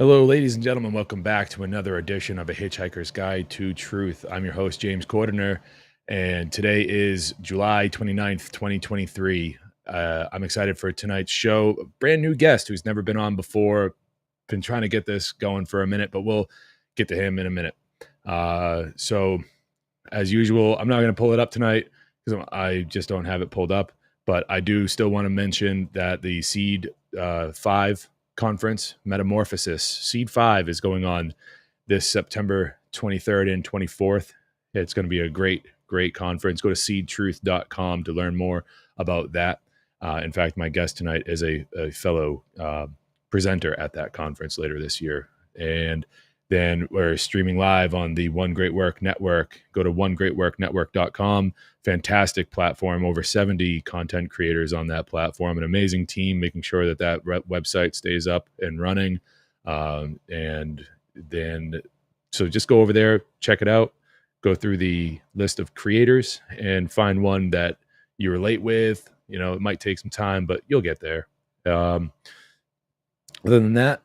Hello, ladies and gentlemen. Welcome back to another edition of A Hitchhiker's Guide to Truth. I'm your host, James Cordiner, and today is July 29th, 2023. I'm excited for tonight's show. A brand new guest who's never been on before. Been trying to get this going for a minute, but we'll get to him in a minute. So, as usual, I'm not going to pull it up tonight because I just don't have it pulled up, but I do still want to mention that the Seed 5 conference, Metamorphosis, Seed 5 is going on this September 23rd and 24th. It's going to be a great conference. Go to seedtruth.com to learn more about that. In fact, my guest tonight is a fellow presenter at that conference later this year. And then we're streaming live on the One Great Work Network. Go to onegreatworknetwork.com. Fantastic platform, over 70 content creators on that platform, an amazing team making sure that website stays up and running. And then, so just go over there, check it out, go through the list of creators and find one that you relate with. You know, it might take some time, but you'll get there. Other than that,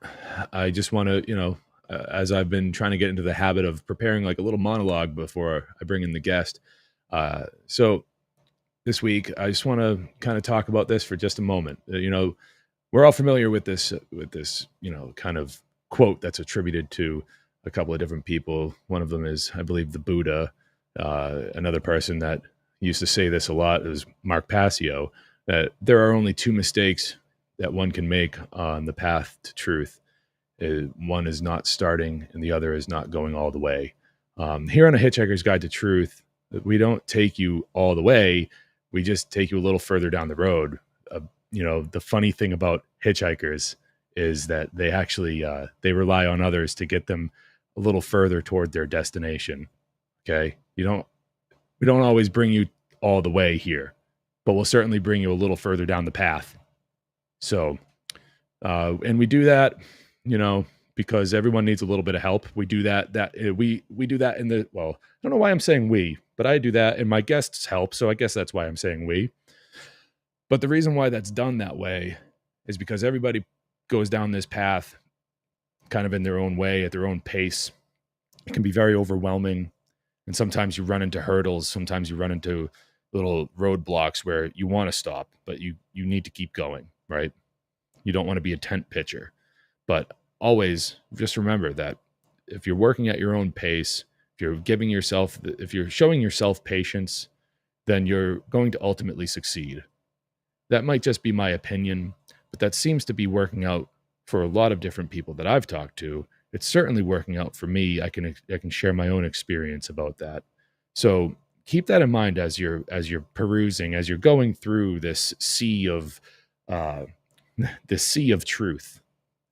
I just want to, as I've been trying to get into the habit of preparing like a little monologue before I bring in the guest. So this week, I just want to kind of talk about this for just a moment. We're all familiar with this, kind of quote that's attributed to a couple of different people. One of them is, I believe, the Buddha. Another person that used to say this a lot is Mark Passio, that there are only two mistakes that one can make on the path to truth. One is not starting and the other is not going all the way. Here on A Hitchhiker's Guide to Truth, we don't take you all the way. We just take you a little further down the road. The funny thing about hitchhikers is that they actually, they rely on others to get them a little further toward their destination. Okay. We don't always bring you all the way here, but we'll certainly bring you a little further down the path. So, and we do that, because everyone needs a little bit of help. We do that, we do that I don't know why I'm saying we, but I do that and my guests help. So I guess that's why I'm saying we. But the reason why that's done that way is because everybody goes down this path kind of in their own way, at their own pace. It can be very overwhelming. And sometimes you run into hurdles. Sometimes you run into little roadblocks where you want to stop, but you need to keep going, right? You don't want to be a tent pitcher. But always just remember that if you're working at your own pace, if you're showing yourself patience, then you're going to ultimately succeed. That might just be my opinion, but that seems to be working out for a lot of different people that I've talked to. It's certainly working out for me. I can share my own experience about that. So keep that in mind as you're perusing, as you're going through this sea of truth,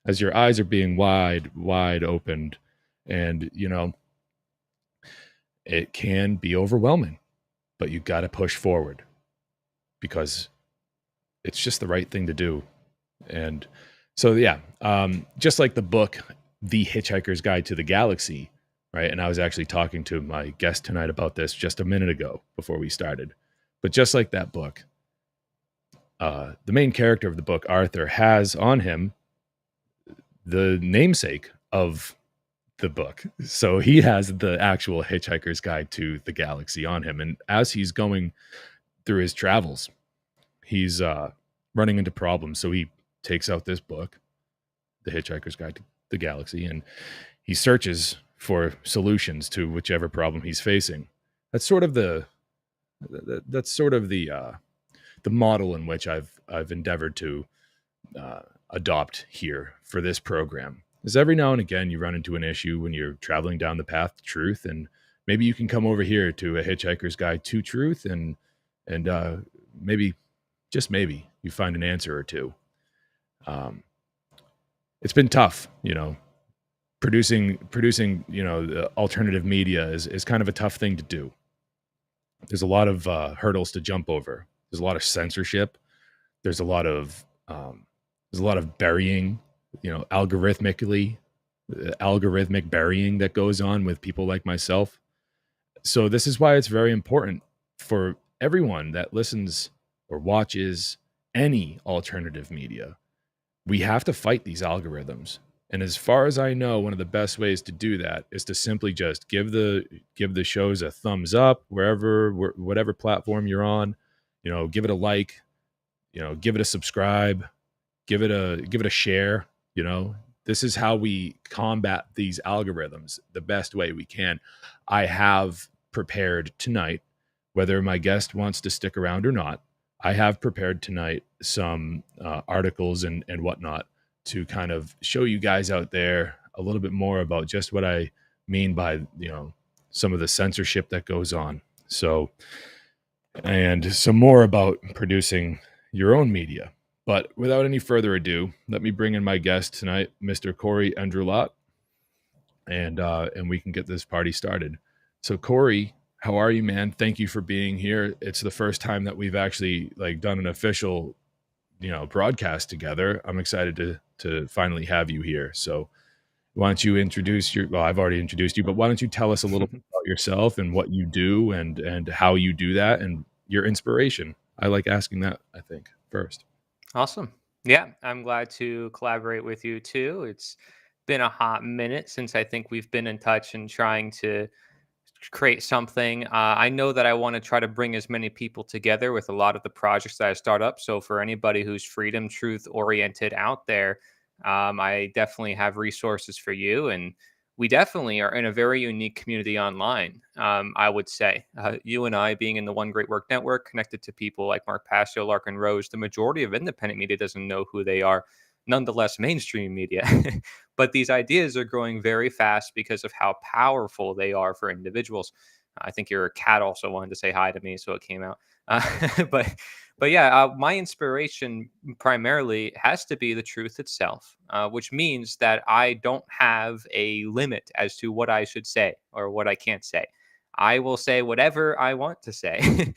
as your eyes are being wide opened, and it can be overwhelming, but you got to push forward because it's just the right thing to do. And so, yeah, just like the book, The Hitchhiker's Guide to the Galaxy, right? And I was actually talking to my guest tonight about this just a minute ago before we started. But just like that book, the main character of the book, Arthur, has on him the namesake of the book. So he has the actual Hitchhiker's Guide to the Galaxy on him. And as he's going through his travels, he's running into problems. So he takes out this book, The Hitchhiker's Guide to the Galaxy, and he searches for solutions to whichever problem he's facing. That's sort of the model in which I've endeavored to adopt here for this program. Is every now and again you run into an issue when you're traveling down the path to truth, and maybe you can come over here to A Hitchhiker's Guide to Truth, and maybe, just maybe, you find an answer or two. It's been tough, producing alternative media is kind of a tough thing to do. There's a lot of hurdles to jump over. There's a lot of censorship. There's a lot of burying, algorithmic burying that goes on with people like myself. So this is why it's very important for everyone that listens or watches any alternative media. We have to fight these algorithms. And as far as I know, one of the best ways to do that is to simply just give the shows a thumbs up whatever platform you're on, give it a like, give it a subscribe, give it a share, you know. This is how we combat these algorithms the best way we can. I have prepared tonight, whether my guest wants to stick around or not, I have prepared tonight some articles and whatnot to kind of show you guys out there a little bit more about just what I mean by, some of the censorship that goes on. So, and some more about producing your own media. But without any further ado, let me bring in my guest tonight, Mr. Cory Endrulat, and we can get this party started. So, Cory, how are you, man? Thank you for being here. It's the first time that we've actually done an official, broadcast together. I'm excited to finally have you here. So, why don't you introduce well, I've already introduced you, but why don't you tell us a little bit about yourself and what you do and how you do that and your inspiration? I like asking that, I think, first. Awesome. Yeah, I'm glad to collaborate with you too. It's been a hot minute since I think we've been in touch and trying to create something. I know that I want to try to bring as many people together with a lot of the projects that I start up. So for anybody who's freedom, truth oriented out there, I definitely have resources for you. And we definitely are in a very unique community online. I would say you and I being in the One Great Work Network, connected to people like Mark Passio, Larkin Rose, the majority of independent media doesn't know who they are. Nonetheless, mainstream media. But these ideas are growing very fast because of how powerful they are for individuals. I think your cat also wanted to say hi to me, so it came out. But yeah, my inspiration primarily has to be the truth itself, which means that I don't have a limit as to what I should say or what I can't say. I will say whatever I want to say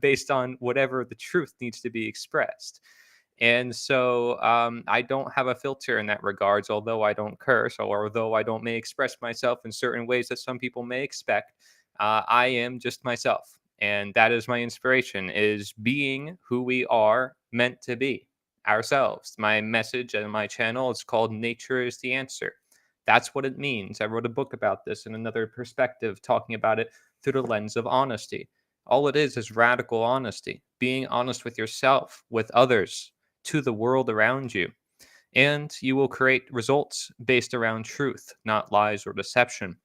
based on whatever the truth needs to be expressed. And so I don't have a filter in that regards, although I don't curse or although I don't may express myself in certain ways that some people may expect. I am just myself. And that is my inspiration, is being who we are meant to be, ourselves. My message and my channel is called Nature is the Answer. That's what it means. I wrote a book about this in another perspective, talking about it through the lens of honesty. All it is radical honesty, being honest with yourself, with others, to the world around you. And you will create results based around truth, not lies or deception.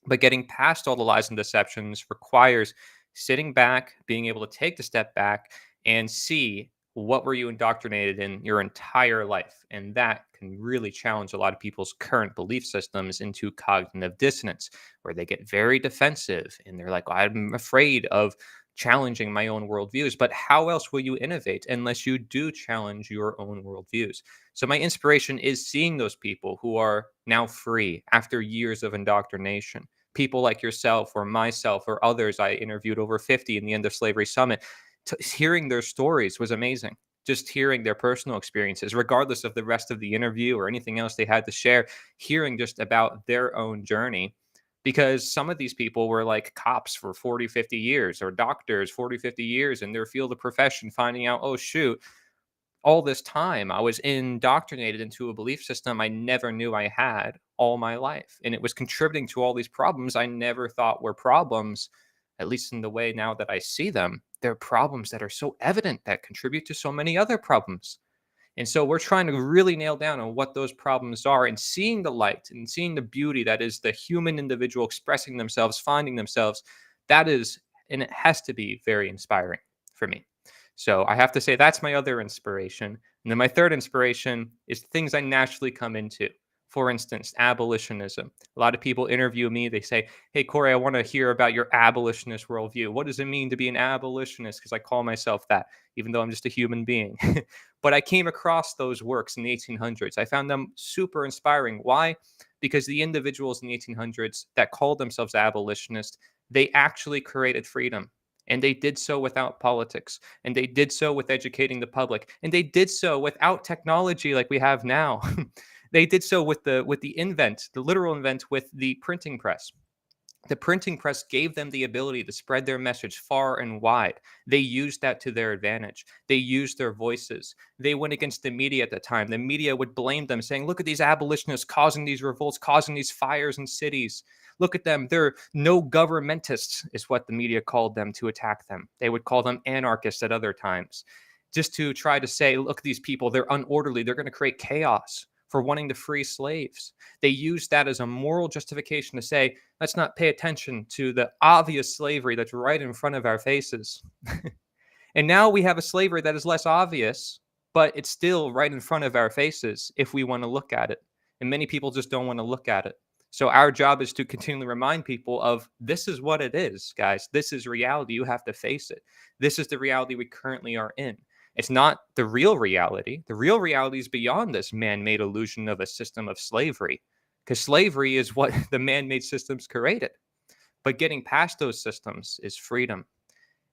But getting past all the lies and deceptions requires sitting back, being able to take the step back and see what were you indoctrinated in your entire life. And that can really challenge a lot of people's current belief systems into cognitive dissonance, where they get very defensive and they're like, I'm afraid of challenging my own worldviews. But how else will you innovate unless you do challenge your own worldviews? So my inspiration is seeing those people who are now free after years of indoctrination. People like yourself or myself or others, I interviewed over 50 in the End of Slavery Summit. Hearing their stories was amazing. Just hearing their personal experiences, regardless of the rest of the interview or anything else they had to share, hearing just about their own journey. Because some of these people were like cops for 40, 50 years or doctors 40, 50 years in their field of profession, finding out, oh, shoot, all this time I was indoctrinated into a belief system I never knew I had all my life. And it was contributing to all these problems I never thought were problems, at least in the way now that I see them. They're problems that are so evident that contribute to so many other problems. And so we're trying to really nail down on what those problems are and seeing the light and seeing the beauty that is the human individual expressing themselves, finding themselves. That is, and it has to be very inspiring for me. So I have to say that's my other inspiration. And then my third inspiration is things I naturally come into. For instance, abolitionism. A lot of people interview me. They say, hey, Cory, I want to hear about your abolitionist worldview. What does it mean to be an abolitionist? Because I call myself that, even though I'm just a human being. But I came across those works in the 1800s. I found them super inspiring. Why? Because the individuals in the 1800s that called themselves abolitionists, they actually created freedom. And they did so without politics. And they did so with educating the public. And they did so without technology like we have now. They did so with the invent, the literal invent with the printing press. The printing press gave them the ability to spread their message far and wide. They used that to their advantage. They used their voices. They went against the media at the time. The media would blame them, saying, look at these abolitionists causing these revolts, causing these fires in cities. Look at them. They're no governmentists, is what the media called them to attack them. They would call them anarchists at other times, just to try to say, look, these people, they're unorderly. They're going to create chaos for wanting to free slaves. They used that as a moral justification to say, let's not pay attention to the obvious slavery that's right in front of our faces. And now we have a slavery that is less obvious, but it's still right in front of our faces if we want to look at it. And many people just don't want to look at it. So our job is to continually remind people of this is what it is, guys. This is reality. You have to face it. This is the reality we currently are in. It's not the real reality. The real reality is beyond this man-made illusion of a system of slavery, because slavery is what the man-made systems created. But getting past those systems is freedom.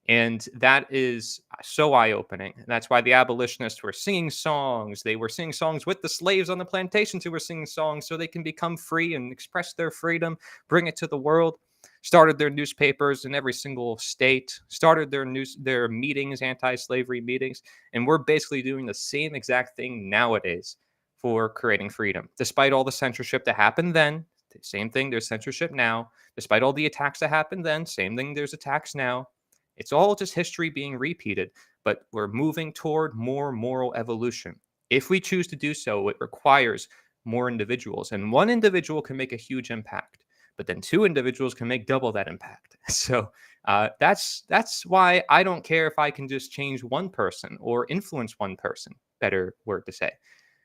And that is so eye-opening. And that's why the abolitionists were singing songs. They were singing songs with the slaves on the plantations who were singing songs so they can become free and express their freedom, bring it to the world. Started their newspapers in every single state, started their meetings, anti-slavery meetings, and we're basically doing the same exact thing nowadays for creating freedom. Despite all the censorship that happened then, same thing, there's censorship now. Despite all the attacks that happened then, same thing, there's attacks now. It's all just history being repeated, but we're moving toward more moral evolution. If we choose to do so, it requires more individuals, and one individual can make a huge impact, but then two individuals can make double that impact. So that's why I don't care if I can just change one person or influence one person, better word to say,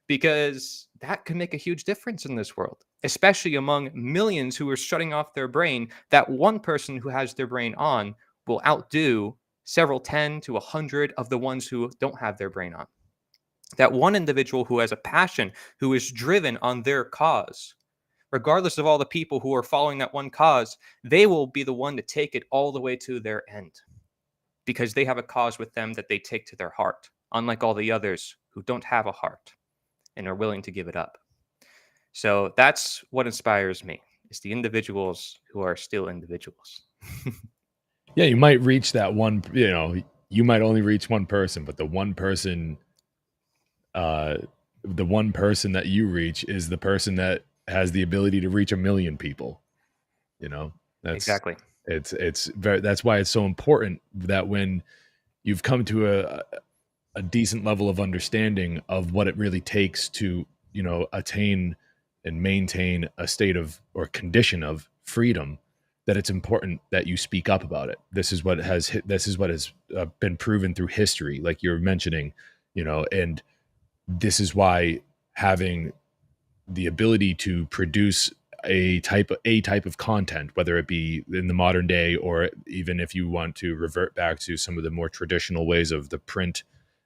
because that can make a huge difference in this world, especially among millions who are shutting off their brain. That one person who has their brain on will outdo several 10 to 100 of the ones who don't have their brain on. That one individual who has a passion, who is driven on their cause, regardless of all the people who are following that one cause, they will be the one to take it all the way to their end because they have a cause with them that they take to their heart, unlike all the others who don't have a heart and are willing to give it up. So that's what inspires me, is the individuals who are still individuals. Yeah, you might reach that one, you might only reach one person, but the one person that you reach is the person that has the ability to reach 1 million people. That's exactly. That's why it's so important that when you've come to a decent level of understanding of what it really takes to, attain and maintain a state of or condition of freedom, that it's important that you speak up about it. This is what has been proven through history, like you're mentioning, and this is why having the ability to produce a type of content, whether it be in the modern day or even if you want to revert back to some of the more traditional ways of the print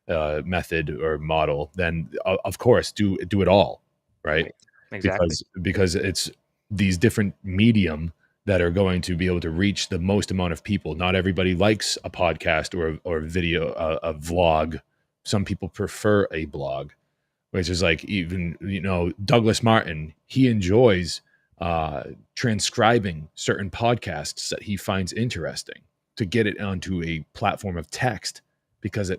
method or model, then of course do it all, right? Exactly. Because it's these different medium that are going to be able to reach the most amount of people. Not everybody likes a podcast or video, a vlog. Some people prefer a blog, which is like, even, Douglas Martin, he enjoys transcribing certain podcasts that he finds interesting to get it onto a platform of text, because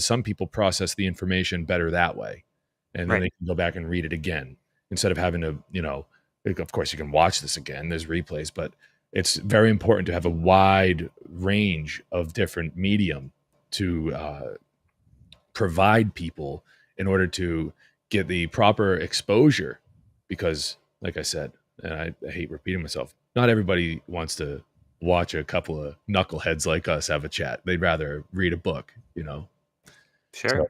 some people process the information better that way, and then they can go back and read it again instead of having to, of course you can watch this again, there's replays, but it's very important to have a wide range of different medium to provide people in order to get the proper exposure. Because like I said, and I hate repeating myself, not everybody wants to watch a couple of knuckleheads like us have a chat. They'd rather read a book, Sure. So,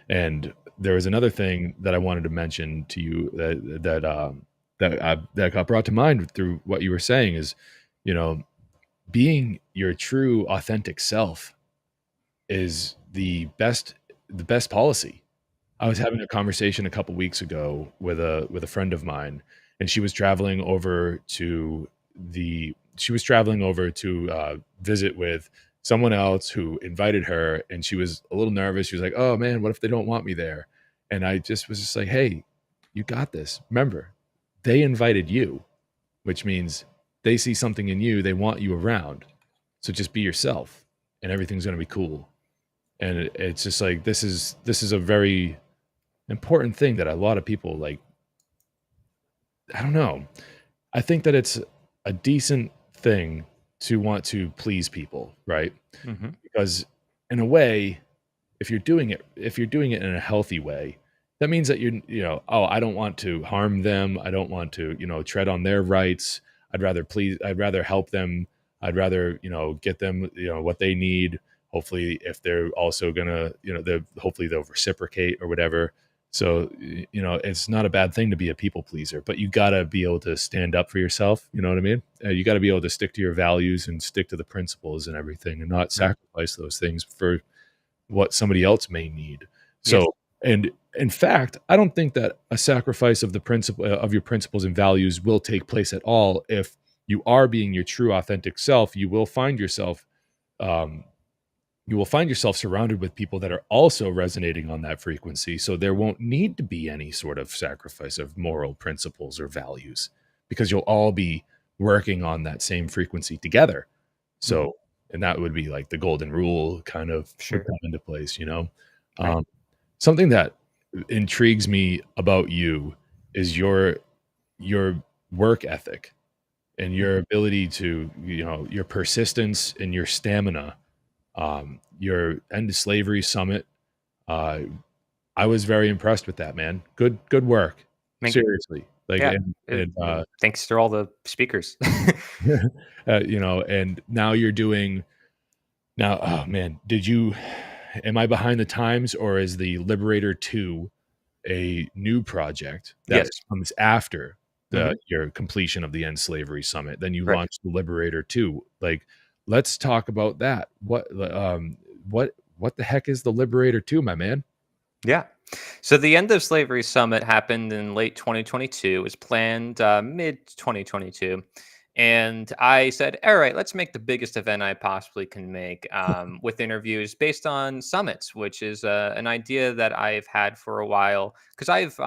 and there was another thing that I wanted to mention to you that got brought to mind through what you were saying is, being your true authentic self is the best policy. I was having a conversation a couple weeks ago with a friend of mine, and she was traveling over to visit with someone else who invited her, and she was a little nervous. She was like, "Oh man, what if they don't want me there?" And I was just like, "Hey, you got this. Remember, they invited you, which means they see something in you, they want you around. So just be yourself and everything's going to be cool. And it's just like, this is a very important thing that a lot of people like, I don't know. I think that it's a decent thing to want to please people, right? Hmm. Because in a way, if you're doing it in a healthy way, that means that oh, I don't want to harm them. I don't want to, tread on their rights. I'd rather help them. I'd rather, get them, what they need. Hopefully, if they're also gonna, hopefully they'll reciprocate or whatever. So, it's not a bad thing to be a people pleaser, but you gotta be able to stand up for yourself. You know what I mean? You got to be able to stick to your values and stick to the principles and everything, and not Right. sacrifice those things for what somebody else may need. Yes. So, and in fact, I don't think that a sacrifice of the principle of your principles and values will take place at all. If you are being your true authentic self, um, you will find yourself surrounded with people that are also resonating on that frequency. So there won't need to be any sort of sacrifice of moral principles or values, because you'll all be working on that same frequency together. Hmm. So, and that would be like the golden rule kind of would Sure. come into place. Right. Um, Something that intrigues me about you is your work ethic and your Hmm. ability to, your persistence and your stamina. Your end of slavery summit. Uh, I was very impressed with that, man. Good work. Thank you. Seriously. Like, Yeah. and Thanks to all the speakers. and now you're doing now. Oh man, am I behind the times, or is the Liberator 2 a new project that Yes. comes after Hmm. your completion of the end slavery summit? Then you Right. launch the Liberator 2. Like, let's talk about that. What the heck is the Liberator 2, my man? Yeah. So the end of slavery summit happened in late 2022. It was planned mid 2022. And I said, all right, let's make the biggest event I possibly can make with interviews based on summits, which is an idea that I've had for a while. Because I've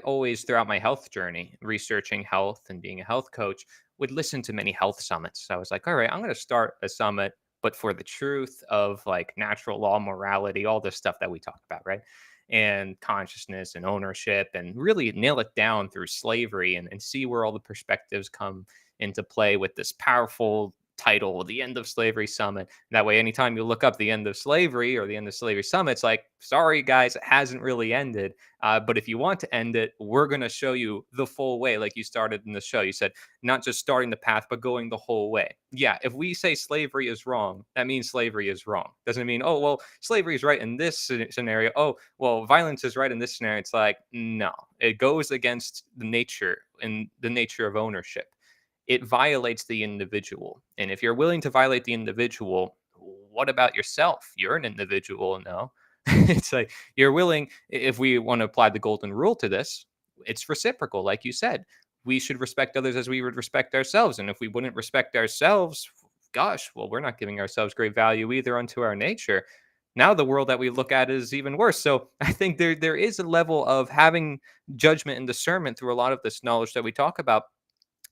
always, throughout my health journey, researching health and being a health coach, would listen to many health summits. So I was like, all right, I'm going to start a summit but for the truth of like natural law, morality, all this stuff that we talk about, right? And consciousness and ownership, and really nail it down through slavery and see where all the perspectives come into play with this powerful title, The End of Slavery Summit. That way, anytime you look up the end of slavery or the end of slavery summit, it's like, sorry, guys, it hasn't really ended. But if you want to end it, we're going to show you the full way, like you started in the show. You said, not just starting the path, but going the whole way. Yeah, if we say slavery is wrong, that means slavery is wrong. Doesn't mean, oh, well, slavery is right in this scenario. Oh, well, violence is right in this scenario. It's like, no, it goes against the nature and the nature of ownership. It violates the individual. And if you're willing to violate the individual, what about yourself? You're an individual, no? It's like you're willing, if we want to apply the golden rule to this, it's reciprocal, like you said we should respect others as we would respect ourselves. And if we wouldn't respect ourselves, gosh, well, we're not giving ourselves great value either unto our nature. Now the world that we look at is even worse. So I think there is a level of having judgment and discernment through a lot of this knowledge that we talk about.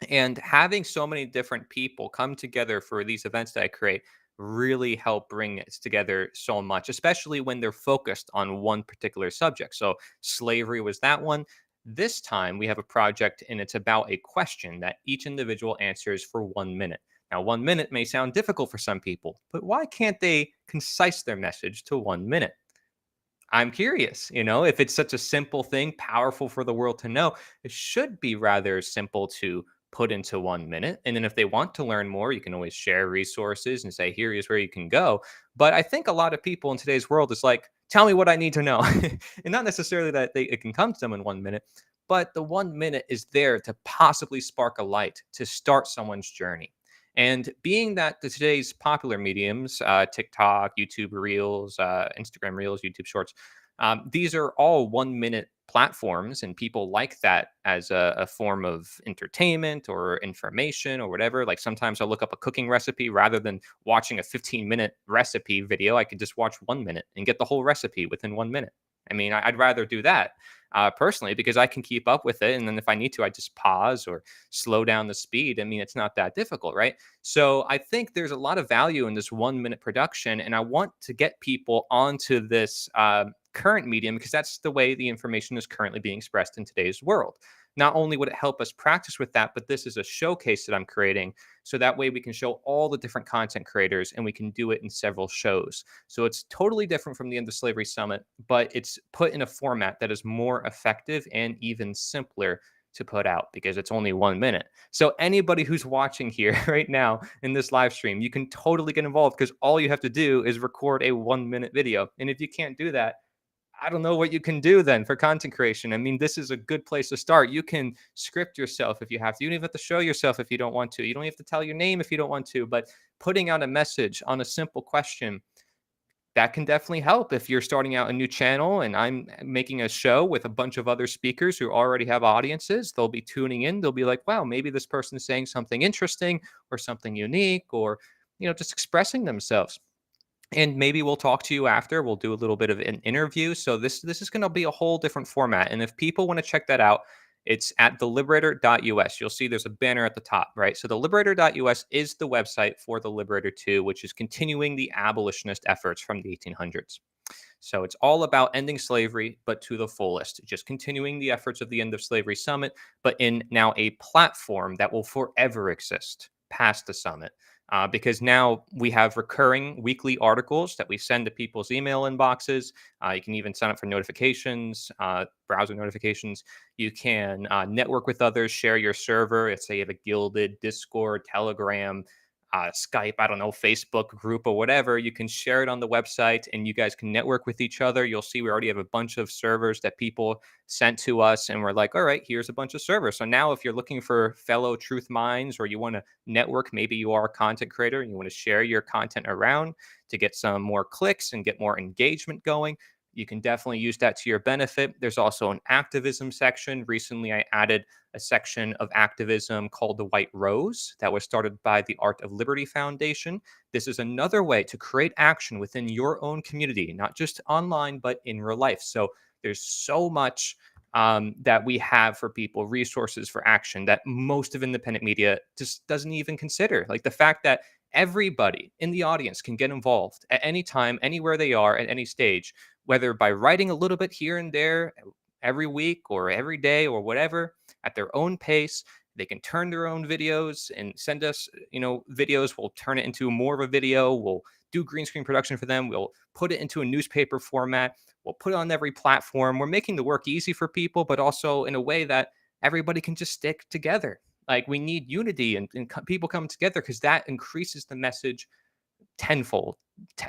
And having so many different people come together for these events that I create really help bring us together so much, especially when they're focused on one particular subject. So slavery was that one. This time we have a project and it's about a question that each individual answers for 1 minute. Now, 1 minute may sound difficult for some people, but why can't they concise their message to 1 minute? I'm curious, if it's such a simple thing, powerful for the world to know, it should be rather simple to put into 1 minute. And then if they want to learn more, you can always share resources and say, here is where you can go. But I think a lot of people in today's world is like, tell me what I need to know. And not necessarily that it can come to them in 1 minute, but the 1 minute is there to possibly spark a light to start someone's journey. And being that today's popular mediums, TikTok, YouTube Reels, Instagram Reels, YouTube Shorts, these are all 1 minute platforms, and people like that as a form of entertainment or information or whatever. Like sometimes I'll look up a cooking recipe rather than watching a 15-minute recipe video. I could just watch 1 minute and get the whole recipe within 1 minute. I mean, I'd rather do that. personally, because I can keep up with it. And then if I need to, I just pause or slow down the speed. I mean, it's not that difficult, right? So I think there's a lot of value in this 1 minute production. And I want to get people onto this current medium because that's the way the information is currently being expressed in today's world. Not only would it help us practice with that, but this is a showcase that I'm creating. So that way we can show all the different content creators and we can do it in several shows. So it's totally different from the End of Slavery Summit, but it's put in a format that is more effective and even simpler to put out because it's only 1 minute. So anybody who's watching here right now in this live stream, you can totally get involved because all you have to do is record a 1 minute video. And if you can't do that, I don't know what you can do then for content creation. I mean, this is a good place to start. You can script yourself if you have to. You don't even have to show yourself if you don't want to. You don't have to tell your name if you don't want to. But putting out a message on a simple question, that can definitely help if you're starting out a new channel and I'm making a show with a bunch of other speakers who already have audiences. They'll be tuning in. They'll be like, wow, maybe this person's saying something interesting or something unique or, just expressing themselves. And maybe we'll talk to you after. We'll do a little bit of an interview. So this is going to be a whole different format. And if people want to check that out, it's at theliberator.us. You'll see there's a banner at the top, right? So theliberator.us is the website for the Liberator 2, which is continuing the abolitionist efforts from the 1800s. So it's all about ending slavery, but to the fullest, just continuing the efforts of the End of Slavery Summit, but in now a platform that will forever exist past the summit. Because now we have recurring weekly articles that we send to people's email inboxes. You can even sign up for notifications, browser notifications. You can network with others, share your server. Let's say you have a Gilded, Discord, Telegram, Skype, I don't know, Facebook group or whatever. You can share it on the website and you guys can network with each other. You'll see we already have a bunch of servers that people sent to us and we're like, all right, here's a bunch of servers. So now if you're looking for fellow truth minds or you want to network, maybe you are a content creator and you want to share your content around to get some more clicks and get more engagement going, you can definitely use that to your benefit. There's also an activism section. Recently, I added a section of activism called the White Rose that was started by the Art of Liberty Foundation. This is another way to create action within your own community, not just online, but in real life. So there's so much that we have for people, resources for action that most of independent media just doesn't even consider. Like the fact that everybody in the audience can get involved at any time, anywhere they are, at any stage, whether by writing a little bit here and there every week or every day or whatever at their own pace. They can turn their own videos and send us, videos. We'll turn it into more of a video. We'll do green screen production for them. We'll put it into a newspaper format. We'll put it on every platform. We're making the work easy for people, but also in a way that everybody can just stick together. Like we need unity and people come together because that increases the message tenfold,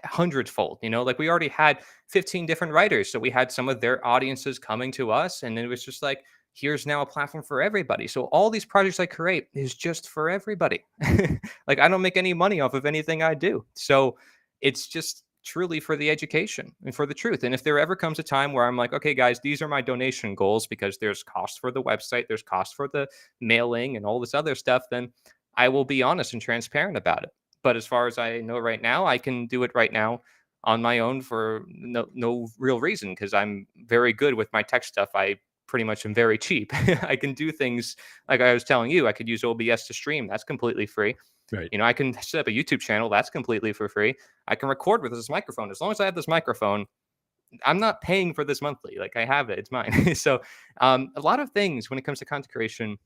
hundredfold. Like we already had 15 different writers. So we had some of their audiences coming to us. And it was just like, here's now a platform for everybody. So all these projects I create is just for everybody. Like I don't make any money off of anything I do. So it's just truly for the education and for the truth. And if there ever comes a time where I'm like, okay, guys, these are my donation goals because there's cost for the website, there's cost for the mailing and all this other stuff, then I will be honest and transparent about it. But as far as I know right now, I can do it right now on my own for no real reason because I'm very good with my tech stuff. I pretty much am very cheap. I can do things like I was telling you. I could use OBS to stream. That's completely free. Right. I can set up a YouTube channel. That's completely for free. I can record with this microphone. As long as I have this microphone, I'm not paying for this monthly. Like I have it. It's mine. So a lot of things when it comes to content creation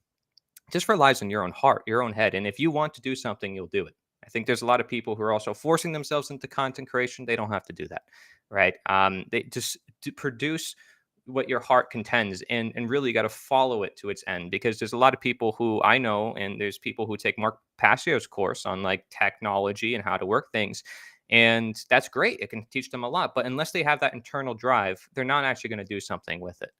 just relies on your own heart, your own head. And if you want to do something, you'll do it. I think there's a lot of people who are also forcing themselves into content creation. They don't have to do that, right? They just to produce what your heart contends and really got to follow it to its end because there's a lot of people who I know and there's people who take Mark Passio's course on like technology and how to work things. And that's great. It can teach them a lot. But unless they have that internal drive, they're not actually going to do something with it.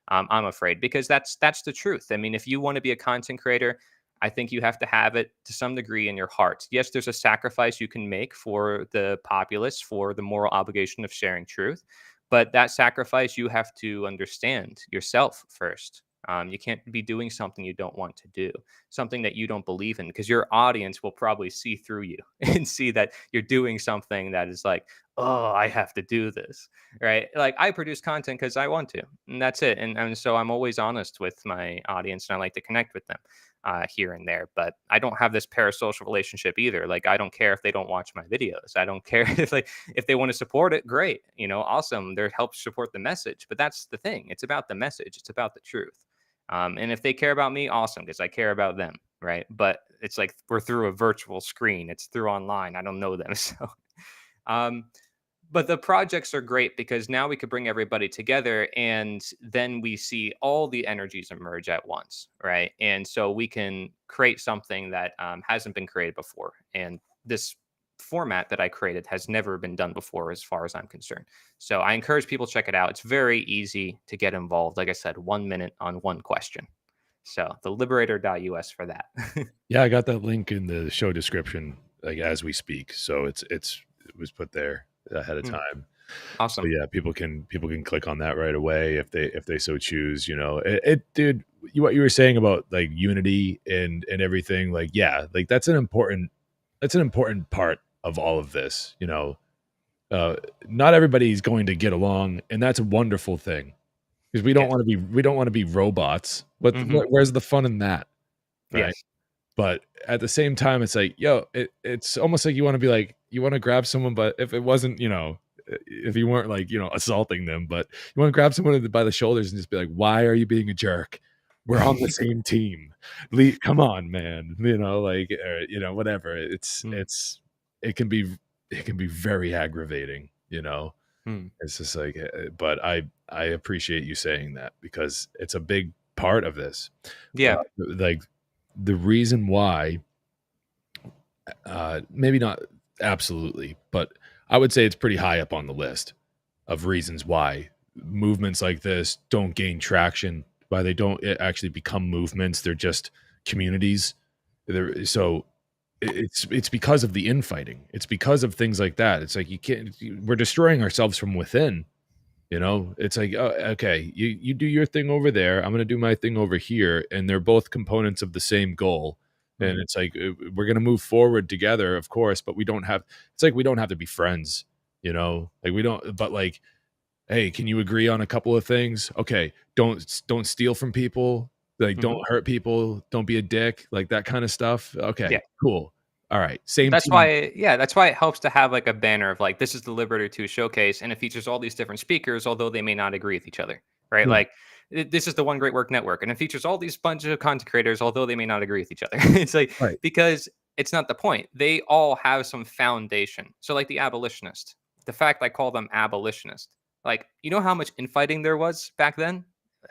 I'm afraid because that's the truth. I mean, if you want to be a content creator, I think you have to have it to some degree in your heart. Yes, there's a sacrifice you can make for the populace, for the moral obligation of sharing truth. But that sacrifice you have to understand yourself first. You can't be doing something you don't want to do, something that you don't believe in, because your audience will probably see through you and see that you're doing something that is like, oh, I have to do this, right? Like, I produce content because I want to, and that's it. And so I'm always honest with my audience, and I like to connect with them here and there. But I don't have this parasocial relationship either. Like, I don't care if they don't watch my videos. I don't care if they want to support it, great, awesome. They're help support the message. But that's the thing. It's about the message. It's about the truth. And if they care about me, awesome, because I care about them, right? But it's like we're through a virtual screen. It's through online. I don't know them, so. Um, but the projects are great because now we could bring everybody together, and then we see all the energies emerge at once, right? And so we can create something that hasn't been created before. And this format that I created has never been done before, as far as I'm concerned. So I encourage people to check it out. It's very easy to get involved. Like I said, 1 minute on one question. So the liberator.us for that. Yeah, I got that link in the show description, like as we speak. So it was put there ahead of Hmm, time. So awesome. yeah, people can click on that right away if they so choose. Dude, what you were saying about like unity and everything, like yeah, like that's an important part of all of this. Uh, Not everybody's going to get along, and that's a wonderful thing because Yes. we don't want to be robots. Hmm. Where's the fun in that, right? Yes. But at the same time, it's like, yo, it's almost like you want to be like, you want to grab someone, but if it wasn't, if you weren't like, assaulting them, but you want to grab someone by the shoulders and just be like, why are you being a jerk? We're on the same team. Come on, man. Whatever. Mm, It can be, it can be very aggravating. mm. It's just like, but I appreciate you saying that because it's a big part of this. Yeah. Like the reason why, maybe not absolutely, but I would say it's pretty high up on the list of reasons why movements like this don't gain traction, why they don't actually become movements. They're just communities. So it's because of the infighting. It's because of things like that. It's like we're destroying ourselves from within. It's like, oh, okay, you do your thing over there. I'm going to do my thing over here. And they're both components of the same goal. And Mm. it's like, we're going to move forward together, of course, but it's like, we don't have to be friends, like we don't, but like, hey, can you agree on a couple of things? Okay. Don't steal from people. Like, don't Mhm. hurt people. Don't be a dick, like that kind of stuff. Yeah. Okay, cool. All right. Same That's team. why yeah, that's why it helps to have, like, a banner of, like, "This is the Liberator 2 showcase," and it features all these different speakers, although they may not agree with each other, right? Yeah. Like, "This is the One Great Work Network," and it features all these bunch of content creators, although they may not agree with each other. It's like Right. because it's not the point. They all have some foundation. So, like, the abolitionist, the fact I call them abolitionist, like, you know how much infighting there was back then?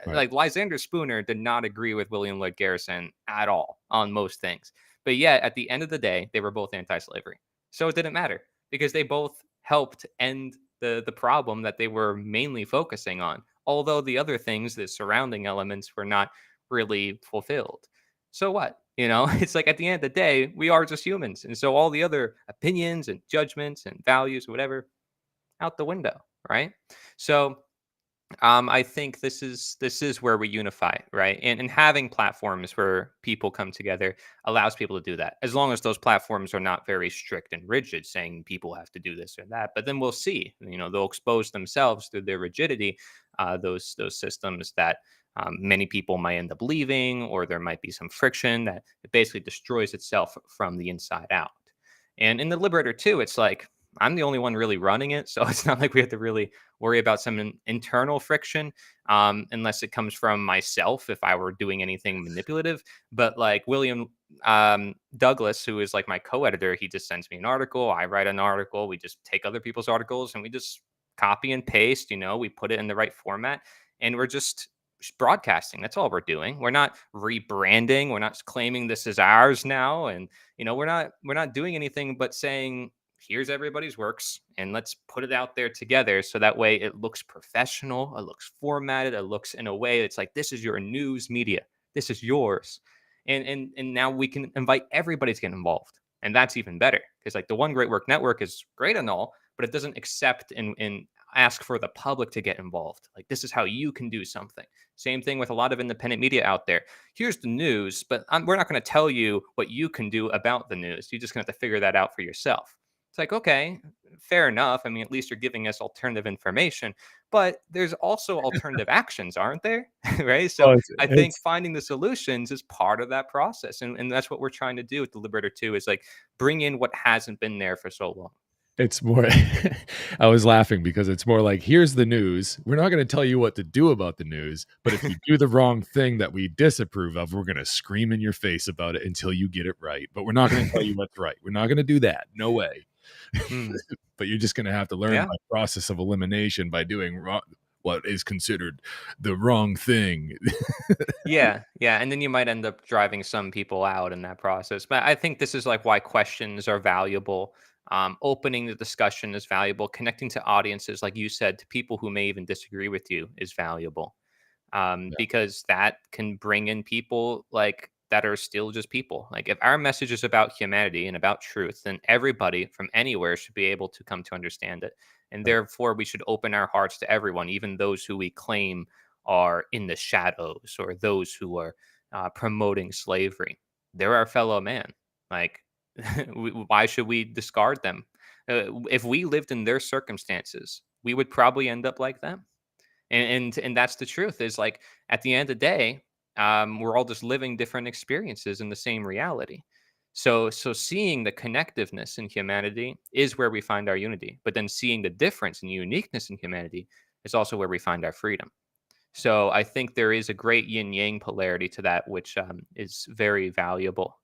Right. Like, Lysander Spooner did not agree with William Lloyd Garrison at all on most things. But yet, at the end of the day, they were both anti-slavery. So it didn't matter because they both helped end the problem that they were mainly focusing on. Although the other things, the surrounding elements, were not really fulfilled. So what? It's like at the end of the day, we are just humans. And so all the other opinions and judgments and values, whatever, out the window, right? So I think this is where we unify, right? And having platforms where people come together allows people to do that, as long as those platforms are not very strict and rigid, saying people have to do this or that. But then we'll see, they'll expose themselves through their rigidity, those systems that many people might end up leaving, or there might be some friction that it basically destroys itself from the inside out. And in the Liberator too, it's like I'm the only one really running it, so it's not like we have to really worry about some internal friction, unless it comes from myself if I were doing anything manipulative. But like William Douglas, who is like my co-editor, he just sends me an article. I write an article. We just take other people's articles and we just copy and paste. We put it in the right format, and we're just broadcasting. That's all we're doing. We're not rebranding. We're not claiming this is ours now, and we're not doing anything but saying here's everybody's works and let's put it out there together, so that way it looks professional, it looks formatted, it looks in a way it's like this is your news media, this is yours. And now we can invite everybody to get involved, and that's even better because like the One Great Work Network is great and all, but it doesn't accept and ask for the public to get involved. Like, this is how you can do something. Same thing with a lot of independent media out there. Here's the news, but we're not going to tell you what you can do about the news. You're just going to have to figure that out for yourself. It's like, okay, fair enough. I mean, at least you're giving us alternative information, but there's also alternative actions, aren't there? Right. So Well, I think it's finding the solutions is part of that process. And that's what we're trying to do with the Liberator too, is like bring in what hasn't been there for so long. it's more I was laughing because it's more like, here's the news. We're not going to tell you what to do about the news, but if you do the wrong thing that we disapprove of, we're going to scream in your face about it until you get it right. But we're not going to tell you what's right. We're not going to do that. No way. Mm, But you're just going to have to learn yeah. by process of elimination by doing what is considered the wrong thing. Yeah, yeah, and then you might end up driving some people out in that process. But I think this is like why questions are valuable. Opening the discussion is valuable. Connecting to audiences, like you said, to people who may even disagree with you is valuable, Yeah, because that can bring in people like that are still just people. Like if our message is about humanity and about truth, then everybody from anywhere should be able to come to understand it. And right. therefore, we should open our hearts to everyone, even those who we claim are in the shadows or those who are promoting slavery. They're our fellow man. Like, why should we discard them? If we lived in their circumstances, we would probably end up like them. And that's the truth. Is like at the end of the day, we're all just living different experiences in the same reality. So seeing the connectiveness in humanity is where we find our unity. But then seeing the difference and uniqueness in humanity is also where we find our freedom. So I think there is a great yin yang polarity to that, which is very valuable.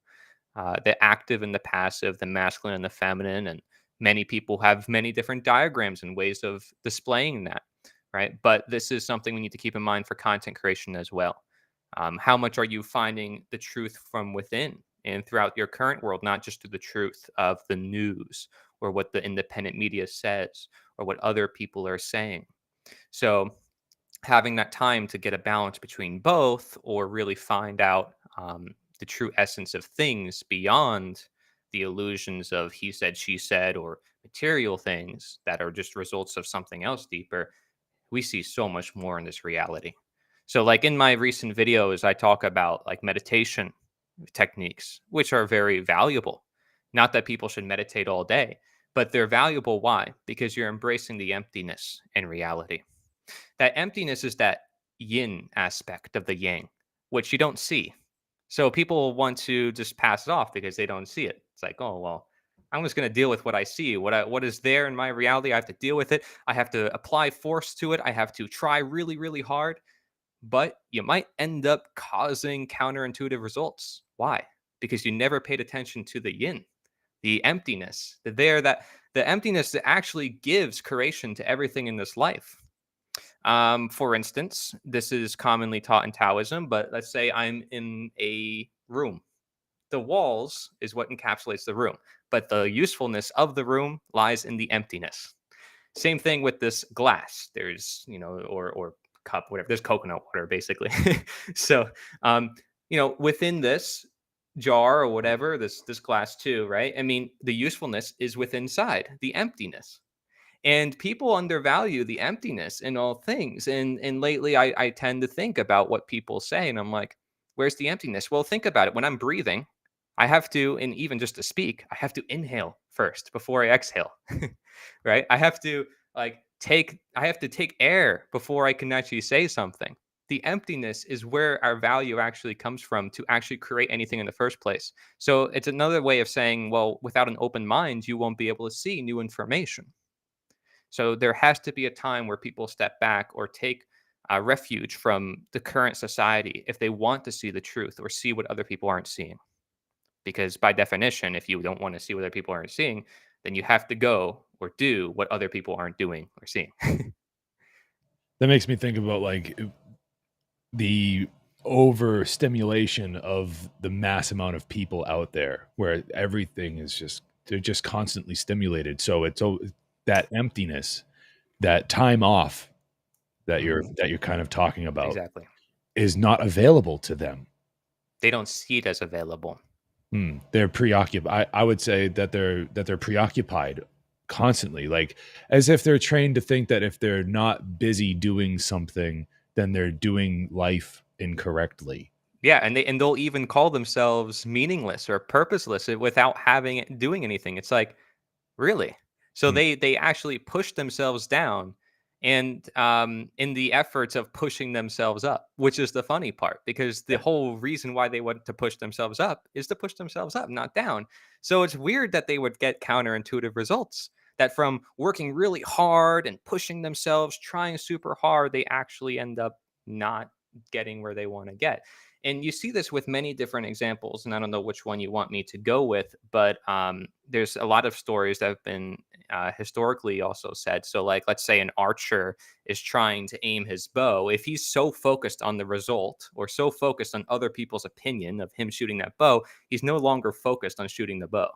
The active and the passive, the masculine and the feminine, and many people have many different diagrams and ways of displaying that, right? But this is something we need to keep in mind for content creation as well. How much are you finding the truth from within and throughout your current world, not just through the truth of the news or what the independent media says or what other people are saying? So having that time to get a balance between both or really find out the true essence of things beyond the illusions of he said, she said, or material things that are just results of something else deeper, we see so much more in this reality. So, like in my recent videos, I talk about like meditation techniques, which are very valuable. Not that people should meditate all day, but they're valuable. Why? Because you're embracing the emptiness in reality. That emptiness is that yin aspect of the yang, which you don't see. So people want to just pass it off because they don't see it. It's like, oh well, I'm just going to deal with what I see. What is there in my reality? I have to deal with it. I have to apply force to it. I have to try really, really hard. But you might end up causing counterintuitive results. Why? Because you never paid attention to the yin, the emptiness, the emptiness that actually gives creation to everything in this life. For instance, this is commonly taught in Taoism, but let's say I'm in a room. The walls is what encapsulates the room, but the usefulness of the room lies in the emptiness. Same thing with this glass. There's, or cup, whatever. There's coconut water, basically. So, um, within this jar or whatever, this glass too, right? I mean, the usefulness is within inside the emptiness, and people undervalue the emptiness in all things. And lately I tend to think about what people say, and I'm like, where's the emptiness? Well, think about it. When I'm breathing, I have to, and even just to speak, I have to inhale first before I exhale. Right? I have to take air before I can actually say something. The emptiness is where our value actually comes from to actually create anything in the first place. So it's another way of saying, well, without an open mind, you won't be able to see new information. So there has to be a time where people step back or take refuge from the current society if they want to see the truth or see what other people aren't seeing. Because by definition, if you don't want to see what other people aren't seeing, then you have to go or do what other people aren't doing or seeing. That makes me think about like the overstimulation of the mass amount of people out there where everything is just they're just constantly stimulated. So it's that emptiness, that time off Mhm. that you're kind of talking about Exactly. is not available to them. They don't see it as available. They're preoccupied. I would say that they're preoccupied constantly, like as if they're trained to think that if they're not busy doing something, then they're doing life incorrectly. Yeah, and they'll even call themselves meaningless or purposeless without doing anything. It's like, really? So Mm. they actually push themselves down, and in the efforts of pushing themselves up, which is the funny part, because the Yeah. whole reason why they want to push themselves up is to push themselves up, not down. So it's weird that they would get counterintuitive results. That from working really hard and pushing themselves, trying super hard, they actually end up not getting where they want to get. And you see this with many different examples, and I don't know which one you want me to go with, but there's a lot of stories that have been historically also said. So, like, let's say an archer is trying to aim his bow. If he's so focused on the result or so focused on other people's opinion of him shooting that bow, he's no longer focused on shooting the bow.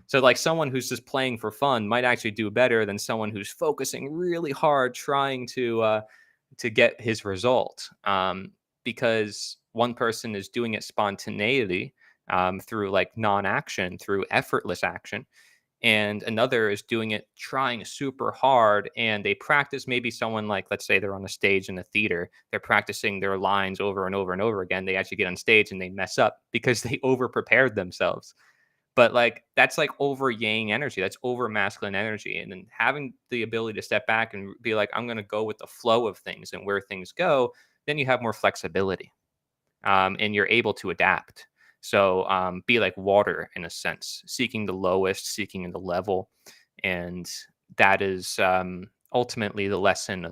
So, like, someone who's just playing for fun might actually do better than someone who's focusing really hard trying to get his result, because one person is doing it spontaneity, through like non-action, through effortless action, and another is doing it trying super hard, and they practice. Maybe someone, like, let's say they're on a stage in a theater, they're practicing their lines over and over and over again. They actually get on stage and they mess up because they over prepared themselves. But like, that's like over yang energy, that's over masculine energy. And then having the ability to step back and be like, I'm going to go with the flow of things and where things go, then you have more flexibility, and you're able to adapt. So be like water in a sense, seeking the lowest, seeking the level. And that is ultimately the lesson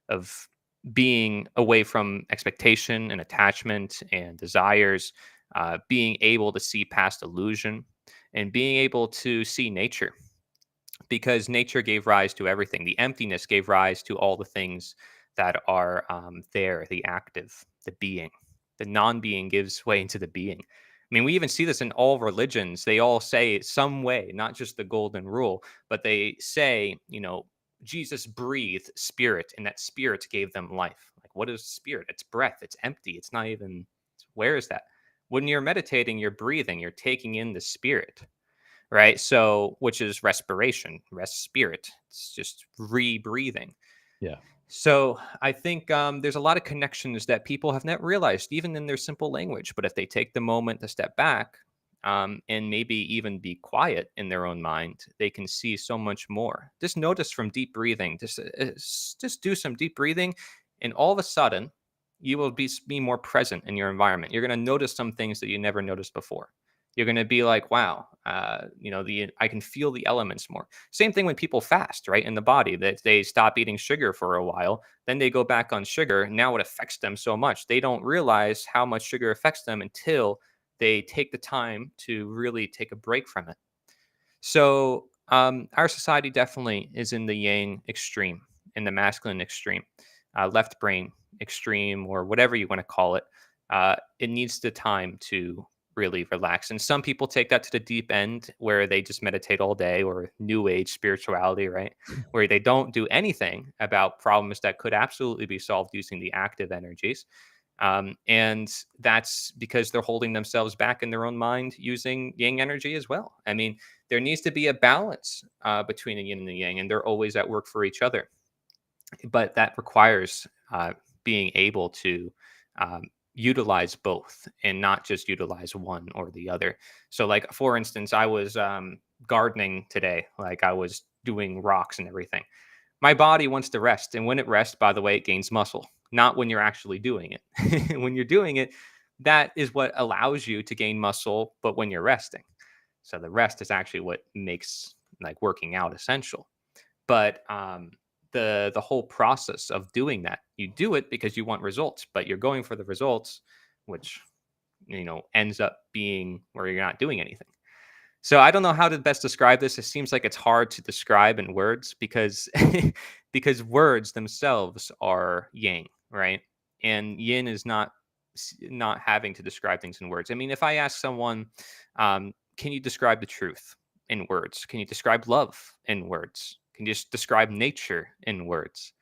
of being away from expectation and attachment and desires, being able to see past illusion, and being able to see nature, because nature gave rise to everything. The emptiness gave rise to all the things that are there, the active, the being. The non being gives way into the being. I mean, we even see this in all religions. They all say some way, not just the golden rule, but they say, Jesus breathed spirit, and that spirit gave them life. Like, what is spirit? It's breath, it's empty. It's not even, where is that? When you're meditating, you're breathing, you're taking in the spirit, right? So, which is respiration, rest spirit. It's just rebreathing. Yeah. So, I think there's a lot of connections that people have not realized, even in their simple language. But if they take the moment to step back, and maybe even be quiet in their own mind, they can see so much more. Just notice from deep breathing. Just do some deep breathing, and all of a sudden, you will be more present in your environment. You're going to notice some things that you never noticed before. You're going to be like, wow, I can feel the elements more. Same thing when people fast, right? In the body, that they stop eating sugar for a while, then they go back on sugar. Now it affects them so much. They don't realize how much sugar affects them until they take the time to really take a break from it. So our society definitely is in the yang extreme, in the masculine extreme, left brain extreme, or whatever you want to call it. It needs the time to really relax. And some people take that to the deep end where they just meditate all day, or new age spirituality, right? Where they don't do anything about problems that could absolutely be solved using the active energies. And that's because they're holding themselves back in their own mind using yang energy as well. I mean, there needs to be a balance between the yin and the yang, and they're always at work for each other. But that requires being able to utilize both and not just utilize one or the other. So, like, for instance, I was gardening today, like, I was doing rocks and everything. My body wants to rest. And when it rests, by the way, it gains muscle, not when you're actually doing it. When you're doing it, that is what allows you to gain muscle, but when you're resting. So the rest is actually what makes like working out essential. But the whole process of doing that, you do it because you want results, but you're going for the results, which ends up being where you're not doing anything. So I don't know how to best describe this. It seems like it's hard to describe in words because because words themselves are yang, right? And yin is not having to describe things in words. I mean, if I ask someone, can you describe the truth in words? Can you describe love in words? Can you just describe nature in words?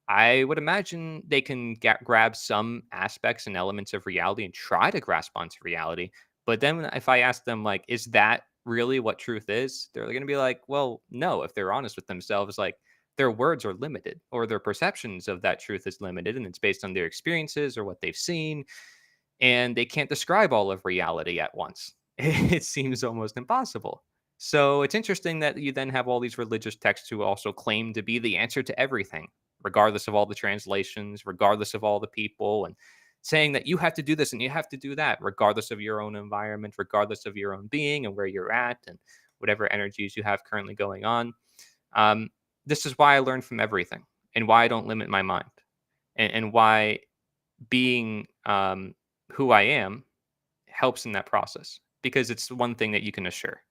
I would imagine they can grab some aspects and elements of reality and try to grasp onto reality. But then if I ask them, like, is that really what truth is, they're going to be like, well, no, if they're honest with themselves, like their words are limited or their perceptions of that truth is limited and it's based on their experiences or what they've seen. And they can't describe all of reality at once. It seems almost impossible. So it's interesting that you then have all these religious texts who also claim to be the answer to everything, regardless of all the translations, regardless of all the people, and saying that you have to do this and you have to do that, regardless of your own environment, regardless of your own being and where you're at and whatever energies you have currently going on. Um, this is why I learn from everything and why I don't limit my mind and why being who I am helps in that process because it's one thing that you can assure.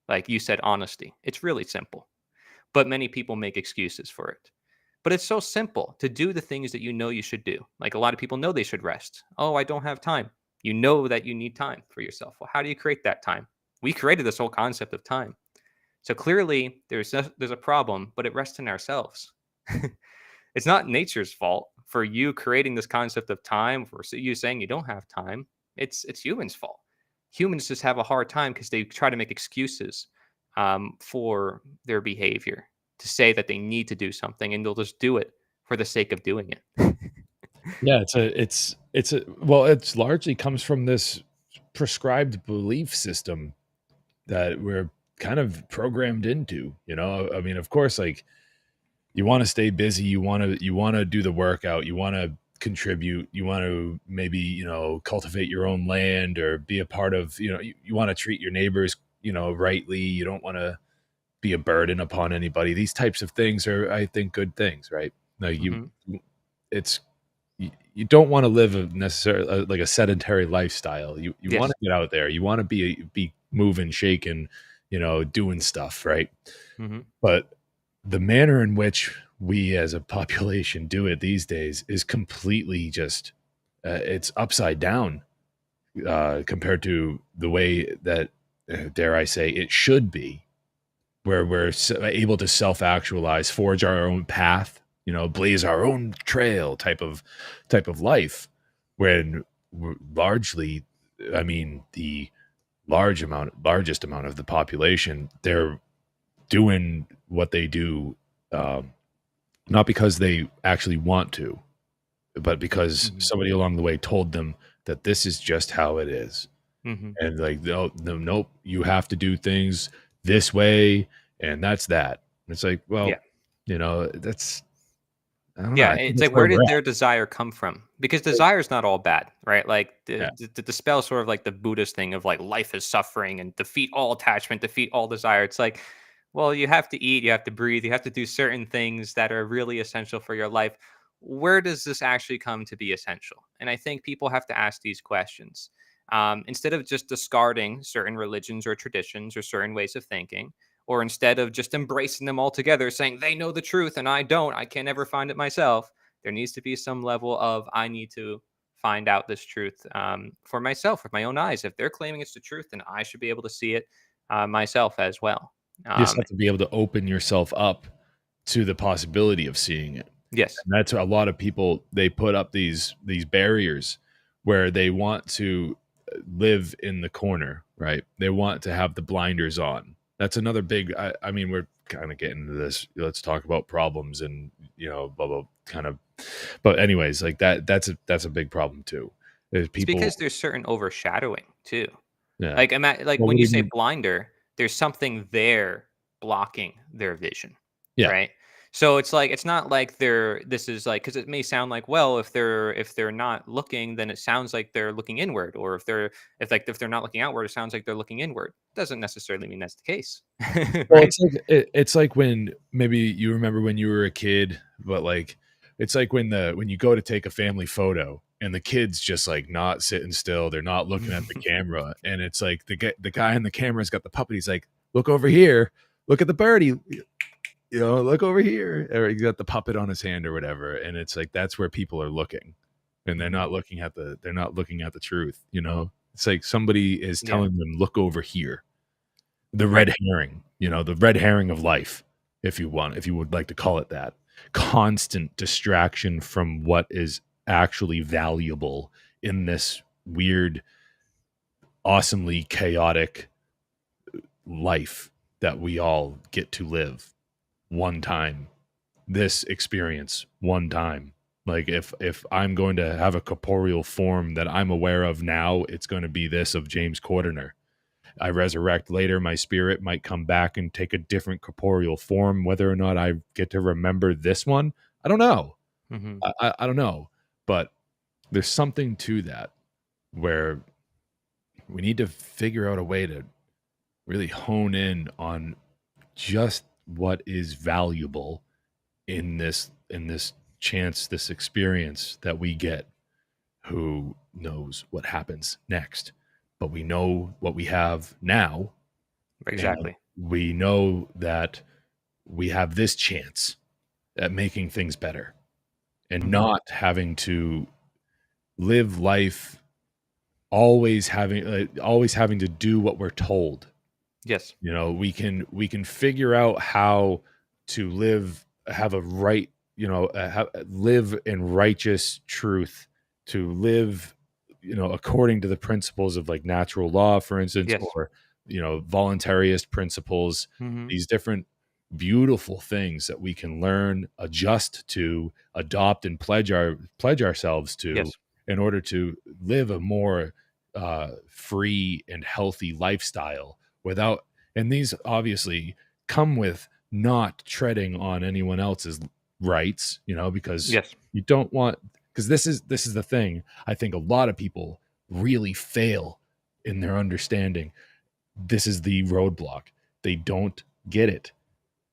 Like you said, honesty. It's really simple, but many people make excuses for it. But it's so simple to do the things that you know you should do. Like a lot of people know they should rest. Oh, I don't have time. You know that you need time for yourself. Well, how do you create that time? We created this whole concept of time. So clearly there's a problem, but it rests in ourselves. It's not nature's fault for you creating this concept of time, for you saying you don't have time. It's humans' fault. Humans just have a hard time because they try to make excuses for their behavior to say that they need to do something, and they'll just do it for the sake of doing it. Yeah, it's largely comes from this prescribed belief system that we're kind of programmed into, you know? I mean, of course, like you want to stay busy, you want to do the workout, you want to contribute, you want to maybe, cultivate your own land or be a part of, you want to treat your neighbors, rightly. You don't want to be a burden upon anybody. These types of things are, I think, good things, right? Like Hmm. it's you don't want to live a necessarily like a sedentary lifestyle. You want Yes. to get out there. You want to be moving, shaking, doing stuff, right? Hmm. But the manner in which we as a population do it these days is completely just it's upside down compared to the way that dare I say it should be, where we're able to self-actualize, forge our own path, blaze our own trail type of life, when we're largely, I mean, the largest amount of the population, they're doing what they do, um, not because they actually want to, but because Hmm. somebody along the way told them that this is just how it is. Hmm. And like, no, no, nope, you have to do things this way, and that's that. And it's like, Yeah. well, that's, I don't know. Yeah, I think it's that's like where where we're did at. their desire come from? Because desire is not all bad, right? Like Yeah. to dispel sort of like the Buddhist thing of like life is suffering and defeat all attachment, defeat all desire. It's like, well, you have to eat, you have to breathe, you have to do certain things that are really essential for your life. Where does this actually come to be essential? And I think people have to ask these questions instead of just discarding certain religions or traditions or certain ways of thinking, or instead of just embracing them all together, saying they know the truth and I don't, I can never find it myself. There needs to be some level of I need to find out this truth for myself with my own eyes. If they're claiming it's the truth, then I should be able to see it myself as well. You just Um, have to be able to open yourself up to the possibility of seeing it. yes. And that's a lot of people, they put up these barriers where they want to live in the corner, right? They want to have the blinders on. That's another big, I mean, we're kind of getting into this. Let's talk about problems and, blah, blah, kind of. But anyways, like that's a big problem too. There's It's people, because there's certain overshadowing too. yeah. Like Well, when what do you you say mean? blinder, there's something there blocking their vision, Yeah. right? So it's like it's not like they're this is like because it may sound like well if they're not looking then it sounds like they're looking inward or if they're not looking outward it sounds like they're looking inward. Doesn't necessarily mean that's the case, Well, right? it's like when maybe you remember when you were a kid, but like it's like when you go to take a family photo and the kid's just like not sitting still, they're not looking at the camera, and it's like the guy in the camera's got the puppet. He's like, "Look over here, look at the birdie, look over here," or he got the puppet on his hand or whatever, and it's like that's where people are looking, and they're Mhm. not looking at the truth. It's like somebody is Yeah, telling them, "Look over here." The right. red herring, the red herring of life, if you would like to call it that. Constant distraction from what is actually valuable in this weird, awesomely chaotic life that we all get to live one time, this experience one time. Like if I'm going to have a corporeal form that I'm aware of now, it's going to be this of James Cordiner. I resurrect later, my spirit might come back and take a different corporeal form. Whether or not I get to remember this one, I don't know. Mm-hmm. I don't know. But there's something to that where we need to figure out a way to really hone in on just what is valuable in this chance, this experience that we get. Who knows what happens next? But we know what we have now. Exactly. And we know that we have this chance at making things better and not having to live life always having to do what we're told. Yes. You know, we can figure out how to live, have a right, live in righteous truth, to live, according to the principles of like natural law, for instance, Yes. or, voluntaryist principles, Mm-hmm. these different beautiful things that we can learn, adjust to, adopt, and pledge ourselves to Yes. in order to live a more free and healthy lifestyle without, and these obviously come with not treading on anyone else's rights, because Yes. you don't want, because this is the thing. I think a lot of people really fail in their understanding. This is the roadblock. They don't get it,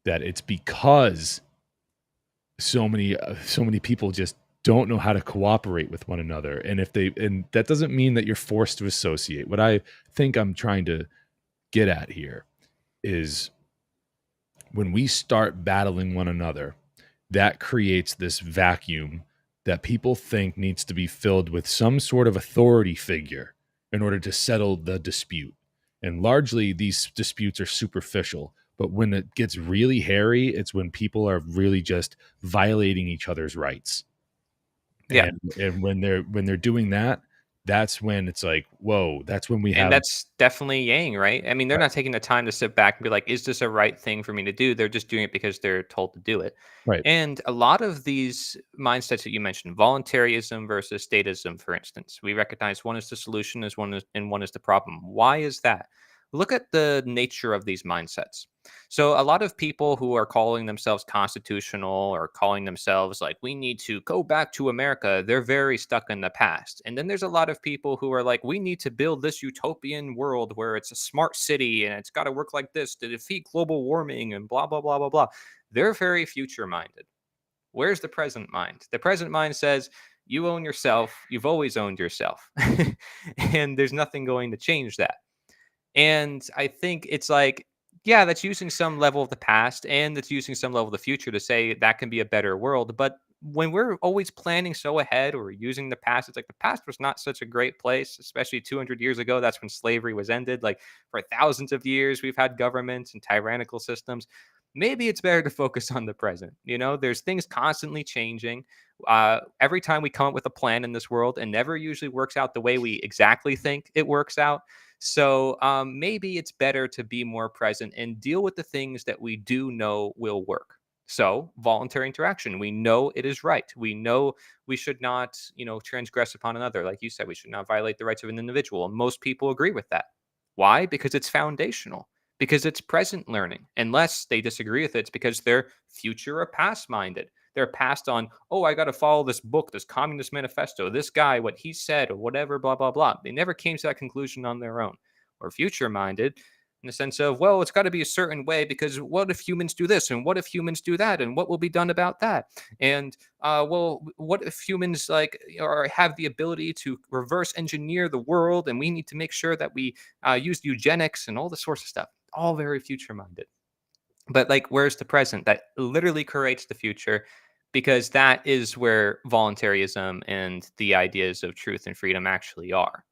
that it's because so many people just don't know how to cooperate with one another. And that doesn't mean that you're forced to associate. What I think I'm trying to get at here is when we start battling one another, that creates this vacuum that people think needs to be filled with some sort of authority figure in order to settle the dispute. And largely these disputes are superficial, but when it gets really hairy, it's when people are really just violating each other's rights. Yeah. And when they're doing that, that's when it's like, whoa, that's when we And have that's definitely yang, right? I mean, they're not taking the time to sit back and be like, is this a right thing for me to do? They're just doing it because they're told to do it. right. And a lot of these mindsets that you mentioned, voluntaryism versus statism, for instance, we recognize one is the solution as one is, and one is the problem. Why is that? Look at the nature of these mindsets. So a lot of people who are calling themselves constitutional or calling themselves like we need to go back to America, they're very stuck in the past. And then there's a lot of people who are like we need to build this utopian world where it's a smart city and it's got to work like this to defeat global warming and blah blah blah blah blah. They're very future minded. Where's the present mind? The present mind says you own yourself, you've always owned yourself. And there's nothing going to change that. And I think it's like, yeah, that's using some level of the past and that's using some level of the future to say that can be a better world. But when we're always planning so ahead or using the past, it's like the past was not such a great place, especially 200 years ago. That's when slavery was ended. Like for thousands of years, we've had governments and tyrannical systems. Maybe it's better to focus on the present. There's things constantly changing. Every time we come up with a plan in this world, it never usually works out the way we exactly think it works out. So maybe it's better to be more present and deal with the things that we do know will work. So voluntary interaction, we know it is right. We know we should not, transgress upon another. Like you said, we should not violate the rights of an individual. And most people agree with that. Why? Because it's foundational. Because it's present learning. Unless they disagree with it, it's because they're future or past minded. They're passed on, oh, I got to follow this book, this communist manifesto, this guy, what he said, or whatever, blah, blah, blah. They never came to that conclusion on their own. Or future minded in the sense of, well, it's got to be a certain way because what if humans do this and what if humans do that and what will be done about that? And well, what if humans or have the ability to reverse engineer the world and we need to make sure that we use eugenics and all this sorts of stuff. All very future minded. But like, where's the present that literally creates the future? Because that is where voluntarism and the ideas of truth and freedom actually are.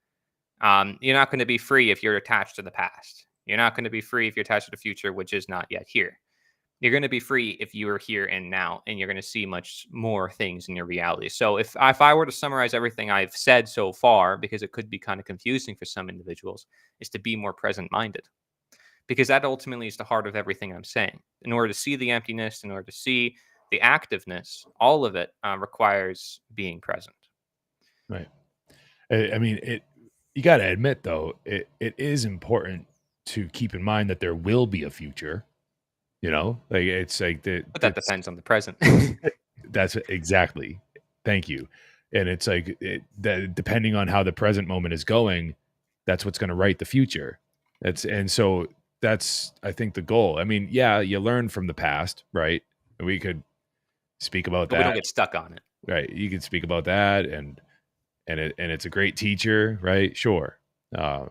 You're not going to be free if you're attached to the past. You're not going to be free if you're attached to the future, which is not yet here. You're going to be free if you are here and now, and you're going to see much more things in your reality. So if I were to summarize everything I've said so far, because it could be kind of confusing for some individuals, is to be more present minded. because that ultimately is the heart of everything I'm saying. In order to see the emptiness, in order to see the activeness, all of it requires being present. Right. I mean, you got to admit though, it is important to keep in mind that there will be a future, like it's like But that depends on the present. that's exactly. Thank you. And it's like that depending on how the present moment is going, that's what's going to write the future. That's I think the goal. I mean, yeah, you learn from the past, right? We could speak about But we that, don't get stuck on it. right? You could speak about that, and it's a great teacher, right? Sure, uh,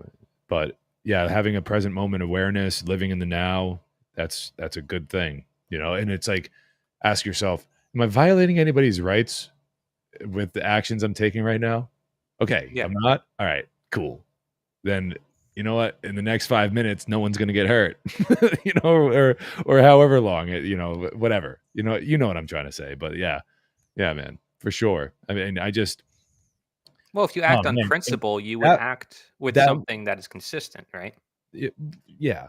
but yeah, having a present moment awareness, living in the now, that's a good thing, And it's like, ask yourself, am I violating anybody's rights with the actions I'm taking right now? Okay, Yeah. I'm not. All right, cool. Then you know what? In the next 5 minutes, no one's going to get hurt, or however long, whatever. You know what I'm trying to say. But yeah, man, for sure. I mean, Well, if you oh act on man, principle, you would that act with that something that is consistent, right? y- yeah.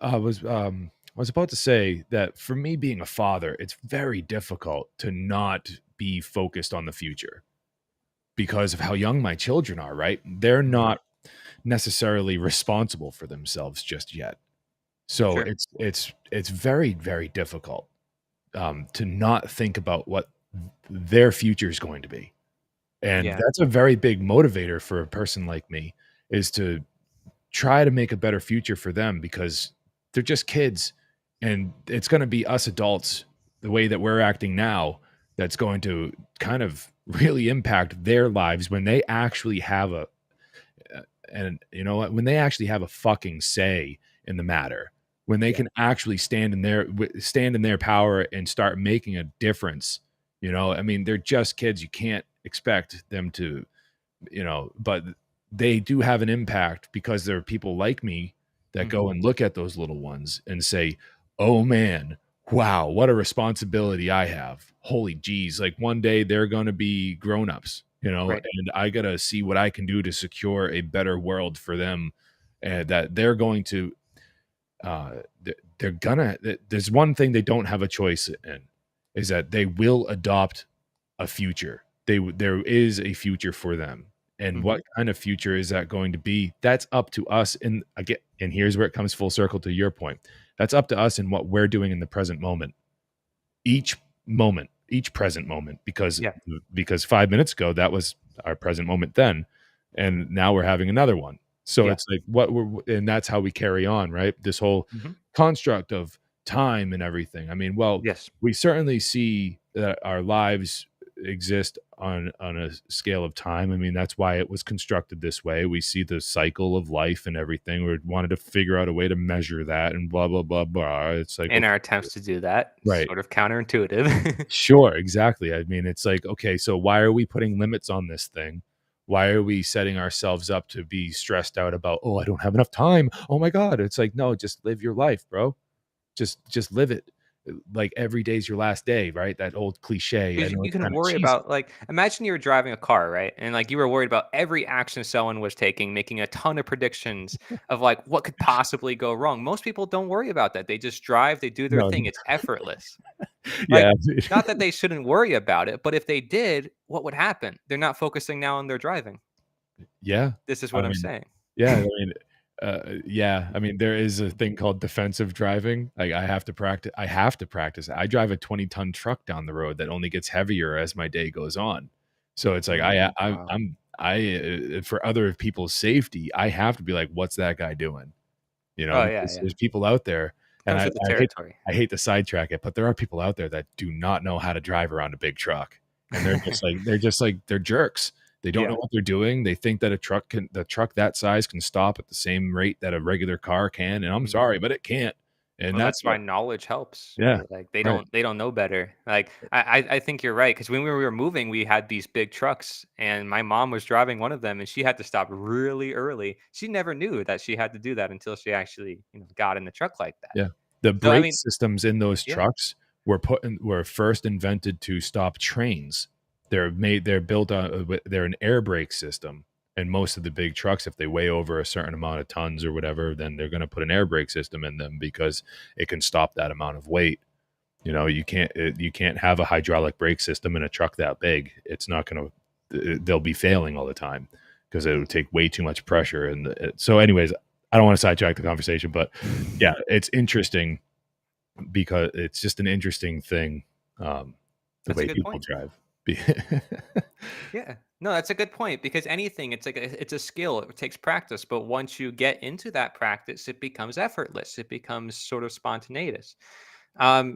I was about to say that for me being a father, it's very difficult to not be focused on the future because of how young my children are, right? They're Mhm. not necessarily responsible for themselves just yet. So Sure. it's very, very difficult to not think about what their future is going to be. And Yeah. that's a very big motivator for a person like me, is to try to make a better future for them, because they're just kids, and it's going to be us adults, the way that we're acting now, that's going to kind of really impact their lives when they actually have and you know what, when they actually have a fucking say in the matter, when they Yeah. can actually stand in their power and start making a difference. I mean, they're just kids. You can't expect them to, but they do have an impact, because there are people like me that go Mhm. and look at those little ones and say, oh man, wow, what a responsibility I have. Holy geez. Like one day they're going to be grown-ups, Right. and I got to see what I can do to secure a better world for them. And that they're going to, they're gonna, there's one thing they don't have a choice in, is that they will adopt a future. There is a future for them. And Mhm. what kind of future is that going to be? That's up to us. And again, and here's where it comes full circle to your point. That's up to us in what we're doing in the present moment. Each moment, each present moment, Yeah. because 5 minutes ago that was our present moment then, and now we're having another one. So Yeah. it's like and that's how we carry on, right? This whole Mhm. construct of time and everything. I mean, well, Yes. we certainly see that our lives exist on a scale of time. I mean, that's why it was constructed this way. We see the cycle of life and everything. We wanted to figure out a way to measure that, and blah blah blah blah. It's like, In okay, our attempts to do that, right. sort of counterintuitive. Sure, exactly. I mean, it's like, okay, so why are we putting limits on this thing? Why are we setting ourselves up to be stressed out about, oh, I don't have enough time. Oh my God. It's like, no, just live your life, bro. Just live it. Like every day's your last day, right? That old cliche. I 'Cause know you it's can kind of worry cheesy. about, like, imagine you were driving a car, right? And, like, you were worried about every action someone was taking, making a ton of predictions of, like, what could possibly go wrong. Most people don't worry about that. They just drive, they do their No, thing. It's effortless. yeah, Like, not that they shouldn't worry about it, but if they did, what would happen? They're not focusing now on their driving. yeah. This is I what I'm mean, saying. yeah, I mean, yeah. I mean, there is a thing called defensive driving. Like I have to practice. I have to practice. I drive a 20-ton truck down the road that only gets heavier as my day goes on. So it's like Wow. for other people's safety, I have to be like, what's that guy doing? Oh, yeah, Because yeah. there's people out there, and Comes with the I hate territory. I hate to sidetrack it, but there are people out there that do not know how to drive around a big truck, and they're jerks. They don't know Yeah. what they're doing. They think that the truck that size can stop at the same rate that a regular car can, and I'm Mhm. sorry, but it can't. And Well, that's that's why what, knowledge helps, yeah, right? Like, right. they don't know better. Like, I think you're right, because when we were moving, we had these big trucks, and my mom was driving one of them, and she had to stop really early. She never knew that she had to do that until she actually, got in the truck like that. Yeah. The So, I brake mean, systems in those yeah. trucks were first invented to stop trains. They're built on they're an air brake system. And most of the big trucks, if they weigh over a certain amount of tons or whatever, then they're going to put an air brake system in them because it can stop that amount of weight. You can't have a hydraulic brake system in a truck that big. It's not going to, they'll be failing all the time because it would take way too much pressure. And so anyways, I don't want to sidetrack the conversation, but yeah, it's interesting because it's just an interesting thing. The That's a way good people point. drive. Yeah. No, that's a good point because anything, it's a skill. It takes practice, but once you get into that practice, it becomes effortless. It becomes sort of spontaneous.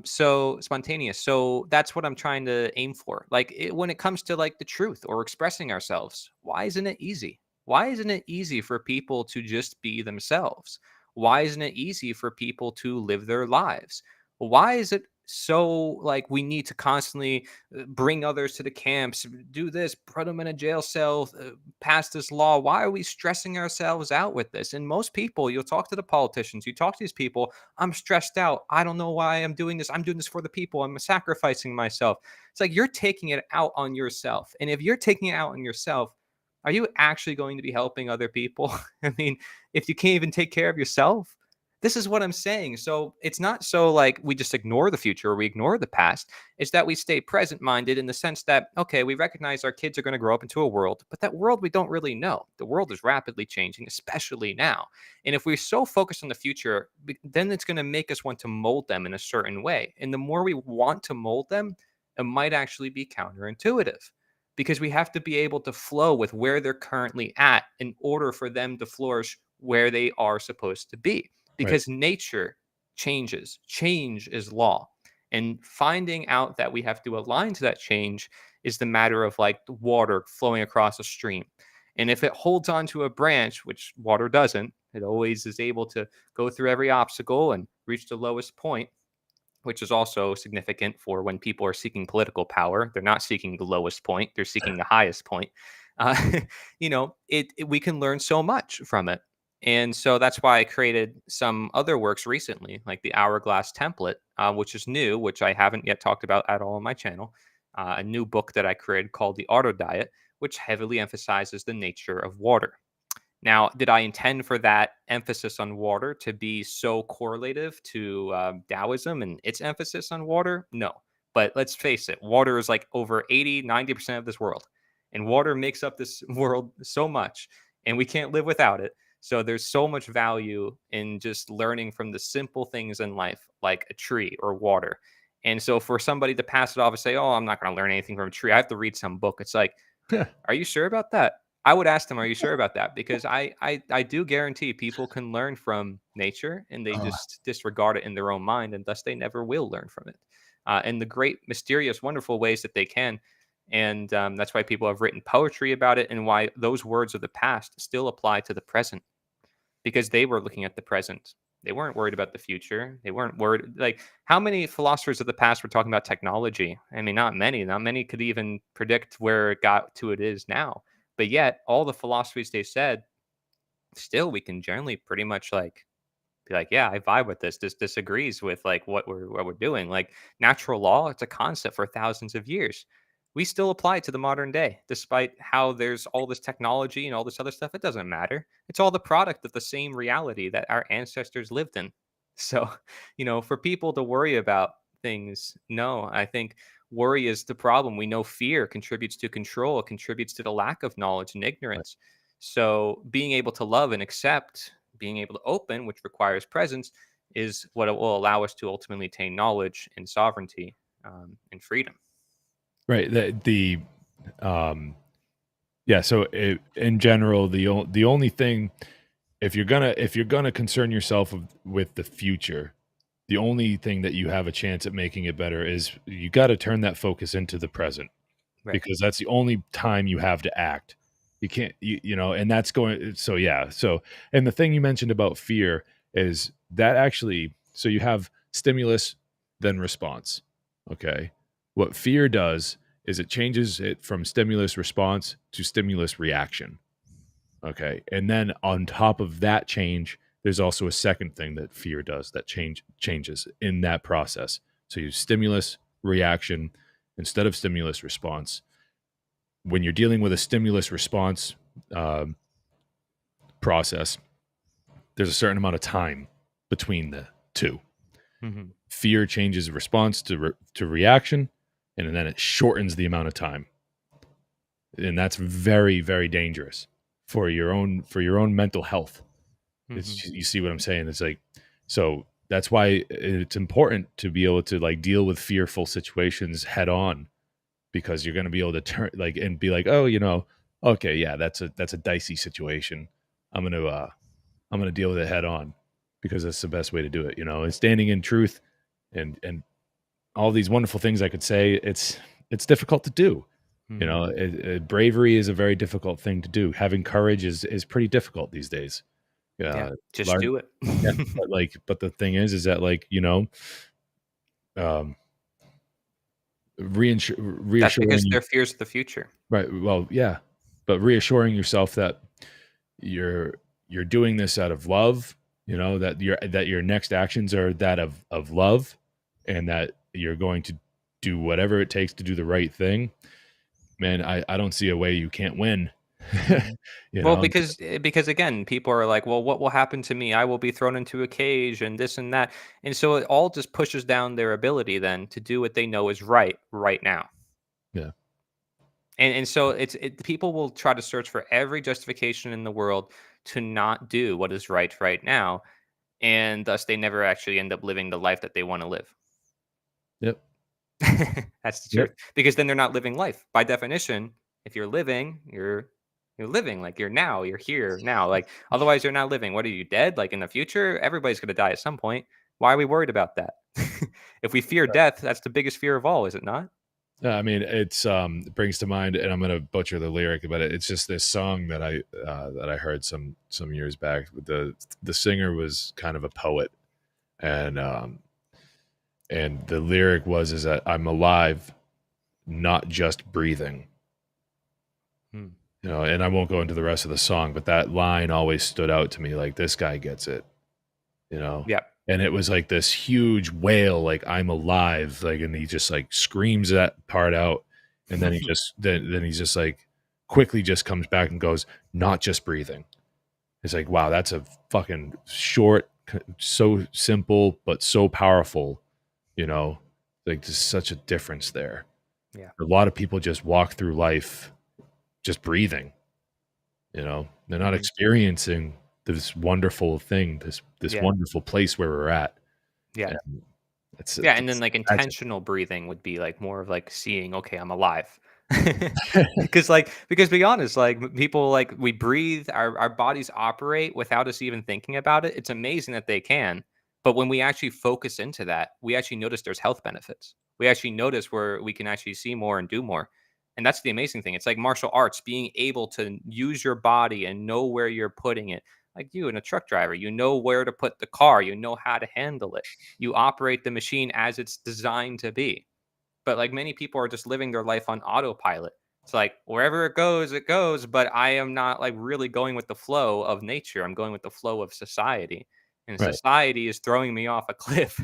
So spontaneous. So that's what I'm trying to aim for. Like when it comes to like the truth or expressing ourselves, why isn't it easy? Why isn't it easy for people to just be themselves? Why isn't it easy for people to live their lives? Why is it so like we need to constantly bring others to the camps, do this, put them in a jail cell, pass this law? Why are we stressing ourselves out with this? And most people, you'll talk to the politicians, you talk to these people, I'm stressed out. I don't know why I'm doing this. I'm doing this for the people. I'm sacrificing myself. It's like you're taking it out on yourself. And if you're taking it out on yourself, are you actually going to be helping other people? I mean, if you can't even take care of yourself, this is what I'm saying. So it's not so like we just ignore the future or we ignore the past. It's that we stay present minded in the sense that, okay, we recognize our kids are going to grow up into a world, but that world we don't really know. The world is rapidly changing, especially now. And if we're so focused on the future, then it's going to make us want to mold them in a certain way. And the more we want to mold them, it might actually be counterintuitive because we have to be able to flow with where they're currently at in order for them to flourish where they are supposed to be. Right. Because nature changes, change is law. And finding out that we have to align to that change is the matter of like the water flowing across a stream. And if it holds onto a branch, which water doesn't, it always is able to go through every obstacle and reach the lowest point, which is also significant for when people are seeking political power. They're not seeking the lowest point, they're seeking the highest point. Uh, we can learn so much from it. And so that's why I created some other works recently, like the Hourglass Template, which is new, which I haven't yet talked about at all on my channel. A new book that I created called The Auto Diet, which heavily emphasizes the nature of water. Now, did I intend for that emphasis on water to be so correlative to Taoism and its emphasis on water? No. But let's face it, water is like over 80, 90% of this world. And water makes up this world so much, and we can't live without it. So there's so much value in just learning from the simple things in life, like a tree or water. And so for somebody to pass it off and say, oh, I'm not going to learn anything from a tree, I have to read some book. It's like, are you sure about that? I would ask them, "Are you sure about that?" Because I do guarantee people can learn from nature, and they Oh, just disregard it in their own mind, and thus they never will learn from it. In the great, mysterious, wonderful ways that they can, and that's why people have written poetry about it, and why those words of the past still apply to the present, because they were looking at the present. They weren't worried about the future. They weren't worried. Like, how many philosophers of the past were talking about technology? I mean, not many. Not many could even predict where it got to it is now. But yet, all the philosophies they said, still, we can generally pretty much like be like, yeah, I vibe with this. This disagrees with like what we're doing. Like natural law, it's a concept for thousands of years. We still apply it to the modern day, despite how there's all this technology and all this other stuff. It doesn't matter. It's all the product of the same reality that our ancestors lived in. So, for people to worry about things, no, I think worry is the problem. We know fear contributes to control, it contributes to the lack of knowledge and right. ignorance. So, being able to love and accept, being able to open, which requires presence, is what it will allow us to ultimately attain knowledge and sovereignty, and freedom. Right. Um, yeah. So in general, the only thing, if you're gonna concern yourself with the future, the only thing that you have a chance at making it better is you got to turn that focus into the present, Right. because that's the only time you have to act. You can't, and that's going. So yeah. So, and the thing you mentioned about fear is that actually, so you have stimulus, then response. Okay. What fear does is it changes it from stimulus response to stimulus reaction. Okay. And then on top of that change, there's also a second thing that fear does that changes in that process. So you stimulus reaction instead of stimulus response. When you're dealing with a stimulus response, um, process, there's a certain amount of time between the two. Mhm. Fear changes response to reaction, and then it shortens the amount of time, and that's very, very dangerous for your own mental health. Mhm. You see what I'm saying? It's like, so that's why it's important to be able to like deal with fearful situations head on, because you're going to be able to turn like and be like, oh, okay, yeah, that's a dicey situation. I'm gonna deal with it head on, because that's the best way to do it. And standing in truth, and all these wonderful things I could say. It's difficult to do. Mhm. Bravery is a very difficult thing to do. Having courage is pretty difficult these days. Yeah, Yeah, just learn. do it. Yeah, but the thing is that um, That's reassuring because you, they're fears of the future. right? Well, yeah, but reassuring yourself that you're you're doing this out of love. That your next actions are that of love, and that you're going to do whatever it takes to do the right thing. Man, I don't see a way you can't win. Mhm. you Well, know, because again, people are like, "Well, what will happen to me? I will be thrown into a cage and this and that." And so it all just pushes down their ability then to do what they know is right now. yeah, And so people will try to search for every justification in the world to not do what is right now, and thus they never actually end up living the life that they want to live. yep, That's the yep, truth. Because then they're not living life. By definition, if you're living, you're living like you're here now. Like otherwise you're not living. What are you dead? Like in the future, everybody's going to die at some point. Why are we worried about that? If we fear death, that's the biggest fear of all, is it not? I mean, it brings to mind, and I'm gonna butcher the lyric, but it's just this song that I heard some years back. The singer was kind of a poet, and the lyric is that I'm alive, not just breathing. Hmm. And I won't go into the rest of the song, but that line always stood out to me. Like, this guy gets it. you know Yeah. and it was like this huge wail, like, I'm alive, like, and he just like screams that part out, and then he's just like quickly just comes back and goes, not just breathing. It's like, wow, that's a fucking short, so simple but so powerful. you know like, there's such a difference there. Yeah. A lot of people just walk through life just breathing. They're not Mhm. experiencing this wonderful thing, this Yeah. wonderful place where we're at. Yeah. And Yeah, and then it's like tragic. intentional breathing would be like more of like seeing, okay, I'm alive. Because be honest, like people like we breathe, our bodies operate without us even thinking about it. It's amazing that they can. But when we actually focus into that, we actually notice there's health benefits. We actually notice where we can actually see more and do more. And that's the amazing thing. It's like martial arts, being able to use your body and know where you're putting it. Like you and a truck driver, you know where to put the car, you know how to handle it, you operate the machine as it's designed to be. But like many people are just living their life on autopilot. It's like wherever it goes, but I am not like really going with the flow of nature. I'm going with the flow of society. And Right. society is throwing me off a cliff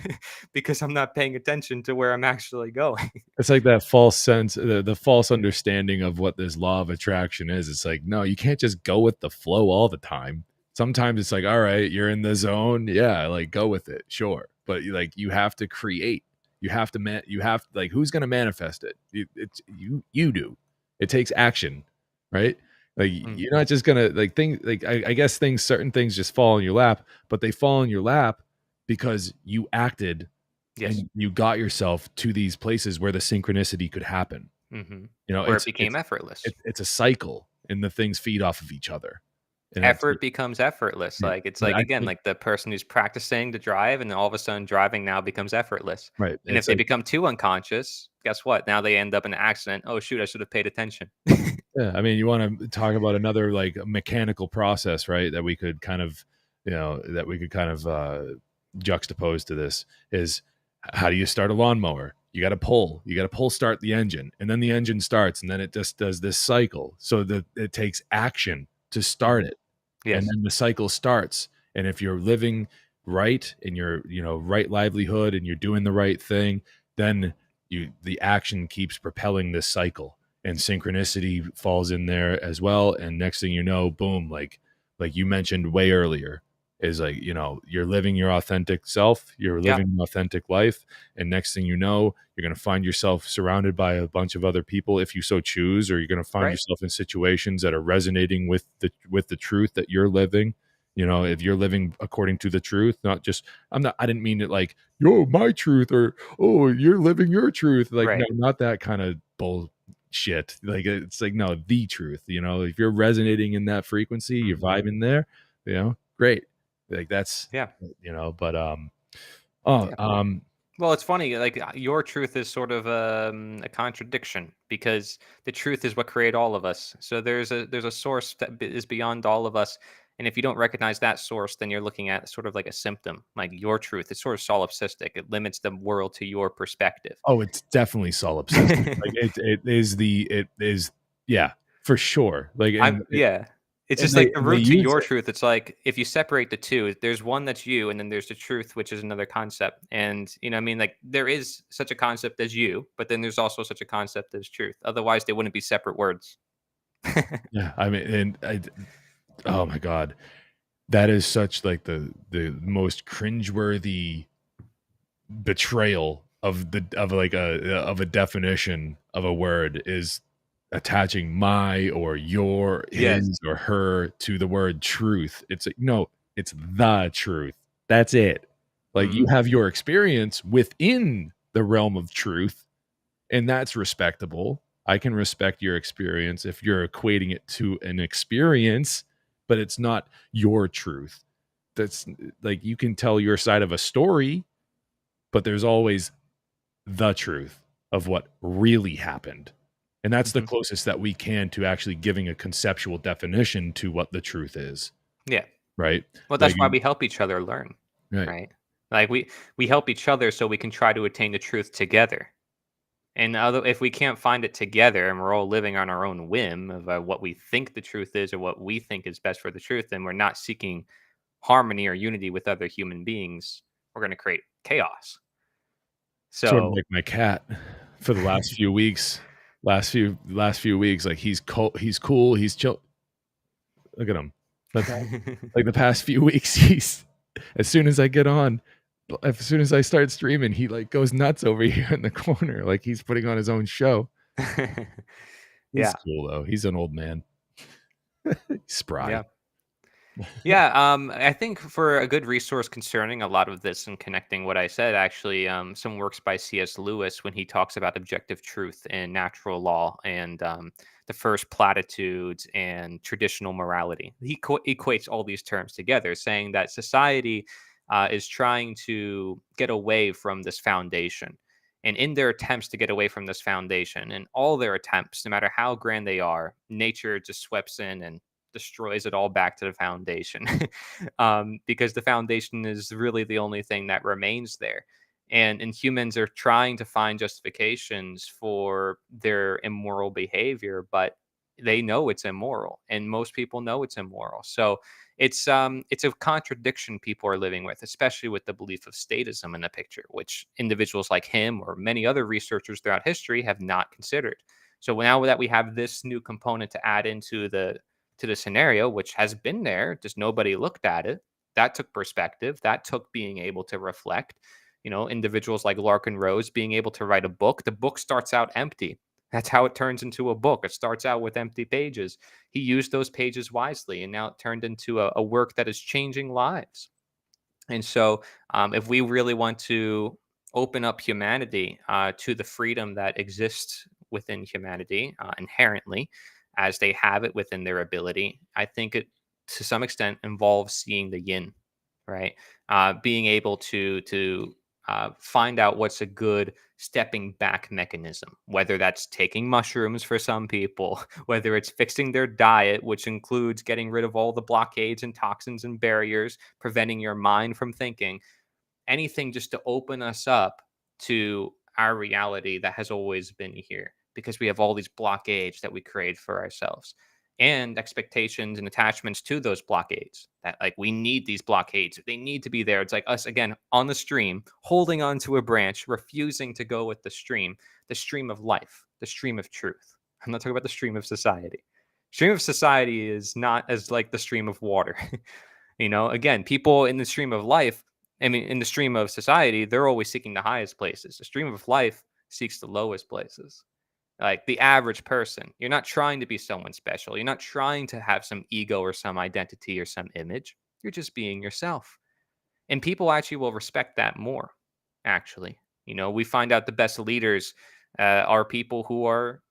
because I'm not paying attention to where I'm actually going. It's like that false sense, the false understanding of what this law of attraction is. It's like, no, you can't just go with the flow all the time. Sometimes it's like, all right, you're in the zone. Yeah, like, go with it. Sure. But you have to create. Like, who's going to manifest it? You do. It takes action, right? Like, Mm, you're not just going to like things like, I guess certain things just fall in your lap, but they fall in your lap because you acted yes. and you got yourself to these places where the synchronicity could happen. Hmm. You know, Where it it's became it's effortless. it's a cycle, and the things feed off of each other. And it's Effort becomes effortless. yeah, Like it's but like I again, think like the person who's practicing to drive, and then all of a sudden driving now becomes effortless. right. And if It's they like, become too unconscious, guess what? Now they end up in an accident. Oh shoot, I should have paid attention. yeah, I mean, you want to talk about another like mechanical process, right? That we could kind of, juxtapose to this is, how do you start a lawnmower? You got to pull start the engine, and then the engine starts, and then it just does this cycle. So that it takes action to start Mhm. it, and Yes. then the cycle starts. And if you're living right in your right livelihood, and you're doing the right thing, then the action keeps propelling this cycle, and synchronicity falls in there as well. And next thing you know, boom, like you mentioned way earlier, is like, you're living your authentic self, you're Yeah. living an authentic life, and next thing you know, you're going to find yourself surrounded by a bunch of other people if you so choose, or you're going to find Right. yourself in situations that are resonating with the truth that you're living. If you're living according to the truth, not just, I didn't mean it like, yo, my truth, or, oh, you're living your truth. Like, no, Right. not that kind of bullshit. Like, it's like, no, the truth, if you're resonating in that frequency, you're Mhm. vibing there, great. Like, that's, Yeah. but, oh, Yeah. Well, it's funny. Like your truth is sort of a contradiction because the truth is what created all of us. So there's a source that is beyond all of us, and if you don't recognize that source, then you're looking at sort of like a symptom. Like your truth is sort of solipsistic. It limits the world to your perspective. oh, it's definitely solipsistic. Like, it is, yeah, for sure. Like, Yeah. It's and just they like the and they root to use your it. truth. It's like if you separate the two, there's one that's you, and then there's the truth, which is another concept. And you know, what I mean, like there is such a concept as you, but then there's also such a concept as truth. Otherwise, they wouldn't be separate words. Yeah, I mean, oh my god, that is such like the most cringeworthy betrayal of like a definition of a word, is attaching my or your, Yes. his or her to the word truth. It's like, no, it's the truth. That's it. Like, you Hmm. have your experience within the realm of truth, and that's respectable. I can respect your experience if you're equating it to an experience, but it's not your truth. That's like, you can tell your side of a story, but there's always the truth of what really happened. And that's the Hmm. closest that we can to actually giving a conceptual definition to what the truth is, Yeah. right? Well, Like, that's why we help each other learn, right. right? Like we help each other so we can try to attain the truth together. And other if we can't find it together and we're all living on our own whim of what we think the truth is or what we think is best for the truth, then we're not seeking harmony or unity with other human beings. We're going to create chaos. Sort of So, like my cat for the last few weeks. Last few weeks, like, he's cool, he's chill. Look at him. The past few weeks, he's, as soon as I get on, as soon as I start streaming, he like goes nuts over here in the corner, like he's putting on his own show. He's yeah, cool though. He's an old man. He's spry. yeah. Yeah, I think for a good resource concerning a lot of this and connecting what I said, actually, some works by C.S. Lewis when he talks about objective truth and natural law and the first platitudes and traditional morality. He equates all these terms together, saying that society is trying to get away from this foundation. And in their attempts to get away from this foundation, and all their attempts, no matter how grand they are, nature just sweeps in and destroys it all back to the foundation because the foundation is really the only thing that remains there. And humans are trying to find justifications for their immoral behavior, but they know it's immoral, and most people know it's immoral. So it's a contradiction people are living with, especially with the belief of statism in the picture, which individuals like him or many other researchers throughout history have not considered. So now that we have this new component to add into the scenario, which has been there, just nobody looked at it. That took perspective. That took being able to reflect. You know, individuals like Larkin Rose being able to write a book. The book starts out empty. That's how it turns into a book. It starts out with empty pages. He used those pages wisely, and now it turned into a work that is changing lives. And so, if we really want to open up humanity to the freedom that exists within humanity inherently, as they have it within their ability, I think it to some extent involves seeing the yin, right? Being able to find out what's a good stepping back mechanism, whether that's taking mushrooms for some people, whether it's fixing their diet, which includes getting rid of all the blockades and toxins and barriers, preventing your mind from thinking, anything just to open us up to our reality that has always been here because we have all these blockades that we create for ourselves and expectations and attachments to those blockades that like we need these blockades, they need to be there. It's like us again on the stream holding onto a branch, refusing to go with the stream of life, the stream of truth. I'm not talking about the stream of society. Stream of society is not as like the stream of water. Again, people in the stream of life, I mean, in the stream of society, they're always seeking the highest places. The stream of life seeks the lowest places. Like the average person, you're not trying to be someone special. You're not trying to have some ego or some identity or some image. You're just being yourself. And people actually will respect that more, actually. We find out the best leaders are people who are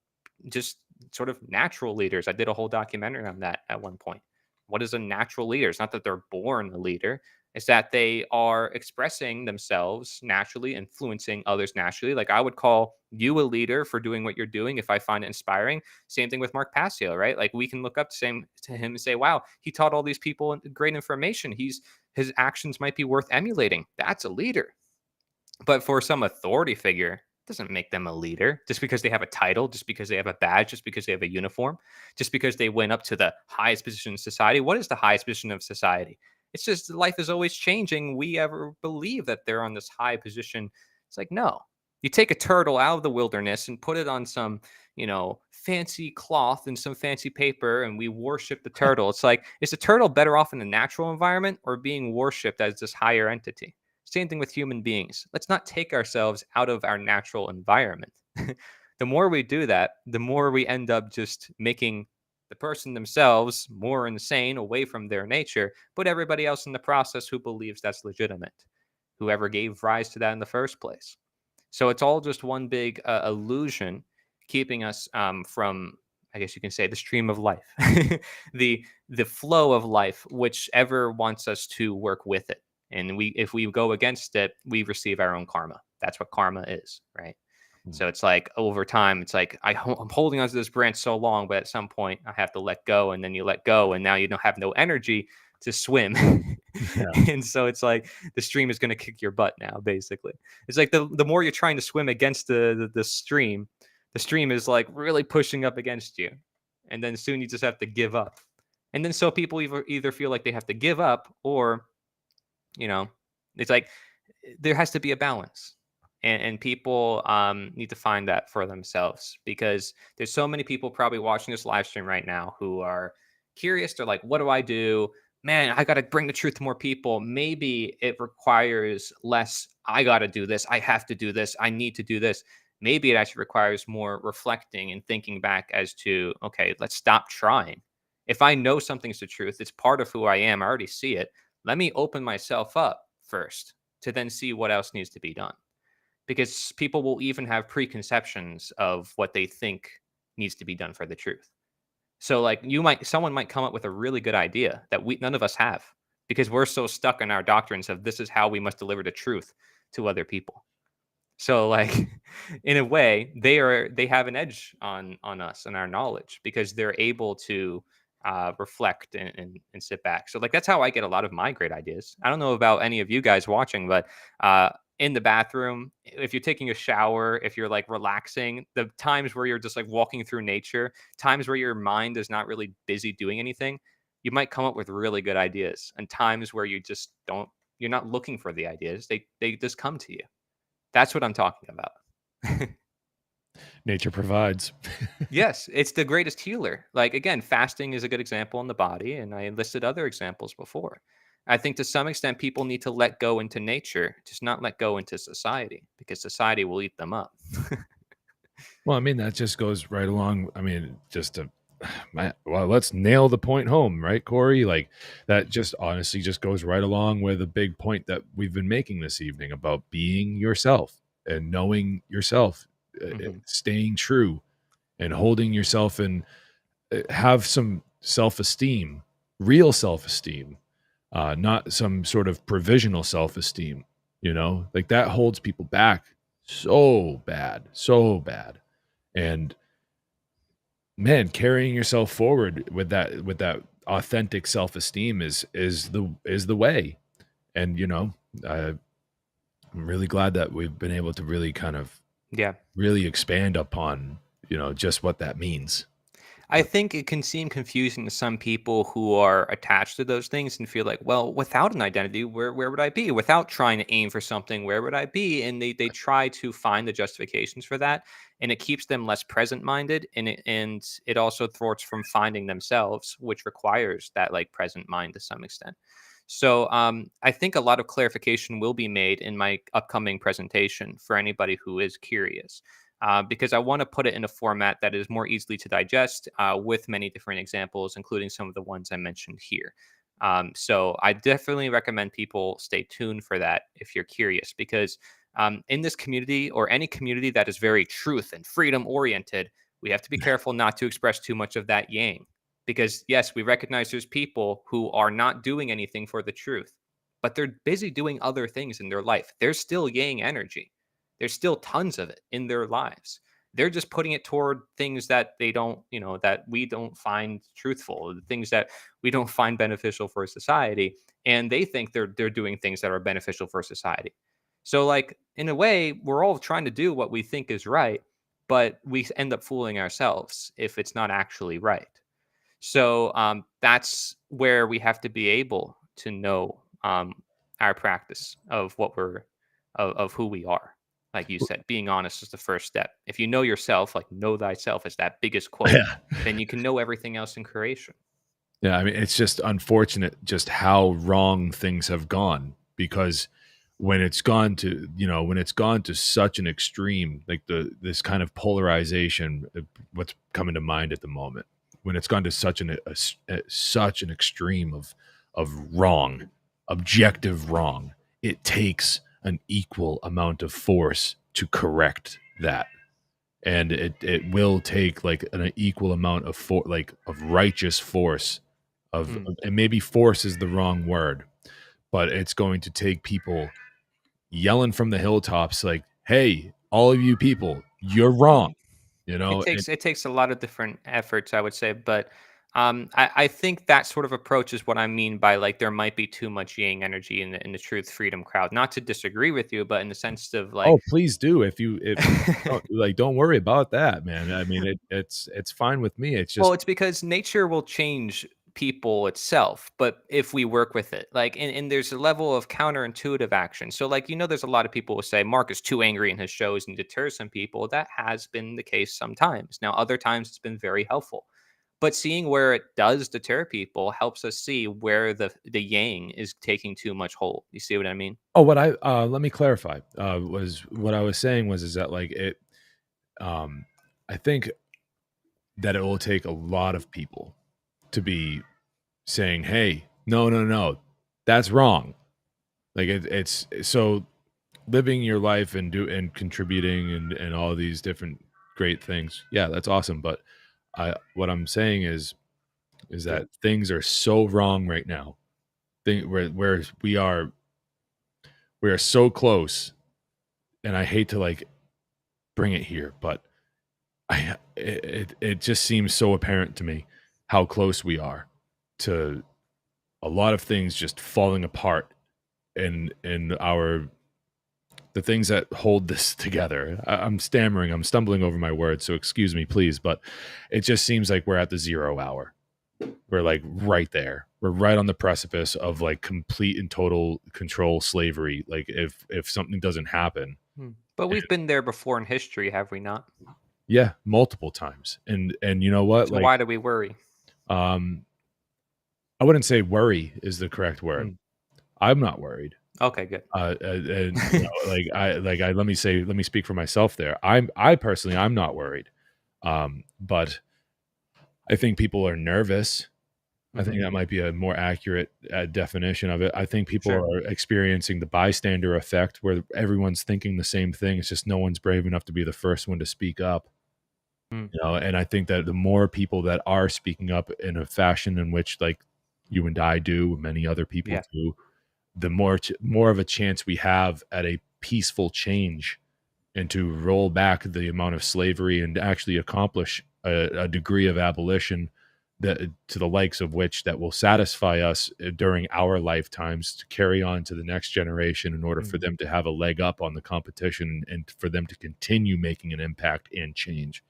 just sort of natural leaders. I did a whole documentary on that at one point. What is a natural leader? It's not that they're born a leader. It's that they are expressing themselves naturally, influencing others naturally. Like I would call you a leader for doing what you're doing if I find it inspiring. Same thing with Mark Passio, right? Like we can look up to him and say, wow, he taught all these people great information. His actions might be worth emulating. That's a leader. But for some authority figure, it doesn't make them a leader just because they have a title, just because they have a badge, just because they have a uniform, just because they went up to the highest position in society. What is the highest position of society? It's just life is always changing. We ever believe that they're on this high position. It's like, no. You take a turtle out of the wilderness and put it on some, fancy cloth and some fancy paper, and we worship the turtle. It's like, is the turtle better off in a natural environment or being worshipped as this higher entity? Same thing with human beings. Let's not take ourselves out of our natural environment. The more we do that, the more we end up just making the person themselves more insane away from their nature, but everybody else in the process who believes that's legitimate, whoever gave rise to that in the first place. So it's all just one big illusion keeping us from, I guess you can say, the stream of life, the flow of life, whichever wants us to work with it. And if we go against it, we receive our own karma. That's what karma is, right? So it's like over time, it's like I'm holding onto this branch so long, but at some point I have to let go, and then you let go, and now you don't have no energy to swim. Yeah. And so it's like the stream is going to kick your butt now. Basically, it's like the more you're trying to swim against the stream is like really pushing up against you, and then soon you just have to give up. And then so people either feel like they have to give up, or it's like there has to be a balance, and people need to find that for themselves, because there's so many people probably watching this live stream right now who are curious. They're like, what do I do? Man, I got to bring the truth to more people. Maybe it requires less. I got to do this. I have to do this. I need to do this. Maybe it actually requires more reflecting and thinking back as to, okay, let's stop trying. If I know something's the truth, it's part of who I am. I already see it. Let me open myself up first to then see what else needs to be done. Because people will even have preconceptions of what they think needs to be done for the truth. So like someone might come up with a really good idea that none of us have, because we're so stuck in our doctrines of this is how we must deliver the truth to other people. So like in a way, they have an edge on us and our knowledge, because they're able to reflect and sit back. So like that's how I get a lot of my great ideas. I don't know about any of you guys watching, but in the bathroom, if you're taking a shower, if you're like relaxing, the times where you're just like walking through nature, times where your mind is not really busy doing anything, you might come up with really good ideas. And times where you're not looking for the ideas, they just come to you. That's what I'm talking about. Nature provides. Yes, it's the greatest healer. Like again, fasting is a good example in the body, and I listed other examples before. I think to some extent people need to let go into nature, just not let go into society, because society will eat them up. Well, I mean, that just goes right along. I mean, well, let's nail the point home, right, Cory? Like that just honestly just goes right along with a big point that we've been making this evening about being yourself and knowing yourself, staying true and holding yourself, and have some self-esteem, real self-esteem, not some sort of provisional self-esteem, like that holds people back so bad. And man, carrying yourself forward with that authentic self-esteem is the way. And I'm really glad that we've been able to really kind of really expand upon just what that means. I think it can seem confusing to some people who are attached to those things and feel like, well, without an identity, where would I be? Without trying to aim for something, where would I be? And they try to find the justifications for that, and it keeps them less present minded, and it also thwarts from finding themselves, which requires that like present mind to some extent. So I think a lot of clarification will be made in my upcoming presentation for anybody who is curious, because I want to put it in a format that is more easily to digest, with many different examples, including some of the ones I mentioned here. So I definitely recommend people stay tuned for that if you're curious, because in this community, or any community that is very truth and freedom oriented, we have to be careful not to express too much of that yang. Because yes, we recognize there's people who are not doing anything for the truth, but they're busy doing other things in their life. There's still yang energy. There's still tons of it in their lives. They're just putting it toward things that they don't, that we don't find truthful, the things that we don't find beneficial for society, and they think they're doing things that are beneficial for society. So, like, in a way, we're all trying to do what we think is right, but we end up fooling ourselves if it's not actually right. So that's where we have to be able to know our practice of what we're of who we are. Like you said, being honest is the first step. If you know yourself, like know thyself is that biggest quote, Yeah. then you can know everything else in creation. Yeah, I mean, it's just unfortunate just how wrong things have gone, because when it's gone to, when it's gone to such an extreme, like this kind of polarization, what's coming to mind at the moment, when it's gone to such an extreme of wrong, objective wrong, it takes an equal amount of force to correct that. And it will take like an equal amount of of righteous force Mm. and maybe force is the wrong word, but it's going to take people yelling from the hilltops like, hey, all of you people, you're wrong, It and takes it takes a lot of different efforts, I would say, but I think that sort of approach is what I mean by like there might be too much yang energy in the truth freedom crowd. Not to disagree with you, but in the sense of like, oh, please do. If don't worry about that, man. I mean, it's fine with me. It's well, just, it's because nature will change people itself, but if we work with it, like, and there's a level of counterintuitive action. So, like, there's a lot of people who say Mark is too angry in his shows and deters some people. That has been the case sometimes. Now, other times it's been very helpful. But seeing where it does deter people helps us see where the yang is taking too much hold. You see what I mean? oh, what I let me clarify. Was what I was saying was is that like it um I think that it will take a lot of people to be saying, "Hey, no, no, no, that's wrong." Like it's so living your life and contributing and all these different great things. Yeah, that's awesome. But what I'm saying is Yeah. that things are so wrong right now. Where we are so close, and I hate to like bring it here, but it just seems so apparent to me how close we are to a lot of things just falling apart in our the things that hold this together. I'm stammering, I'm stumbling over my words, so excuse me, please, but it just seems like we're at the 0 hour. We're like right there. We're right on the precipice of like complete and total control slavery. Like if something doesn't happen, Hmm. But we've been there before in history, have we not? yeah, multiple times. And you know what? So Like why do we worry? um I wouldn't say worry is the correct word. Hmm. I'm not worried. Okay, good. And let me speak for myself there. I personally I'm not worried. But I think people are nervous. I think Hmm. that might be a more accurate definition of it. I think people Sure. are experiencing the bystander effect where everyone's thinking the same thing. It's just no one's brave enough to be the first one to speak up. Hmm. And I think that the more people that are speaking up in a fashion in which like you and I do, many other people Yeah. do, the more of a chance we have at a peaceful change and to roll back the amount of slavery and actually accomplish a degree of abolition that to the likes of which that will satisfy us during our lifetimes to carry on to the next generation in order for Hmm. them to have a leg up on the competition and for them to continue making an impact and change.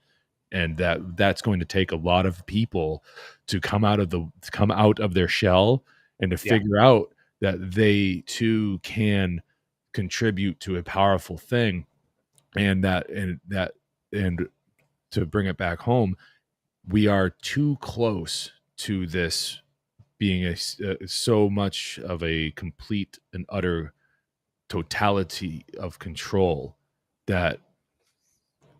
and that's going to take a lot of people to come out of their shell and to Yeah. figure out that they too can contribute to a powerful thing, and and to bring it back home, we are too close to this being so much of a complete and utter totality of control that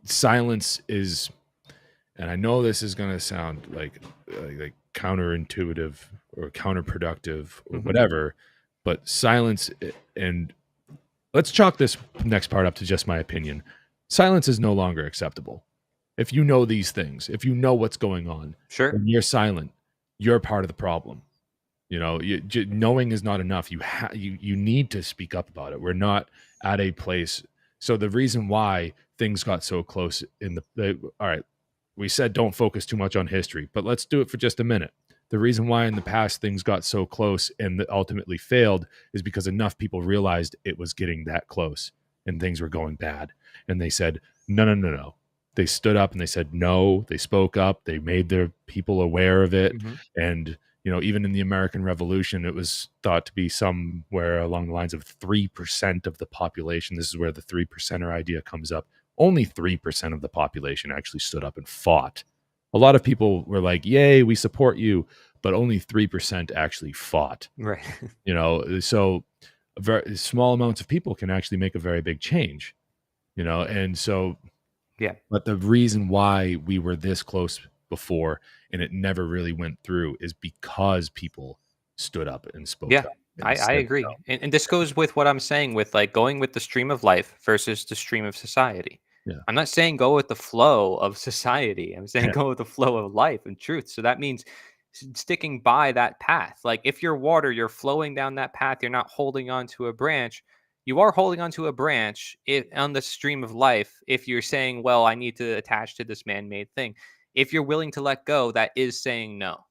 silence is, and I know this is going to sound like counterintuitive or counterproductive or Hmm. whatever, but silence, and let's chalk this next part up to just my opinion. Silence is no longer acceptable. If you know these things, if you know what's going on, Sure. when you're silent, you're part of the problem. Knowing is not enough. You need to speak up about it. We're not at a place. So the reason why things got so close all right, we said don't focus too much on history, but let's do it for just a minute. The reason why in the past things got so close and that ultimately failed is because enough people realized it was getting that close and things were going bad. And they said, no, no, no, no. They stood up and they said no. They spoke up. They made their people aware of it. Hmm. And even in the American Revolution, it was thought to be somewhere along the lines of 3% of the population. This is where the 3%er idea comes up. Only 3% of the population actually stood up and fought. A lot of people were like, yay, we support you, but only 3% actually fought. Right. So very small amounts of people can actually make a very big change, and so, Yeah. but the reason why we were this close before and it never really went through is because people stood up and spoke Yeah. up and I said agree. no. And this goes with what I'm saying with like going with the stream of life versus the stream of society. Yeah. I'm not saying go with the flow of society. I'm saying Yeah. go with the flow of life and truth. So that means sticking by that path. Like if you're water, you're flowing down that path. You're not holding on to a branch. You are holding onto a branch on the stream of life. If you're saying, well, I need to attach to this man made thing. If you're willing to let go, that is saying no.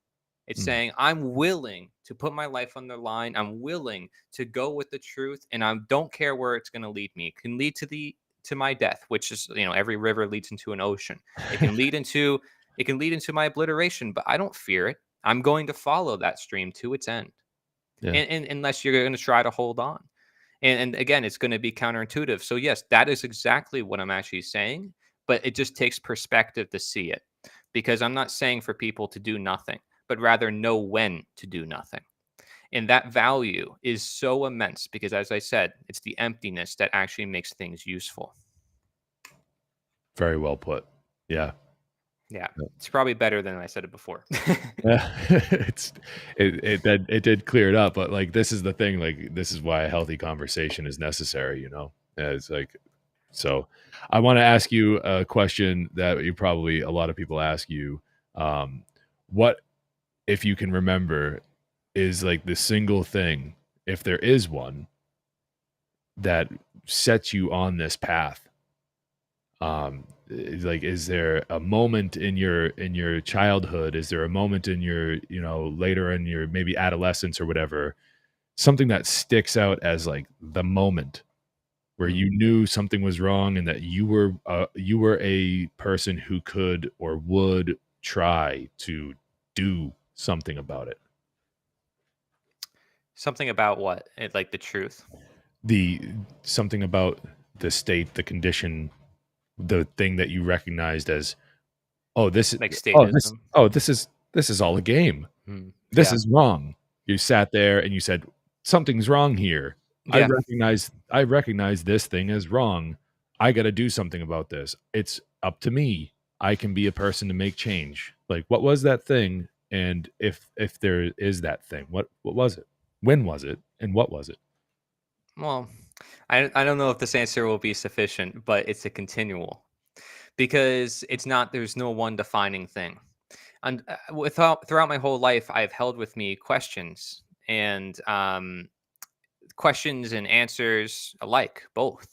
It's Mm. saying, I'm willing to put my life on the line. I'm willing to go with the truth, and I don't care where it's going to lead me. It can lead to my death, which is, every river leads into an ocean. It can lead into my obliteration, but I don't fear it. I'm going to follow that stream to its end. Yeah. And unless you're going to try to hold on. And again, it's going to be counterintuitive. So yes, that is exactly what I'm actually saying, but it just takes perspective to see it. Because I'm not saying for people to do nothing, but rather know when to do nothing. And that value is so immense because, as I said, it's the emptiness that actually makes things useful. Very well put. Yeah. Yeah, it's probably better than I said it before. Yeah. It did clear it up, but like this is the thing, like this is why a healthy conversation is necessary. It's like, so I want to ask you a question that you probably a lot of people ask you. What, if you can remember, is like the single thing, if there is one, that sets you on this path? Like, is there a moment in your childhood? Is there a moment in your, later in your maybe adolescence or whatever, something that sticks out as like the moment where Hmm. you knew something was wrong and that you were a person who could or would try to do something about it? Something about what? Like the truth, The Something about the state, the condition, the thing that you recognized as, oh, like statism. this is all a game. Mm, This yeah, is wrong. You sat there and you said, something's wrong here. yeah. I recognize this thing as wrong. I got to do something about this. It's up to me. I can be a person to make change. Like, what was that thing? And if there is that thing, what was it? When was it? And what was it? Well, I don't know if this answer will be sufficient, but it's a continual because it's not. There's no one defining thing. And throughout my whole life, I've held with me questions and questions and answers alike, both.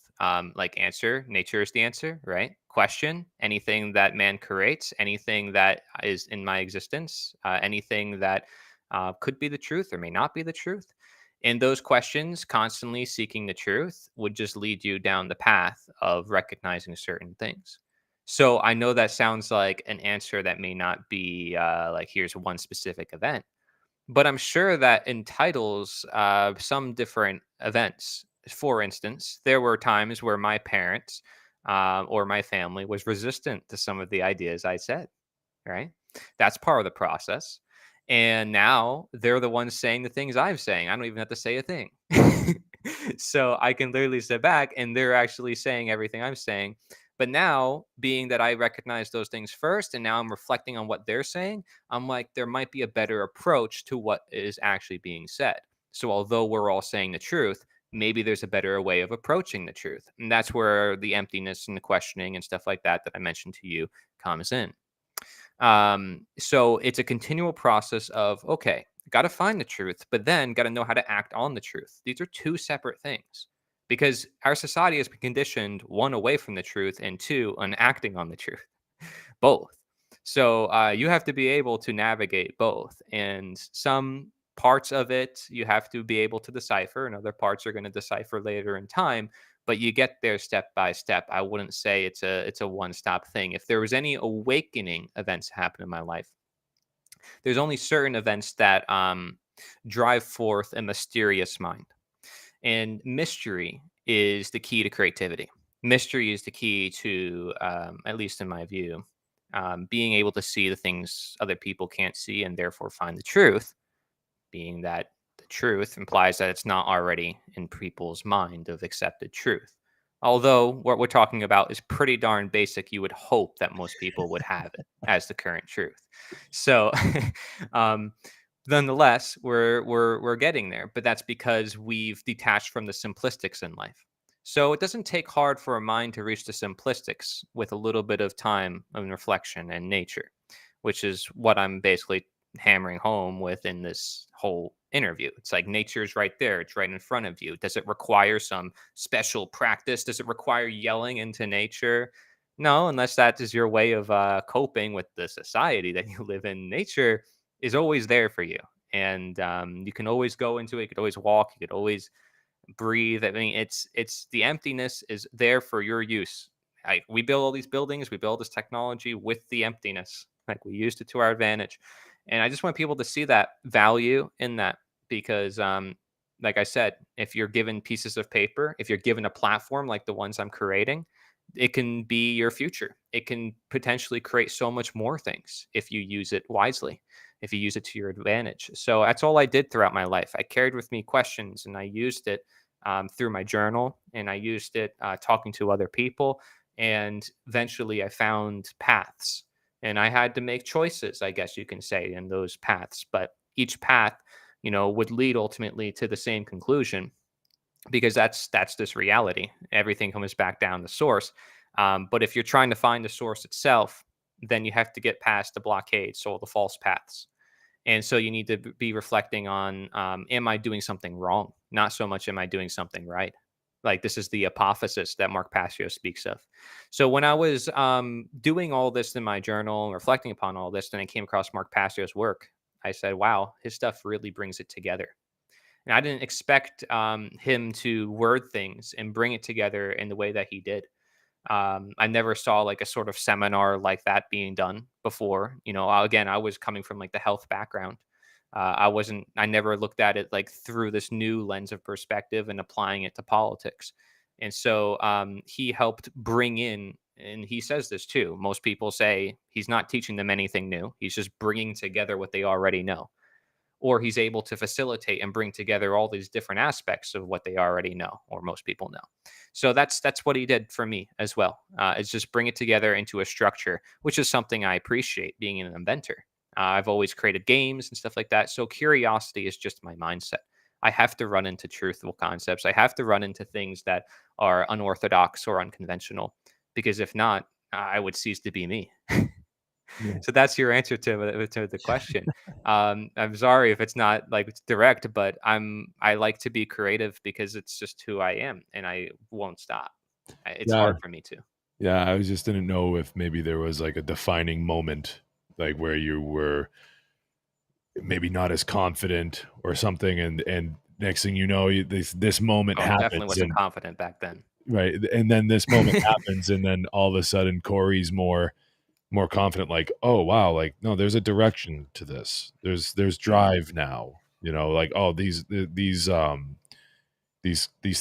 Like answer, nature is the answer, right? Question, anything that man creates, anything that is in my existence, anything that could be the truth or may not be the truth. And those questions, constantly seeking the truth, would just lead you down the path of recognizing certain things. So I know that sounds like an answer that may not be like here's one specific event, but I'm sure that entitles some different events. For instance, there were times where my parents or my family was resistant to some of the ideas I said, right? That's part of the process. And now they're the ones saying the things I'm saying. I don't even have to say a thing. So I can literally sit back and they're actually saying everything I'm saying. But now, being that I recognize those things first and now I'm reflecting on what they're saying, I'm like, there might be a better approach to what is actually being said. So although we're all saying the truth, maybe there's a better way of approaching the truth. And that's where the emptiness and the questioning and stuff like that I mentioned to you comes in. So it's a continual process of, okay, got to find the truth, but then got to know how to act on the truth. These are two separate things because our society has been conditioned one away from the truth and two on acting on the truth, both. So you have to be able to navigate both. And some parts of it you have to be able to decipher, and other parts are going to decipher later in time. But you get there step by step. I wouldn't say it's a one stop thing. If there was any awakening events happen in my life, there's only certain events that drive forth a mysterious mind, and mystery is the key to creativity. Mystery is the key to, at least in my view, being able to see the things other people can't see and therefore find the truth, being that the truth implies that it's not already in people's mind of accepted truth. Although what we're talking about is pretty darn basic, you would hope that most people would have it as the current truth. So, um, nonetheless, we're getting there, but that's because we've detached from the simplistics in life. So it doesn't take hard for a mind to reach the simplistics with a little bit of time and reflection and nature, which is what I'm basically hammering home within this whole interview. It's like nature's right there, it's right in front of you. Does it require some special practice? Does it require yelling into nature? No, unless that is your way of coping with the society that you live in. Nature is always there for you. And you can always go into it. You could always walk. You could always breathe. I mean, it's the emptiness is there for your use. We build all these buildings, we build this technology with the emptiness. Like we used it to our advantage, and I just want people to see that value in that because, like I said, if you're given pieces of paper, if you're given a platform like the ones I'm creating, it can be your future. It can potentially create so much more things if you use it wisely, if you use it to your advantage. So that's all I did throughout my life. I carried with me questions and I used it through my journal and I used it talking to other people. And eventually I found paths and I had to make choices, I guess you can say, in those paths. But each path, would lead ultimately to the same conclusion because that's this reality. Everything comes back down the source. But if you're trying to find the source itself, then you have to get past the blockades, so the false paths. And so you need to be reflecting on, am I doing something wrong? Not so much, am I doing something right? Like this is the apophysis that Mark Passio speaks of. So when I was doing all this in my journal and reflecting upon all this, then I came across Mark Passio's work. I said, wow, his stuff really brings it together. And I didn't expect him to word things and bring it together in the way that he did. I never saw like a sort of seminar like that being done before. Again, I was coming from like the health background. I never looked at it like through this new lens of perspective and applying it to politics. And so he helped bring in, and he says this too. Most people say he's not teaching them anything new. He's just bringing together what they already know, or he's able to facilitate and bring together all these different aspects of what they already know or most people know. So that's what he did for me as well. Is just bring it together into a structure, which is something I appreciate being an inventor. I've always created games and stuff like that, so curiosity is just my mindset. I have to run into truthful concepts, I have to run into things that are unorthodox or unconventional, because if not, I would cease to be me. Yeah. So that's your answer to the question. I'm sorry if it's not like it's direct, but I like to be creative because it's just who I am, and I won't stop. It's Yeah. hard for me to. Yeah. I was just didn't know if maybe there was like a defining moment, like where you were maybe not as confident or something, and next thing you know, this moment Oh, definitely happens, wasn't and confident back then. right. And then this moment happens, and then all of a sudden Cory's more confident, like, oh wow, like, no, there's a direction to this. There's drive now, like, oh, these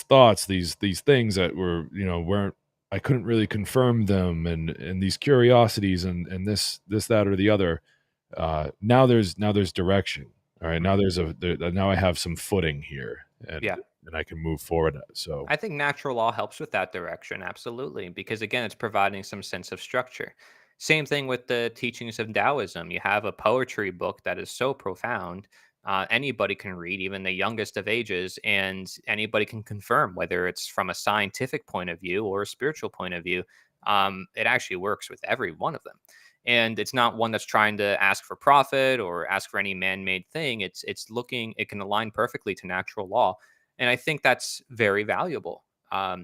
thoughts, these things that were, weren't, I couldn't really confirm them, and these curiosities, and this, that, or the other. Now there's direction. All right, now now I have some footing here, and Yeah. I can move forward. So I think natural law helps with that direction, absolutely, because again, it's providing some sense of structure. Same thing with the teachings of Taoism. You have a poetry book that is so profound, anybody can read, even the youngest of ages, and anybody can confirm whether it's from a scientific point of view or a spiritual point of view. It actually works with every one of them. And it's not one that's trying to ask for profit or ask for any man-made thing. It's looking, it can align perfectly to natural law, and I think that's very valuable.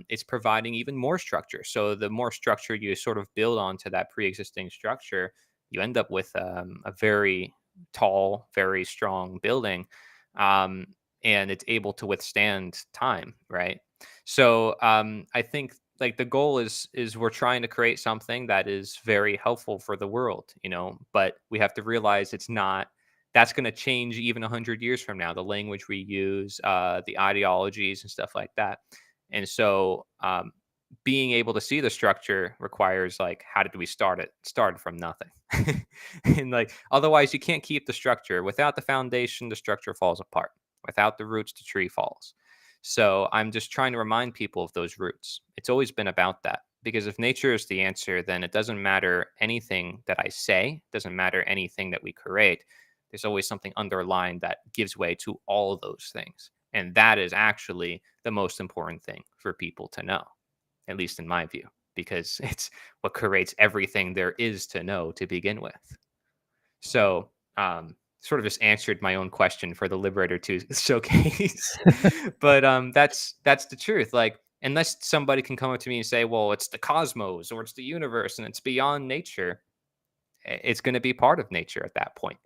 It's providing even more structure. So the more structure you sort of build onto that pre-existing structure, you end up with a very tall, very strong building, um, and it's able to withstand time, right? So I think like the goal is we're trying to create something that is very helpful for the world, but we have to realize it's not, that's going to change even 100 years from now, the language we use, the ideologies and stuff like that. And so being able to see the structure requires, like, how did we start it? Started from nothing. And like, otherwise you can't keep the structure. Without the foundation, the structure falls apart. Without the roots, the tree falls. So I'm just trying to remind people of those roots. It's always been about that. Because if nature is the answer, then it doesn't matter anything that I say, doesn't matter anything that we create. There's always something underlying that gives way to all those things. And that is actually the most important thing for people to know, at least in my view, because it's what creates everything there is to know to begin with. So, sort of just answered my own question for the Liberator 2 showcase. But that's the truth. Like, unless somebody can come up to me and say, well, it's the cosmos or it's the universe and it's beyond nature, it's going to be part of nature at that point.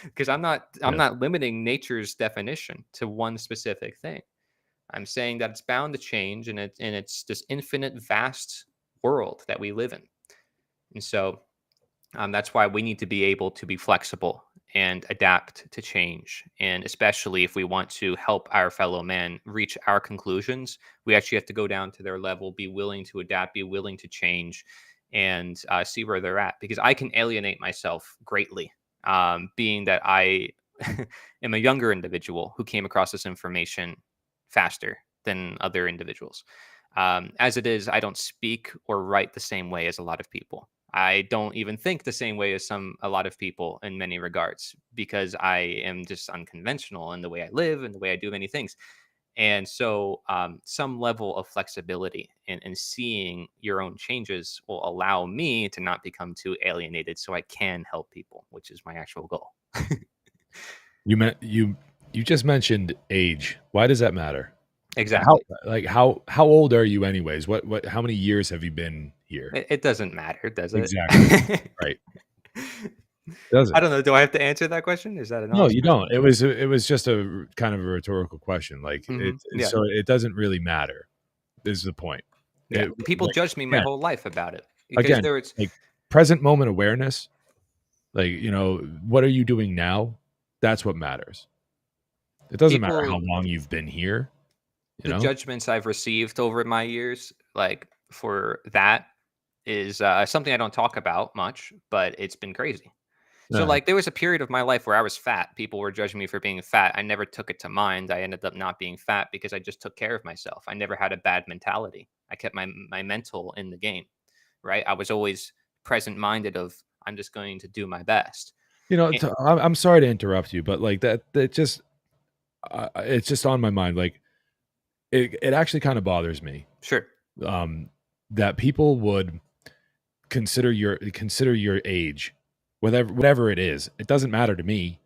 Because I'm yeah. not limiting nature's definition to one specific thing. I'm saying that it's bound to change, and it's this infinite vast world that we live in. And so that's why we need to be able to be flexible and adapt to change. And especially if we want to help our fellow man reach our conclusions, we actually have to go down to their level, be willing to adapt, be willing to change, and see where they're at. Because I can alienate myself greatly, being that I am a younger individual who came across this information faster than other individuals. As it is, I don't speak or write the same way as a lot of people. I don't even think the same way as a lot of people in many regards, because I am just unconventional in the way I live and the way I do many things. And so some level of flexibility and seeing your own changes will allow me to not become too alienated, so I can help people, which is my actual goal. You just mentioned age. Why does that matter? Exactly. How old are you anyways? What how many years have you been here? It doesn't matter, does it? Exactly. Right. Does I it? don't know. Do I have to answer that question? Is that an No, honest you question? don't. It was just a kind of a rhetorical question. Like, Yeah. so it doesn't really matter, is the point. Yeah. People Like, judged me my again, whole life about it because again, there was like, present moment awareness, like, what are you doing now? That's what matters. It doesn't matter how people, long you've been here, you the know? judgments I've received over my years, like for that, is something I don't talk about much, but it's been crazy. So, Yeah. like, there was a period of my life where I was fat. People were judging me for being fat. I never took it to mind. I ended up not being fat because I just took care of myself. I never had a bad mentality. I kept my mental in the game, right? I was always present minded of I'm just going to do my best. And, I'm sorry to interrupt you, but like that just it's just on my mind. Like, it actually kind of bothers me, sure. um, that people would consider your age, whatever it is. It doesn't matter to me.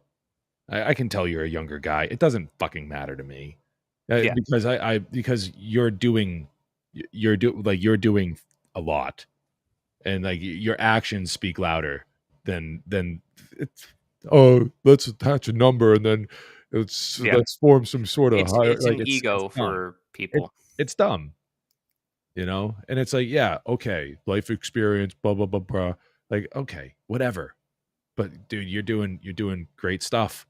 I can tell you're a younger guy. It doesn't fucking matter to me, Yeah. because you're doing a lot, and like your actions speak louder than it's. Oh, let's attach a number, and then Yeah. let's form some sort of higher. It's Like, an it's ego dumb. for It people. it's dumb. you know? And it's like, yeah, okay, life experience, blah, blah, blah, blah. Like, okay, whatever. But dude, you're doing great stuff.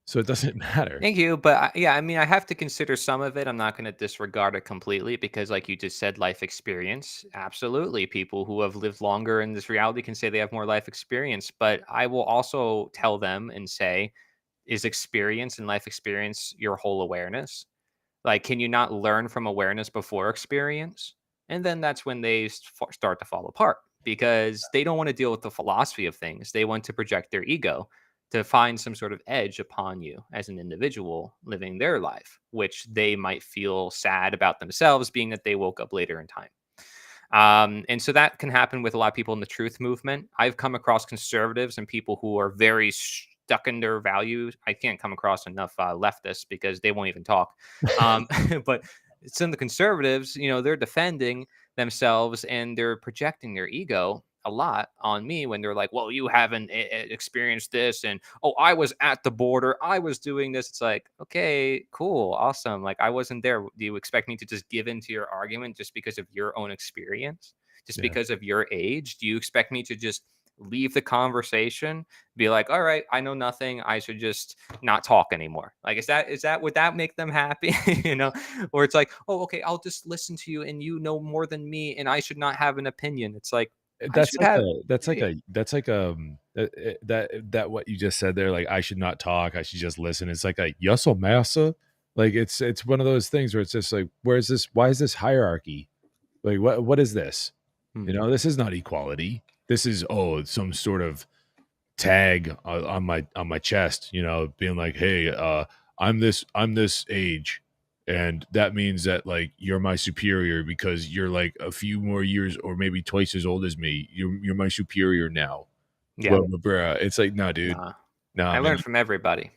So it doesn't matter. Thank you, but yeah, I mean, I have to consider some of it. I'm not going to disregard it completely because, like you just said, life experience. Absolutely, people who have lived longer in this reality can say they have more life experience. But I will also tell them and say, is experience and life experience your whole awareness? Like, can you not learn from awareness before experience? And then that's when they start to fall apart because they don't want to deal with the philosophy of things. They want to project their ego to find some sort of edge upon you as an individual living their life, which they might feel sad about themselves, being that they woke up later in time. And so that can happen with a lot of people in the truth movement. I've come across conservatives and people who are very stuck in their values. I can't come across enough leftists because they won't even talk. But some of the conservatives, they're defending themselves and they're projecting their ego a lot on me when they're like, well, you haven't experienced this. And, oh, I was at the border. I was doing this. It's like, okay, cool. Awesome. Like, I wasn't there. Do you expect me to just give into your argument just because of your own experience, just Yeah. because of your age? Do you expect me to just leave the conversation, be like, all right, I know nothing. I should just not talk anymore. Like, would that make them happy? Or it's like, oh, okay, I'll just listen to you and you know more than me and I should not have an opinion. It's like, I That's should like have. a that what you just said there, like, I should not talk, I should just listen. It's like a yes or massa. Like, it's one of those things where it's just like, why is this hierarchy? Like, what is this? Hmm. This is not equality. This is, oh, some sort of tag on my chest, being like, hey, I'm this age, and that means that, like, you're my superior because you're like a few more years or maybe twice as old as me. You're my superior now. Yeah. Blah, blah, blah. It's like, no, dude, Nah. nah, I man. learned from everybody.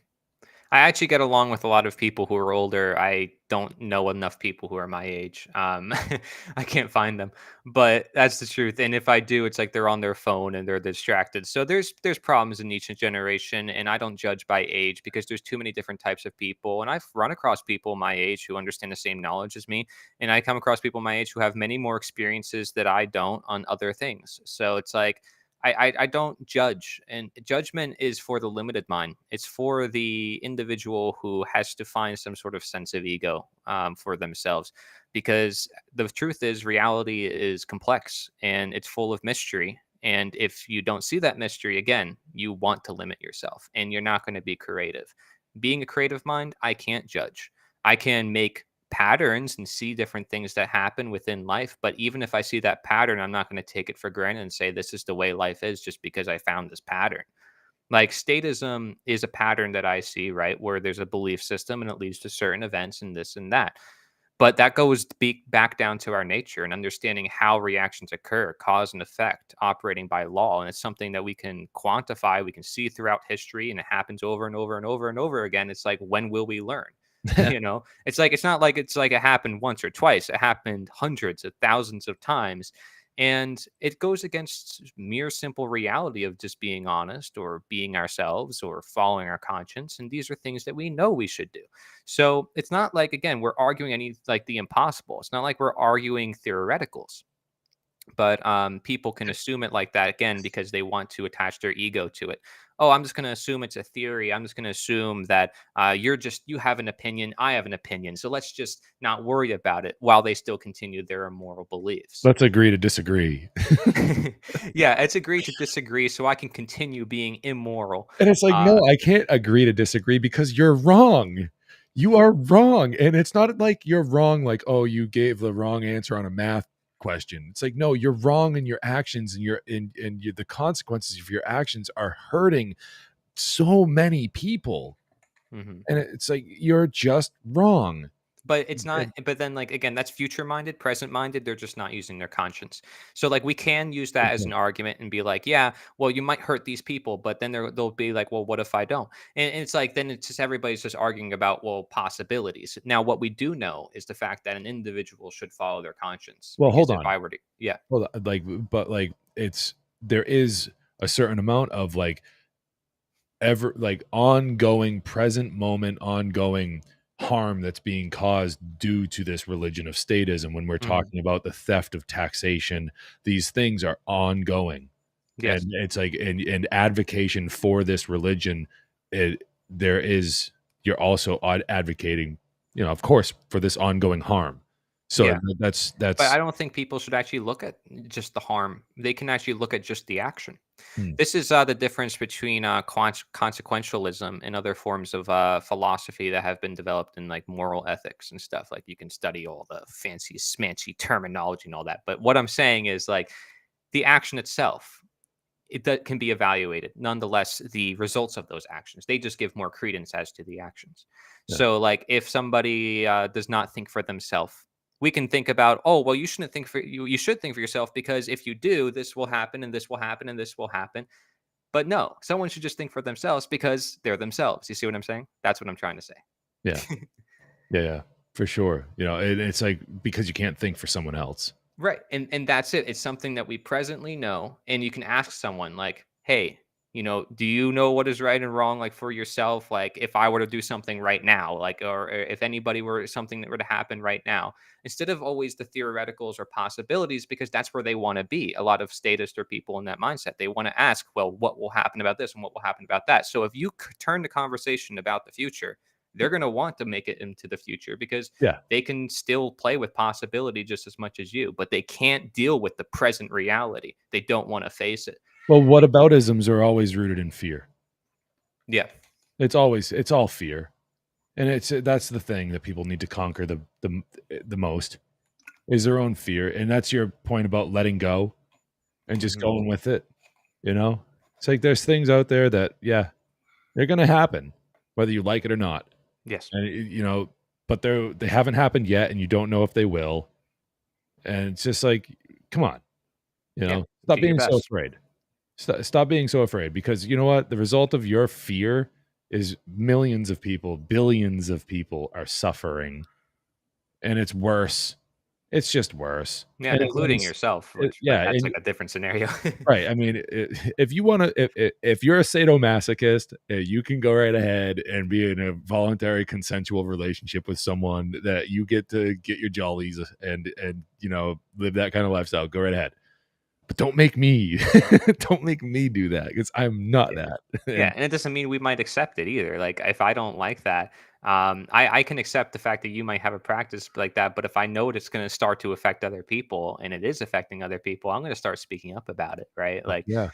I actually get along with a lot of people who are older. I don't know enough people who are my age. I can't find them, but that's the truth. And if I do, it's like they're on their phone and they're distracted. So there's problems in each generation, and I don't judge by age because there's too many different types of people. And I've run across people my age who understand the same knowledge as me, and I come across people my age who have many more experiences that I don't on other things. So it's like I don't judge, and judgment is for the limited mind. It's for the individual who has to find some sort of sense of ego for themselves, because the truth is reality is complex and it's full of mystery. And if you don't see that mystery, again, you want to limit yourself, and you're not going to be creative. Being a creative mind, I can't judge. I can make patterns and see different things that happen within life. But even if I see that pattern, I'm not going to take it for granted and say this is the way life is just because I found this pattern. Like, statism is a pattern that I see, right? Where there's a belief system and it leads to certain events and this and that. But that goes back down to our nature and understanding how reactions occur, cause and effect, operating by law. And it's something that we can quantify, we can see throughout history, and it happens over and over and over and over again. It's like, when will we learn? It's like, it's not like it's like it happened once or twice. It happened hundreds of thousands of times. And it goes against mere simple reality of just being honest or being ourselves or following our conscience. And these are things that we know we should do. So it's not like, again, we're arguing any like the impossible. It's not like we're arguing theoreticals, but people can assume it like that again because they want to attach their ego to it. Oh, I'm just going to assume it's a theory. I'm just going to assume that you have an opinion. I have an opinion. So let's just not worry about it while they still continue their immoral beliefs. Let's agree to disagree. Yeah, it's agree to disagree so I can continue being immoral. And it's like, no, Uh, I can't agree to disagree because you're wrong. You are wrong. And it's not like you're wrong, like, oh, you gave the wrong answer on a math question. It's like, no, you're wrong in your actions, and the consequences of your actions are hurting so many people. mhm. And it's like, you're just wrong. But it's not, And but then, like, again, that's future minded, present minded. They're just not using their conscience. So, like, we can use that as an argument and be like, yeah, well, you might hurt these people, but then they'll be like, well, what if I don't? And it's like, then it's just everybody's just arguing about, well, possibilities. Now, what we do know is the fact that an individual should follow their conscience. well, Because hold if on. I were to, yeah. Well, like, but like, there is a certain amount of, like, ongoing present moment, ongoing harm that's being caused due to this religion of statism. When we're Mhm. talking about the theft of taxation, these things are ongoing. Yes. And it's like, and advocation for this religion, there is, you're also advocating, of course, for this ongoing harm. So Yeah. that's But I that's don't think people should actually look at just the harm. They can actually look at just the action. hmm, This is the difference between consequentialism and other forms of philosophy that have been developed in like moral ethics and stuff. Like you can study all the fancy, smancy terminology and all that. But what I'm saying is like the action itself, that can be evaluated. Nonetheless, the results of those actions, they just give more credence as to the actions. yeah. So, like, if somebody does not think for themselves, we can think about, oh, well, you shouldn't think for you. You should think for yourself because if you do, this will happen, and this will happen, and this will happen. But no, someone should just think for themselves because they're themselves. You see what I'm saying? That's what I'm trying to say. Yeah. Yeah, for sure. It's like, because you can't think for someone else. Right. And that's it. It's something that we presently know. And you can ask someone like, hey, do you know what is right and wrong like for yourself? Like if I were to do something right now, like or if anybody were something that were to happen right now, instead of always the theoreticals or possibilities, because that's where they want to be. A lot of statists or people in that mindset, they want to ask, well, what will happen about this and what will happen about that? So if you turn the conversation about the future, they're going to want to make it into the future because Yeah. they can still play with possibility just as much as you, but they can't deal with the present reality. They don't want to face it. Well, whataboutisms are always rooted in fear. Yeah. It's all fear. And that's the thing that people need to conquer the most, is their own fear. And that's your point about letting go and just Mhm. going with it. It's like, there's things out there that, yeah, they're going to happen, whether you like it or not. Yes. And but they haven't happened yet, and you don't know if they will. And it's just like, come on, Yeah. stop Do your being so best. afraid. Stop being so afraid, because you know what? The result of your fear is millions of people, billions of people are suffering, and it's worse. It's just worse. Yeah, And and including yourself, which but yeah, that's and like a different scenario. right. I mean, if you want to, if you're a sadomasochist, you can go right ahead and be in a voluntary consensual relationship with someone that you get to get your jollies and live that kind of lifestyle. Go right ahead, but don't make me don't make me do that, because I'm not Yeah. that. Yeah, And and it doesn't mean we might accept it either. Like if I don't like that, I can accept the fact that you might have a practice like that, but if I know it's going to start to affect other people and it is affecting other people, I'm going to start speaking up about it, right? Like, yeah,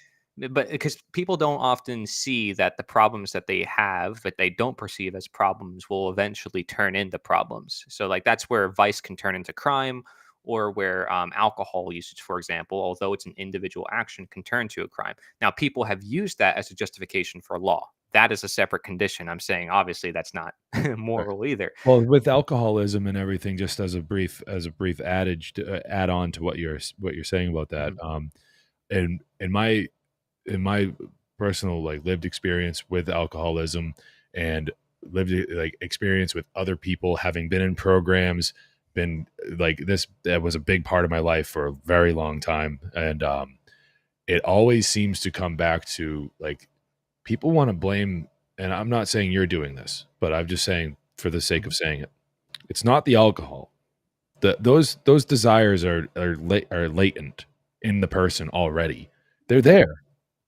but because people don't often see that the problems that they have that they don't perceive as problems will eventually turn into problems. So like that's where vice can turn into crime, or where alcohol usage, for example, although it's an individual action, can turn to a crime. Now, people have used that as a justification for law. That is a separate condition. I'm saying obviously that's not right. moral either. Well, with alcoholism and everything, just as a brief adage to add on to what you're saying about that, Mhm. in my personal, like, lived experience with alcoholism, and lived like experience with other people, having been in programs, been like this, that was a big part of my life for a very long time. And it always seems to come back to, like, people want to blame, and I'm not saying you're doing this, but I'm just saying for the sake Mhm. of saying it, it's not the alcohol. Those desires are latent in the person already. They're Yeah. there.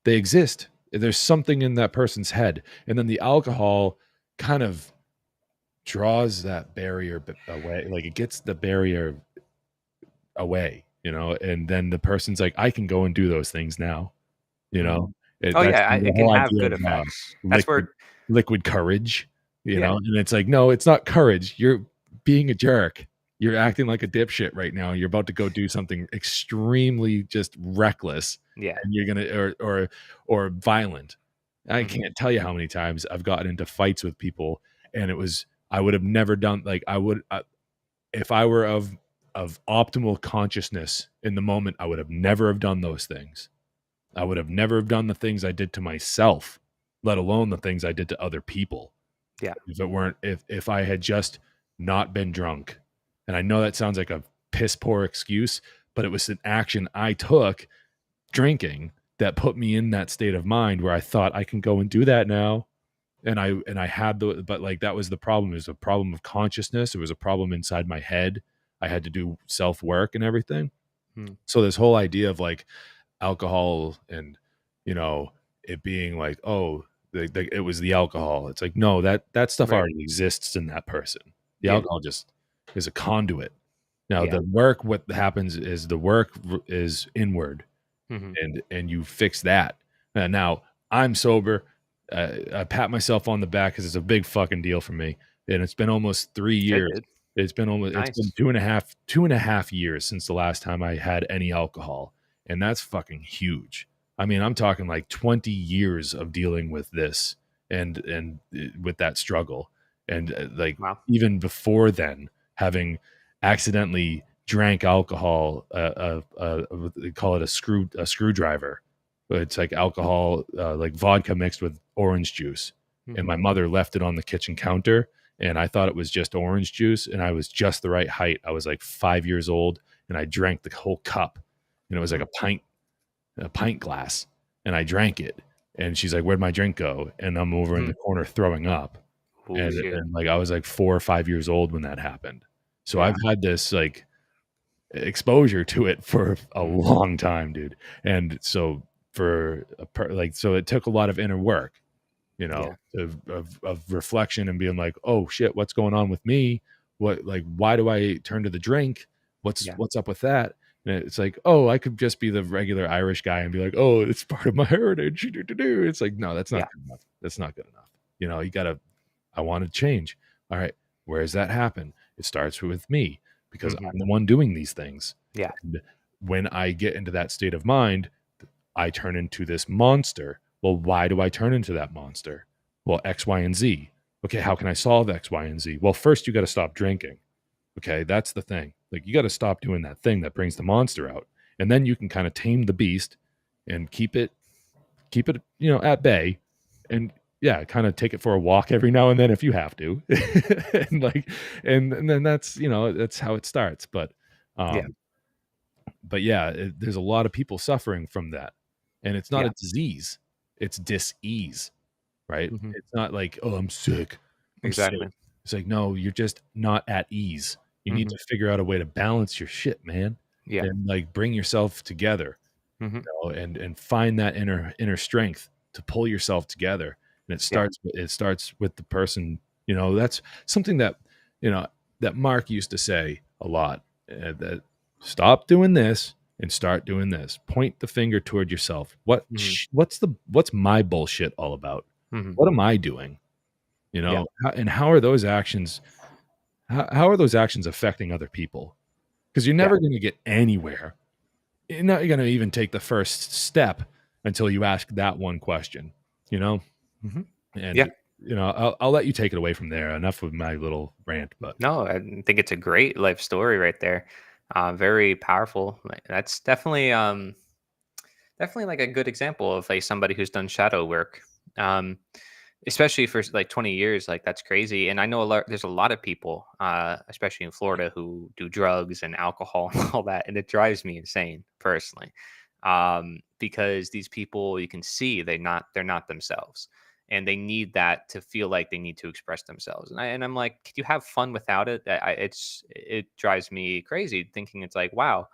They exist. There's something in that person's head, and then the alcohol kind of draws that barrier away. Like, it gets the barrier away, and then the person's like, I can go and do those things now. You know, Mhm. Oh that's yeah, the it can whole have idea good of effects. That's liquid where liquid courage. yeah. And it's like, no, it's not courage. You're being a jerk. You're acting like a dipshit right now. You're about to go do something extremely just reckless, Yeah. and you're gonna, or violent. I Mhm. can't tell you how many times I've gotten into fights with people, and I would have never done, like, if I were of optimal consciousness in the moment, I would have never have done those things. I would have never have done the things I did to myself, let alone the things I did to other people. Yeah. If I had just not been drunk. And I know that sounds like a piss poor excuse, but it was an action I took, drinking, that put me in that state of mind where I thought, I can go and do that now. and I had but like that was the problem. It was a problem of consciousness. It was a problem inside my head. I had to do self work and everything. Mm. So this whole idea of like alcohol and you know it being like, oh, it was the alcohol. It's like, no, that stuff Right. already exists in that person. The Yeah. alcohol just is a conduit. Now Yeah. the work, what happens is the work is inward, Hmm. and you fix that. Now I'm sober. I pat myself on the back because it's a big fucking deal for me, and it's been almost 3 years. Good. It's been Nice. two and a half years since the last time I had any alcohol, and that's fucking huge. I mean, I'm talking like 20 years of dealing with this and with that struggle, and like Wow. even before then, having accidentally drank alcohol. They call it a screwdriver. But it's like alcohol, like vodka mixed with orange juice. And Hmm. my mother left it on the kitchen counter, and I thought it was just orange juice, and I was just the right height. I was like 5 years old, and I drank the whole cup, and it was like a pint glass, and I drank it. And she's like, "Where'd my drink go?" And I'm over in Hmm. the corner throwing up, Oh and shit. and like I was like 4 or 5 years old when that happened. So I've Yeah. had this like exposure to it for a Mm. long time, dude. And so so it took a lot of inner work, Yeah. of reflection and being like, oh shit, what's going on with me? What, like, why do I turn to the drink? Yeah. What's up with that? And it's like, oh, I could just be the regular Irish guy and be like, oh, it's part of my heritage. It's like, no, that's not Yeah. good enough. That's not good enough. You gotta, I want to change. All right, where does that happen? It starts with me because Hmm. I'm the one doing these things. Yeah. And when I get into that state of mind, I turn into this monster. Well, why do I turn into that monster? Well, X, Y, and Z. Okay, how can I solve X, Y, and Z? Well, first you got to stop drinking. Okay, that's the thing. Like you got to stop doing that thing that brings the monster out. And then you can kind of tame the beast and keep it, at bay. And yeah, kind of take it for a walk every now and then if you have to. and like and then that's how it starts. Yeah. Um but yeah, there's a lot of people suffering from that, and it's not Yeah. a disease, it's dis-ease, right? Hmm. It's not like, oh, I'm sick. Exactly. It's like, no, you're just not at ease. You need Hmm. to figure out a way to balance your shit, man, Yeah. and like bring yourself together, Hmm. and find that inner strength to pull yourself together. And Yeah. it starts with the person. That's something that you know that Mark used to say a lot, that stop doing this and start doing this. Point the finger toward yourself. Hmm. What's my bullshit all about? Hmm. What am I doing? Yeah. And how are those actions, how are those actions affecting other people? Because you're Yeah. never going to get anywhere. You're not going to even take the first step until you ask that one question, you know? Hmm. And, Yeah. I'll let you take it away from there. Enough with my little rant, but No, I think it's a great life story right there. Very powerful. Like, that's definitely like a good example of like somebody who's done shadow work. Um, Especially for like 20 years, like that's crazy. And I know there's a lot of people, especially in Florida, who do drugs and alcohol and all that, and it drives me insane personally, because these people, you can see they're not themselves, and they need that to feel like they need to express themselves. And I'm like, could you have fun without it? It drives me crazy thinking it's like, wow,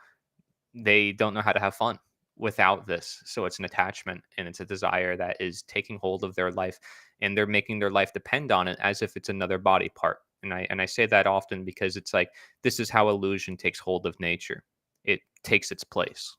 they don't know how to have fun without this. So it's an attachment and it's a desire that is taking hold of their life, and they're making their life depend on it as if it's another body part. And I say that often because it's like this is how illusion takes hold of nature. It takes its place.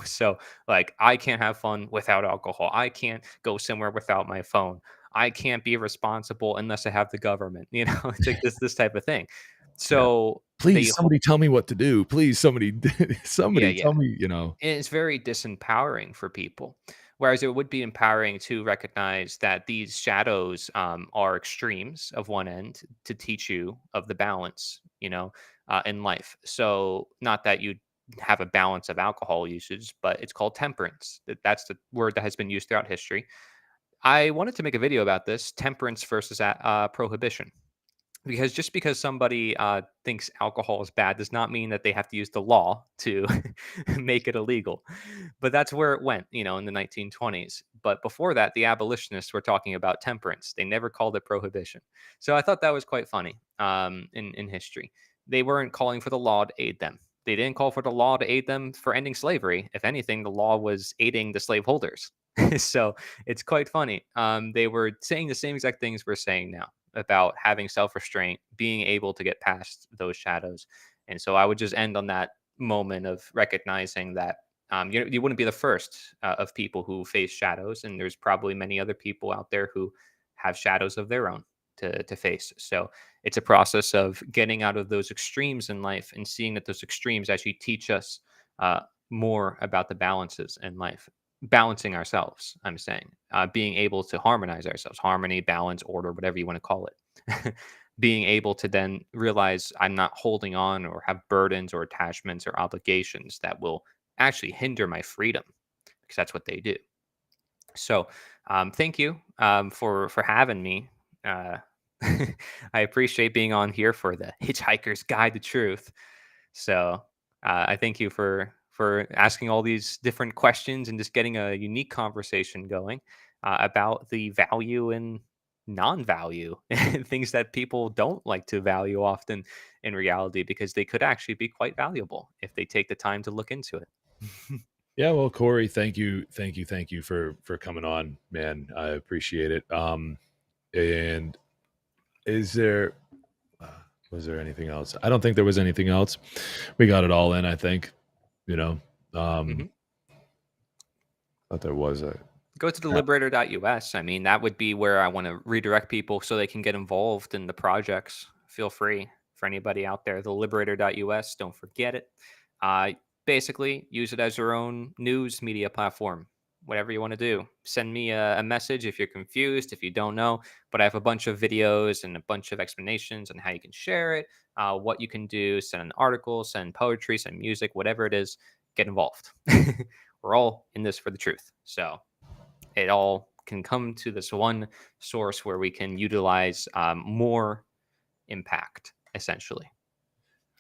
So like I can't have fun without alcohol. I can't go somewhere without my phone. I can't be responsible unless I have the government. It's like this type of thing. yeah. So they Please, somebody tell me what to do. Please, somebody, yeah, somebody yeah. tell me. And it's very disempowering for people. Whereas it would be empowering to recognize that these shadows are extremes of one end to teach you of the balance, in life. So, not that you have a balance of alcohol usage, but it's called temperance. That's the word that has been used throughout history. I wanted to make a video about this temperance versus prohibition. Because just because somebody thinks alcohol is bad does not mean that they have to use the law to make it illegal. But that's where it went, in the 1920s. But before that, the abolitionists were talking about temperance. They never called it prohibition. So I thought that was quite funny in history. They weren't calling for the law to aid them. They didn't call for the law to aid them for ending slavery. If anything, the law was aiding the slaveholders. So it's quite funny. They were saying the same exact things we're saying now about having self-restraint, being able to get past those shadows. And so I would just end on that moment of recognizing that you wouldn't be the first of people who face shadows, and there's probably many other people out there who have shadows of their own to face. So it's a process of getting out of those extremes in life and seeing that those extremes actually teach us uh, more about the balances in life. Balancing ourselves, I'm saying, being able to harmonize ourselves, harmony, balance, order, whatever you want to call it. Being able to then realize I'm not holding on or have burdens or attachments or obligations that will actually hinder my freedom, because that's what they do. So, thank you for having me. Uh, I appreciate being on here for the Hitchhiker's Guide to Truth. So, I thank you for asking all these different questions and just getting a unique conversation going about the value and non-value things that people don't like to value often in reality, because they could actually be quite valuable if they take the time to look into it. Yeah, well, Cory, thank you for coming on, man. I appreciate it. And is there uh, was there anything else? I don't think there was anything else. We got it all in, I think. You know, Mhm. thought there was a. Go to the liberator.us. I mean, that would be where I want to redirect people so they can get involved in the projects. Feel free for anybody out there. The liberator.us, don't forget it. Uh, Basically, use it as your own news media platform. Whatever you want to do. Send me a message if you're confused, if you don't know. But I have a bunch of videos and a bunch of explanations on how you can share it, what you can do, send an article, send poetry, send music, whatever it is, get involved. We're all in this for the truth. So it all can come to this one source where we can utilize more impact, essentially.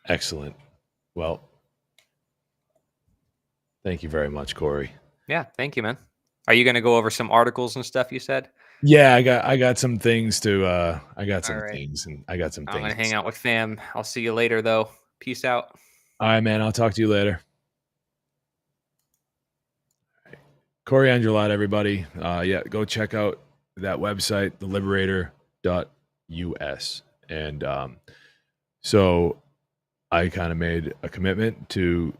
Excellent. Well, thank you very much, Cory. Yeah, thank you, man. Are you going to go over some articles and stuff you said? Yeah, I got some things to All right. I got some I'm going things to to hang say. out with fam. I'll see you later, though. Peace out. All right, man. I'll talk to you later. Cory Endrulat, everybody. Yeah, go check out that website, theliberator.us. And so I kind of made a commitment to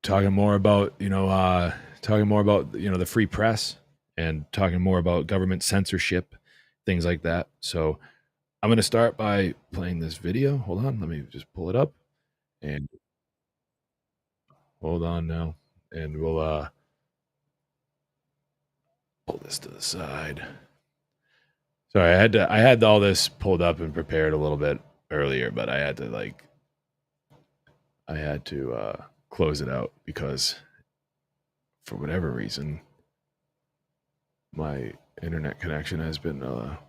talking more about, the free press and talking more about government censorship, things like that. So I'm going to start by playing this video. Hold on. Let me just pull it up and hold on now. And we'll pull this to the side. Sorry, I had all this pulled up and prepared a little bit earlier, but I had to close it out because for whatever reason my internet connection has been a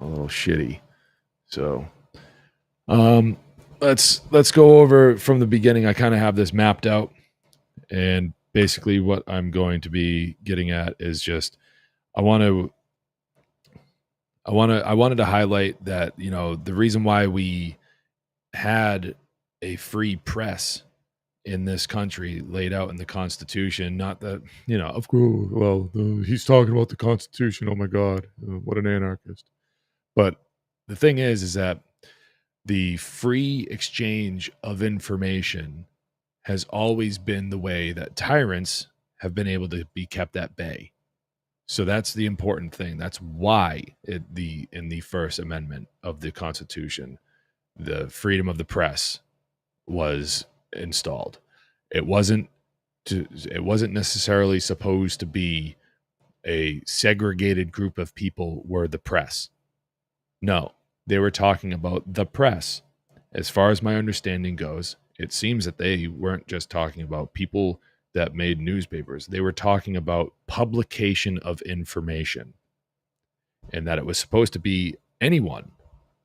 little shitty. So let's go over from the beginning. I kind of have this mapped out, and basically what I'm going to be getting at is just I wanted to highlight that, the reason why we had a free press in this country laid out in the Constitution. Not that, of course, well, he's talking about the Constitution. Oh my God, what an anarchist. But the thing is that the free exchange of information has always been the way that tyrants have been able to be kept at bay. So that's the important thing. That's why in the First Amendment of the Constitution, the freedom of the press was installed. It wasn't it wasn't necessarily supposed to be a segregated group of people were the press. No, they were talking about the press. As far as my understanding goes, it seems that they weren't just talking about people that made newspapers. They were talking about publication of information, and that it was supposed to be anyone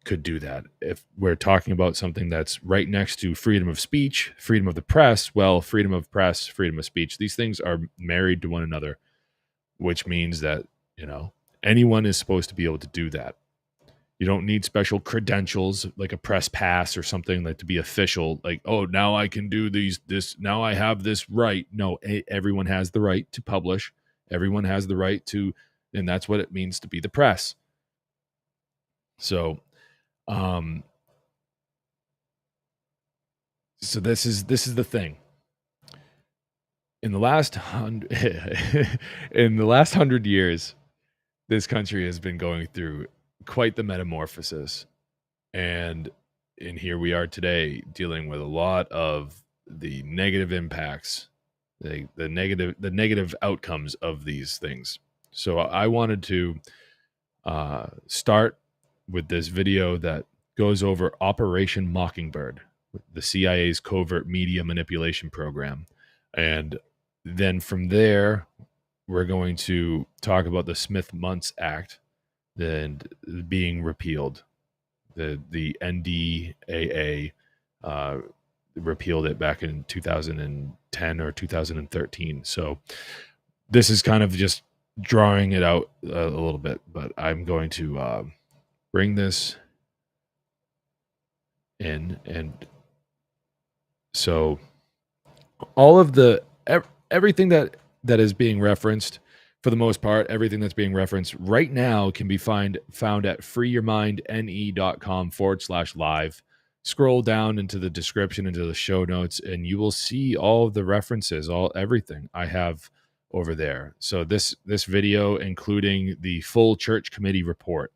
could do that. If we're talking about something that's right next to freedom of speech, freedom of the press, well, freedom of press, freedom of speech, these things are married to one another, which means that, anyone is supposed to be able to do that. You don't need special credentials like a press pass or something like to be official. Like, oh, now I can do this. Now I have this right. No, everyone has the right to publish. Everyone has the right to, and that's what it means to be the press. So, so this is the thing. In the last 100 years, this country has been going through quite the metamorphosis. And here we are today dealing with a lot of the negative impacts, the negative outcomes of these things. So I wanted to start with this video that goes over Operation Mockingbird, the CIA's covert media manipulation program. And then from there, we're going to talk about the Smith-Muntz Act and being repealed. The NDAA repealed it back in 2010 or 2013. So this is kind of just drawing it out a little bit, but I'm going to bring this in. And so all of everything that is being referenced, for the most part, everything that's being referenced right now can be found at freeyourmindne.com/live. Scroll down into the description, into the show notes, and you will see all of the references, everything I have over there. So this video, including the full church committee report,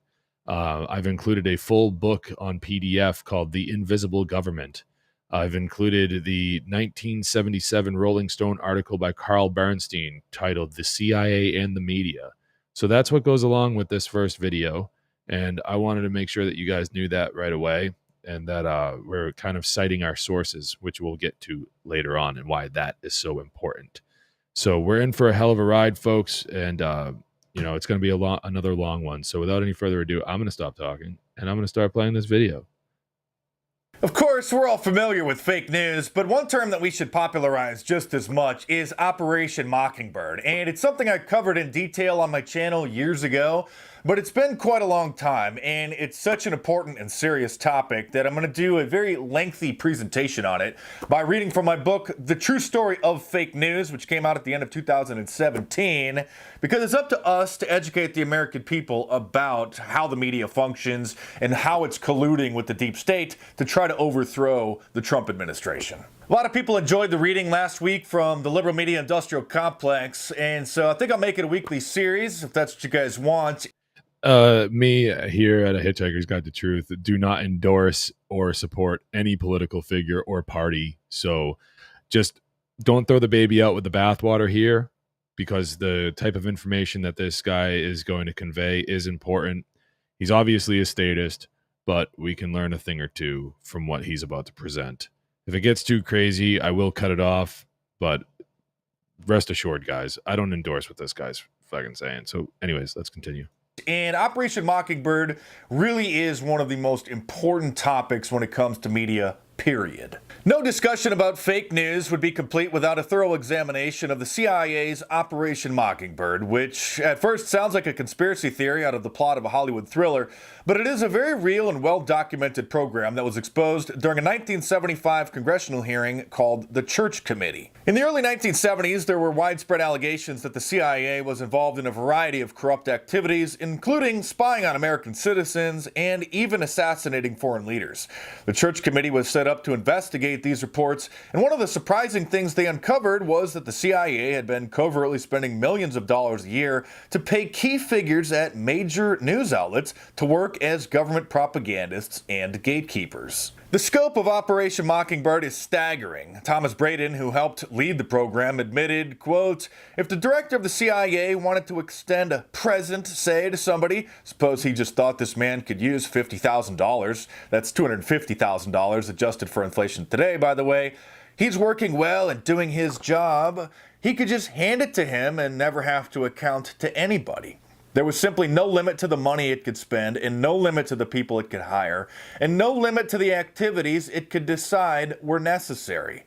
I've included a full book on PDF called The Invisible Government. I've included the 1977 Rolling Stone article by Carl Bernstein titled The CIA and the Media. So that's what goes along with this first video. And I wanted to make sure that you guys knew that right away, and that we're kind of citing our sources, which we'll get to later on, and why that is so important. So we're in for a hell of a ride, folks. And, it's going to be another long one. So without any further ado, I'm going to stop talking and I'm going to start playing this video. Of course, we're all familiar with fake news, but one term that we should popularize just as much is Operation Mockingbird. And it's something I covered in detail on my channel years ago, but it's been quite a long time, and it's such an important and serious topic that I'm going to do a very lengthy presentation on it by reading from my book, The True Story of Fake News, which came out at the end of 2017, because it's up to us to educate the American people about how the media functions and how it's colluding with the deep state to try to overthrow the Trump administration. A lot of people enjoyed the reading last week from the liberal media industrial complex, and so I think I'll make it a weekly series if that's what you guys want. Me here at A Hitchhiker's Guide to Truth do not endorse or support any political figure or party. So just don't throw the baby out with the bathwater here, because the type of information that this guy is going to convey is important. He's obviously a statist, but we can learn a thing or two from what he's about to present. If it gets too crazy, I will cut it off, but rest assured, guys, I don't endorse what this guy's fucking saying. So anyways, let's continue. And Operation Mockingbird really is one of the most important topics when it comes to media, period. No discussion about fake news would be complete without a thorough examination of the CIA's Operation Mockingbird, which at first sounds like a conspiracy theory out of the plot of a Hollywood thriller, but it is a very real and well-documented program that was exposed during a 1975 congressional hearing called the Church Committee. In the early 1970s, there were widespread allegations that the CIA was involved in a variety of corrupt activities, including spying on American citizens and even assassinating foreign leaders. The Church Committee was set up to investigate these reports, and one of the surprising things they uncovered was that the CIA had been covertly spending millions of dollars a year to pay key figures at major news outlets to work as government propagandists and gatekeepers. The scope of Operation Mockingbird is staggering. Thomas Braden, who helped lead the program, admitted, quote, "If the director of the CIA wanted to extend a present, say, to somebody, suppose he just thought this man could use $50,000, that's $250,000 adjusted for inflation today, by the way, he's working well and doing his job, he could just hand it to him and never have to account to anybody." There was simply no limit to the money it could spend, and no limit to the people it could hire, and no limit to the activities it could decide were necessary.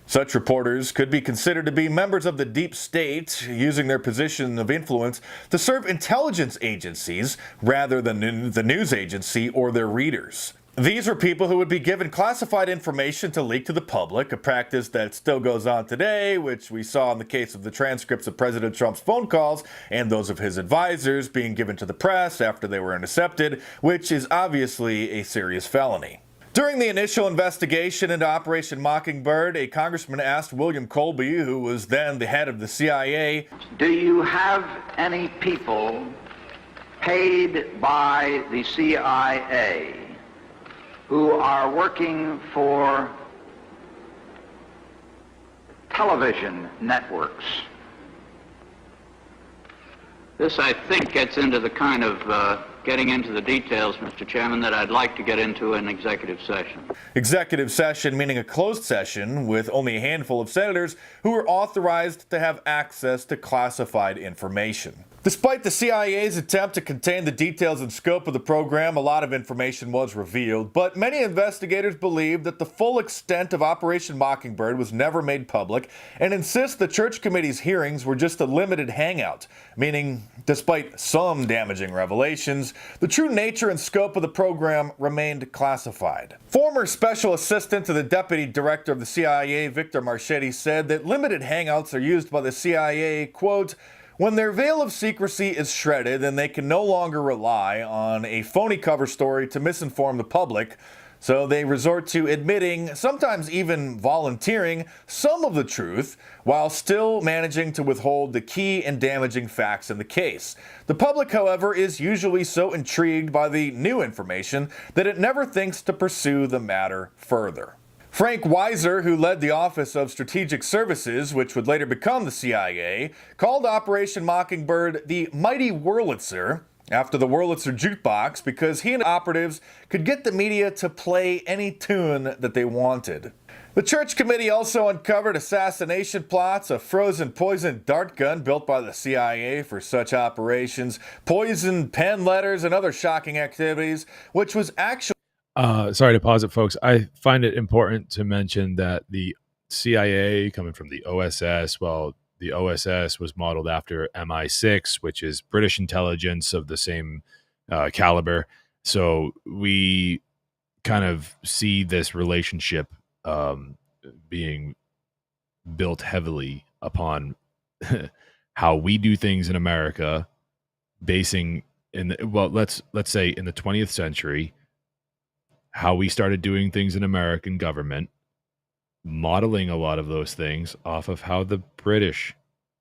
Such reporters could be considered to be members of the deep state, using their position of influence to serve intelligence agencies rather than the news agency or their readers. These were people who would be given classified information to leak to the public, a practice that still goes on today, which we saw in the case of the transcripts of President Trump's phone calls and those of his advisors being given to the press after they were intercepted, which is obviously a serious felony. During the initial investigation into Operation Mockingbird, a congressman asked William Colby, who was then the head of the CIA, "Do you have any people paid by the CIA who are working for television networks?" This, I think, gets into the kind of getting into the details, Mr. Chairman, that I'd like to get into in executive session. Executive session meaning a closed session with only a handful of senators who were authorized to have access to classified information. Despite the CIA's attempt to contain the details and scope of the program, a lot of information was revealed, but many investigators believe that the full extent of Operation Mockingbird was never made public and insist the Church Committee's hearings were just a limited hangout, meaning, despite some damaging revelations, the true nature and scope of the program remained classified. Former Special Assistant to the Deputy Director of the CIA, Victor Marchetti, said that limited hangouts are used by the CIA, quote, when their veil of secrecy is shredded and they can no longer rely on a phony cover story to misinform the public, so they resort to admitting, sometimes even volunteering, some of the truth while still managing to withhold the key and damaging facts in the case. The public, however, is usually so intrigued by the new information that it never thinks to pursue the matter further. Frank Weiser, who led the Office of Strategic Services, which would later become the CIA, called Operation Mockingbird the Mighty Wurlitzer, after the Wurlitzer jukebox, because he and operatives could get the media to play any tune that they wanted. The Church Committee also uncovered assassination plots, a frozen poison dart gun built by the CIA for such operations, poisoned pen letters, and other shocking activities, which was actually... Sorry to pause it, folks. I find it important to mention that the CIA, coming from the OSS, well, the OSS was modeled after MI6, which is British intelligence of the same caliber. So we kind of see this relationship being built heavily upon how we do things in America, basing in let's say in the 20th century, how we started doing things in American government, modeling a lot of those things off of how the British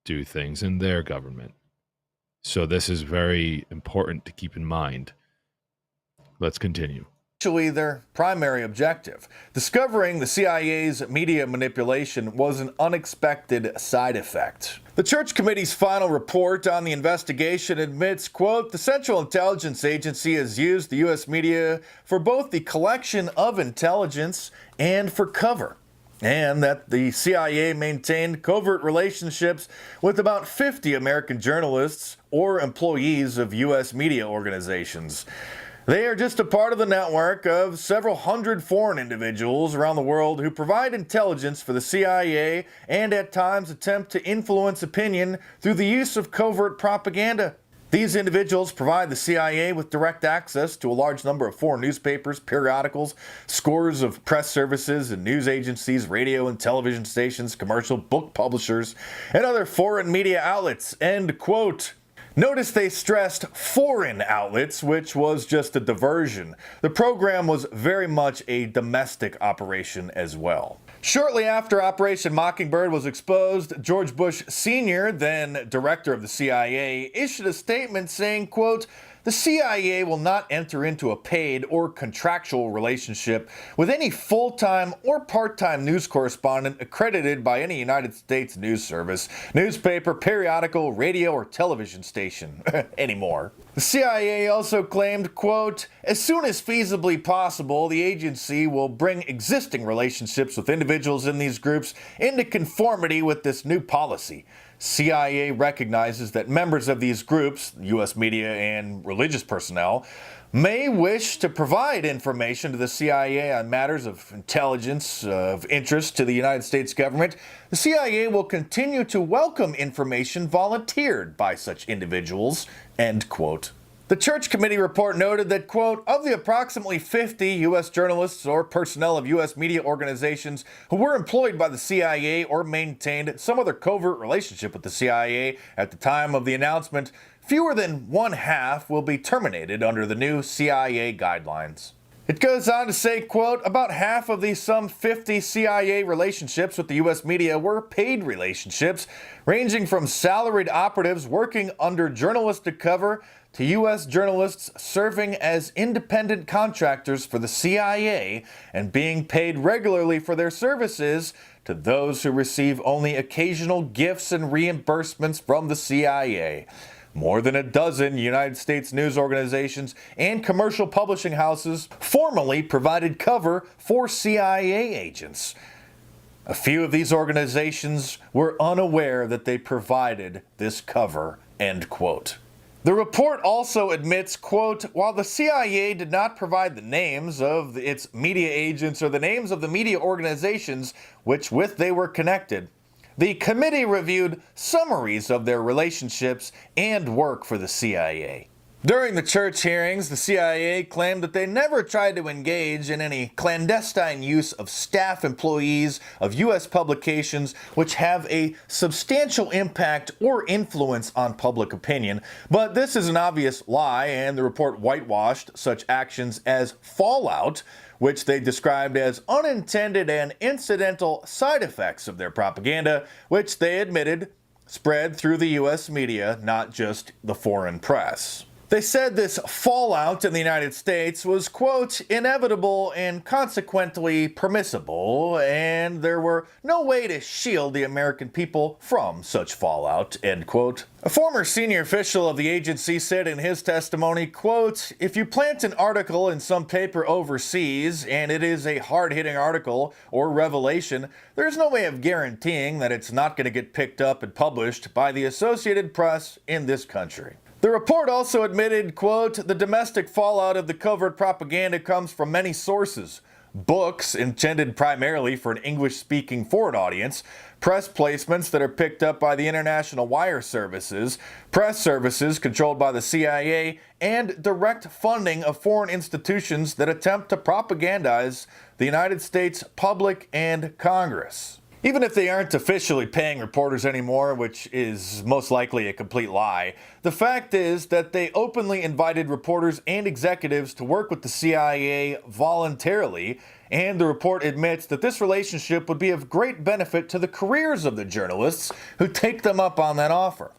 do things in their government. So this is very important to keep in mind. Let's continue. Actually their primary objective. Discovering the CIA's media manipulation was an unexpected side effect. The Church Committee's final report on the investigation admits, quote, the Central Intelligence Agency has used the U.S. media for both the collection of intelligence and for cover, and that the CIA maintained covert relationships with about 50 American journalists or employees of U.S. media organizations. They are just a part of the network of several hundred foreign individuals around the world who provide intelligence for the CIA and at times attempt to influence opinion through the use of covert propaganda. These individuals provide the CIA with direct access to a large number of foreign newspapers, periodicals, scores of press services and news agencies, radio and television stations, commercial book publishers, and other foreign media outlets, end quote. Notice they stressed foreign outlets, which was just a diversion. The program was very much a domestic operation as well. Shortly after Operation Mockingbird was exposed, George Bush Sr., then director of the CIA, issued a statement saying, quote, the CIA will not enter into a paid or contractual relationship with any full-time or part-time news correspondent accredited by any United States news service, newspaper, periodical, radio, or television station anymore. The CIA also claimed, quote, as soon as feasibly possible, the agency will bring existing relationships with individuals in these groups into conformity with this new policy. CIA recognizes that members of these groups, U.S. media and religious personnel, may wish to provide information to the CIA on matters of intelligence of interest to the United States government. The CIA will continue to welcome information volunteered by such individuals, end quote. The Church Committee report noted that, quote, of the approximately 50 U.S. journalists or personnel of U.S. media organizations who were employed by the CIA or maintained some other covert relationship with the CIA at the time of the announcement, fewer than one-half will be terminated under the new CIA guidelines. It goes on to say, quote, about half of these some 50 CIA relationships with the U.S. media were paid relationships, ranging from salaried operatives working under journalistic cover to U.S. journalists serving as independent contractors for the CIA and being paid regularly for their services, to those who receive only occasional gifts and reimbursements from the CIA. More than a dozen United States news organizations and commercial publishing houses formally provided cover for CIA agents. A few of these organizations were unaware that they provided this cover, end quote. The report also admits, quote, while the CIA did not provide the names of its media agents or the names of the media organizations with which they were connected, the committee reviewed summaries of their relationships and work for the CIA. During the church hearings, the CIA claimed that they never tried to engage in any clandestine use of staff employees of U.S. publications which have a substantial impact or influence on public opinion. But this is an obvious lie, and the report whitewashed such actions as fallout, which they described as unintended and incidental side effects of their propaganda, which they admitted spread through the U.S. media, not just the foreign press. They said this fallout in the United States was, quote, inevitable and consequently permissible, and there were no way to shield the American people from such fallout, end quote. A former senior official of the agency said in his testimony, quote, if you plant an article in some paper overseas and it is a hard-hitting article or revelation, there's no way of guaranteeing that it's not going to get picked up and published by the Associated Press in this country. The report also admitted, quote, the domestic fallout of the covert propaganda comes from many sources. Books intended primarily for an English-speaking foreign audience, press placements that are picked up by the international wire services, press services controlled by the CIA, and direct funding of foreign institutions that attempt to propagandize the United States public and Congress. Even if they aren't officially paying reporters anymore, which is most likely a complete lie, the fact is that they openly invited reporters and executives to work with the CIA voluntarily, and the report admits that this relationship would be of great benefit to the careers of the journalists who take them up on that offer.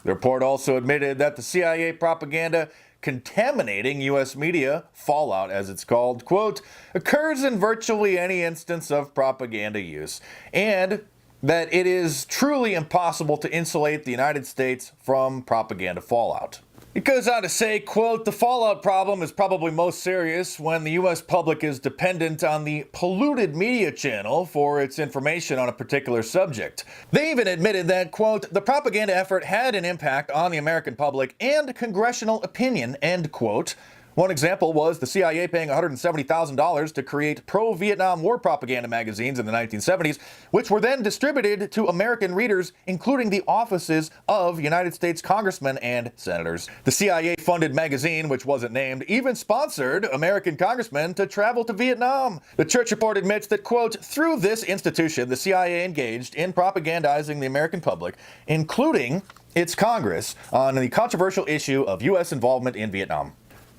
The report also admitted that the CIA propaganda contaminating U.S. media, fallout as it's called, quote, occurs in virtually any instance of propaganda use, and that it is truly impossible to insulate the United States from propaganda fallout. It goes on to say, quote, the fallout problem is probably most serious when the U.S. public is dependent on the polluted media channel for its information on a particular subject. They even admitted that, quote, the propaganda effort had an impact on the American public and congressional opinion, end quote. One example was the CIA paying $170,000 to create pro-Vietnam War propaganda magazines in the 1970s, which were then distributed to American readers, including the offices of United States congressmen and senators. The CIA-funded magazine, which wasn't named, even sponsored American congressmen to travel to Vietnam. The Church report admits that, quote, through this institution, the CIA engaged in propagandizing the American public, including its Congress, on the controversial issue of U.S. involvement in Vietnam.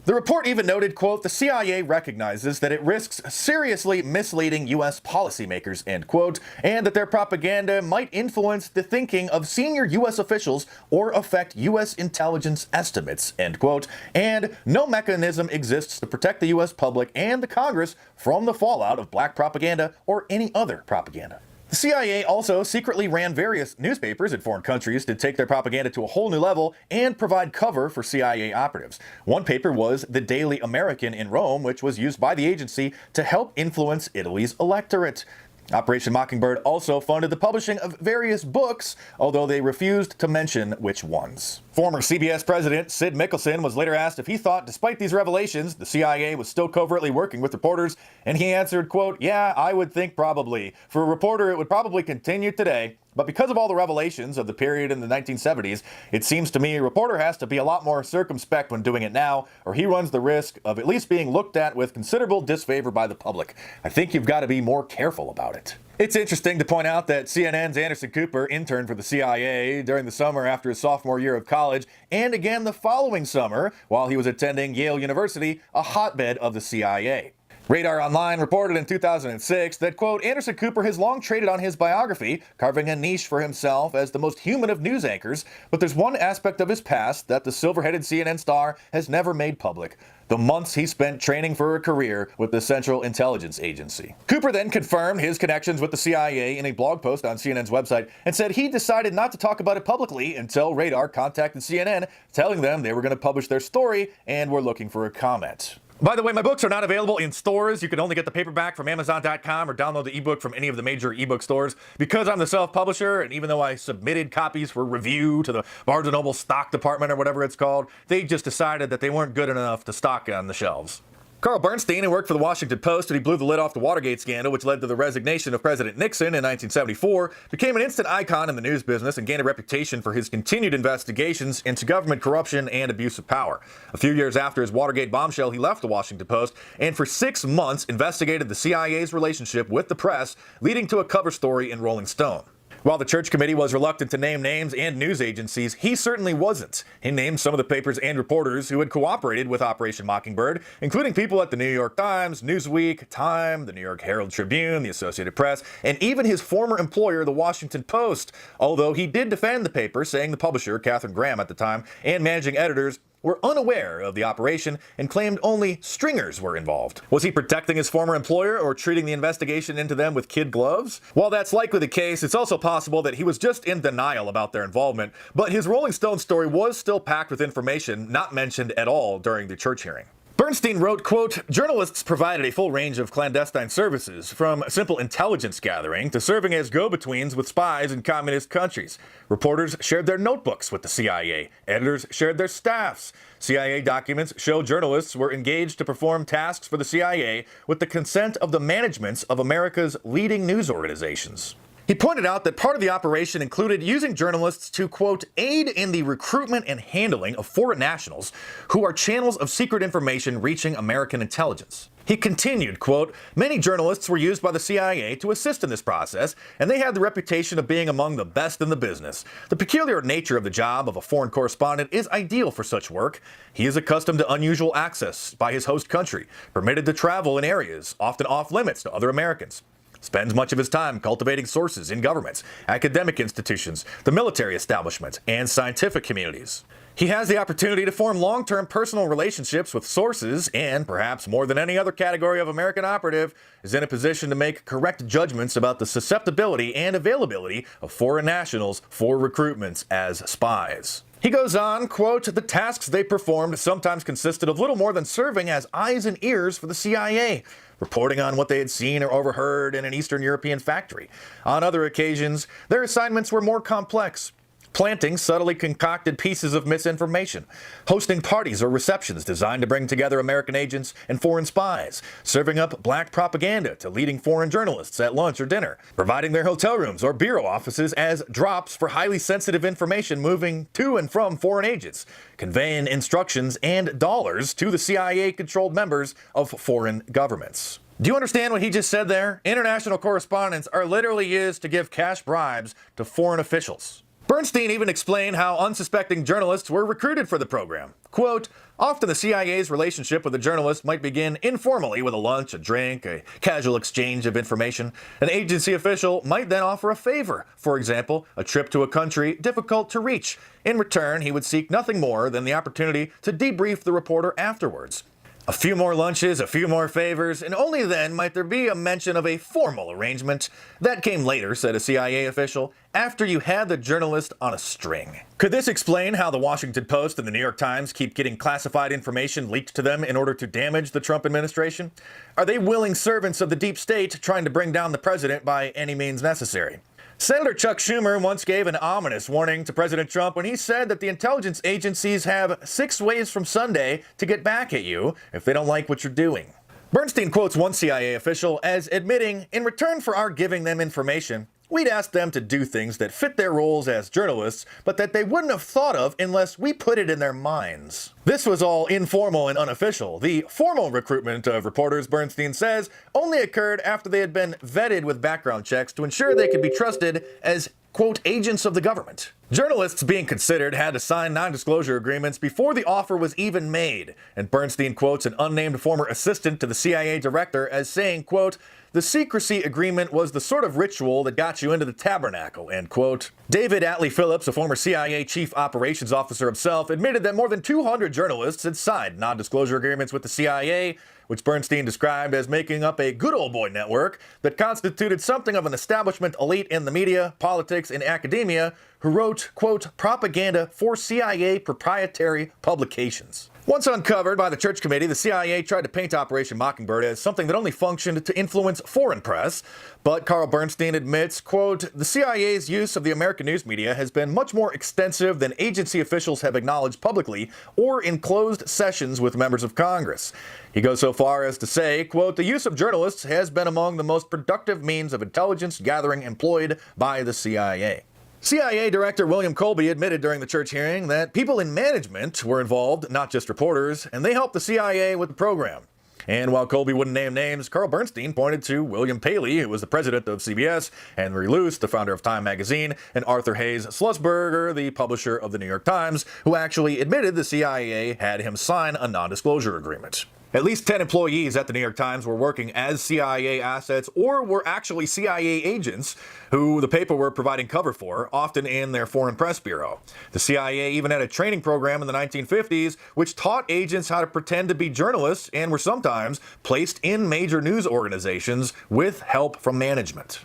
The report even noted, quote, the CIA recognizes that it risks seriously misleading U.S. policymakers, end quote, and that their propaganda might influence the thinking of senior U.S. officials or affect U.S. intelligence estimates, end quote, and no mechanism exists to protect the U.S. public and the Congress from the fallout of black propaganda or any other propaganda. The CIA also secretly ran various newspapers in foreign countries to take their propaganda to a whole new level and provide cover for CIA operatives. One paper was the Daily American in Rome, which was used by the agency to help influence Italy's electorate. Operation Mockingbird also funded the publishing of various books, although they refused to mention which ones. Former CBS president Sid Mickelson was later asked if he thought, despite these revelations, the CIA was still covertly working with reporters, and he answered, quote, "Yeah, I would think probably. For a reporter, it would probably continue today. But because of all the revelations of the period in the 1970s, it seems to me a reporter has to be a lot more circumspect when doing it now, or he runs the risk of at least being looked at with considerable disfavor by the public. I think you've got to be more careful about it." It's interesting to point out that CNN's Anderson Cooper interned for the CIA during the summer after his sophomore year of college, and again the following summer while he was attending Yale University, a hotbed of the CIA. Radar Online reported in 2006 that, quote, "Anderson Cooper has long traded on his biography, carving a niche for himself as the most human of news anchors, but there's one aspect of his past that the silver-headed CNN star has never made public: the months he spent training for a career with the Central Intelligence Agency." Cooper then confirmed his connections with the CIA in a blog post on CNN's website and said he decided not to talk about it publicly until Radar contacted CNN, telling them they were going to publish their story and were looking for a comment. By the way, my books are not available in stores. You can only get the paperback from Amazon.com or download the ebook from any of the major ebook stores. Because I'm the self-publisher, and even though I submitted copies for review to the Barnes & Noble stock department or whatever it's called, they just decided that they weren't good enough to stock on the shelves. Carl Bernstein, who worked for the Washington Post and he blew the lid off the Watergate scandal, which led to the resignation of President Nixon in 1974, became an instant icon in the news business and gained a reputation for his continued investigations into government corruption and abuse of power. A few years after his Watergate bombshell, he left the Washington Post and for 6 months investigated the CIA's relationship with the press, leading to a cover story in Rolling Stone. While the Church Committee was reluctant to name names and news agencies, he certainly wasn't. He named some of the papers and reporters who had cooperated with Operation Mockingbird, including people at the New York Times, Newsweek, Time, the New York Herald Tribune, the Associated Press, and even his former employer, the Washington Post, although he did defend the paper, saying the publisher, Katharine Graham at the time, and managing editors were unaware of the operation and claimed only stringers were involved. Was he protecting his former employer or treating the investigation into them with kid gloves? While that's likely the case, it's also possible that he was just in denial about their involvement, but his Rolling Stone story was still packed with information not mentioned at all during the Church hearing. Bernstein wrote, quote, "Journalists provided a full range of clandestine services, from simple intelligence gathering to serving as go-betweens with spies in communist countries. Reporters shared their notebooks with the CIA. Editors shared their staffs. CIA documents show journalists were engaged to perform tasks for the CIA with the consent of the managements of America's leading news organizations." He pointed out that part of the operation included using journalists to, quote, "aid in the recruitment and handling of foreign nationals who are channels of secret information reaching American intelligence." He continued, quote, "Many journalists were used by the CIA to assist in this process, and they had the reputation of being among the best in the business. The peculiar nature of the job of a foreign correspondent is ideal for such work. He is accustomed to unusual access by his host country, permitted to travel in areas often off limits to other Americans. Spends much of his time cultivating sources in governments, academic institutions, the military establishment, and scientific communities. He has the opportunity to form long-term personal relationships with sources and, perhaps more than any other category of American operative, is in a position to make correct judgments about the susceptibility and availability of foreign nationals for recruitment as spies." He goes on, quote, "The tasks they performed sometimes consisted of little more than serving as eyes and ears for the CIA, reporting on what they had seen or overheard in an Eastern European factory. On other occasions, their assignments were more complex, planting subtly concocted pieces of misinformation, hosting parties or receptions designed to bring together American agents and foreign spies, serving up black propaganda to leading foreign journalists at lunch or dinner, providing their hotel rooms or bureau offices as drops for highly sensitive information moving to and from foreign agents, conveying instructions and dollars to the CIA-controlled members of foreign governments." Do you understand what he just said there? International correspondents are literally used to give cash bribes to foreign officials. Bernstein even explained how unsuspecting journalists were recruited for the program. Quote, "Often the CIA's relationship with a journalist might begin informally with a lunch, a drink, a casual exchange of information. An agency official might then offer a favor, for example, a trip to a country difficult to reach. In return, he would seek nothing more than the opportunity to debrief the reporter afterwards. A few more lunches, a few more favors, and only then might there be a mention of a formal arrangement. That came later, said a CIA official, after you had the journalist on a string. Could this explain how the Washington Post and the New York Times keep getting classified information leaked to them in order to damage the Trump administration? Are they willing servants of the deep state trying to bring down the president by any means necessary? Senator Chuck Schumer once gave an ominous warning to President Trump when he said that the intelligence agencies have 6 ways from Sunday to get back at you if they don't like what you're doing. Bernstein quotes one CIA official as admitting, in return for our giving them information, we'd ask them to do things that fit their roles as journalists, but that they wouldn't have thought of unless we put it in their minds. This was all informal and unofficial. The formal recruitment of reporters, Bernstein says, only occurred after they had been vetted with background checks to ensure they could be trusted as, quote, agents of the government. Journalists being considered had to sign non-disclosure agreements before the offer was even made, and Bernstein quotes an unnamed former assistant to the CIA director as saying, quote, the secrecy agreement was the sort of ritual that got you into the tabernacle, end quote. David Atlee Phillips, a former CIA chief operations officer himself, admitted that more than 200 journalists had signed non-disclosure agreements with the CIA, which Bernstein described as making up a good old boy network that constituted something of an establishment elite in the media, politics, and academia who wrote, quote, propaganda for CIA proprietary publications. Once uncovered by the Church Committee, the CIA tried to paint Operation Mockingbird as something that only functioned to influence foreign press, but Carl Bernstein admits, quote, the CIA's use of the American news media has been much more extensive than agency officials have acknowledged publicly or in closed sessions with members of Congress. He goes so far as to say, quote, the use of journalists has been among the most productive means of intelligence gathering employed by the CIA. CIA Director William Colby admitted during the church hearing that people in management were involved, not just reporters, and they helped the CIA with the program. And while Colby wouldn't name names, Carl Bernstein pointed to William Paley, who was the president of CBS, Henry Luce, the founder of Time magazine, and Arthur Hayes Schlussberger, the publisher of the New York Times, who actually admitted the CIA had him sign a non-disclosure agreement. At least 10 employees at the New York Times were working as CIA assets or were actually CIA agents who the paper were providing cover for, often in their foreign press bureau. The CIA even had a training program in the 1950s which taught agents how to pretend to be journalists and were sometimes placed in major news organizations with help from management.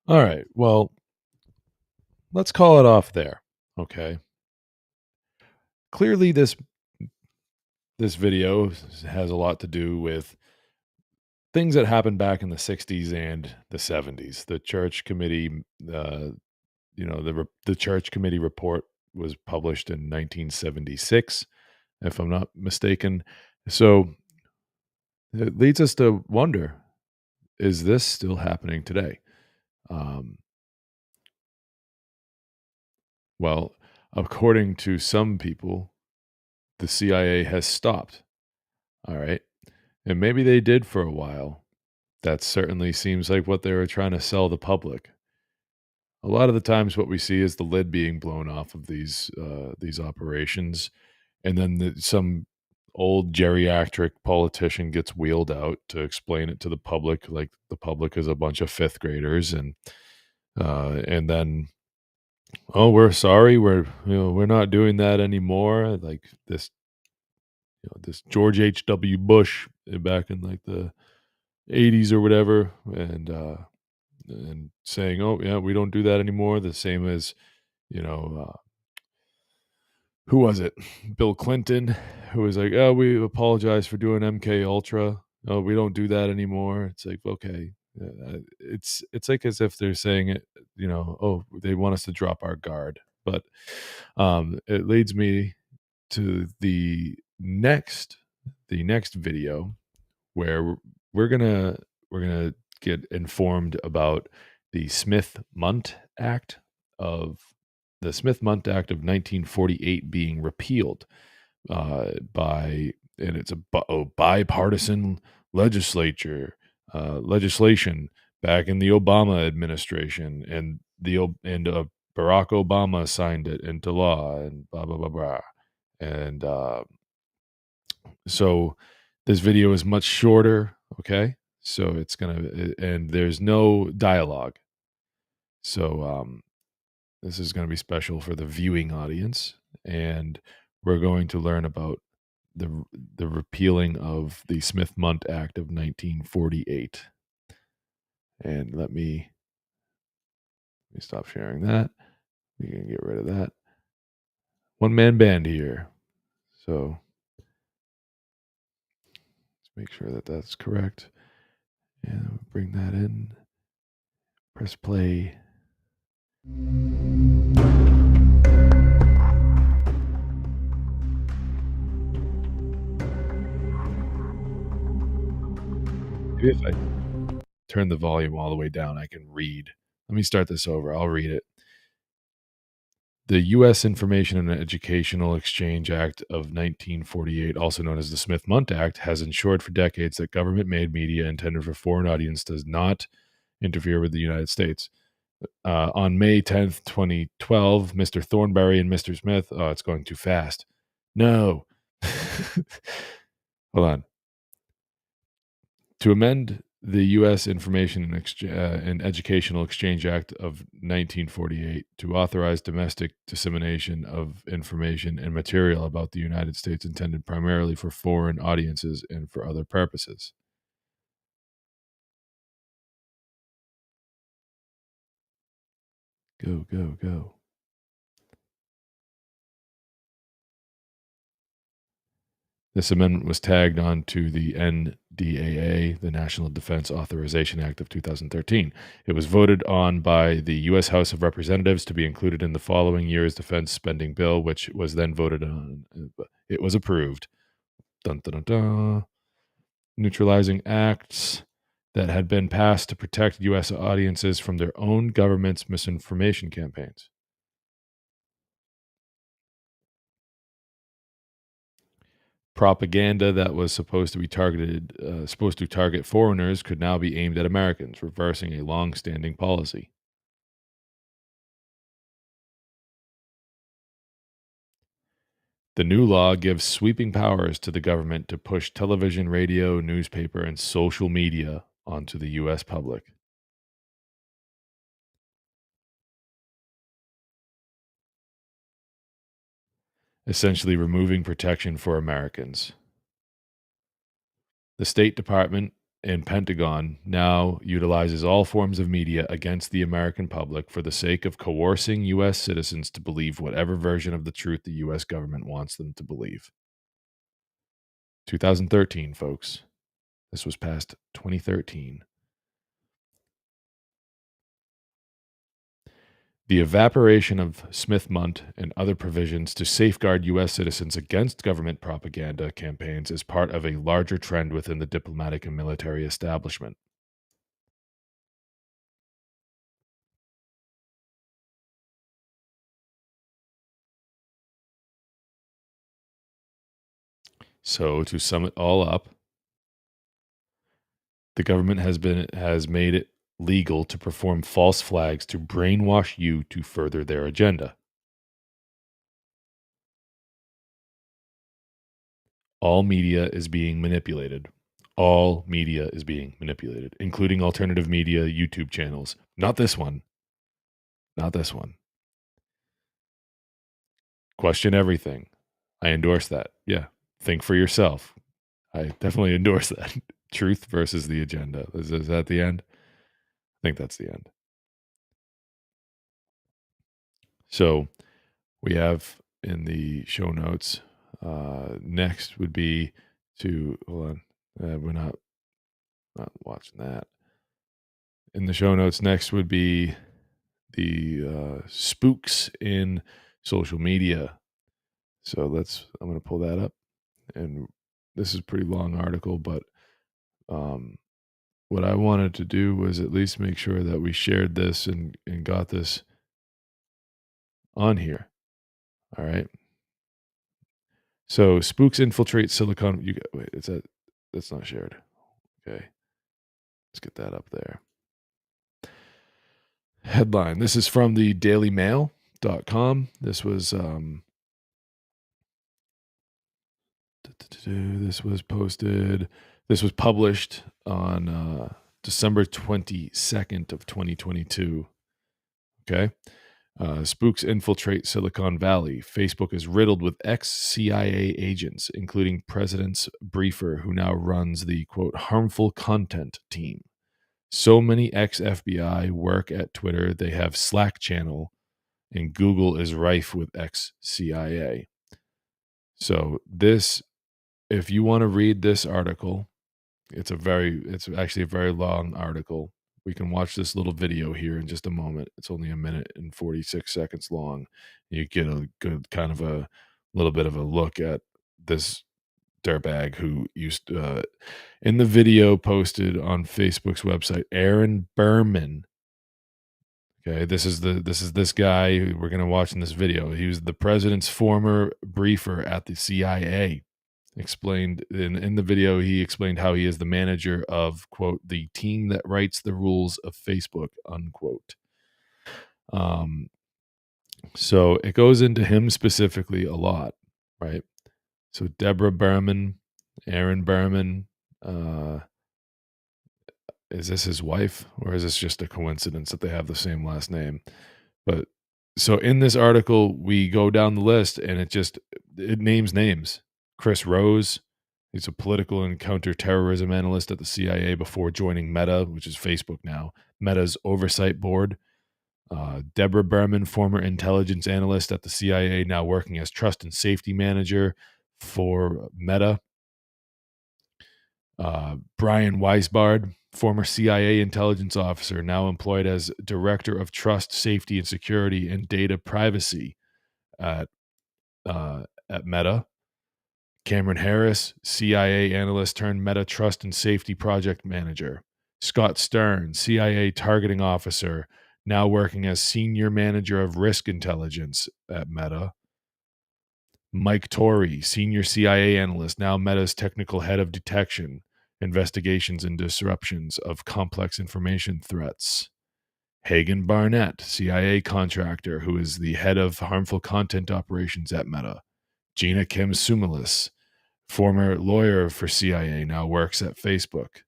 All right, well, let's call it off there, okay? Clearly, this video has a lot to do with things that happened back in the 60s and the 70s. The church committee, the church committee report was published in 1976, if I'm not mistaken. So it leads us to wonder, is this still happening today? Well, according to some people, the CIA has stopped. All right. And maybe they did for a while. That certainly seems like what they were trying to sell the public. A lot of the times what we see is the lid being blown off of these operations, and then some old geriatric politician gets wheeled out to explain it to the public, like the public is a bunch of fifth graders, and then, oh, we're sorry, we're not doing that anymore. Like this George H.W. Bush back in like the 80s or whatever, and saying, oh yeah, we don't do that anymore. The same as, who was it? Bill Clinton, who was like, oh, we apologize for doing MK Ultra. Oh, we don't do that anymore. It's like, okay. It's like as if they're saying it, oh, they want us to drop our guard. But it leads me to the next video where we're gonna get informed about the Smith-Mundt Act of 1948 being repealed and it's a bipartisan legislation back in the Obama administration, and Barack Obama signed it into law, and blah blah blah blah. And so this video is much shorter, okay? So it's and there's no dialogue. So this is going to be special for the viewing audience, and we're going to learn about the repealing of the Smith-Mundt Act of 1948. And let me stop sharing that. We can get rid of that. One-man band here. So let's make sure that that's correct. And bring that in. Press play. Maybe if I turn the volume all the way down, I can read. Let me start this over. I'll read it. The U.S. Information and Educational Exchange Act of 1948, also known as the Smith-Mundt Act, has ensured for decades that government-made media intended for foreign audience does not interfere with the United States. On May 10th, 2012, Mr. Thornberry and Mr. Smith... Oh, it's going too fast. No. Hold on. To amend the U.S. Information and Educational Exchange Act of 1948 to authorize domestic dissemination of information and material about the United States intended primarily for foreign audiences and for other purposes. Go, go, go. This amendment was tagged on to the NDAA, the National Defense Authorization Act of 2013. It was voted on by the U.S. House of Representatives to be included in the following year's defense spending bill, which was then voted on. It was approved. Dun, dun, dun, dun. Neutralizing acts that had been passed to protect U.S. audiences from their own government's misinformation campaigns. Propaganda that was supposed to target foreigners could now be aimed at Americans, reversing a long-standing policy. The new law gives sweeping powers to the government to push television, radio, newspaper, and social media onto the U.S. public. Essentially removing protection for Americans. The State Department and Pentagon now utilizes all forms of media against the American public for the sake of coercing U.S. citizens to believe whatever version of the truth the U.S. government wants them to believe. 2013, folks. This was passed 2013. The evaporation of Smith-Mundt and other provisions to safeguard U.S. citizens against government propaganda campaigns is part of a larger trend within the diplomatic and military establishment. So, to sum it all up, the government has made it legal to perform false flags to brainwash you to further their agenda. All media is being manipulated. All media is being manipulated, including alternative media YouTube channels. Not this one. Not this one. Question everything. I endorse that. Yeah. Think for yourself. I definitely endorse that. Truth versus the agenda. Is that the end? I think that's the end. So we have in the show notes, next would be to, hold on, we're not watching that. In the show notes, next would be the spooks in social media. So I'm going to pull that up. And this is a pretty long article, but what I wanted to do was at least make sure that we shared this and got this on here. All right. So spooks infiltrate Silicon. That's not shared. Okay. Let's get that up there. Headline. This is from the dailymail.com. This was this was published on December 22nd of 2022. Okay. Spooks infiltrate Silicon Valley. Facebook is riddled with ex-CIA agents, including President's briefer, who now runs the, quote, harmful content team. So many ex-FBI work at Twitter, they have Slack channel, and Google is rife with ex-CIA. So this, if you want to read this article, it's actually a very long article. We can watch this little video here in just a moment. It's only 1 minute and 46 seconds long. You get a good kind of a little bit of a look at this dirtbag who used in the video posted on Facebook's website, Aaron Berman. Okay, this is this guy who we're going to watch in this video. He was the president's former briefer at the CIA. Explained in the video, he explained how he is the manager of, quote, the team that writes the rules of Facebook, unquote. So it goes into him specifically a lot, right? So Deborah Berman, Aaron Berman, is this his wife, or is this just a coincidence that they have the same last name? But so in this article, we go down the list and it names names. Chris Rose, he's a political and counterterrorism analyst at the CIA before joining Meta, which is Facebook now, Meta's oversight board. Deborah Berman, former intelligence analyst at the CIA, now working as trust and safety manager for Meta. Brian Weisbard, former CIA intelligence officer, now employed as director of trust, safety, and security and data privacy at Meta. Cameron Harris, CIA analyst turned Meta trust and safety project manager. Scott Stern, CIA targeting officer, now working as senior manager of risk intelligence at Meta. Mike Torrey, senior CIA analyst, now Meta's technical head of detection, investigations, and disruptions of complex information threats. Hagen Barnett, CIA contractor, who is the head of harmful content operations at Meta. Gina Kim Sumalis, former lawyer for CIA, now works at Facebook.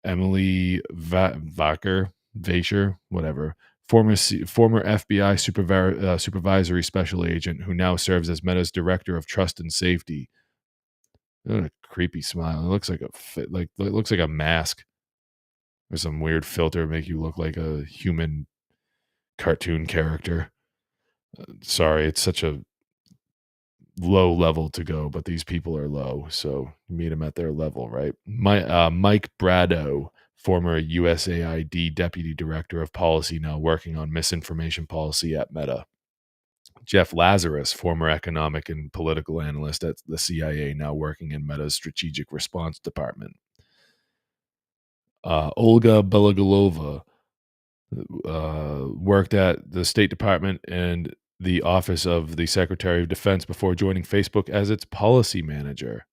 Emily Vacher, whatever, former FBI supervisory special agent, who now serves as Meta's director of trust and safety. What a creepy smile! It looks like a mask or some weird filter make you look like a human cartoon character. Sorry, it's such a low level to go, but these people are low, so you meet them at their level, right? Mike Brado, former USAID deputy director of policy, now working on misinformation policy at Meta. Jeff Lazarus, former economic and political analyst at the CIA, now working in Meta's strategic response department. Olga Belogolova worked at the State Department and the Office of the Secretary of Defense before joining Facebook as its policy manager.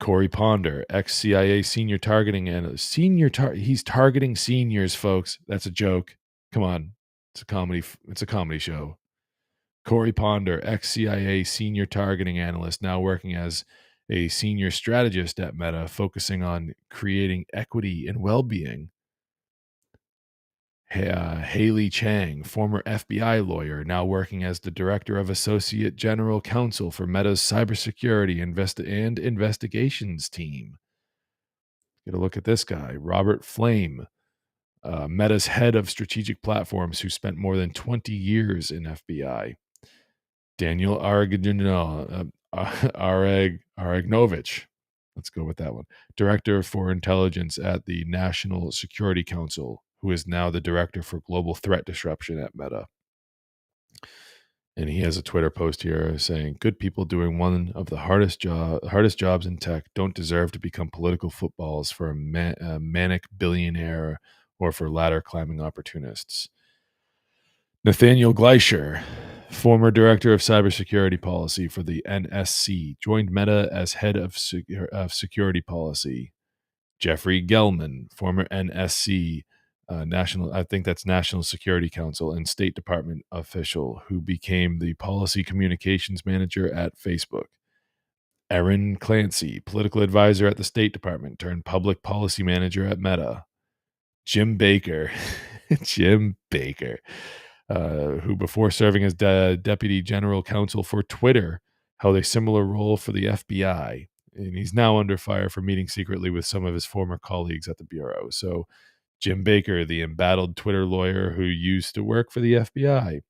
Corey Ponder, ex-CIA senior targeting analyst. He's targeting seniors, folks. That's a joke. Come on. It's a comedy show. Corey Ponder, ex-CIA senior targeting analyst, now working as a senior strategist at Meta, focusing on creating equity and well-being. Haley Chang, former FBI lawyer, now working as the director of associate general counsel for Meta's cybersecurity and investigations team. Get a look at this guy, Robert Flame, Meta's head of strategic platforms, who spent more than 20 years in FBI. Daniel Aragnovich, let's go with that one, director for intelligence at the National Security Council, who is now the director for global threat disruption at Meta. And he has a Twitter post here saying, good people doing one of the hardest jobs in tech don't deserve to become political footballs for a manic billionaire or for ladder climbing opportunists. Nathaniel Gleischer, former director of cybersecurity policy for the NSC, joined Meta as head of security policy. Jeffrey Gelman, former NSC National Security Council and State Department official, who became the policy communications manager at Facebook. Erin Clancy, political advisor at the State Department turned public policy manager at Meta. Jim Baker, who before serving as deputy general counsel for Twitter, held a similar role for the FBI. And he's now under fire for meeting secretly with some of his former colleagues at the Bureau. So Jim Baker, the embattled Twitter lawyer who used to work for the FBI.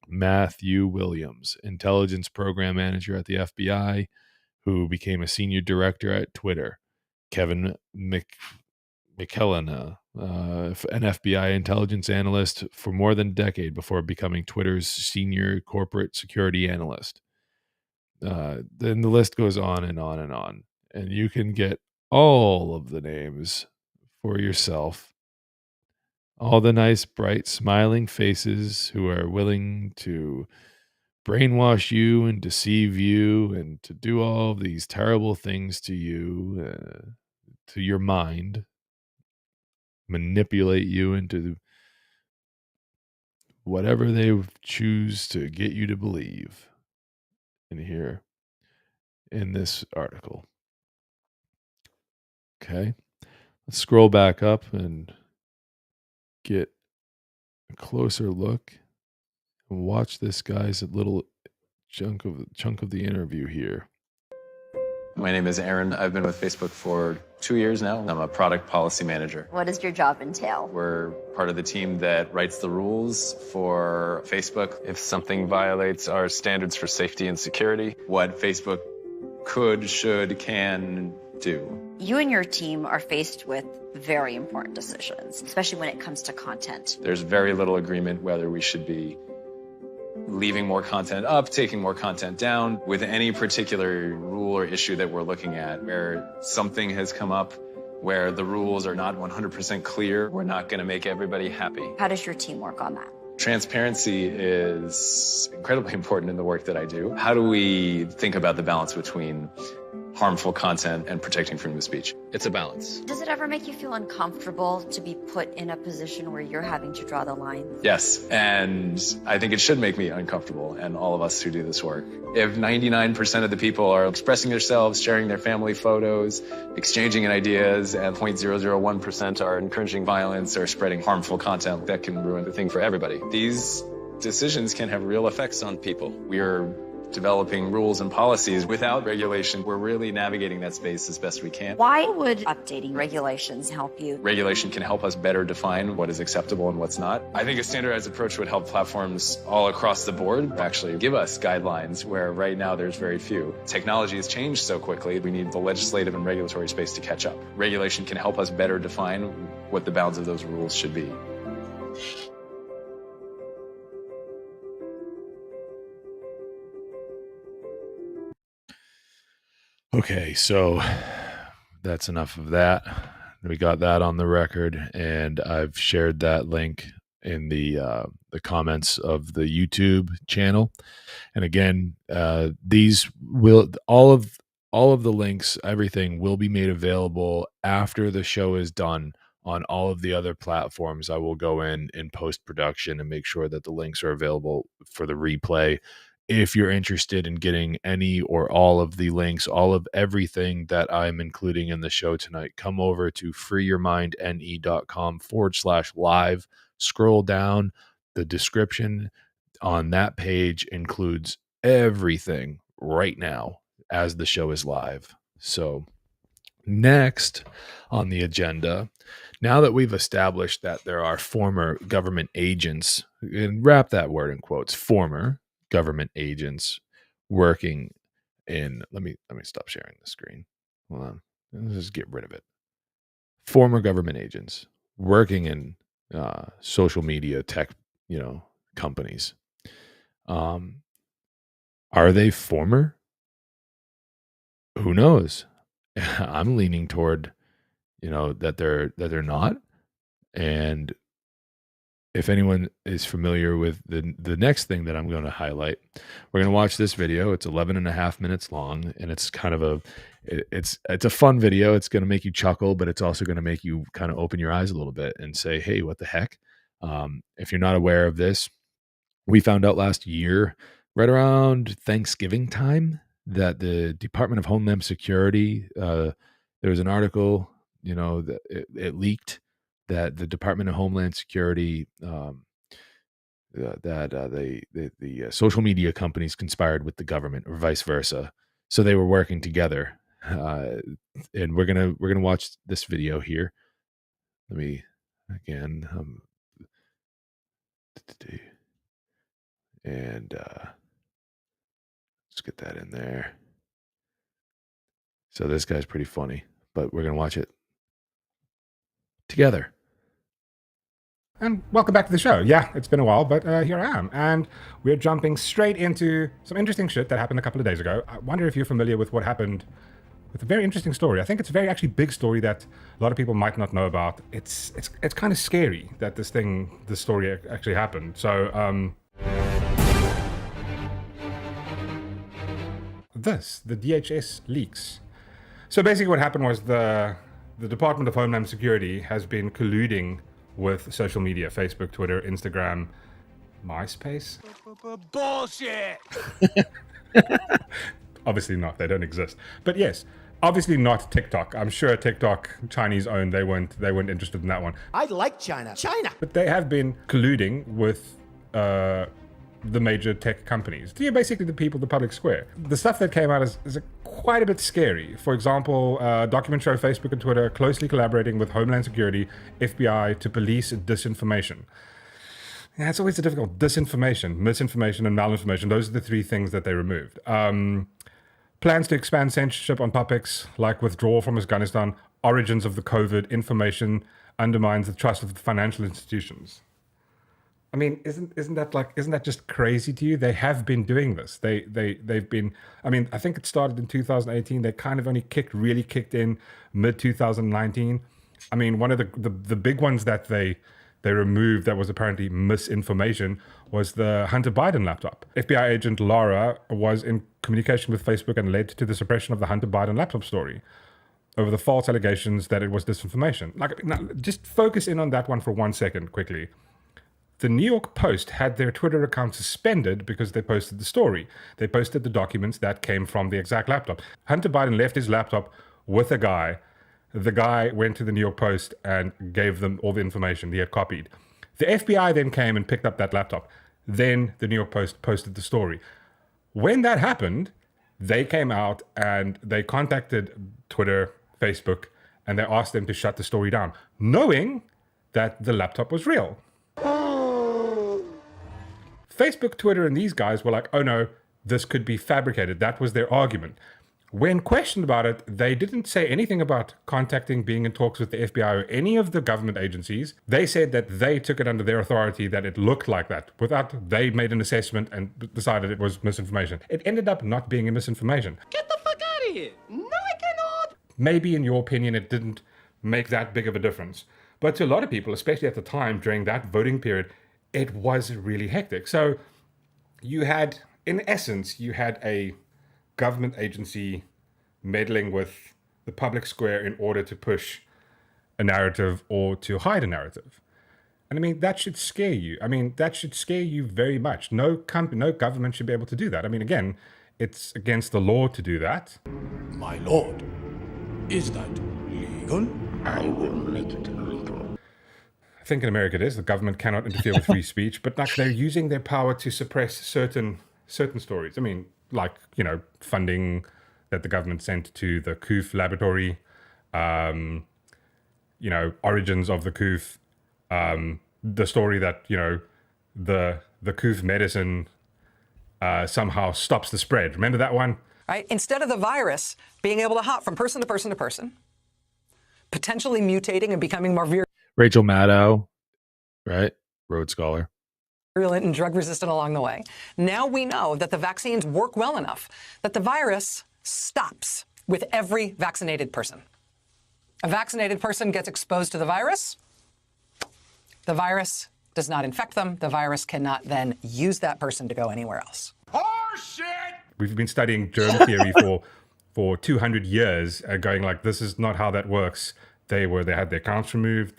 Matthew Williams, intelligence program manager at the FBI, who became a senior director at Twitter. Kevin McKellan, an FBI intelligence analyst for more than a decade before becoming Twitter's senior corporate security analyst. Then the list goes on and on and on. And you can get all of the names for yourself. All the nice, bright, smiling faces who are willing to brainwash you and deceive you and to do all of these terrible things to you, to your mind, manipulate you into whatever they choose to get you to believe in here in this article. Okay, let's scroll back up and get a closer look and watch this guy's little chunk of the interview here. My name is Aaron. I've been with Facebook for 2 years now. I'm a product policy manager. What does your job entail? We're part of the team that writes the rules for Facebook. If something violates our standards for safety and security, what Facebook could, should, can do. You and your team are faced with very important decisions, especially when it comes to content. There's very little agreement whether we should be leaving more content up, taking more content down, with any particular rule or issue that we're looking at, where something has come up where the rules are not 100% clear. We're not going to make everybody happy. How does your team work on that? Transparency is incredibly important in the work that I do. How do we think about the balance between harmful content and protecting freedom of speech? It's a balance. Does it ever make you feel uncomfortable to be put in a position where you're having to draw the line? Yes, and I think it should make me uncomfortable, and all of us who do this work. If 99% of the people are expressing themselves, sharing their family photos, exchanging ideas, and 0.001% are encouraging violence or spreading harmful content, that can ruin the thing for everybody. These decisions can have real effects on people. We are developing rules and policies without regulation. We're really navigating that space as best we can. Why would updating regulations help you? Regulation can help us better define what is acceptable and what's not. I think a standardized approach would help platforms all across the board actually give us guidelines where right now there's very few. Technology has changed so quickly, we need the legislative and regulatory space to catch up. Regulation can help us better define what the bounds of those rules should be. Okay, so that's enough of that. We got that on the record, and I've shared that link in the comments of the YouTube channel. And again, these will all of the links, everything will be made available after the show is done on all of the other platforms. I will go in post-production and make sure that the links are available for the replay. If you're interested in getting any or all of the links, all of everything that I'm including in the show tonight, come over to freeyourmindne.com/live. Scroll down. The description on that page includes everything right now as the show is live. So next on the agenda, now that we've established that there are former government agents, and wrap that word in quotes, former government agents working in, let me stop sharing the screen. Hold on. Let's just get rid of it. Former government agents working in social media tech, companies. Are they former? Who knows? I'm leaning toward, that they're not. And if anyone is familiar with the next thing that I'm going to highlight, we're going to watch this video. It's 11 and a half minutes long, and it's kind of it's a fun video. It's going to make you chuckle, but it's also going to make you kind of open your eyes a little bit and say, hey, what the heck? If you're not aware of this, we found out last year, right around Thanksgiving time, that the Department of Homeland Security, there was an article, that it leaked that the Department of Homeland Security the social media companies conspired with the government, or vice versa. So they were working together. And we're gonna watch this video here. Let me again, and let's get that in there. So this guy's pretty funny, but we're gonna watch it together. And welcome back to the show. Yeah, it's been a while, but here I am. And we're jumping straight into some interesting shit that happened a couple of days ago. I wonder if you're familiar with what happened with a very interesting story. I think it's a very actually big story that a lot of people might not know about. It's kind of scary that this story actually happened. So the DHS leaks. So basically what happened was the Department of Homeland Security has been colluding with social media, Facebook, Twitter, Instagram, MySpace. Bullshit! Obviously not, they don't exist. But yes, obviously not TikTok. I'm sure TikTok, Chinese owned, they weren't interested in that one. I like China. But they have been colluding with the major tech companies. They're basically the people, the public square. The stuff that came out is quite a bit scary. For example, documents show Facebook and Twitter closely collaborating with Homeland Security, FBI to police disinformation. Yeah, it's always a difficult disinformation, misinformation, and malinformation. Those are the three things that they removed. Plans to expand censorship on topics like withdrawal from Afghanistan, origins of the COVID, information undermines the trust of the financial institutions. I mean, isn't that just crazy to you? They have been doing this. They've been. I mean, I think it started in 2018. They kind of only really kicked in mid 2019. I mean, one of the big ones that they removed that was apparently misinformation was the Hunter Biden laptop. FBI agent Laura was in communication with Facebook and led to the suppression of the Hunter Biden laptop story over the false allegations that it was disinformation. Now, just focus in on that one for 1 second quickly. The New York Post had their Twitter account suspended because they posted the story. They posted the documents that came from the exact laptop. Hunter Biden left his laptop with a guy. The guy went to the New York Post and gave them all the information he had copied. The FBI then came and picked up that laptop. Then the New York Post posted the story. When that happened, they came out and they contacted Twitter, Facebook, and they asked them to shut the story down, knowing that the laptop was real. Facebook, Twitter, and these guys were like, oh no, this could be fabricated. That was their argument. When questioned about it, they didn't say anything about contacting, being in talks with the FBI or any of the government agencies. They said that they took it under their authority, that it looked like that. They made an assessment and decided it was misinformation. It ended up not being a misinformation. Get the fuck out of here! No, I cannot! Maybe in your opinion, it didn't make that big of a difference. But to a lot of people, especially at the time during that voting period, it was really hectic. So you had a government agency meddling with the public square in order to push a narrative or to hide a narrative. And I mean, that should scare you. I mean, that should scare you very much. No government should be able to do that. I mean, again, it's against the law to do that. My lord, is that legal? I will make it legal. I think in America it is. The government cannot interfere with free speech, but like they're using their power to suppress certain stories. I mean, like, funding that the government sent to the COOF laboratory, origins of the COOF, the story that, the COOF medicine somehow stops the spread. Remember that one? Right? Instead of the virus being able to hop from person to person to person, potentially mutating and becoming more Rachel Maddow, right? Rhodes Scholar. virulent and drug resistant along the way. Now we know that the vaccines work well enough that the virus stops with every vaccinated person. A vaccinated person gets exposed to the virus does not infect them. The virus cannot then use that person to go anywhere else. Horseshit! We've been studying germ theory for 200 years, going like, this is not how that works. They had their accounts removed.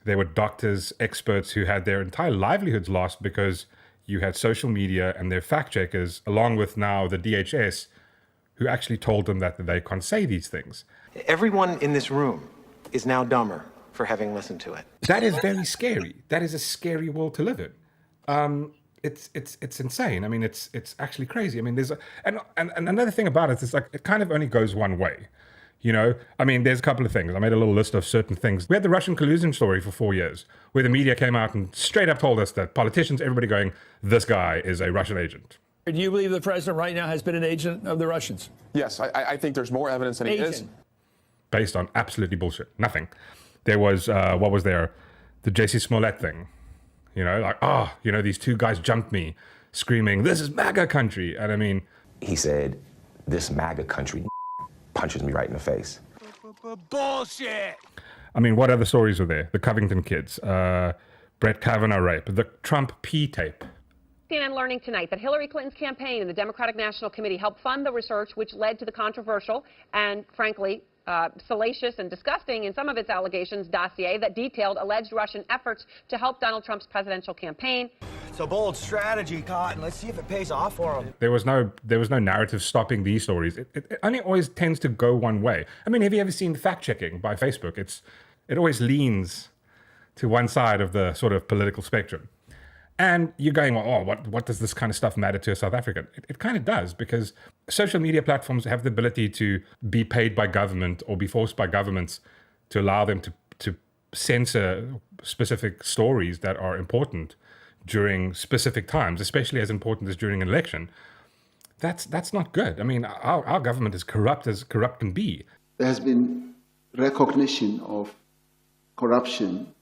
They were doctors, experts who had their entire livelihoods lost because you had social media and their fact checkers, along with now the DHS, who actually told them that they can't say these things. Everyone in this room is now dumber for having listened to it. That is very scary. That is a scary world to live in. It's insane. I mean, it's actually crazy. I mean, and another thing about it is like it kind of only goes one way. You know, I mean, there's a couple of things. I made a little list of certain things. We had the Russian collusion story for 4 years, where the media came out and straight up told us that politicians, everybody going, this guy is a Russian agent. Do you believe the president right now has been an agent of the Russians? Yes, I think there's more evidence than he is. Based on absolutely bullshit. Nothing. There was, what was there? The J.C. Smollett thing. You know, like, these two guys jumped me screaming, this is MAGA country. And I mean... He said, this MAGA country punches me right in the face. Bullshit! I mean, what other stories were there? The Covington kids, Brett Kavanaugh rape, the Trump P tape. CNN learning tonight that Hillary Clinton's campaign and the Democratic National Committee helped fund the research which led to the controversial and, frankly, salacious and disgusting in some of its allegations dossier that detailed alleged Russian efforts to help Donald Trump's presidential campaign. It's a bold strategy, Cotton. Let's see if it pays off for him. There was no narrative stopping these stories. It only always tends to go one way. I mean, have you ever seen fact checking by Facebook? It always leans to one side of the sort of political spectrum. And you're going, well, what does this kind of stuff matter to a South African? It kind of does, because social media platforms have the ability to be paid by government or be forced by governments to allow them to censor specific stories that are important during specific times, especially as important as during an election. That's not good. I mean, our government is corrupt as corrupt can be. There has been recognition of corruption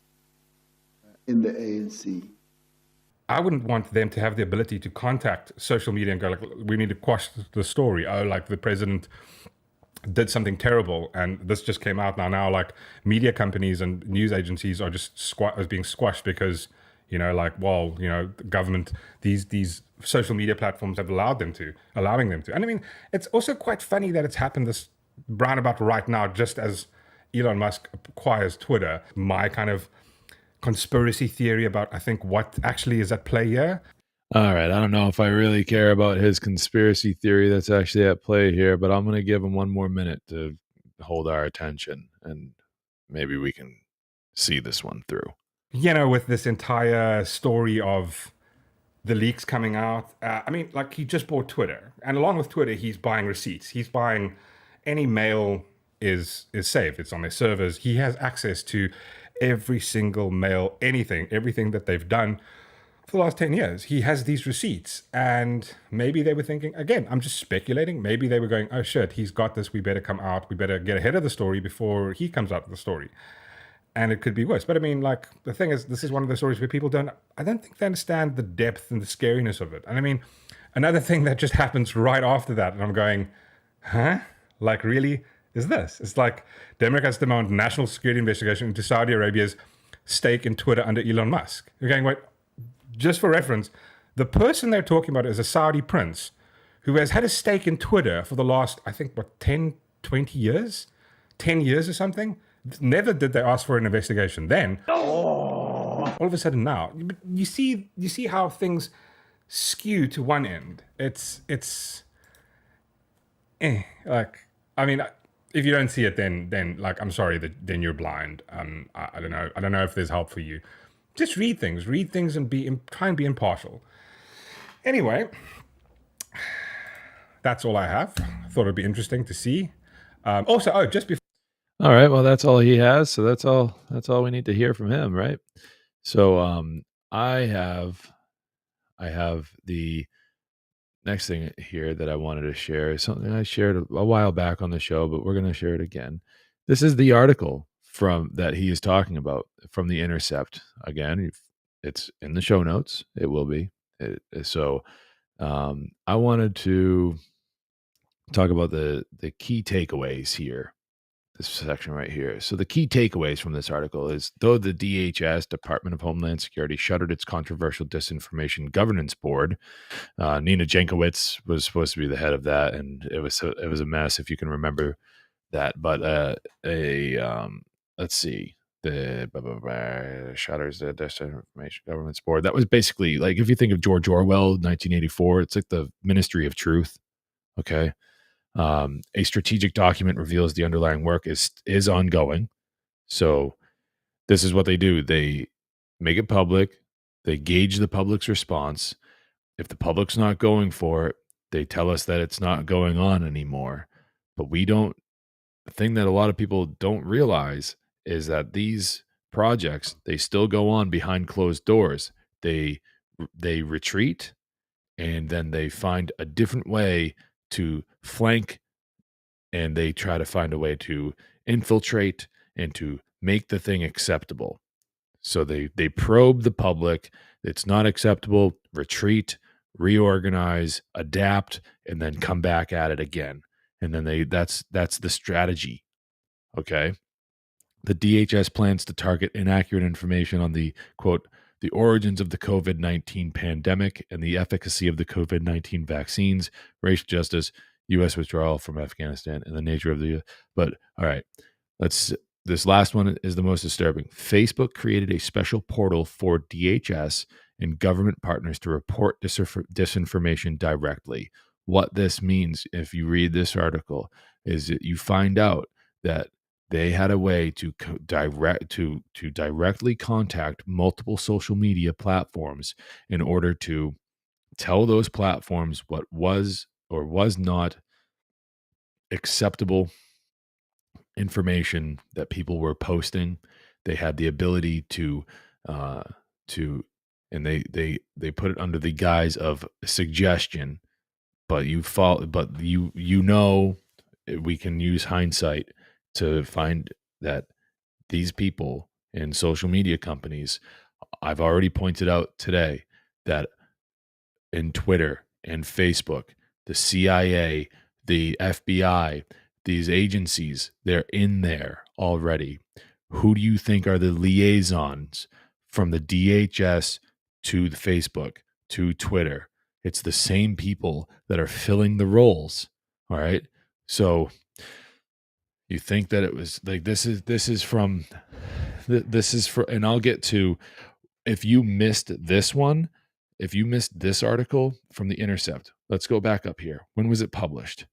in the ANC. I wouldn't want them to have the ability to contact social media and go like, we need to quash the story. Oh, like the president did something terrible and this just came out now. Now, like media companies and news agencies are just being squashed because, you know, like, well, you know, the government, these social media platforms have allowing them to. And I mean, it's also quite funny that it's happened this roundabout right now, just as Elon Musk acquires Twitter. My kind of conspiracy theory about, I think, what actually is at play here. All right. I don't know if I really care about his conspiracy theory that's actually at play here, but I'm going to give him one more minute to hold our attention and maybe we can see this one through. You know, with this entire story of the leaks coming out, I mean, like he just bought Twitter, and along with Twitter, he's buying receipts. He's buying any mail is saved. It's on their servers. He has access to every single mail, everything that they've done for the last 10 years. He has these receipts, and maybe they were thinking, again, I'm just speculating, maybe they were going, oh shit, he's got this, we better come out, we better get ahead of the story before he comes out with the story. And it could be worse. But I mean, like, the thing is, this is one of those stories where people I don't think they understand the depth and the scariness of it. And I mean, another thing that just happens right after that, and I'm going, huh? Like, really? Is this? It's like Democrats demand national security investigation into Saudi Arabia's stake in Twitter under Elon Musk. You're going, wait, just for reference, the person they're talking about is a Saudi prince who has had a stake in Twitter for the last, I think, 10, 20 years? 10 years or something? Never did they ask for an investigation then. All of a sudden now, you see how things skew to one end. It's like, I mean, if you don't see it, then like, I'm sorry, then you're blind. I don't know. I don't know if there's help for you. Just read things and try and be impartial. Anyway, that's all I have. I thought it'd be interesting to see. Also, just before. All right. Well, that's all he has. So that's all we need to hear from him, right? So I have the next thing here that I wanted to share is something I shared a while back on the show, but we're going to share it again. This is the article that he is talking about from The Intercept. Again, it's in the show notes. It will be. So I wanted to talk about the key takeaways here. This section right here. So the key takeaways from this article is, though the DHS, Department of Homeland Security, shuttered its controversial disinformation governance board, Nina Jankowicz was supposed to be the head of that, and it was a mess, if you can remember that. But let's see, the shutters the disinformation governance board. That was basically like, if you think of George Orwell, 1984, it's like the Ministry of Truth. Okay. A strategic document reveals the underlying work is ongoing. So this is what they do. They make it public. They gauge the public's response. If the public's not going for it, they tell us that it's not going on anymore. But we don't, the thing that a lot of people don't realize is that these projects, they still go on behind closed doors. They retreat, and then they find a different way to flank, and they try to find a way to infiltrate and to make the thing acceptable. So they probe the public. It's not acceptable, retreat, reorganize, adapt, and then come back at it again. And then that's the strategy. Okay. The DHS plans to target inaccurate information on the, quote, the origins of the COVID-19 pandemic and the efficacy of the COVID-19 vaccines, racial justice, U.S. withdrawal from Afghanistan, and the nature of the. But all right, this last one is the most disturbing. Facebook created a special portal for DHS and government partners to report disinformation directly. What this means, if you read this article, is that you find out that they had a way to directly contact multiple social media platforms in order to tell those platforms what was or was not acceptable information that people were posting. They had the ability to and they put it under the guise of suggestion, but we can use hindsight to find that these people in social media companies, I've already pointed out today that in Twitter and Facebook, the CIA, the FBI, these agencies, they're in there already. Who do you think are the liaisons from the DHS to the Facebook to Twitter? It's the same people that are filling the roles. All right. So you think that it was like, this is for, and I'll get to, if you missed this one, if you missed this article from The Intercept, let's go back up here. When was it published?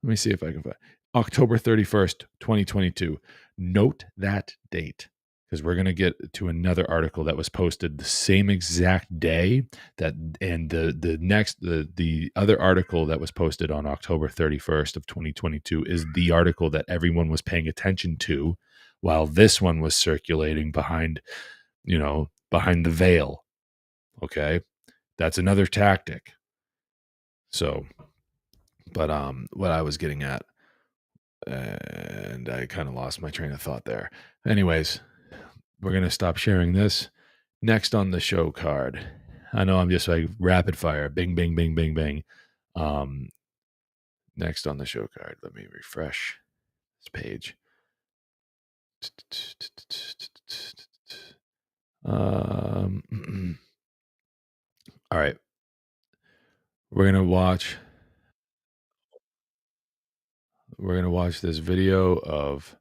Let me see if I can find October 31st, 2022. Note that date, because we're going to get to another article that was posted the same exact day and the other article that was posted on October 31st of 2022 is the article that everyone was paying attention to, while this one was circulating behind the veil. Okay. That's another tactic. So, but what I was getting at, and I kind of lost my train of thought there. Anyways, we're going to stop sharing this. Next on the show card. I know I'm just like rapid fire. Bing, bing, bing, bing, bing. Next on the show card. Let me refresh this page. All right. We're going to watch this video of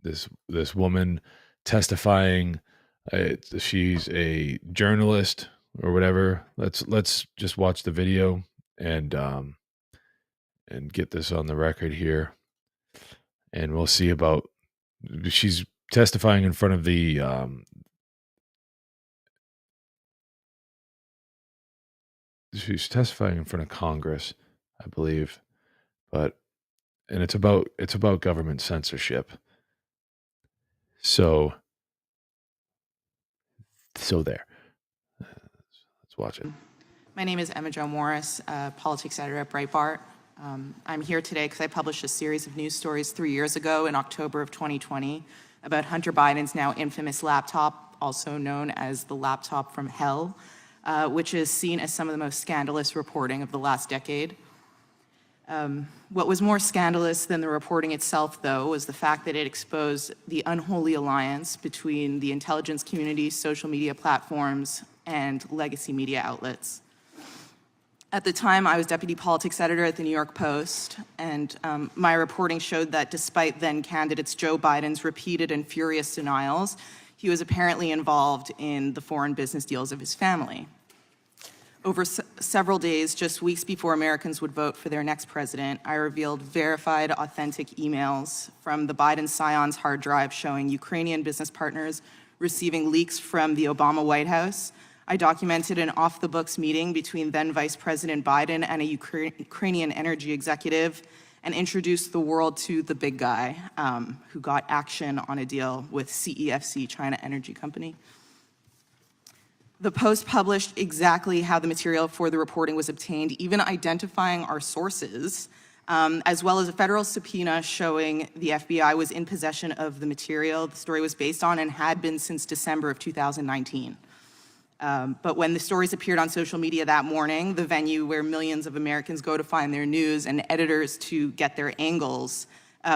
this woman testifying. She's a journalist or whatever. Let's just watch the video and get this on the record here, and we'll see about. She's testifying in front of the she's testifying in front of Congress, I believe, and it's about government censorship. So there. Let's watch it. My name is Emma Jo Morris, politics editor at Breitbart. I'm here today because I published a series of news stories 3 years ago in October of 2020 about Hunter Biden's now infamous laptop, also known as the laptop from hell, which is seen as some of the most scandalous reporting of the last decade. What was more scandalous than the reporting itself, though, was the fact that it exposed the unholy alliance between the intelligence community, social media platforms, and legacy media outlets. At the time, I was deputy politics editor at the New York Post, and my reporting showed that despite then-candidates Joe Biden's repeated and furious denials, he was apparently involved in the foreign business deals of his family. Over several days, just weeks before Americans would vote for their next president, I revealed verified, authentic emails from the Biden Scions hard drive showing Ukrainian business partners receiving leaks from the Obama White House. I documented an off-the-books meeting between then Vice President Biden and a Ukrainian energy executive and introduced the world to the big guy who got action on a deal with CEFC, China Energy Company. The Post published exactly how the material for the reporting was obtained, even identifying our sources, as well as a federal subpoena showing the FBI was in possession of the material the story was based on and had been since December of 2019. But when the stories appeared on social media that morning, the venue where millions of Americans go to find their news and editors to get their angles,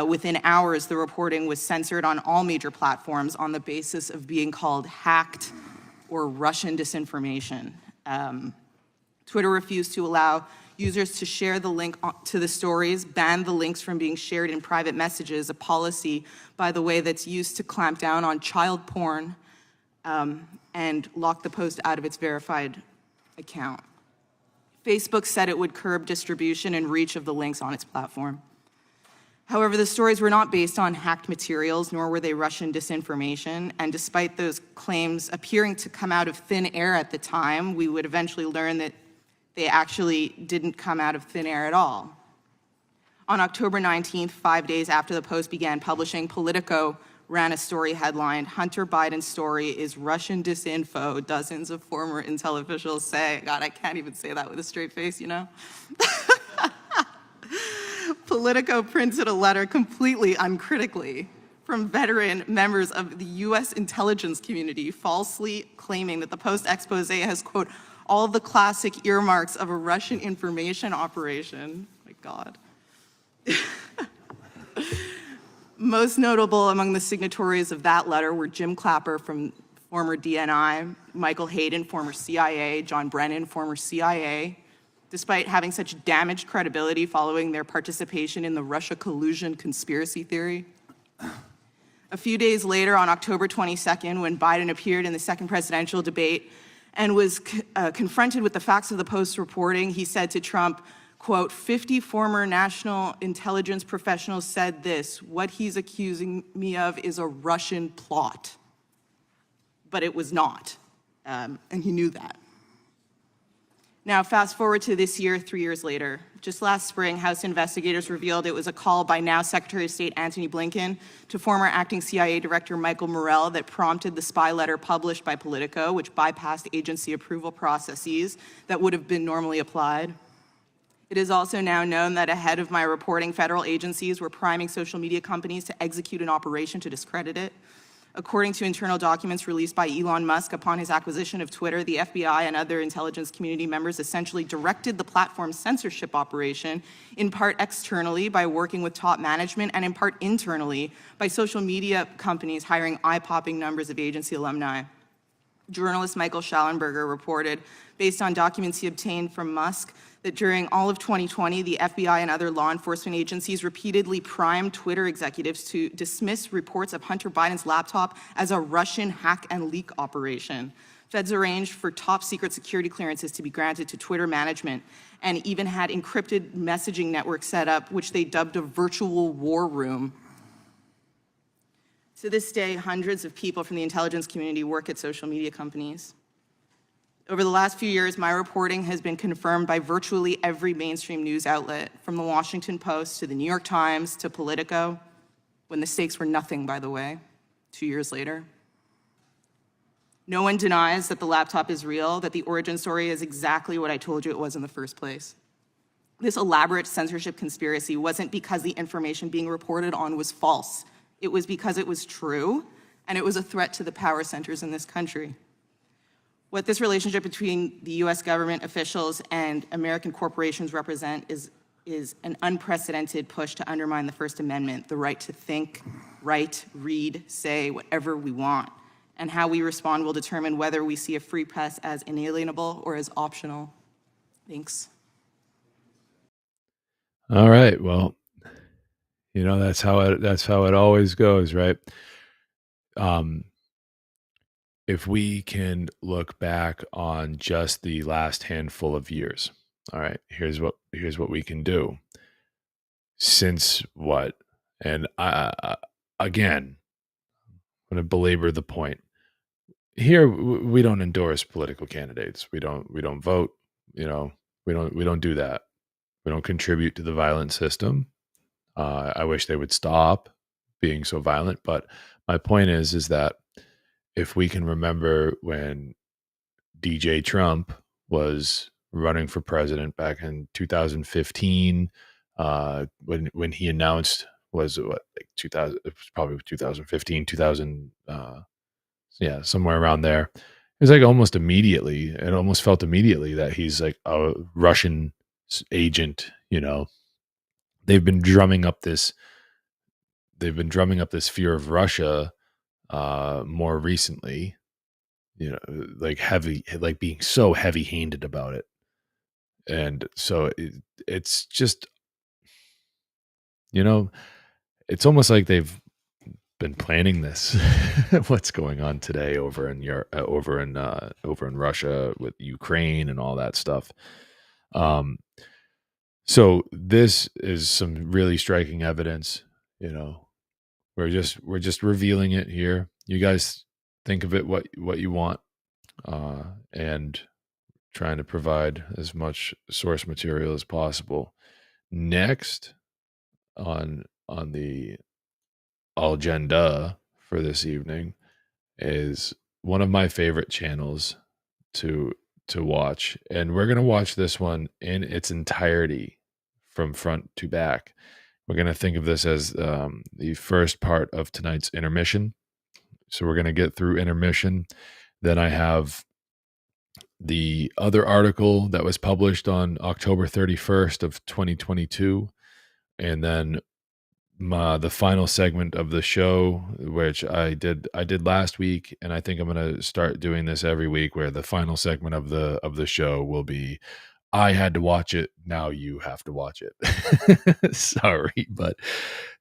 within hours, the reporting was censored on all major platforms on the basis of being called hacked or Russian disinformation. Twitter refused to allow users to share the link to the stories, banned the links from being shared in private messages, a policy, by the way, that's used to clamp down on child porn, and locked the Post out of its verified account. Facebook said it would curb distribution and reach of the links on its platform. However, the stories were not based on hacked materials, nor were they Russian disinformation, and despite those claims appearing to come out of thin air at the time, we would eventually learn that they actually didn't come out of thin air at all. On October 19th, 5 days after the Post began publishing, Politico ran a story headlined, "Hunter Biden's story is Russian disinfo, dozens of former intel officials say." God, I can't even say that with a straight face, you know? Politico printed a letter completely uncritically from veteran members of the US intelligence community, falsely claiming that the Post expose has, quote, all the classic earmarks of a Russian information operation. My God. Most notable among the signatories of that letter were Jim Clapper from former DNI, Michael Hayden, former CIA, John Brennan, former CIA, despite having such damaged credibility following their participation in the Russia collusion conspiracy theory. A few days later, on October 22nd, when Biden appeared in the second presidential debate and was confronted with the facts of the Post reporting, he said to Trump, quote, 50 former national intelligence professionals said this, what he's accusing me of is a Russian plot. But it was not, and he knew that. Now, fast forward to this year, 3 years later. Just last spring, House investigators revealed it was a call by now Secretary of State Antony Blinken to former acting CIA Director Michael Morell that prompted the spy letter published by Politico, which bypassed agency approval processes that would have been normally applied. It is also now known that ahead of my reporting, federal agencies were priming social media companies to execute an operation to discredit it. According to internal documents released by Elon Musk upon his acquisition of Twitter, the FBI and other intelligence community members essentially directed the platform's censorship operation, in part externally by working with top management, and in part internally by social media companies hiring eye-popping numbers of agency alumni. Journalist Michael Schallenberger reported, based on documents he obtained from Musk, that during all of 2020, the FBI and other law enforcement agencies repeatedly primed Twitter executives to dismiss reports of Hunter Biden's laptop as a Russian hack and leak operation. Feds arranged for top secret security clearances to be granted to Twitter management and even had encrypted messaging networks set up, which they dubbed a virtual war room. To this day, hundreds of people from the intelligence community work at social media companies. Over the last few years, my reporting has been confirmed by virtually every mainstream news outlet, from the Washington Post to the New York Times to Politico, when the stakes were nothing, by the way, 2 years later. No one denies that the laptop is real, that the origin story is exactly what I told you it was in the first place. This elaborate censorship conspiracy wasn't because the information being reported on was false. It was because it was true, and it was a threat to the power centers in this country. What this relationship between the US government officials and American corporations represent is an unprecedented push to undermine the First Amendment, the right to think, write, read, say whatever we want. And how we respond will determine whether we see a free press as inalienable or as optional. Thanks. All right. Well, you know, that's how it always goes, right? If we can look back on just the last handful of years, all right, here's what we can do. Since what? And again, I'm going to belabor the point. here we don't endorse political candidates. We don't vote. You know, we don't do that. We don't contribute to the violent system. I wish they would stop being so violent. But my point is that if we can remember when DJ Trump was running for president back in 2015, when he announced, was what, like 2000, it was probably 2015, 2000, yeah, somewhere around there. It was like almost immediately, it almost felt immediately that he's like a Russian agent. You know, they've been drumming up this fear of Russia more recently, you know, like being so heavy-handed about it. And so it's just, you know, it's almost like they've been planning this. What's going on today over in Europe, over in Russia with Ukraine and all that stuff. So this is some really striking evidence. You know, we're just revealing it here. You guys think of it what you want, and trying to provide as much source material as possible. Next on the agenda for this evening is one of my favorite channels to watch, and we're going to watch this one in its entirety from front to back. We're going to think of this as the first part of tonight's intermission. So we're going to get through intermission. Then I have the other article that was published on October 31st of 2022, and then the final segment of the show, which I did last week, and I think I'm going to start doing this every week, where the final segment of the show will be, I had to watch it, now you have to watch it. Sorry, but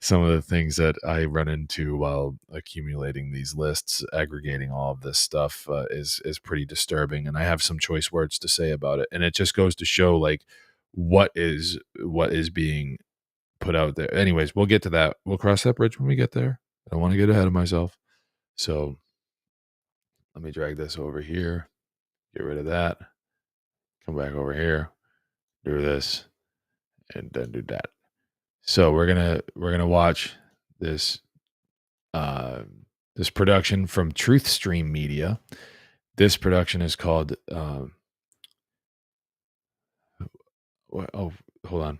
some of the things that I run into while accumulating these lists, aggregating all of this stuff, is pretty disturbing, and I have some choice words to say about it. And it just goes to show like what is being put out there. Anyways, we'll get to that. We'll cross that bridge when we get there. I don't want to get ahead of myself. So let me drag this over here, get rid of that, come back over here, do this, and then do that. So we're gonna watch this this production from Truth Stream Media. This production is called oh, hold on.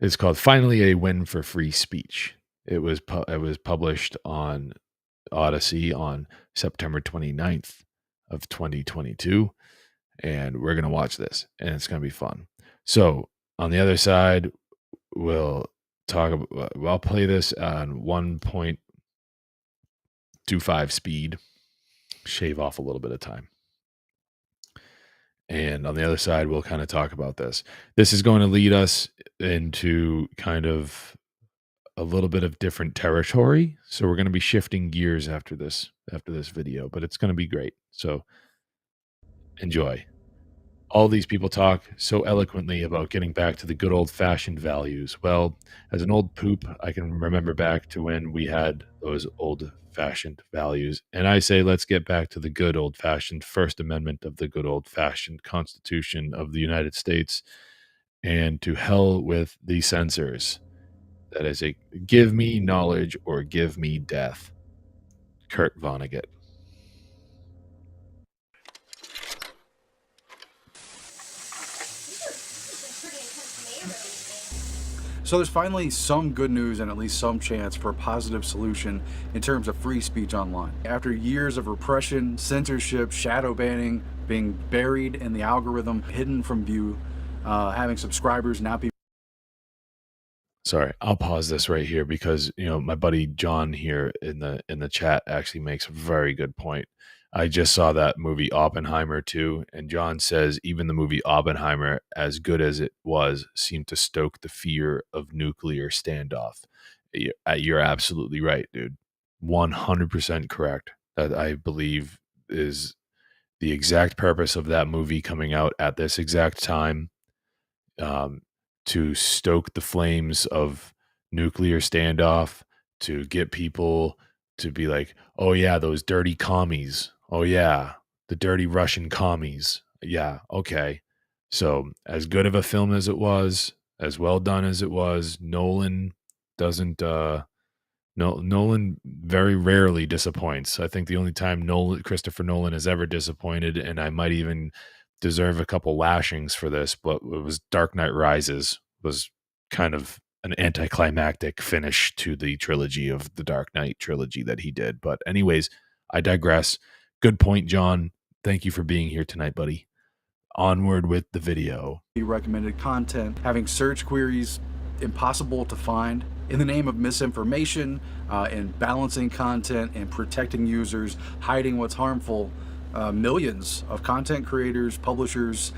It's called Finally a Win for Free Speech. It was published on Odyssey on September 29th of 2022, and we're going to watch this, and it's going to be fun. So on the other side, I'll play this on 1.25 speed, shave off a little bit of time. And on the other side, we'll kind of talk about this. This is going to lead us into kind of a little bit of different territory. So we're going to be shifting gears after this video, but it's going to be great. So enjoy. All these people talk so eloquently about getting back to the good old-fashioned values. Well, as an old poop, I can remember back to when we had those old-fashioned values. And I say, let's get back to the good old-fashioned First Amendment of the good old-fashioned Constitution of the United States, and to hell with the censors. That is a give me knowledge or give me death. Kurt Vonnegut. So there's finally some good news and at least some chance for a positive solution in terms of free speech online. After years of repression, censorship, shadow banning, being buried in the algorithm, hidden from view, having subscribers not be... Sorry, I'll pause this right here because, you know, my buddy John here in the chat actually makes a very good point. I just saw that movie Oppenheimer too, and John says even the movie Oppenheimer, as good as it was, seemed to stoke the fear of nuclear standoff. You're absolutely right, dude. 100% correct. That, I believe, is the exact purpose of that movie coming out at this exact time, to stoke the flames of nuclear standoff, to get people to be like, oh yeah, those dirty commies Oh, yeah, the dirty Russian commies. Yeah, okay. So as good of a film as it was, as well done as it was, Nolan doesn't Nolan very rarely disappoints. I think the only time Christopher Nolan has ever disappointed, and I might even deserve a couple lashings for this, but it was Dark Knight Rises was kind of an anticlimactic finish to the trilogy of the Dark Knight trilogy that he did. But anyways, I digress. Good point, John. Thank you for being here tonight, buddy. Onward with the video. Recommended content, having search queries impossible to find in the name of misinformation and balancing content and protecting users, hiding what's harmful. Millions of content creators, publishers,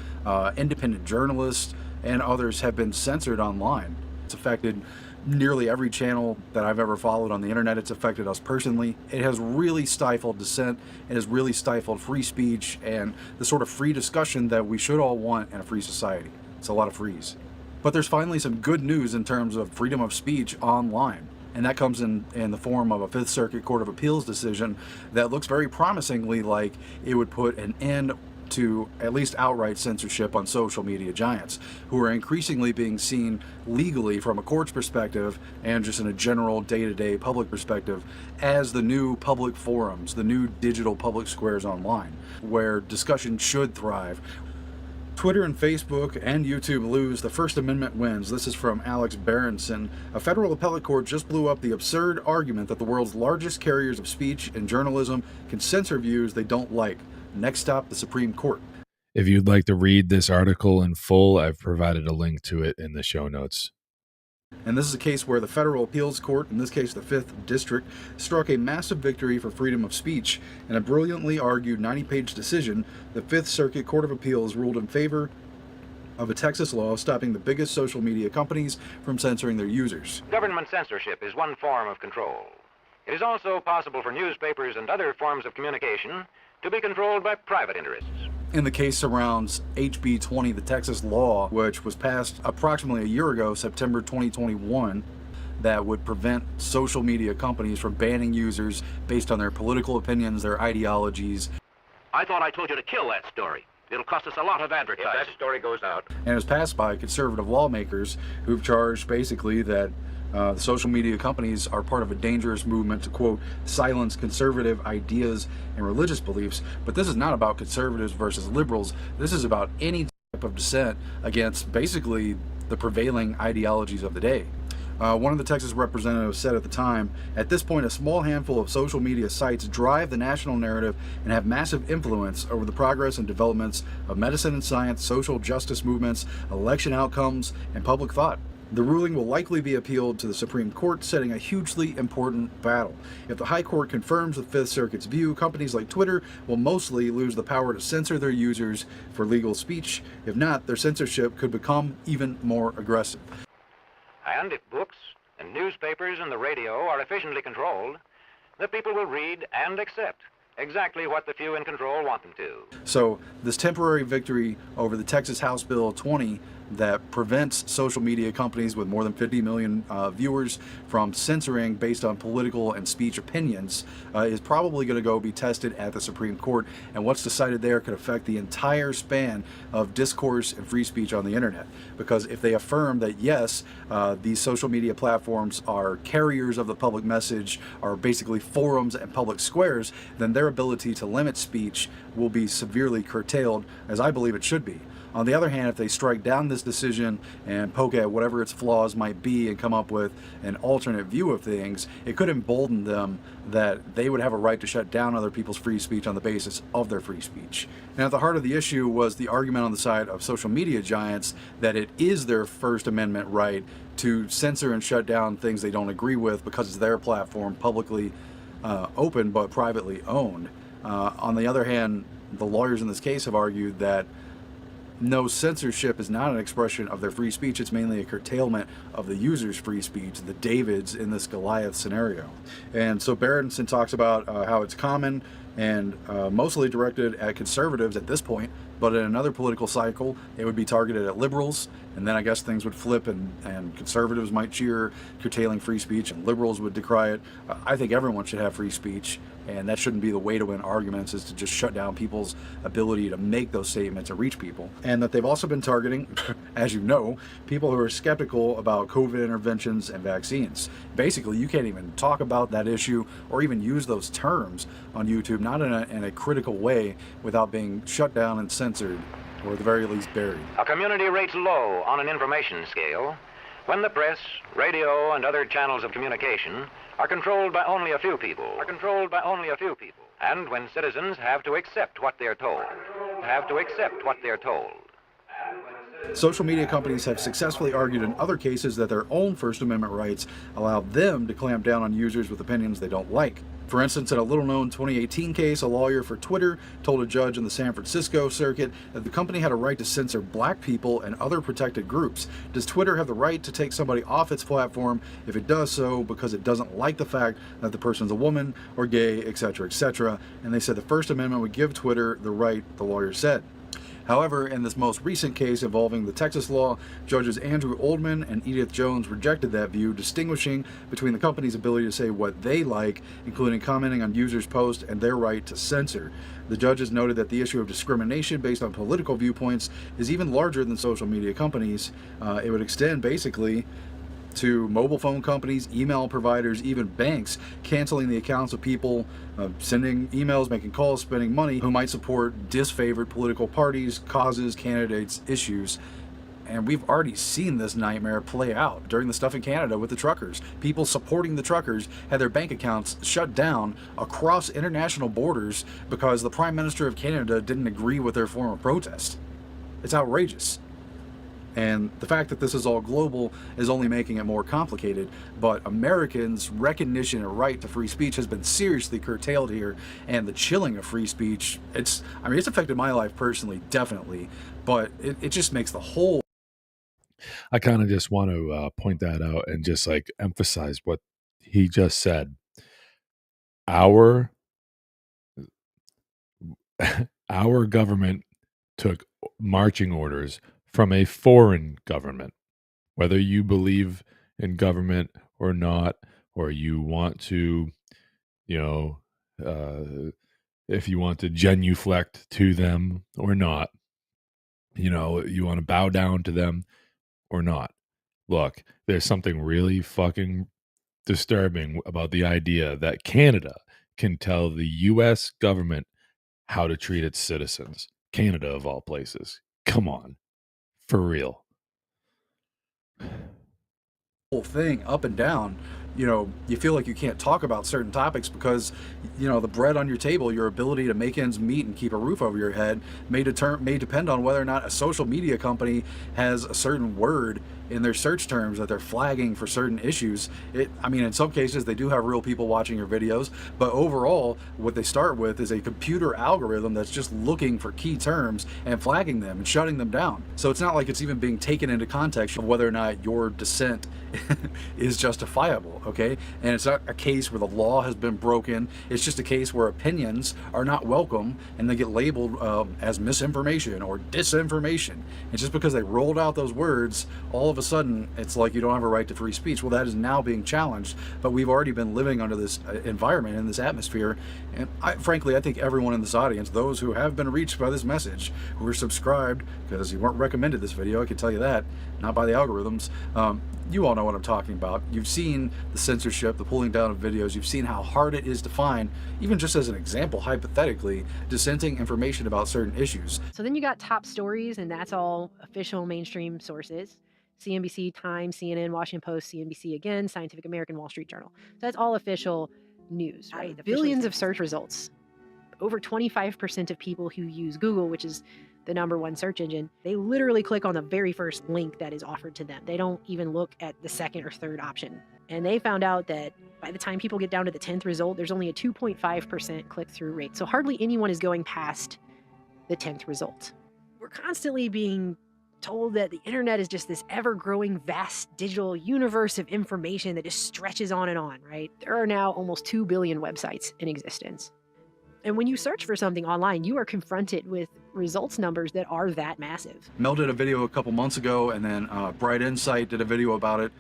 independent journalists, and others have been censored online. It's affected nearly every channel that I've ever followed on the internet. It's affected us personally. It has really stifled dissent. It has really stifled free speech and the sort of free discussion that we should all want in a free society. It's a lot of frees. But there's finally some good news in terms of freedom of speech online. And that comes in the form of a Fifth Circuit Court of Appeals decision that looks very promisingly like it would put an end to at least outright censorship on social media giants, who are increasingly being seen legally from a court's perspective and just in a general day-to-day public perspective as the new public forums, the new digital public squares online, where discussion should thrive. Twitter and Facebook and YouTube lose, the First Amendment wins. This is from Alex Berenson. A federal appellate court just blew up the absurd argument that the world's largest carriers of speech and journalism can censor views they don't like. Next stop, the Supreme Court. If you'd like to read this article in full, I've provided a link to it in the show notes. And this is a case where the federal appeals court, in this case the 5th District, struck a massive victory for freedom of speech. In a brilliantly argued 90-page decision, the 5th Circuit Court of Appeals ruled in favor of a Texas law stopping the biggest social media companies from censoring their users. Government censorship is one form of control. It is also possible for newspapers and other forms of communication to be controlled by private interests. And the case surrounds HB 20, the Texas law, which was passed approximately a year ago, September 2021, that would prevent social media companies from banning users based on their political opinions, their ideologies. I thought I told you to kill that story. It'll cost us a lot of advertising. If that story goes out. And it was passed by conservative lawmakers who've charged basically that the social media companies are part of a dangerous movement to, quote, silence conservative ideas and religious beliefs. But this is not about conservatives versus liberals. This is about any type of dissent against basically the prevailing ideologies of the day. One of the Texas representatives said at the time, at this point, a small handful of social media sites drive the national narrative and have massive influence over the progress and developments of medicine and science, social justice movements, election outcomes, and public thought. The ruling will likely be appealed to the Supreme Court, setting a hugely important battle. If the High Court confirms the Fifth Circuit's view, companies like Twitter will mostly lose the power to censor their users for legal speech. If not, their censorship could become even more aggressive. And if books and newspapers and the radio are efficiently controlled, the people will read and accept exactly what the few in control want them to. So this temporary victory over the Texas House Bill 20 that prevents social media companies with more than 50 million viewers from censoring based on political and speech opinions is probably going to go be tested at the Supreme Court. And what's decided there could affect the entire span of discourse and free speech on the internet. Because if they affirm that, yes, these social media platforms are carriers of the public message, are basically forums and public squares, then their ability to limit speech will be severely curtailed, as I believe it should be. On the other hand, if they strike down this decision and poke at whatever its flaws might be and come up with an alternate view of things, it could embolden them that they would have a right to shut down other people's free speech on the basis of their free speech. And at the heart of the issue was the argument on the side of social media giants that it is their First Amendment right to censor and shut down things they don't agree with because it's their platform, publicly open but privately owned. On the other hand, the lawyers in this case have argued that no, censorship is not an expression of their free speech. It's mainly a curtailment of the user's free speech, the Davids in this Goliath scenario. And so Berenson talks about how it's common and mostly directed at conservatives at this point, But in another political cycle, it would be targeted at liberals, and then I guess things would flip and conservatives might cheer curtailing free speech and liberals would decry it. I think everyone should have free speech, and that shouldn't be the way to win arguments, is to just shut down people's ability to make those statements and reach people. And that they've also been targeting, as you know, people who are skeptical about COVID interventions and vaccines. Basically, you can't even talk about that issue or even use those terms on YouTube, not in a critical way, without being shut down and censored, or at the very least buried. A community rates low on an information scale when the press, radio, and other channels of communication are controlled by only a few people. And when citizens have to accept what they're told. Social media companies have successfully argued in other cases that their own First Amendment rights allow them to clamp down on users with opinions they don't like. For instance, in a little-known 2018 case, a lawyer for Twitter told a judge in the San Francisco circuit that the company had a right to censor black people and other protected groups. Does Twitter have the right to take somebody off its platform if it does so because it doesn't like the fact that the person's a woman or gay, etc., etc.? And they said the First Amendment would give Twitter the right, the lawyer said. However, in this most recent case involving the Texas law, Judges Andrew Oldman and Edith Jones rejected that view, distinguishing between the company's ability to say what they like, including commenting on users' posts, and their right to censor. The judges noted that the issue of discrimination based on political viewpoints is even larger than social media companies. It would extend basically to mobile phone companies, email providers, even banks canceling the accounts of people sending emails, making calls, spending money who might support disfavored political parties, causes, candidates, issues. And we've already seen this nightmare play out during the stuff in Canada with the truckers. People supporting the truckers had their bank accounts shut down across international borders because the Prime Minister of Canada didn't agree with their form of protest. It's outrageous. And the fact that this is all global is only making it more complicated. But Americans' recognition and right to free speech has been seriously curtailed here. And the chilling of free speech, it's affected my life personally, definitely. But it just makes the whole... I kind of just want to point that out and just like emphasize what he just said. Our government took marching orders from a foreign government. Whether you believe in government or not, or you want to, if you want to genuflect to them or not, you want to bow down to them or not. Look, there's something really fucking disturbing about the idea that Canada can tell the U.S. government how to treat its citizens. Canada, of all places. Come on. For real. Whole thing up and down, you feel like you can't talk about certain topics because, the bread on your table, your ability to make ends meet and keep a roof over your head may depend on whether or not a social media company has a certain word in their search terms that they're flagging for certain issues. In some cases they do have real people watching your videos, but overall what they start with is a computer algorithm that's just looking for key terms and flagging them and shutting them down. So it's not like it's even being taken into context of whether or not your dissent is justifiable, okay? And it's not a case where the law has been broken. It's just a case where opinions are not welcome and they get labeled as misinformation or disinformation. And just because they rolled out those words, all of a sudden it's like you don't have a right to free speech. Well, that is now being challenged, but we've already been living under this environment, in this atmosphere. And frankly, I think everyone in this audience, those who have been reached by this message, who are subscribed, because you weren't recommended this video, I can tell you that, not by the algorithms, you all know what I'm talking about. You've seen the censorship, the pulling down of videos. You've seen how hard it is to find, even just as an example, hypothetically, dissenting information about certain issues. So then you got top stories, and that's all official mainstream sources. CNBC, Times, CNN, Washington Post, CNBC again, Scientific American, Wall Street Journal. So that's all official news, right? Billions of search results. Over 25% of people who use Google, which is the #1 search engine, they literally click on the very first link that is offered to them. They don't even look at the second or third option. And they found out that by the time people get down to the 10th result, there's only a 2.5% click-through rate. So hardly anyone is going past the 10th result. We're constantly being told that the internet is just this ever-growing, vast digital universe of information that just stretches on and on, right? There are now almost 2 billion websites in existence. And when you search for something online, you are confronted with results numbers that are that massive. Mel did a video a couple months ago, and then Bright Insight did a video about it,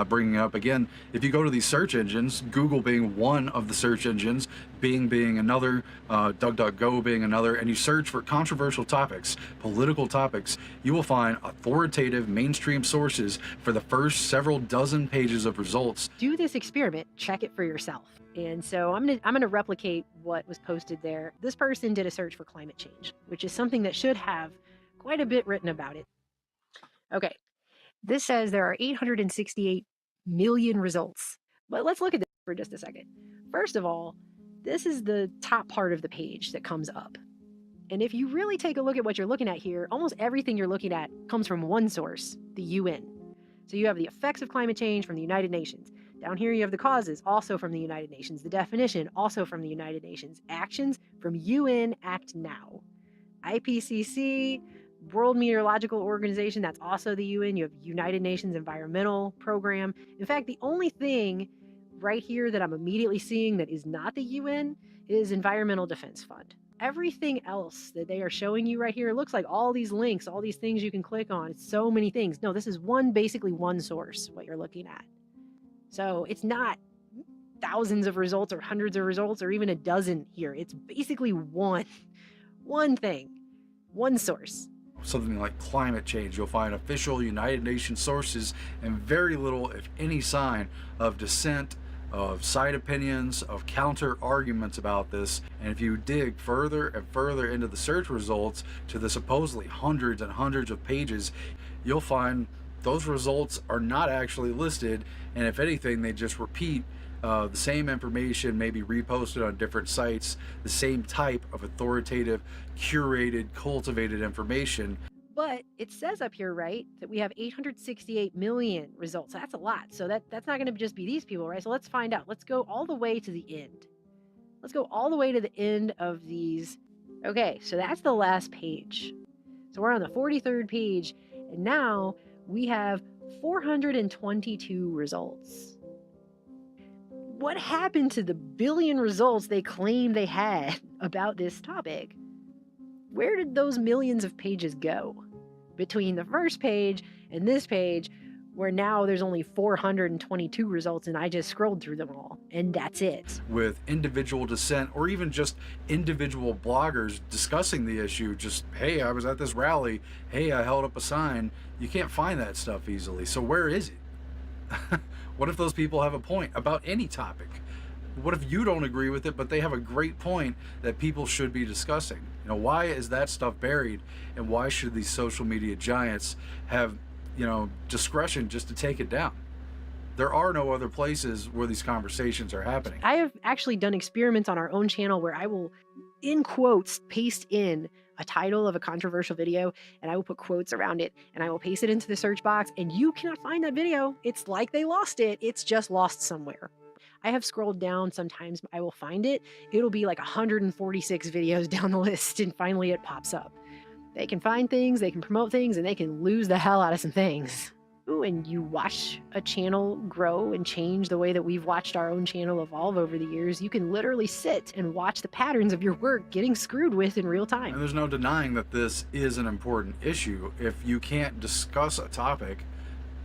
bringing it up again. If you go to these search engines, Google being one of the search engines, Bing being another, DuckDuckGo being another, and you search for controversial topics, political topics, you will find authoritative mainstream sources for the first several dozen pages of results. Do this experiment, check it for yourself. And so I'm gonna replicate what was posted there. This person did a search for climate change, which is something that should have quite a bit written about it. Okay, this says there are 868 million results. But let's look at this for just a second. First of all, this is the top part of the page that comes up. And if you really take a look at what you're looking at here, almost everything you're looking at comes from one source, the UN. So you have the effects of climate change from the United Nations. Down here you have the causes, also from the United Nations. The definition, also from the United Nations. Actions from UN Act Now. IPCC, World Meteorological Organization, that's also the UN. You have United Nations Environmental Program. In fact, the only thing right here that I'm immediately seeing that is not the UN is Environmental Defense Fund. Everything else that they are showing you right here looks like all these links, all these things you can click on. It's so many things. No, this is basically one source, what you're looking at. So it's not thousands of results or hundreds of results or even a dozen here. It's basically one thing, one source. Something like climate change, you'll find official United Nations sources and very little, if any, sign of dissent, of side opinions, of counter arguments about this. And if you dig further and further into the search results to the supposedly hundreds and hundreds of pages, you'll find those results are not actually listed, and if anything, they just repeat the same information, maybe reposted on different sites, the same type of authoritative, curated, cultivated information. But it says up here, right, that we have 868 million results. That's a lot. So that's not going to just be these people, right? So let's find out. Let's go all the way to the end. Let's go all the way to the end of these. Okay, so that's the last page. So we're on the 43rd page, and now we have 422 results. What happened to the billion results they claimed they had about this topic? Where did those millions of pages go? Between the first page and this page, where now there's only 422 results and I just scrolled through them all, and that's it. With individual dissent or even just individual bloggers discussing the issue, just, hey, I was at this rally, hey, I held up a sign, you can't find that stuff easily. So where is it? What if those people have a point about any topic? What if you don't agree with it, but they have a great point that people should be discussing? You know, why is that stuff buried, and why should these social media giants have, discretion just to take it down? There are no other places where these conversations are happening. I have actually done experiments on our own channel where I will, in quotes, paste in a title of a controversial video, and I will put quotes around it, and I will paste it into the search box, and you cannot find that video. It's like they lost it. It's just lost somewhere. I have scrolled down. Sometimes I will find it. It'll be like 146 videos down the list, and finally it pops up. They can find things, they can promote things, and they can lose the hell out of some things. Ooh, and you watch a channel grow and change the way that we've watched our own channel evolve over the years. You can literally sit and watch the patterns of your work getting screwed with in real time. And there's no denying that this is an important issue. If you can't discuss a topic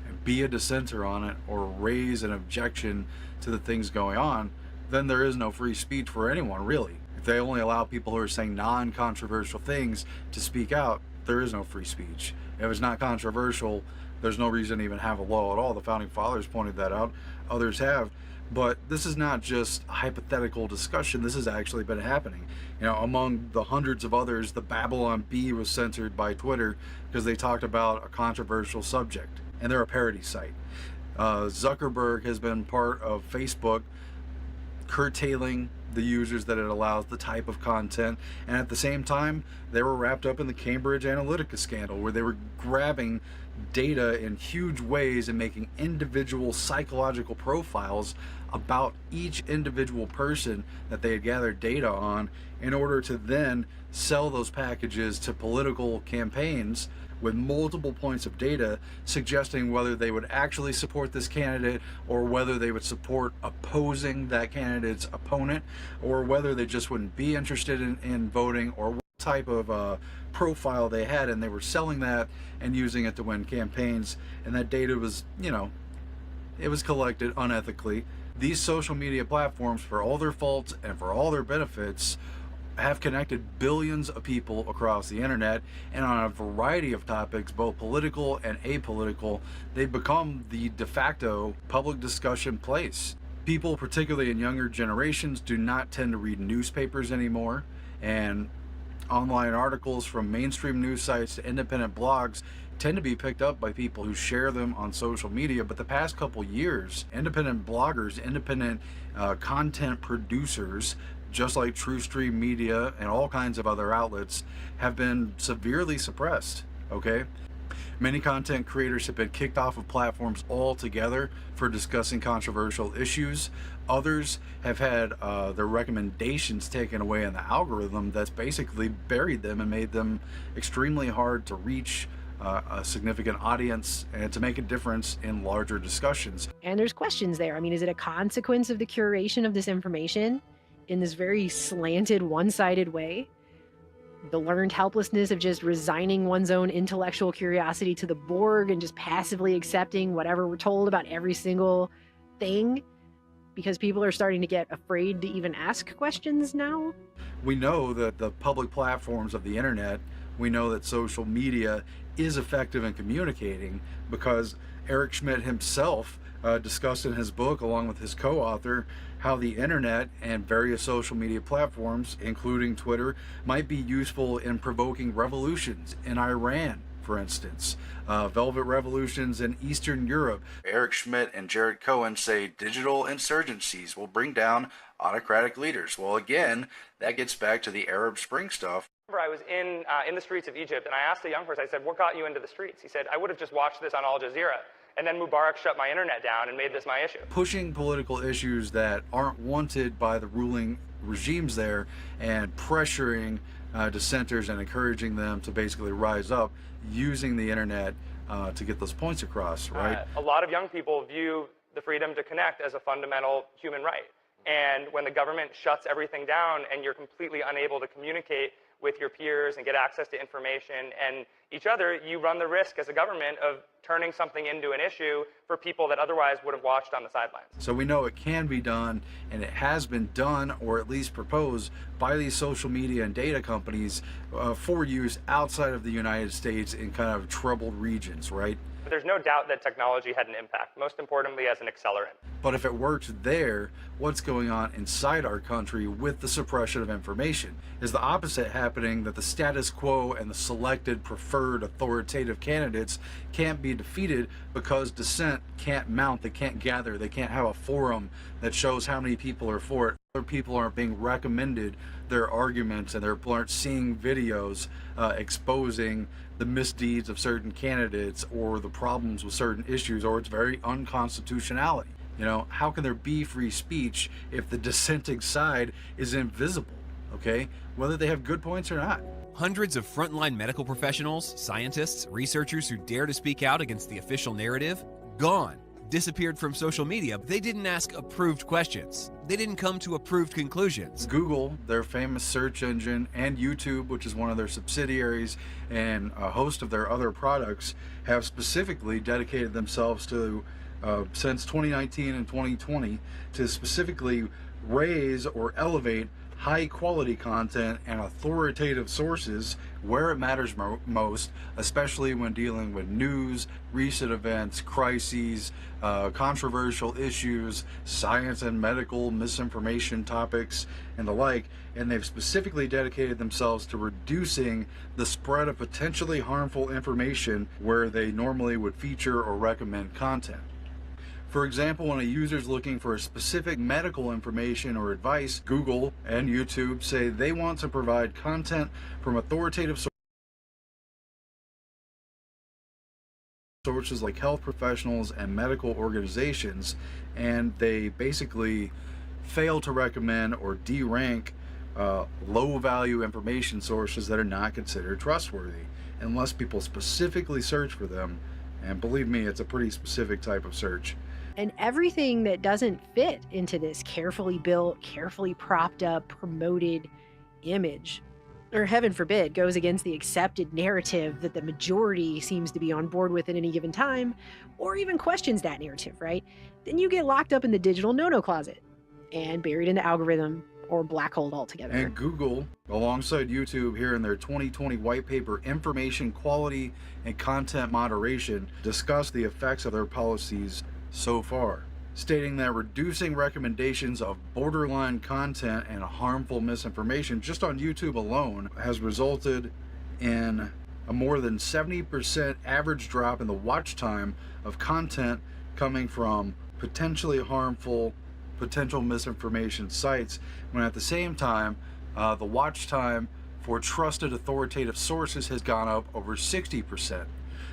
and be a dissenter on it or raise an objection to the things going on, then there is no free speech for anyone, really. If they only allow people who are saying non-controversial things to speak out, there is no free speech. If it's not controversial, there's no reason to even have a law at all. The Founding Fathers pointed that out. Others have. But this is not just a hypothetical discussion. This has actually been happening. Among the hundreds of others, the Babylon Bee was censored by Twitter because they talked about a controversial subject. And they're a parody site. Zuckerberg has been part of Facebook curtailing the users that it allows, the type of content, and at the same time they were wrapped up in the Cambridge Analytica scandal, where they were grabbing data in huge ways and making individual psychological profiles about each individual person that they had gathered data on in order to then sell those packages to political campaigns with multiple points of data suggesting whether they would actually support this candidate or whether they would support opposing that candidate's opponent or whether they just wouldn't be interested in voting or type of profile they had, and they were selling that and using it to win campaigns, and that data was, it was collected unethically. These social media platforms, for all their faults and for all their benefits, have connected billions of people across the internet, and on a variety of topics, both political and apolitical. They've become the de facto public discussion place. People, particularly in younger generations, do not tend to read newspapers anymore, and online articles from mainstream news sites to independent blogs tend to be picked up by people who share them on social media. But the past couple years, independent bloggers, independent content producers, just like TrueStream Media and all kinds of other outlets, have been severely suppressed, okay? Many content creators have been kicked off of platforms altogether for discussing controversial issues. Others have had their recommendations taken away in the algorithm that's basically buried them and made them extremely hard to reach a significant audience and to make a difference in larger discussions. And there's questions there. I mean, is it a consequence of the curation of this information in this very slanted, one-sided way? The learned helplessness of just resigning one's own intellectual curiosity to the Borg and just passively accepting whatever we're told about every single thing because people are starting to get afraid to even ask questions now? We know that the public platforms of the internet, we know that social media is effective in communicating, because Eric Schmidt himself discussed in his book, along with his co-author, how the internet and various social media platforms, including Twitter, might be useful in provoking revolutions in Iran, for instance, velvet revolutions in Eastern Europe. Eric Schmidt and Jared Cohen say digital insurgencies will bring down autocratic leaders. Well, again, that gets back to the Arab Spring stuff. I was in the streets of Egypt, and I asked the young person, I said, what got you into the streets? He said, I would have just watched this on Al Jazeera. And then Mubarak shut my internet down and made this my issue. Pushing political issues that aren't wanted by the ruling regimes there, and pressuring dissenters and encouraging them to basically rise up using the internet to get those points across, right? A lot of young people view the freedom to connect as a fundamental human right. And when the government shuts everything down and you're completely unable to communicate with your peers and get access to information and each other, you run the risk as a government of turning something into an issue for people that otherwise would have watched on the sidelines. So we know it can be done, and it has been done, or at least proposed, by these social media and data companies for use outside of the United States in kind of troubled regions, right? But there's no doubt that technology had an impact, most importantly as an accelerant. But if it works there, what's going on inside our country with the suppression of information? Is the opposite happening, that the status quo and the selected preferred authoritative candidates can't be defeated because dissent can't mount, they can't gather, they can't have a forum that shows how many people are for it. Other people aren't being recommended their arguments, and they aren't seeing videos exposing the misdeeds of certain candidates or the problems with certain issues, or its very unconstitutionality. You know, how can there be free speech if the dissenting side is invisible, okay? Whether they have good points or not. Hundreds of frontline medical professionals, scientists, researchers who dare to speak out against the official narrative, gone. Disappeared from social media. They didn't ask approved questions. They didn't come to approved conclusions. Google, their famous search engine, and YouTube, which is one of their subsidiaries and a host of their other products, have specifically dedicated themselves to, since 2019 and 2020, to specifically raise or elevate high quality content and authoritative sources where it matters most, especially when dealing with news, recent events, crises, controversial issues, science and medical misinformation topics, and the like. And they've specifically dedicated themselves to reducing the spread of potentially harmful information where they normally would feature or recommend content. For example, when a user is looking for a specific medical information or advice, Google and YouTube say they want to provide content from authoritative sources like health professionals and medical organizations, and they basically fail to recommend or de-rank low-value information sources that are not considered trustworthy unless people specifically search for them. And believe me, it's a pretty specific type of search. And everything that doesn't fit into this carefully built, carefully propped up, promoted image or heaven forbid, goes against the accepted narrative that the majority seems to be on board with at any given time, or even questions that narrative, right? Then you get locked up in the digital no-no closet and buried in the algorithm or black hole altogether. And Google, alongside YouTube, here in their 2020 white paper, Information Quality and Content Moderation, discussed the effects of their policies so far, stating that reducing recommendations of borderline content and harmful misinformation just on YouTube alone has resulted in a more than 70% average drop in the watch time of content coming from potentially harmful, potential misinformation sites, when at the same time the watch time for trusted authoritative sources has gone up over 60%.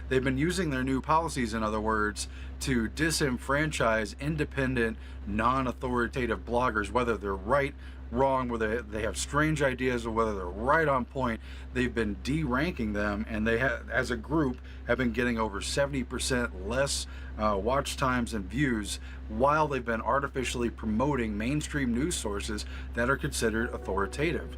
They've been using their new policies, in other words, to disenfranchise independent, non-authoritative bloggers, whether they're right, wrong, whether they have strange ideas, or whether they're right on point. They've been de-ranking them, and they have, as a group, have been getting over 70% less watch times and views, while they've been artificially promoting mainstream news sources that are considered authoritative.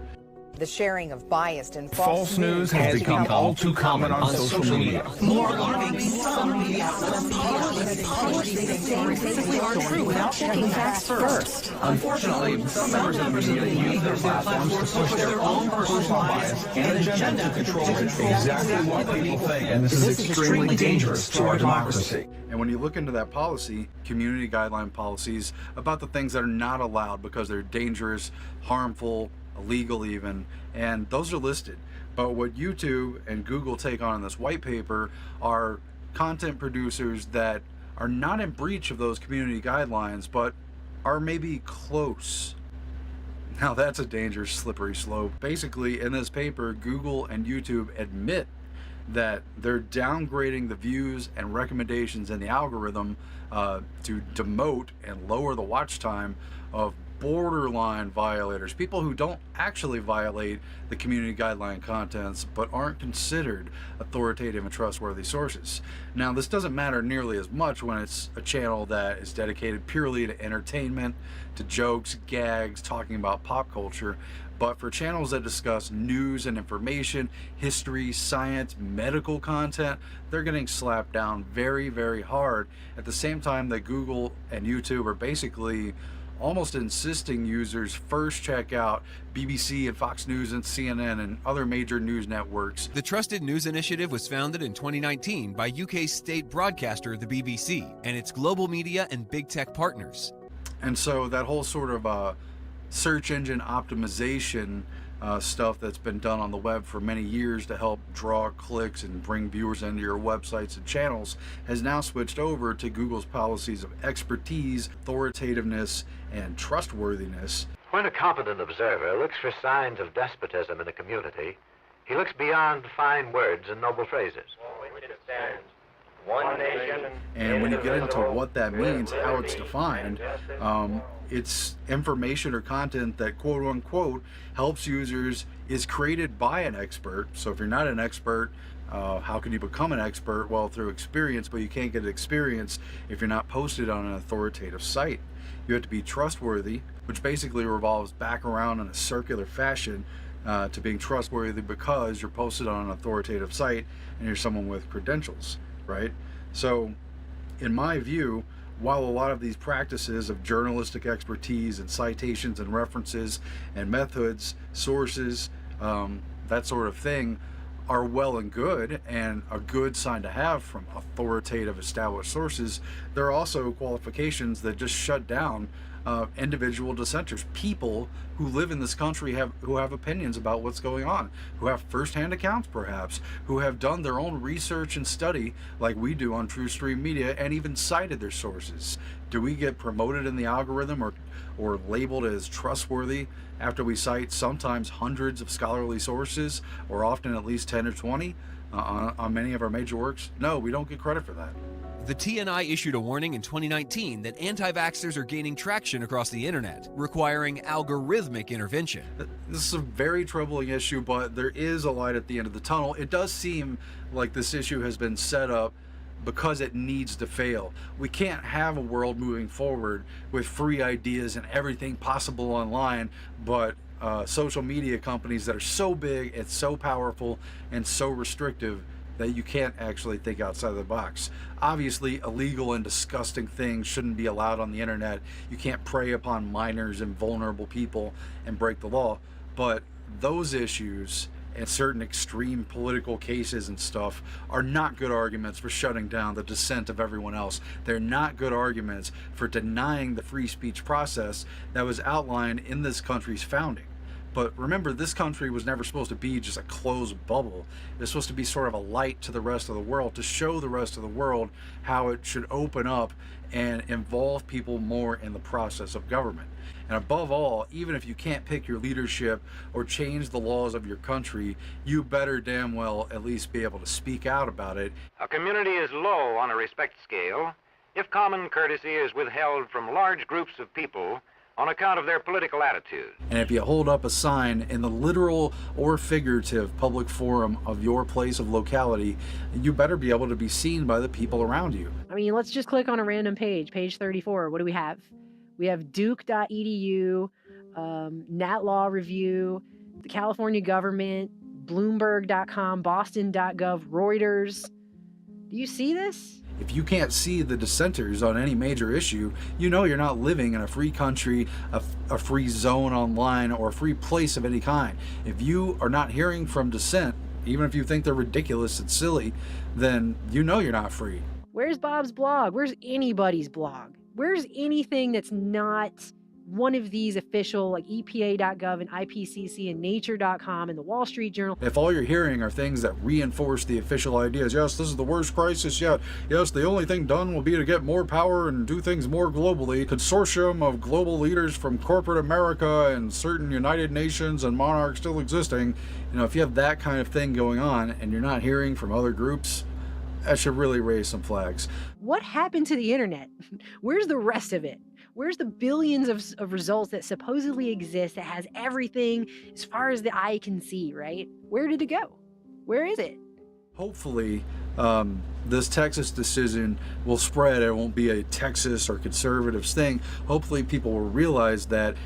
The sharing of biased and false news has become all too common on social media. More alarming, some media are true without checking facts first. Unfortunately, some members of the media use their platforms to push their own personal bias and agenda to control exactly what people think, and this is extremely dangerous to our democracy. And when you look into that policy, community guideline policies about the things that are not allowed because they're dangerous, harmful, illegal even, and those are listed. But what YouTube and Google take on in this white paper are content producers that are not in breach of those community guidelines, but are maybe close. Now that's a dangerous, slippery slope. Basically, in this paper, Google and YouTube admit that they're downgrading the views and recommendations in the algorithm to demote and lower the watch time of borderline violators, people who don't actually violate the community guideline contents but aren't considered authoritative and trustworthy sources. Now, this doesn't matter nearly as much when it's a channel that is dedicated purely to entertainment, to jokes, gags, talking about pop culture. But for channels that discuss news and information, history, science, medical content, they're getting slapped down very, very hard. At the same time that Google and YouTube are basically almost insisting users first check out BBC and Fox News and CNN and other major news networks. The Trusted News Initiative was founded in 2019 by UK's state broadcaster, the BBC, and its global media and big tech partners. And so that whole sort of search engine optimization stuff that's been done on the web for many years to help draw clicks and bring viewers into your websites and channels has now switched over to Google's policies of expertise, authoritativeness, and trustworthiness. When a competent observer looks for signs of despotism in a community, he looks beyond fine words and noble phrases. One nation. And when you get into what that means, how it's defined, it's information or content that quote unquote helps users, is created by an expert. So if you're not an expert, how can you become an expert? Well, through experience, but you can't get experience if you're not posted on an authoritative site. You have to be trustworthy, which basically revolves back around in a circular fashion to being trustworthy because you're posted on an authoritative site and you're someone with credentials, right? So in my view, while a lot of these practices of journalistic expertise and citations and references and methods, sources, that sort of thing are well and good and a good sign to have from authoritative established sources, there are also qualifications that just shut down individual dissenters, people who live in this country who have opinions about what's going on, who have firsthand accounts perhaps, who have done their own research and study like we do on True Stream Media and even cited their sources. Do we get promoted in the algorithm or labeled as trustworthy after we cite sometimes hundreds of scholarly sources, or often at least 10 or 20 on many of our major works? No, we don't get credit for that. The TNI issued a warning in 2019 that anti-vaxxers are gaining traction across the internet, requiring algorithmic intervention. This is a very troubling issue, but there is a light at the end of the tunnel. It does seem like this issue has been set up because it needs to fail. We can't have a world moving forward with free ideas and everything possible online, but social media companies that are so big and so powerful and so restrictive that you can't actually think outside the box. Obviously, illegal and disgusting things shouldn't be allowed on the internet. You can't prey upon minors and vulnerable people and break the law. But those issues and certain extreme political cases and stuff are not good arguments for shutting down the dissent of everyone else. They're not good arguments for denying the free speech process that was outlined in this country's founding. But remember, this country was never supposed to be just a closed bubble. It's supposed to be sort of a light to the rest of the world, to show the rest of the world how it should open up and involve people more in the process of government. And above all, even if you can't pick your leadership or change the laws of your country, you better damn well at least be able to speak out about it. A community is low on a respect scale if common courtesy is withheld from large groups of people on account of their political attitude. And if you hold up a sign in the literal or figurative public forum of your place of locality, you better be able to be seen by the people around you. I mean, let's just click on a random page, page 34. What do we have? We have duke.edu, Nat Law Review, the California government, Bloomberg.com, Boston.gov, Reuters. Do you see this? If you can't see the dissenters on any major issue, you know you're not living in a free country, a free zone online, or a free place of any kind. If you are not hearing from dissent, even if you think they're ridiculous and silly, then you know you're not free. Where's Bob's blog? Where's anybody's blog? Where's anything that's not one of these official, like EPA.gov and IPCC and Nature.com and the Wall Street Journal? If all you're hearing are things that reinforce the official ideas, yes, this is the worst crisis yet. Yes, the only thing done will be to get more power and do things more globally. Consortium of global leaders from corporate America and certain United Nations and monarchs still existing. You know, if you have that kind of thing going on and you're not hearing from other groups, that should really raise some flags. What happened to the internet? Where's the rest of it? Where's the billions of results that supposedly exist that has everything as far as the eye can see, right? Where did it go? Where is it? Hopefully, this Texas decision will spread. It won't be a Texas or conservatives thing. Hopefully, people will realize that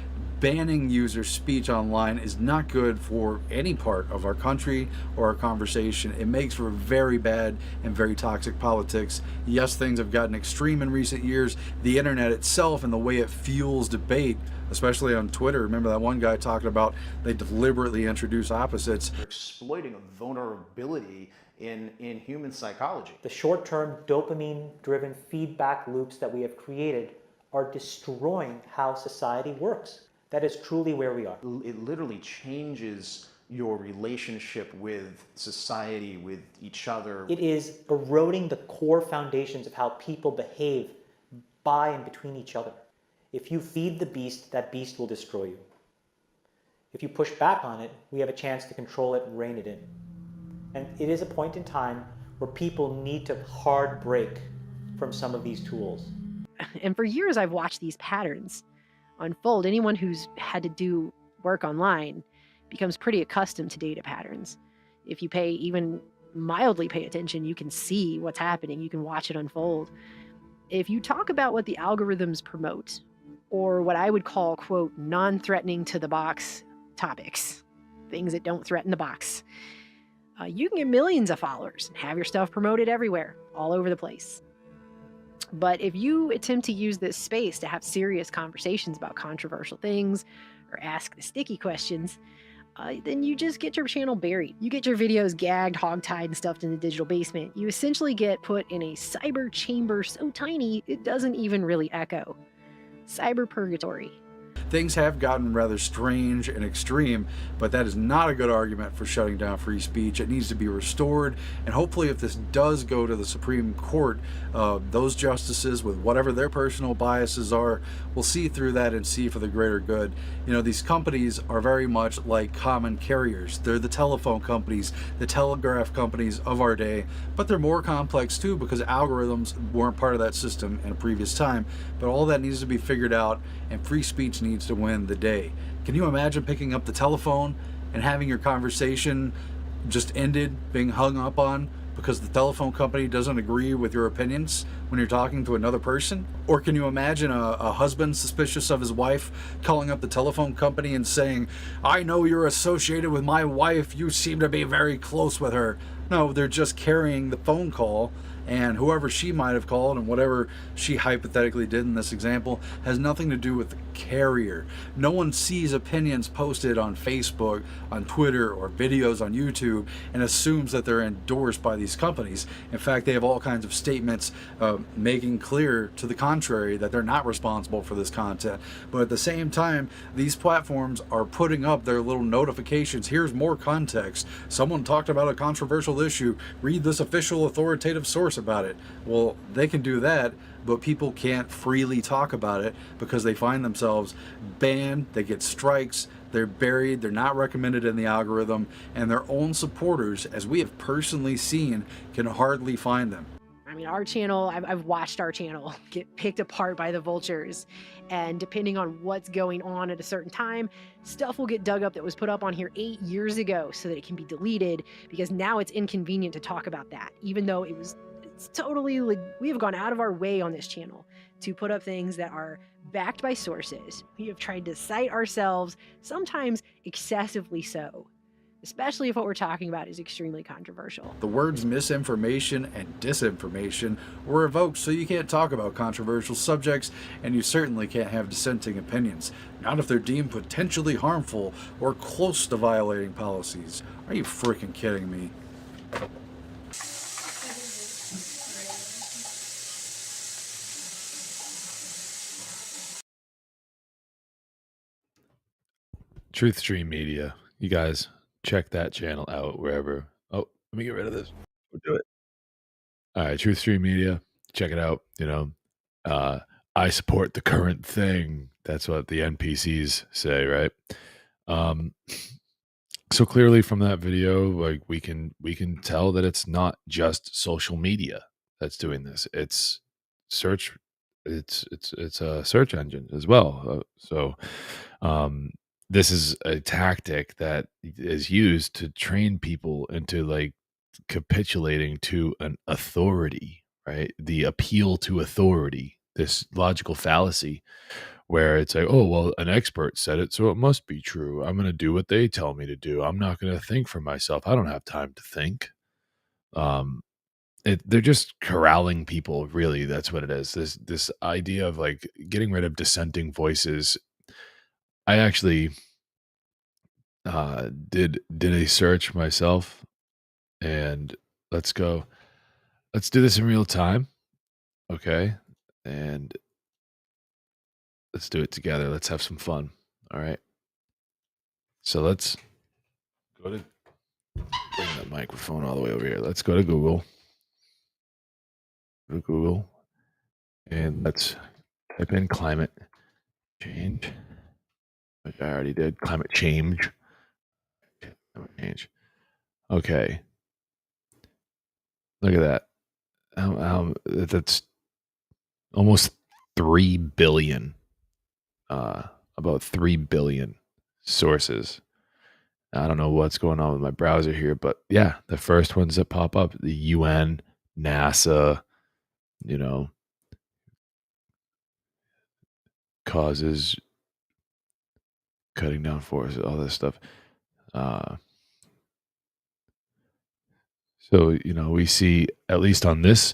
banning user speech online is not good for any part of our country or our conversation. It makes for very bad and very toxic politics. Yes, things have gotten extreme in recent years. The internet itself and the way it fuels debate, especially on Twitter. Remember that one guy talking about they deliberately introduce opposites. They're exploiting a vulnerability in human psychology. The short-term dopamine-driven feedback loops that we have created are destroying how society works. That is truly where we are. It literally changes your relationship with society, with each other. It is eroding the core foundations of how people behave by and between each other. If you feed the beast, that beast will destroy you. If you push back on it, we have a chance to control it and rein it in. And it is a point in time where people need to hard break from some of these tools. And for years, I've watched these patterns unfold. Anyone who's had to do work online becomes pretty accustomed to data patterns. If you even mildly pay attention, you can see what's happening. You can watch it unfold. If you talk about what the algorithms promote, or what I would call, quote, non-threatening to the box topics, things that don't threaten the box, you can get millions of followers and have your stuff promoted everywhere, all over the place. But if you attempt to use this space to have serious conversations about controversial things or ask the sticky questions, then you just get your channel buried. You get your videos gagged, hogtied, and stuffed in the digital basement. You essentially get put in a cyber chamber so tiny it doesn't even really echo. Cyber purgatory. Things have gotten rather strange and extreme, but that is not a good argument for shutting down free speech. It needs to be restored, and hopefully if this does go to the Supreme Court, those justices, with whatever their personal biases are, will see through that and see for the greater good. You know, these companies are very much like common carriers. They're the telephone companies, the telegraph companies of our day, but they're more complex too because algorithms weren't part of that system in a previous time. But all that needs to be figured out, and free speech needs to win the day. Can you imagine picking up the telephone and having your conversation just ended, being hung up on because the telephone company doesn't agree with your opinions when you're talking to another person? Or can you imagine a husband suspicious of his wife calling up the telephone company and saying, I know you're associated with my wife, you seem to be very close with her? No, they're just carrying the phone call, and whoever she might have called and whatever she hypothetically did in this example has nothing to do with the carrier. No one sees opinions posted on Facebook, on Twitter, or videos on YouTube and assumes that they're endorsed by these companies. In fact, they have all kinds of statements making clear to the contrary that they're not responsible for this content. But at the same time, these platforms are putting up their little notifications. Here's more context. Someone talked about a controversial issue. Read this official authoritative source about it. Well, they can do that, but people can't freely talk about it because they find themselves banned, they get strikes, they're buried, they're not recommended in the algorithm, and their own supporters, as we have personally seen, can hardly find them. I mean, our channel, I've watched our channel get picked apart by the vultures, and depending on what's going on at a certain time, stuff will get dug up that was put up on here 8 years ago so that it can be deleted, because now it's inconvenient to talk about that, even though it's totally, like, we have gone out of our way on this channel to put up things that are backed by sources. We have tried to cite ourselves, sometimes excessively so, especially if what we're talking about is extremely controversial. The words misinformation and disinformation were evoked so you can't talk about controversial subjects, and you certainly can't have dissenting opinions, not if they're deemed potentially harmful or close to violating policies. Are you freaking kidding me? Truth Stream Media. You guys check that channel out wherever. Oh, let me get rid of this. We'll do it. All right, Truth Stream Media. Check it out. You know, I support the current thing. That's what the NPCs say, right? So clearly from that video, like we can tell that it's not just social media that's doing this. It's search. It's a search engine as well. This is a tactic that is used to train people into like capitulating to an authority, right? The appeal to authority, this logical fallacy where it's like, oh, well, an expert said it, so it must be true. I'm going to do what they tell me to do. I'm not going to think for myself. I don't have time to think. They're just corralling people, really. That's what it is. This idea of like getting rid of dissenting voices. I actually did a search myself, and let's do this in real time, okay? And let's do it together. Let's have some fun. All right. So let's go to bring the microphone all the way over here. Let's go to Google. Go to Google, and let's type in climate change, which I already did. Climate change. Okay. Look at that. That's almost 3 billion. About 3 billion sources. I don't know what's going on with my browser here, but yeah, the first ones that pop up, the UN, NASA, you know, causes cutting down forests, all this stuff. So, you know, we see at least on this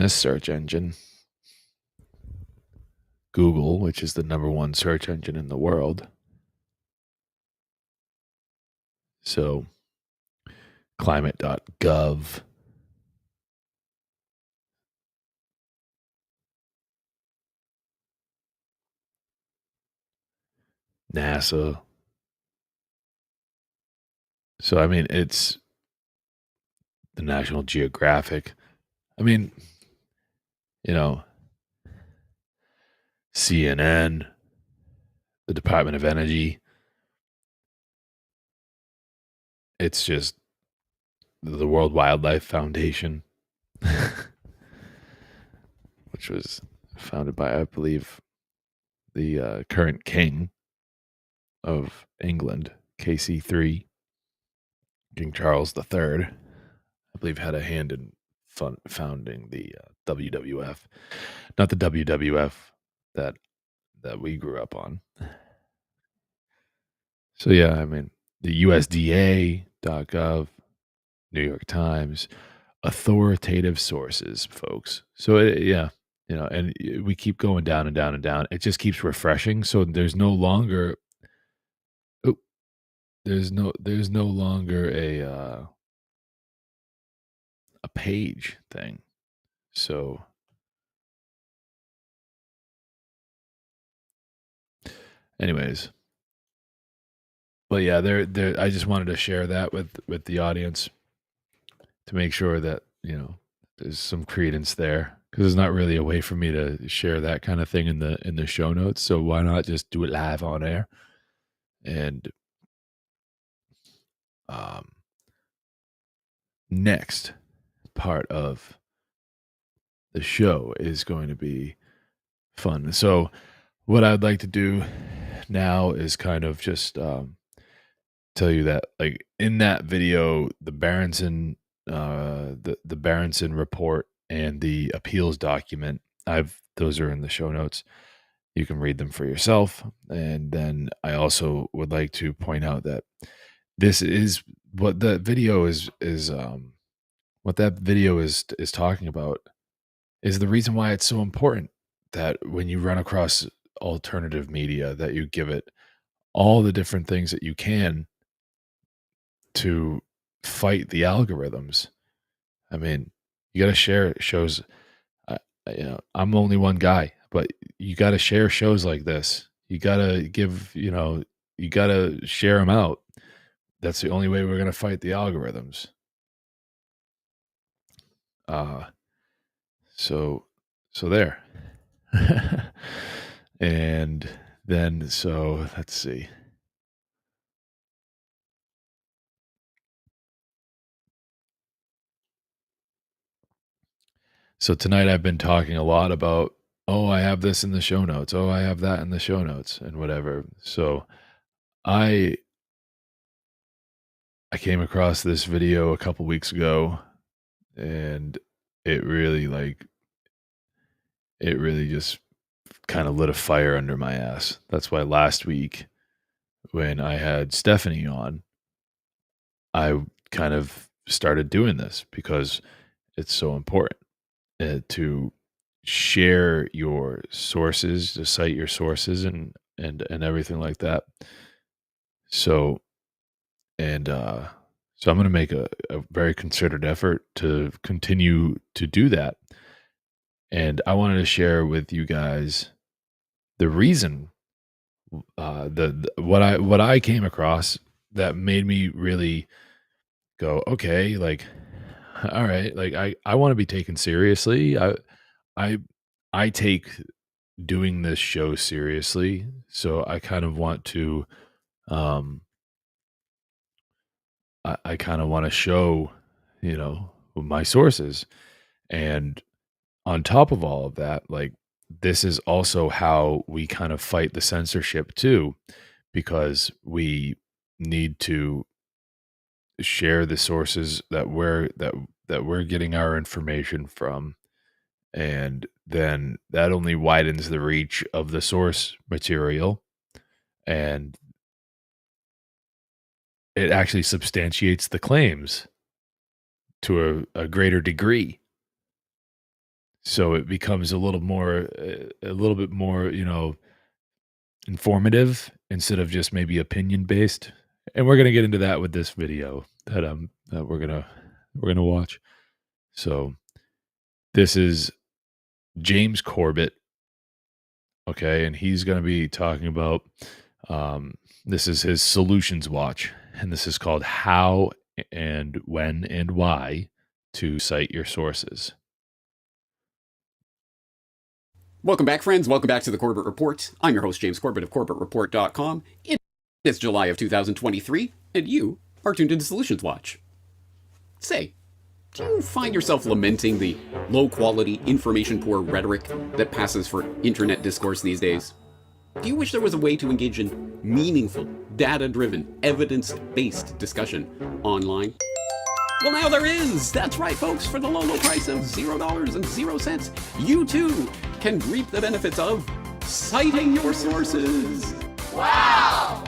search engine, Google, which is the #1 search engine in the world. So climate.gov, NASA. So, I mean, it's the National Geographic. I mean, you know, CNN, the Department of Energy. It's just the World Wildlife Foundation, which was founded by, I believe, the current king of England, KC3, King Charles III. I believe had a hand in founding the WWF, not the WWF that we grew up on. So yeah, I mean the USDA.gov, New York Times, authoritative sources, folks. So yeah, and we keep going down and down and down. It just keeps refreshing. So there's no longer there's no longer a page thing. So anyways, but yeah, there I just wanted to share that with the audience to make sure that, there's some credence there, because there's not really a way for me to share that kind of thing in the show notes. So why not just do it live on air? And next part of the show is going to be fun. So what I'd like to do now is kind of just tell you that, like, in that video, the Berenson the Berenson report and the appeals document, those are in the show notes. You can read them for yourself. And then I also would like to point out that this is what the video is what that video is talking about is the reason why it's so important that when you run across alternative media, that you give it all the different things that you can to fight the algorithms. I mean, you got to share shows. I'm only one guy, but you got to share shows like this. You got to give, you got to share them out. That's the only way we're going to fight the algorithms. So there. And then, so let's see. So tonight I've been talking a lot about, I have this in the show notes. I have that in the show notes and whatever. So I came across this video a couple weeks ago, and it really just kind of lit a fire under my ass. That's why last week when I had Stephanie on, I kind of started doing this because it's so important to share your sources, to cite your sources and everything like that. So, so I'm going to make a very concerted effort to continue to do that. And I wanted to share with you guys the reason, what I came across that made me really go, okay, like, all right, like I want to be taken seriously. I take doing this show seriously, so I kind of want to, I kind of want to show, my sources. And on top of all of that, like, this is also how we kind of fight the censorship too, because we need to share the sources that we're getting our information from. And then that only widens the reach of the source material, and it actually substantiates the claims to a greater degree. So it becomes a little bit more, informative instead of just maybe opinion based. And we're going to get into that with this video that we're going to watch. So this is James Corbett. Okay. And he's going to be talking about, this is his Solutions Watch, and this is called How and When and Why to Cite Your Sources. Welcome back, friends. Welcome back to the Corbett Report. I'm your host, James Corbett of CorbettReport.com. It is July of 2023, and you are tuned into Solutions Watch. Say, do you find yourself lamenting the low-quality, information-poor rhetoric that passes for internet discourse these days? Do you wish there was a way to engage in meaningful, data-driven, evidence-based discussion online? Well, now there is. That's right, folks. For the low, low price of $0.00, you too can reap the benefits of citing your sources. Wow!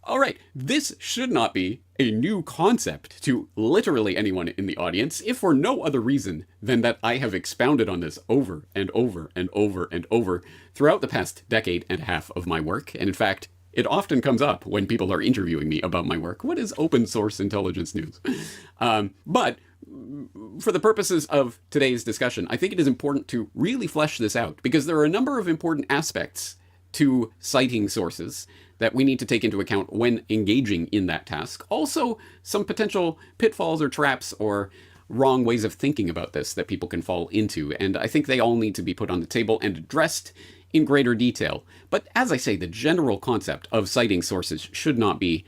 All right, this should not be a new concept to literally anyone in the audience, if for no other reason than that I have expounded on this over and over and over and over throughout the past decade and a half of my work. And in fact, it often comes up when people are interviewing me about my work. What is open source intelligence news? But for the purposes of today's discussion, I think it is important to really flesh this out, because there are a number of important aspects to citing sources that we need to take into account when engaging in that task. Also, some potential pitfalls or traps or wrong ways of thinking about this that people can fall into. And I think they all need to be put on the table and addressed in greater detail. But as I say, the general concept of citing sources should not be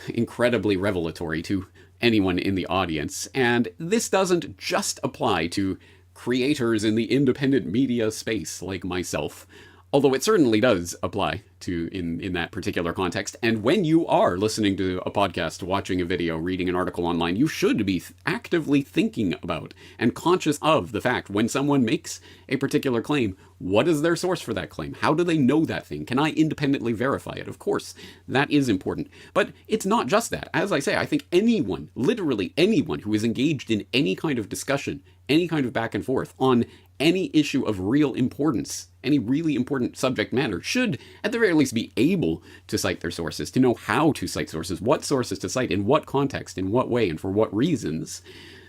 incredibly revelatory to anyone in the audience. And this doesn't just apply to creators in the independent media space like myself, although it certainly does apply to in that particular context. And when you are listening to a podcast, watching a video, reading an article online, you should be actively thinking about and conscious of the fact when someone makes a particular claim, what is their source for that claim? How do they know that thing? Can I independently verify it? Of course, that is important. But it's not just that. As I say, I think anyone, literally anyone who is engaged in any kind of discussion, any kind of back and forth on any issue of real importance, any really important subject matter, should at the very least be able to cite their sources, to know how to cite sources, what sources to cite, in what context, in what way, and for what reasons,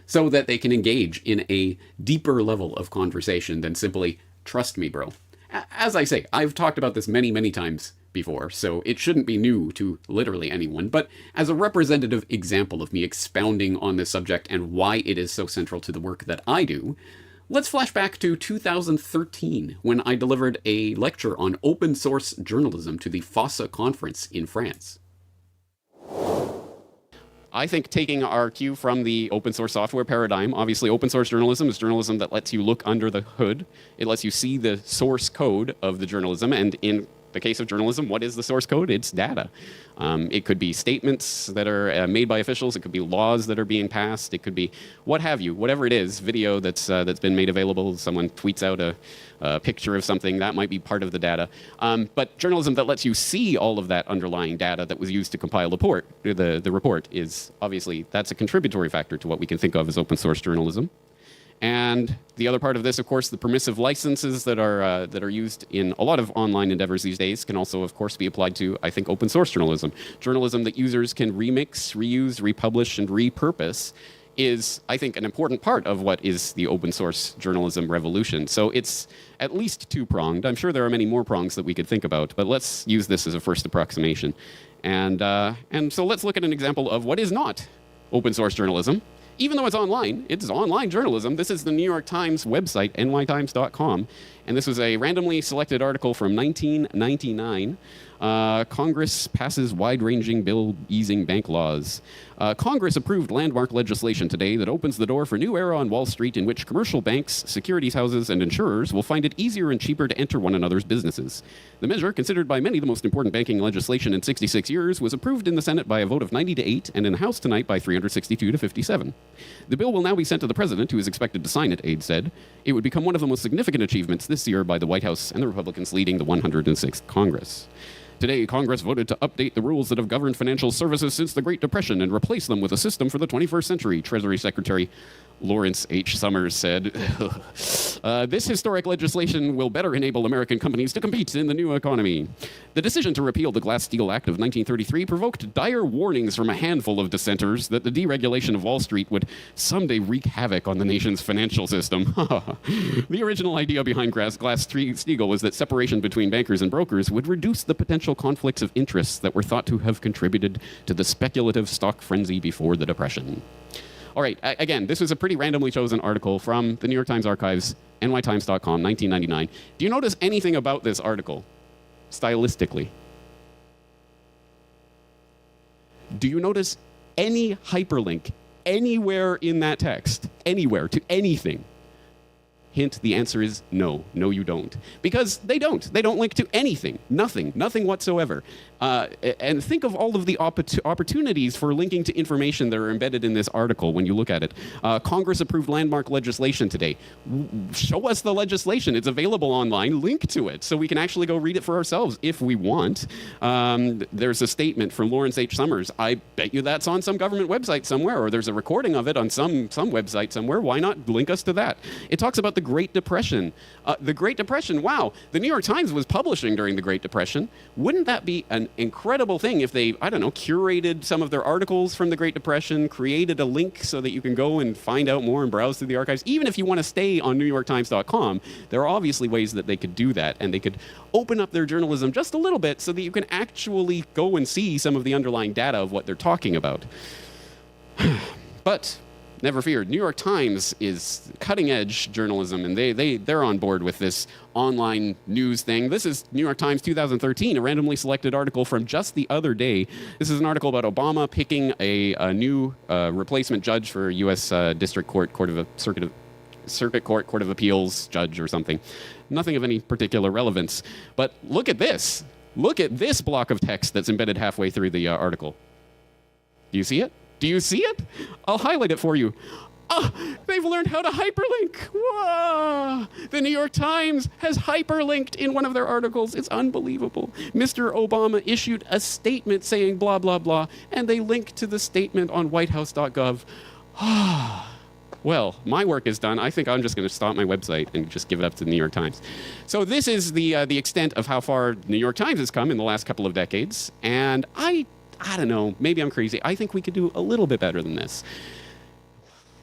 so that they can engage in a deeper level of conversation than simply, trust me, bro. As I say, I've talked about this many, many times before, so it shouldn't be new to literally anyone, but as a representative example of me expounding on this subject and why it is so central to the work that I do, let's flash back to 2013, when I delivered a lecture on open source journalism to the FOSSA conference in France. I think taking our cue from the open source software paradigm, obviously open source journalism is journalism that lets you look under the hood. It lets you see the source code of the journalism, and in the case of journalism, what is the source code? It's data. It could be statements that are made by officials. It could be laws that are being passed. It could be what have you, whatever it is, video that's been made available. Someone tweets out a picture of something. That might be part of the data. But journalism that lets you see all of that underlying data that was used to compile the report is obviously, that's a contributory factor to what we can think of as open source journalism. And the other part of this, of course, the permissive licenses that are used in a lot of online endeavors these days can also, of course, be applied to, I think, open source journalism. Journalism that users can remix, reuse, republish, and repurpose is, I think, an important part of what is the open source journalism revolution. So it's at least two-pronged. I'm sure there are many more prongs that we could think about, but let's use this as a first approximation. And so let's look at an example of what is not open source journalism. Even though it's online journalism. This is the New York Times website, nytimes.com, and this was a randomly selected article from 1999. Congress passes wide-ranging bill easing bank laws. Congress approved landmark legislation today that opens the door for a new era on Wall Street in which commercial banks, securities houses, and insurers will find it easier and cheaper to enter one another's businesses. The measure, considered by many the most important banking legislation in 66 years, was approved in the Senate by a vote of 90 to 8 and in the House tonight by 362 to 57. The bill will now be sent to the president, who is expected to sign it, Aide said. It would become one of the most significant achievements this year by the White House and the Republicans leading the 106th Congress. Today, Congress voted to update the rules that have governed financial services since the Great Depression and replace them with a system for the 21st century, Treasury Secretary Lawrence H. Summers said. This historic legislation will better enable American companies to compete in the new economy. The decision to repeal the Glass-Steagall Act of 1933 provoked dire warnings from a handful of dissenters that the deregulation of Wall Street would someday wreak havoc on the nation's financial system. The original idea behind Glass-Steagall was that separation between bankers and brokers would reduce the potential conflicts of interests that were thought to have contributed to the speculative stock frenzy before the Depression. All right, again, this was a pretty randomly chosen article from the New York Times Archives, nytimes.com, 1999. Do you notice anything about this article, stylistically? Do you notice any hyperlink anywhere in that text, anywhere, to anything? Hint, the answer is no. No, you don't. Because they don't. They don't link to anything. Nothing whatsoever. And think of all of the opportunities for linking to information that are embedded in this article when you look at it. Congress approved landmark legislation today. Show us the legislation. It's available online. Link to it so we can actually go read it for ourselves if we want. There's a statement from Lawrence H. Summers. I bet you that's on some government website somewhere, or there's a recording of it on some website somewhere. Why not link us to that? It talks about the Great Depression. The Great Depression, wow. The New York Times was publishing during the Great Depression. Wouldn't that be an incredible thing if they, I don't know, curated some of their articles from the Great Depression, created a link so that you can go and find out more and browse through the archives? Even if you want to stay on NewYorkTimes.com, there are obviously ways that they could do that, and they could open up their journalism just a little bit so that you can actually go and see some of the underlying data of what they're talking about. But never fear, New York Times is cutting-edge journalism, and they're on board with this online news thing. This is New York Times 2013, a randomly selected article from just the other day. This is an article about Obama picking a new replacement judge for U.S. District Court, Circuit Court, Court of Appeals judge or something. Nothing of any particular relevance. But look at this. Look at this block of text that's embedded halfway through the article. Do you see it? Do you see it? I'll highlight it for you. They've learned how to hyperlink. Whoa! The New York Times has hyperlinked in one of their articles. It's unbelievable. Mr. Obama issued a statement saying blah, blah, blah, and they link to the statement on whitehouse.gov. Well, my work is done. I think I'm just going to stop my website and just give it up to the New York Times. So this is the extent of how far New York Times has come in the last couple of decades, and I don't know, maybe I'm crazy. I think we could do a little bit better than this.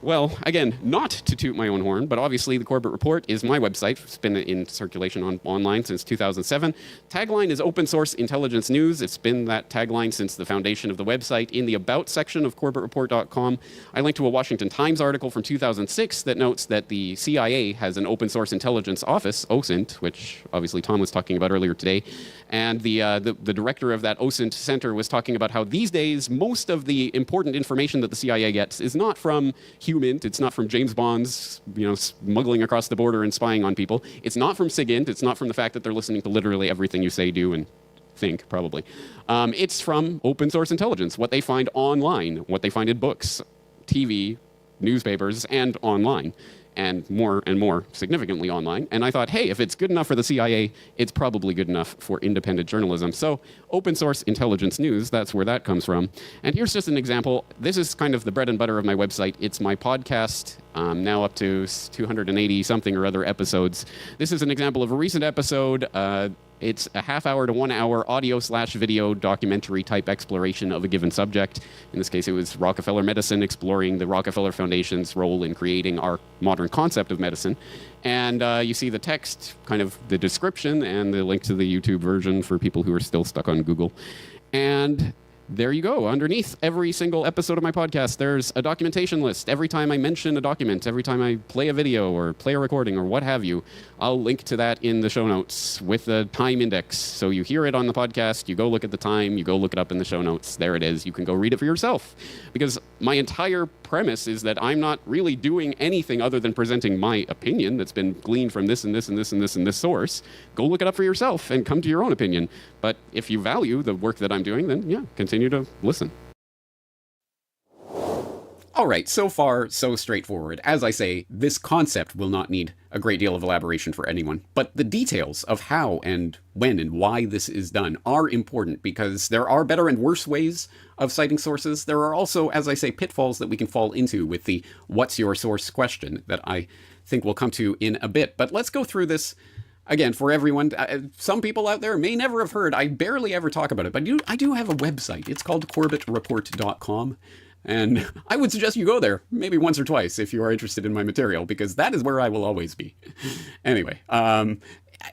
Well, again, not to toot my own horn, but obviously the Corbett Report is my website. It's been in circulation online since 2007. Tagline is open source intelligence news. It's been that tagline since the foundation of the website. In the About section of CorbettReport.com, I link to a Washington Times article from 2006 that notes that the CIA has an open source intelligence office, OSINT, which obviously Tom was talking about earlier today. And the director of that OSINT center was talking about how these days most of the important information that the CIA gets is not from HUMINT, it's not from James Bond's, smuggling across the border and spying on people. It's not from SIGINT, it's not from the fact that they're listening to literally everything you say, do, and think, probably. It's from open source intelligence, what they find online, what they find in books, TV, newspapers, and online. And more significantly online. And I thought, hey, if it's good enough for the CIA, it's probably good enough for independent journalism. So open source intelligence news, that's where that comes from. And here's just an example. This is kind of the bread and butter of my website. It's my podcast, now up to 280 something or other episodes. This is an example of a recent episode. It's a half-hour to 1 hour audio/video documentary type exploration of a given subject. In this case, it was Rockefeller medicine, exploring the Rockefeller Foundation's role in creating our modern concept of medicine. And you see the text, kind of the description, and the link to the YouTube version for people who are still stuck on Google. And there you go. Underneath every single episode of my podcast, there's a documentation list. Every time I mention a document, every time I play a video or play a recording or what have you, I'll link to that in the show notes with the time index. So you hear it on the podcast, you go look at the time, you go look it up in the show notes. There it is. You can go read it for yourself. Because my entire premise is that I'm not really doing anything other than presenting my opinion that's been gleaned from this and this and this and this and this source. Go look it up for yourself and come to your own opinion. But if you value the work that I'm doing, then yeah, continue to listen. All right, so far, so straightforward. As I say, this concept will not need a great deal of elaboration for anyone, but the details of how and when and why this is done are important because there are better and worse ways of citing sources. There are also, as I say, pitfalls that we can fall into with the what's your source question that I think we'll come to in a bit. But let's go through this again for everyone. Some people out there may never have heard. I barely ever talk about it, but I do have a website. It's called CorbettReport.com. And I would suggest you go there maybe once or twice if you are interested in my material, because that is where I will always be. Anyway,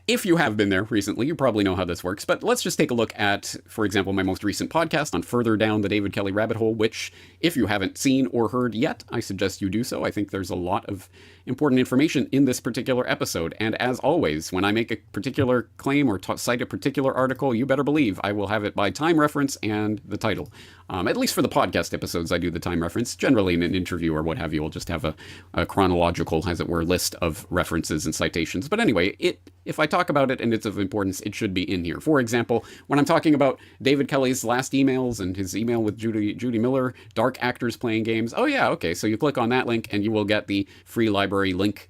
if you have been there recently, you probably know how this works, but let's just take a look at, for example, my most recent podcast on Further Down the David Kelly Rabbit Hole, which, if you haven't seen or heard yet, I suggest you do so. I think there's a lot of important information in this particular episode, and as always, when I make a particular claim or cite a particular article, you better believe I will have it by time reference and the title. At least for the podcast episodes, I do the time reference. Generally, in an interview or what have you, we'll just have a chronological, as it were, list of references and citations. But anyway, if I talk about it and it's of importance, it should be in here. For example, when I'm talking about David Kelly's last emails and his email with Judy Miller, dark actors playing games, oh yeah, okay, so you click on that link and you will get the free library link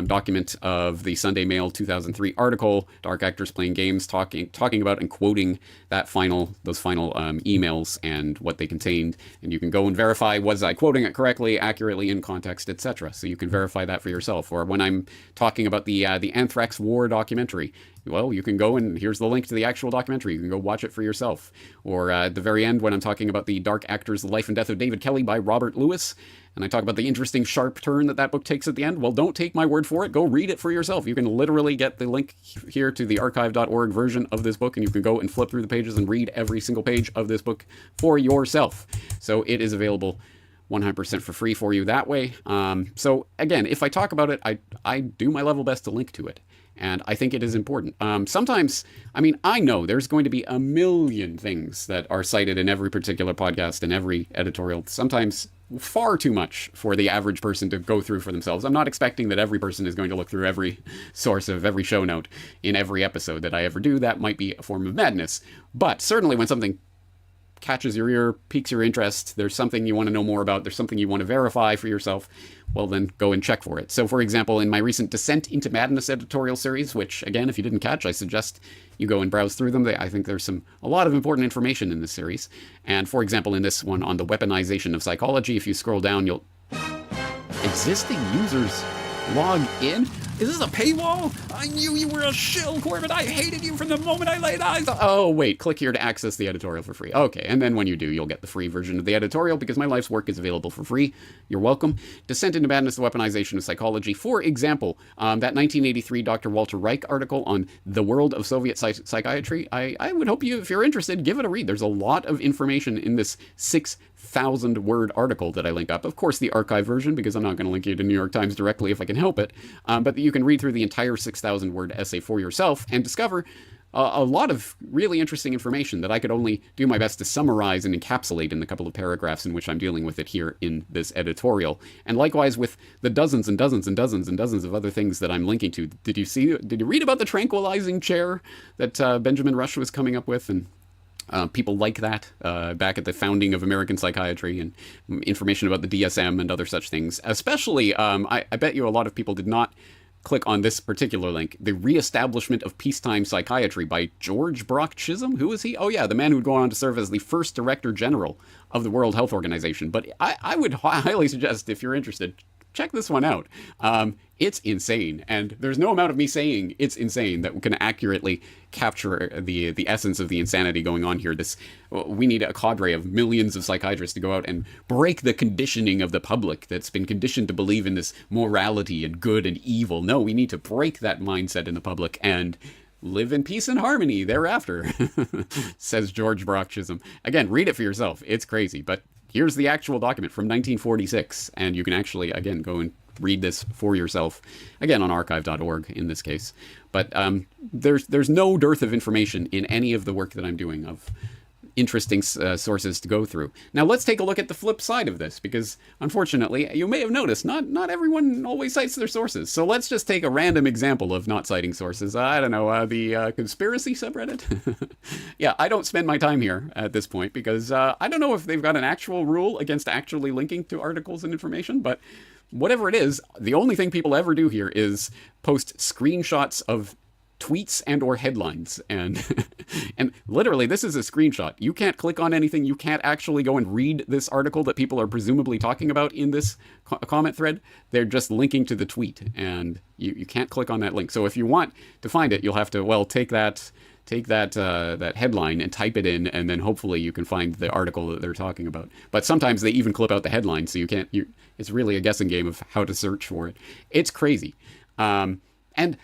document of the Sunday Mail 2003 article, Dark Actors Playing Games, talking about and quoting those final emails and what they contained. And you can go and verify, was I quoting it correctly, accurately, in context, etc. So you can verify that for yourself. Or when I'm talking about the Anthrax War documentary, well, you can go and here's the link to the actual documentary. You can go watch it for yourself. Or at the very end, when I'm talking about the Dark Actors, The Life and Death of David Kelly by Robert Lewis, and I talk about the interesting sharp turn that book takes at the end, well, don't take my word for it. Go read it for yourself. You can literally get the link here to the archive.org version of this book, and you can go and flip through the pages and read every single page of this book for yourself. So it is available 100% for free for you that way. So again, if I talk about it, I do my level best to link to it. And I think it is important. Sometimes, I know there's going to be a million things that are cited in every particular podcast and every editorial, sometimes far too much for the average person to go through for themselves. I'm not expecting that every person is going to look through every source of every show note in every episode that I ever do. That might be a form of madness. But certainly when something catches your ear, piques your interest, there's something you want to know more about, there's something you want to verify for yourself, well then go and check for it. So for example, in my recent Descent into Madness editorial series, which again, if you didn't catch, I suggest you go and browse through them. I think there's a lot of important information in this series. And for example, in this one on the weaponization of psychology, if you scroll down, you'll... Existing users log in? Is this a paywall? I knew you were a shill, Corbin. I hated you from the moment I laid eyes on... Oh, wait, click here to access the editorial for free. Okay, and then when you do, you'll get the free version of the editorial because my life's work is available for free. You're welcome. Descent into Madness, the Weaponization of Psychology. For example, that 1983 Dr. Walter Reich article on the world of Soviet psychiatry, I would hope you, if you're interested, give it a read. There's a lot of information in this 6,000-word article that I link up. Of course, the archive version, because I'm not going to link you to New York Times directly if I can help it, but you can read through the entire 6,000-word essay for yourself and discover a lot of really interesting information that I could only do my best to summarize and encapsulate in the couple of paragraphs in which I'm dealing with it here in this editorial. And likewise with the dozens and dozens and dozens and dozens of other things that I'm linking to. Did you read about the tranquilizing chair that Benjamin Rush was coming up with? And people like that back at the founding of American psychiatry, and information about the DSM and other such things. Especially, I bet you a lot of people did not click on this particular link, The Reestablishment of Peacetime Psychiatry by George Brock Chisholm. Who is he? Oh yeah, the man who'd go on to serve as the first Director General of the World Health Organization. But I would highly suggest, if you're interested, check this one out. It's insane, and there's no amount of me saying it's insane that can accurately capture the essence of the insanity going on here. We need a cadre of millions of psychiatrists to go out and break the conditioning of the public that's been conditioned to believe in this morality and good and evil. No, we need to break that mindset in the public and live in peace and harmony thereafter, says George Brock Chisholm. Again, read it for yourself. It's crazy, but here's the actual document from 1946, and you can actually, again, go and read this for yourself, again, on archive.org in this case. But there's no dearth of information in any of the work that I'm doing of interesting sources to go through. Now let's take a look at the flip side of this, because unfortunately, you may have noticed, not everyone always cites their sources. So let's just take a random example of not citing sources. I don't know, the conspiracy subreddit? Yeah, I don't spend my time here at this point because I don't know if they've got an actual rule against actually linking to articles and information, but whatever it is, the only thing people ever do here is post screenshots of tweets and or headlines, and literally this is a screenshot. You can't click on anything. You can't actually go and read this article that people are presumably talking about in this comment thread. They're just linking to the tweet, and you can't click on that link. So if you want to find it, you'll have to, well, take that headline and type it in, and then hopefully you can find the article that they're talking about. But sometimes they even clip out the headline, so it's really a guessing game of how to search for it. It's crazy. And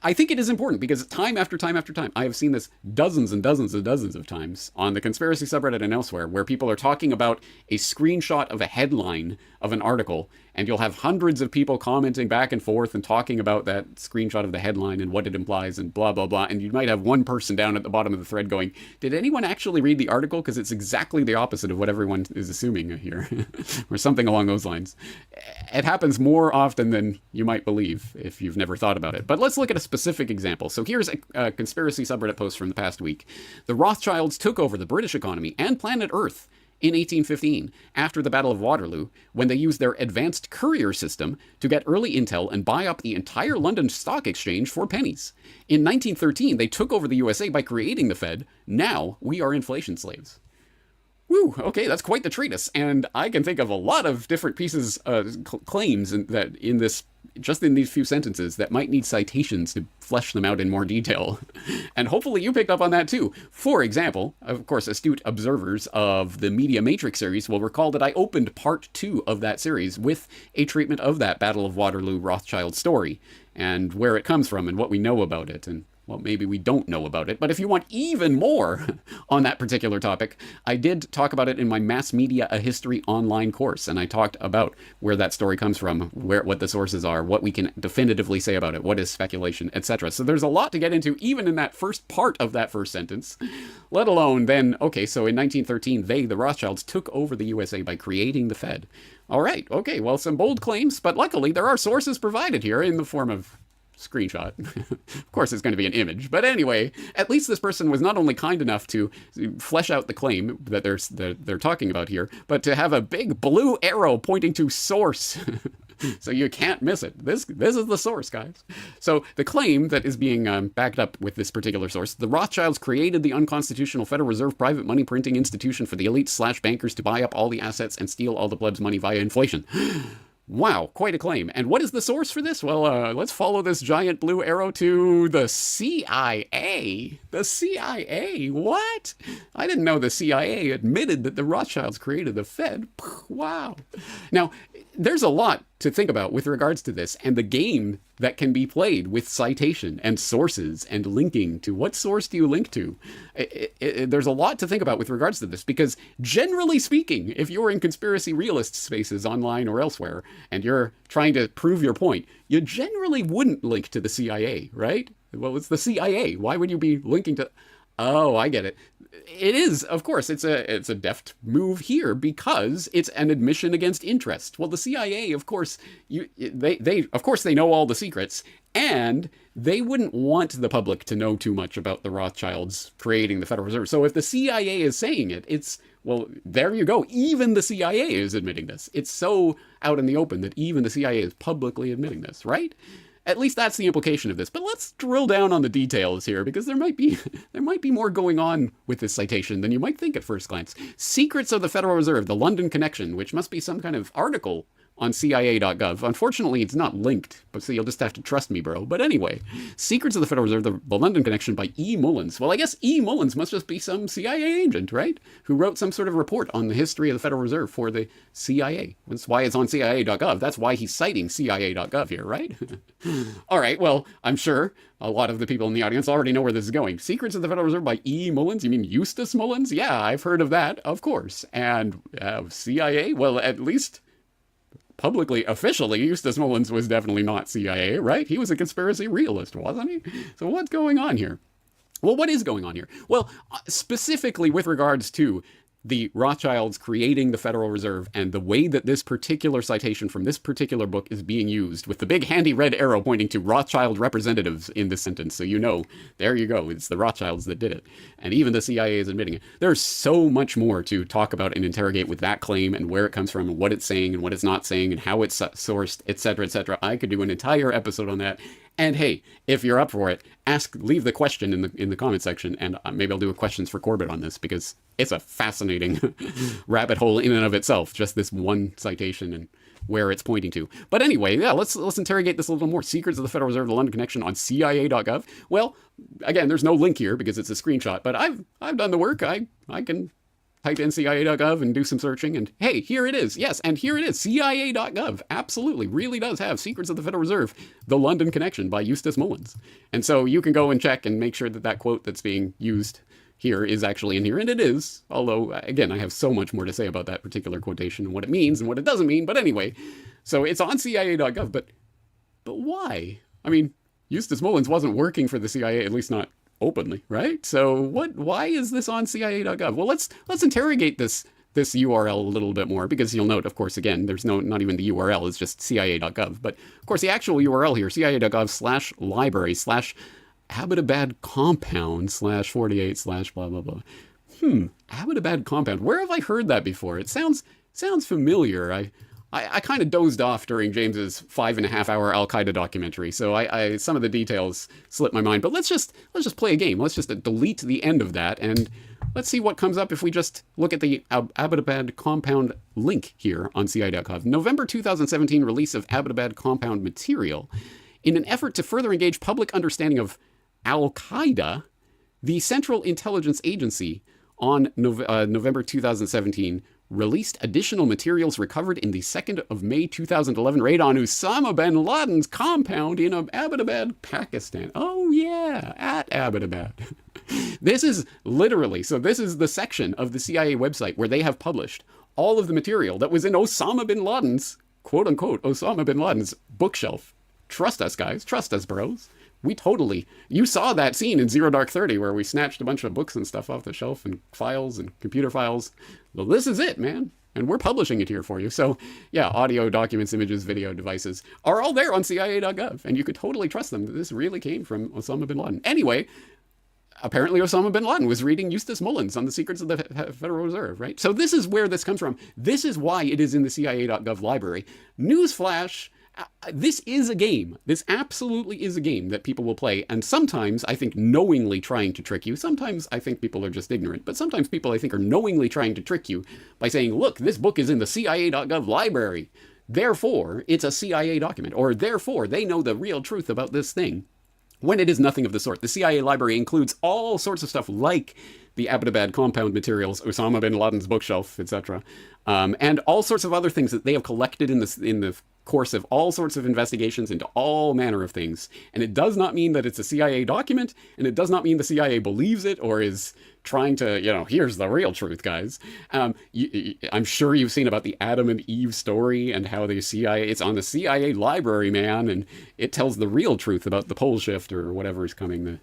I think it is important because time after time after time, I have seen this dozens and dozens and dozens of times on the conspiracy subreddit and elsewhere, where people are talking about a screenshot of a headline of an article, and you'll have hundreds of people commenting back and forth and talking about that screenshot of the headline and what it implies and blah, blah, blah. And you might have one person down at the bottom of the thread going, did anyone actually read the article? Because it's exactly the opposite of what everyone is assuming here, or something along those lines. It happens more often than you might believe if you've never thought about it. But let's look at a specific example. So here's a conspiracy subreddit post from the past week. The Rothschilds took over the British economy and planet Earth in 1815, after the Battle of Waterloo, when they used their advanced courier system to get early intel and buy up the entire London Stock Exchange for pennies. In 1913, they took over the USA by creating the Fed. Now we are inflation slaves. Woo, okay, that's quite the treatise, and I can think of a lot of different pieces, claims that in this, just in these few sentences, that might need citations to flesh them out in more detail. And hopefully you picked up on that too. For example, of course, astute observers of the Media Matrix series will recall that I opened part 2 of that series with a treatment of that Battle of Waterloo Rothschild story, and where it comes from and what we know about it, and well, maybe we don't know about it. But if you want even more on that particular topic, I did talk about it in my Mass Media A History online course. And I talked about where that story comes from, what the sources are, what we can definitively say about it, what is speculation, etc. So there's a lot to get into, even in that first part of that first sentence, let alone then, okay, so in 1913, the Rothschilds, took over the USA by creating the Fed. All right, okay, well, some bold claims, but luckily there are sources provided here in the form of screenshot. Of course, it's going to be an image. But anyway, at least this person was not only kind enough to flesh out the claim that they're talking about here, but to have a big blue arrow pointing to source. So you can't miss it. This is the source, guys. So the claim that is being backed up with this particular source: the Rothschilds created the unconstitutional Federal Reserve private money printing institution for the elites / bankers to buy up all the assets and steal all the plebs' money via inflation. Wow, quite a claim. And what is the source for this? Well, let's follow this giant blue arrow to the CIA. The CIA? What? I didn't know the CIA admitted that the Rothschilds created the Fed. Wow. Now, there's a lot to think about with regards to this and the game that can be played with citation and sources and linking to what source do you link to. There's a lot to think about with regards to this, because generally speaking, if you're in conspiracy realist spaces online or elsewhere and you're trying to prove your point, you generally wouldn't link to the CIA, right? Well, it's the CIA. Why would you be linking to... Oh, I get it. It is, of course, it's a deft move here because it's an admission against interest. Well, the CIA, of course, they know all the secrets, and they wouldn't want the public to know too much about the Rothschilds creating the Federal Reserve. So if the CIA is saying it, it's, well, there you go. Even the CIA is admitting this. It's so out in the open that even the CIA is publicly admitting this, right? At least that's the implication of this. But let's drill down on the details here, because there might be more going on with this citation than you might think at first glance. Secrets of the Federal Reserve, the London Connection, which must be some kind of article on CIA.gov. Unfortunately, it's not linked, but so you'll just have to trust me, bro. But anyway, Secrets of the Federal Reserve, the London Connection by E. Mullins. Well, I guess E. Mullins must just be some CIA agent, right? Who wrote some sort of report on the history of the Federal Reserve for the CIA. That's why it's on CIA.gov. That's why he's citing CIA.gov here, right? All right, well, I'm sure a lot of the people in the audience already know where this is going. Secrets of the Federal Reserve by E. Mullins? You mean Eustace Mullins? Yeah, I've heard of that, of course. And CIA? Well, at least... publicly, officially, Eustace Mullins was definitely not CIA, right? He was a conspiracy realist, wasn't he? So what's going on here? Well, what is going on here? Well, specifically with regards to the Rothschilds creating the Federal Reserve and the way that this particular citation from this particular book is being used, with the big handy red arrow pointing to Rothschild representatives in this sentence. So you know, there you go, it's the Rothschilds that did it. And even the CIA is admitting it. There's so much more to talk about and interrogate with that claim and where it comes from and what it's saying and what it's not saying and how it's sourced, etc., etc. I could do an entire episode on that. And hey, if you're up for it, leave the question in the comment section, and maybe I'll do a questions for Corbett on this, because it's a fascinating rabbit hole in and of itself, just this one citation and where it's pointing to. But anyway, yeah, let's interrogate this a little more. Secrets of the Federal Reserve, the London Connection on CIA.gov. Well, again, there's no link here because it's a screenshot, but I've done the work. I can type in CIA.gov and do some searching, and hey, here it is. Yes, and here it is, CIA.gov. Absolutely, really does have Secrets of the Federal Reserve, The London Connection by Eustace Mullins. And so you can go and check and make sure that that quote that's being used here is actually in here, and it is. Although, again, I have so much more to say about that particular quotation and what it means and what it doesn't mean. But anyway, so it's on CIA.gov, but why? I mean, Eustace Mullins wasn't working for the CIA, at least not openly, right? So why is this on CIA.gov? Well, let's interrogate this URL a little bit more, because you'll note, of course, again, there's not even the URL, it's just CIA.gov. But of course, the actual URL here, CIA.gov/library/Abbottabad compound /48/ blah, blah, blah. Abbottabad compound. Where have I heard that before? It sounds familiar. I kind of dozed off during James's 5.5-hour Al-Qaeda documentary, so I some of the details slipped my mind. But let's just play a game. Let's just delete the end of that, and let's see what comes up if we just look at the Abbottabad compound link here on CIA.gov. November 2017 release of Abbottabad compound material. In an effort to further engage public understanding of Al-Qaeda, the Central Intelligence Agency on November 2017 released additional materials recovered in the 2nd of May 2011 raid on Osama bin Laden's compound in Abbottabad, Pakistan. Oh yeah, at Abbottabad. This is literally, so this is the section of the CIA website where they have published all of the material that was in Osama bin Laden's, quote unquote, Osama bin Laden's bookshelf. Trust us, guys. Trust us, bros. You saw that scene in Zero Dark 30 where we snatched a bunch of books and stuff off the shelf and files and computer files. Well, this is it, man. And we're publishing it here for you. So yeah, audio, documents, images, video, devices are all there on CIA.gov. And you could totally trust them that this really came from Osama bin Laden. Anyway, apparently Osama bin Laden was reading Eustace Mullins on the Secrets of the Federal Reserve, right? So this is where this comes from. This is why it is in the CIA.gov library. Newsflash. This is a game. This absolutely is a game that people will play. And sometimes, I think, knowingly trying to trick you. Sometimes I think people are just ignorant. But sometimes people, I think, are knowingly trying to trick you by saying, look, this book is in the CIA.gov library. Therefore, it's a CIA document. Or therefore, they know the real truth about this thing. When it is nothing of the sort. The CIA library includes all sorts of stuff like the Abbottabad compound materials, Osama bin Laden's bookshelf, etc., and all sorts of other things that they have collected in the course of all sorts of investigations into all manner of things. And it does not mean that it's a CIA document, and it does not mean the CIA believes it or is trying to, here's the real truth, guys. I'm sure you've seen about the Adam and Eve story and how the CIA, it's on the CIA library, man, and it tells the real truth about the pole shift or whatever is coming.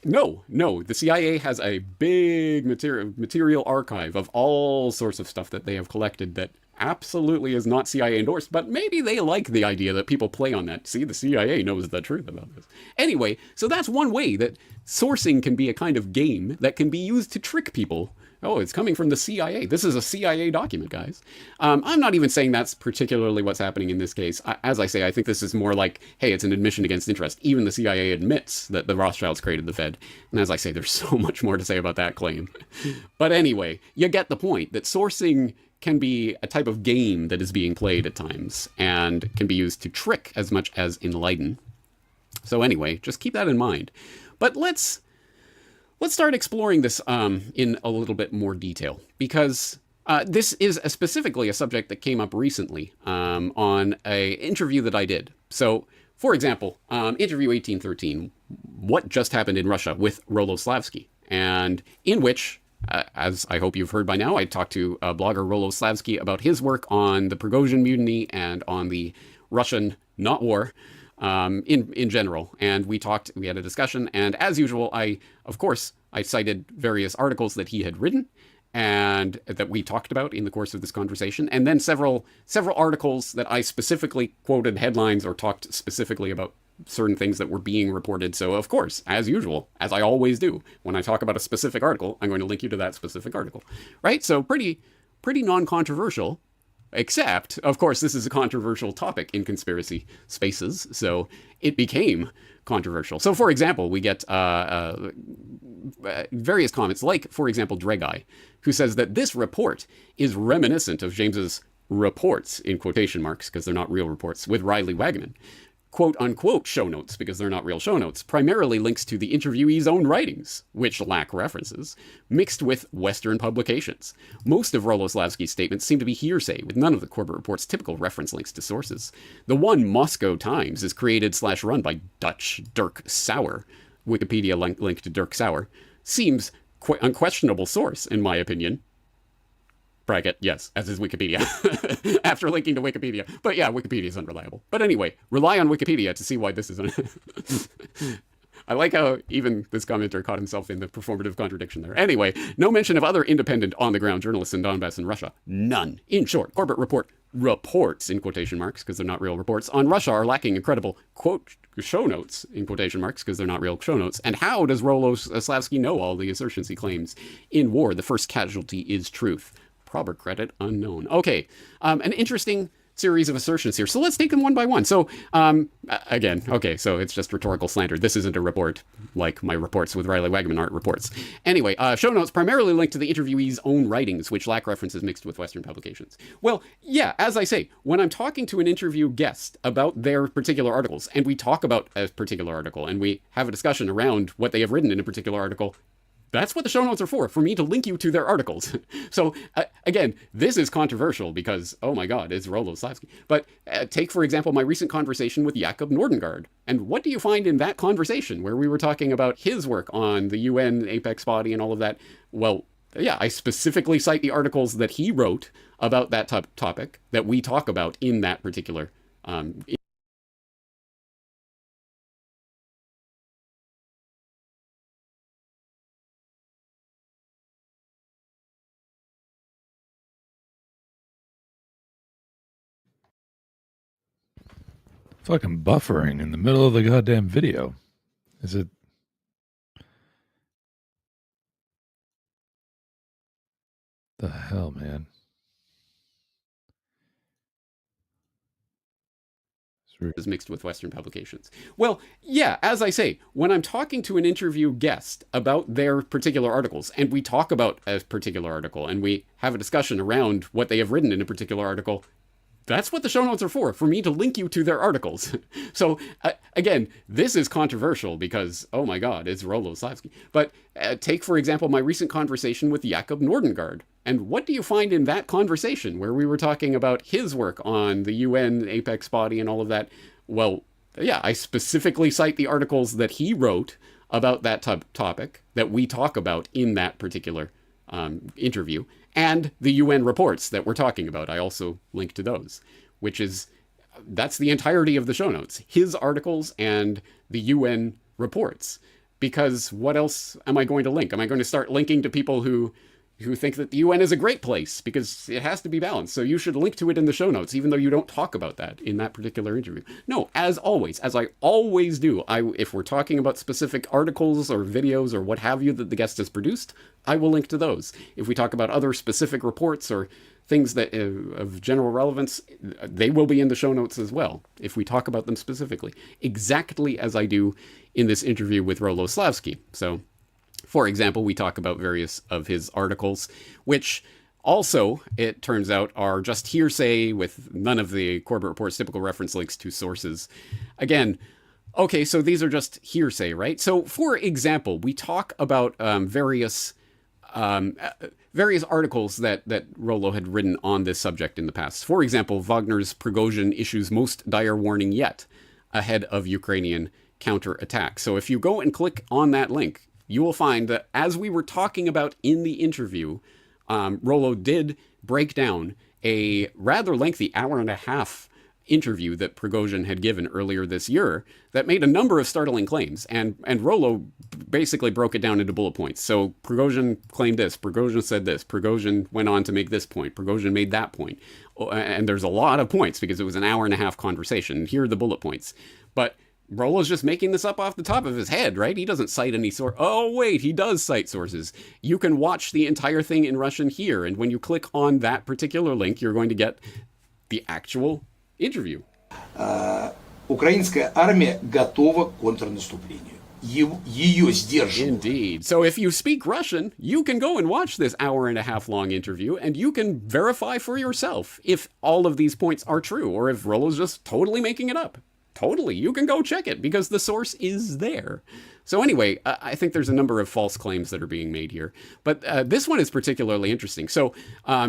No, the CIA has a big material archive of all sorts of stuff that they have collected that absolutely is not CIA endorsed, but maybe they like the idea that people play on that. See, the CIA knows the truth about this. Anyway, so that's one way that sourcing can be a kind of game that can be used to trick people. Oh, it's coming from the CIA. This is a CIA document, guys. I'm not even saying that's particularly what's happening in this case. As I say, I think this is more like, hey, it's an admission against interest. Even the CIA admits that the Rothschilds created the Fed. And as I say, there's so much more to say about that claim. But anyway, you get the point that sourcing can be a type of game that is being played at times and can be used to trick as much as enlighten. So anyway, just keep that in mind. But let's start exploring this in a little bit more detail, because this is specifically a subject that came up recently on an interview that I did. So, for example, interview 1813, what just happened in Russia with Rollo Slavsky, and in which, as I hope you've heard by now, I talked to blogger Rollo Slavsky about his work on the Prigozhin mutiny and on the Russian not war in general. And we had a discussion, and as usual, I cited various articles that he had written and that we talked about in the course of this conversation, and then several articles that I specifically quoted headlines or talked specifically about certain things that were being reported. So of course, as usual, as I always do, when I talk about a specific article, I'm going to link you to that specific article, right? So pretty non-controversial, except, of course, this is a controversial topic in conspiracy spaces, so it became controversial. So, for example, we get various comments, like, for example, Dregai, who says that this report is reminiscent of James's reports, in quotation marks, because they're not real reports, with Riley Wagner. quote-unquote show notes, because they're not real show notes, primarily links to the interviewee's own writings, which lack references, mixed with Western publications. Most of Roloslavsky's statements seem to be hearsay, with none of the Corbett Report's typical reference links to sources. The one Moscow Times is created/run by Dutch Dirk Sauer. Wikipedia link to Dirk Sauer. Seems unquestionable source, in my opinion. Bracket, yes, as is Wikipedia, after linking to Wikipedia. But yeah, Wikipedia is unreliable. But anyway, rely on Wikipedia to see why this is I like how even this commenter caught himself in the performative contradiction there. Anyway, no mention of other independent on-the-ground journalists in Donbass and Russia. None. In short, Corbett Report reports, in quotation marks, because they're not real reports, on Russia are lacking incredible, quote, show notes, in quotation marks, because they're not real show notes. And how does Roloslavsky know all the assertions he claims? In war, the first casualty is truth. Proper credit unknown. Okay, an interesting series of assertions here. So let's take them one by one. So again, okay, so it's just rhetorical slander. This isn't a report like my reports with Riley Wagman aren't reports. Anyway, show notes primarily linked to the interviewee's own writings, which lack references mixed with Western publications. Well, yeah, as I say, when I'm talking to an interview guest about their particular articles, and we talk about a particular article, and we have a discussion around what they have written in a particular article, that's what the show notes are for me to link you to their articles. So, again, this is controversial because, oh my God, it's Roloslavsky. But take, for example, my recent conversation with Jakob Nordengard. And what do you find in that conversation where we were talking about his work on the UN apex body and all of that? Well, yeah, I specifically cite the articles that he wrote about that topic that we talk about in that particular Fucking buffering in the middle of the goddamn video. Is it? The hell, man. is mixed with Western publications. Well, yeah, as I say, when I'm talking to an interview guest about their particular articles, and we talk about a particular article, and we have a discussion around what they have written in a particular article, that's what the show notes are for me to link you to their articles. So, again, this is controversial because, oh my God, it's Roloslavsky. But take, for example, my recent conversation with Jakob Nordengard. And what do you find in that conversation where we were talking about his work on the UN apex body and all of that? Well, yeah, I specifically cite the articles that he wrote about that topic that we talk about in that particular interview, and the UN reports that we're talking about. I also link to those, that's the entirety of the show notes, his articles and the UN reports. Because what else am I going to link? Am I going to start linking to people who think that the UN is a great place? Because it has to be balanced. So you should link to it in the show notes, even though you don't talk about that in that particular interview. No, as always, as I always do, if we're talking about specific articles or videos or what have you that the guest has produced, I will link to those. If we talk about other specific reports or things that of general relevance, they will be in the show notes as well, if we talk about them specifically, exactly as I do in this interview with Roloslavsky. So, for example, we talk about various of his articles, which also, it turns out, are just hearsay with none of the Corbett Report's typical reference links to sources. Again, okay, so these are just hearsay, right? So, for example, we talk about various articles that Rollo had written on this subject in the past. For example, Wagner's Prigozhin issues most dire warning yet ahead of Ukrainian counterattack. So if you go and click on that link, you will find that as we were talking about in the interview, Rollo did break down a rather lengthy hour-and-a-half interview that Prigozhin had given earlier this year that made a number of startling claims. And Rollo basically broke it down into bullet points. So Prigozhin claimed this, Prigozhin said this, Prigozhin went on to make this point, Prigozhin made that point. And there's a lot of points because it was an hour-and-a-half conversation. Here are the bullet points. But Rollo's just making this up off the top of his head, right? He doesn't cite any source. Oh, wait, he does cite sources. You can watch the entire thing in Russian here. And when you click on that particular link, you're going to get the actual interview. Украинская армия готова к контрнаступлению. Ее сдерживают. Indeed. So if you speak Russian, you can go and watch this hour-and-a-half long interview, and you can verify for yourself if all of these points are true, or if Rollo's just totally making it up. totally, you can go check it because the source is there. So anyway, I think there's a number of false claims that are being made here. But this one is particularly interesting. So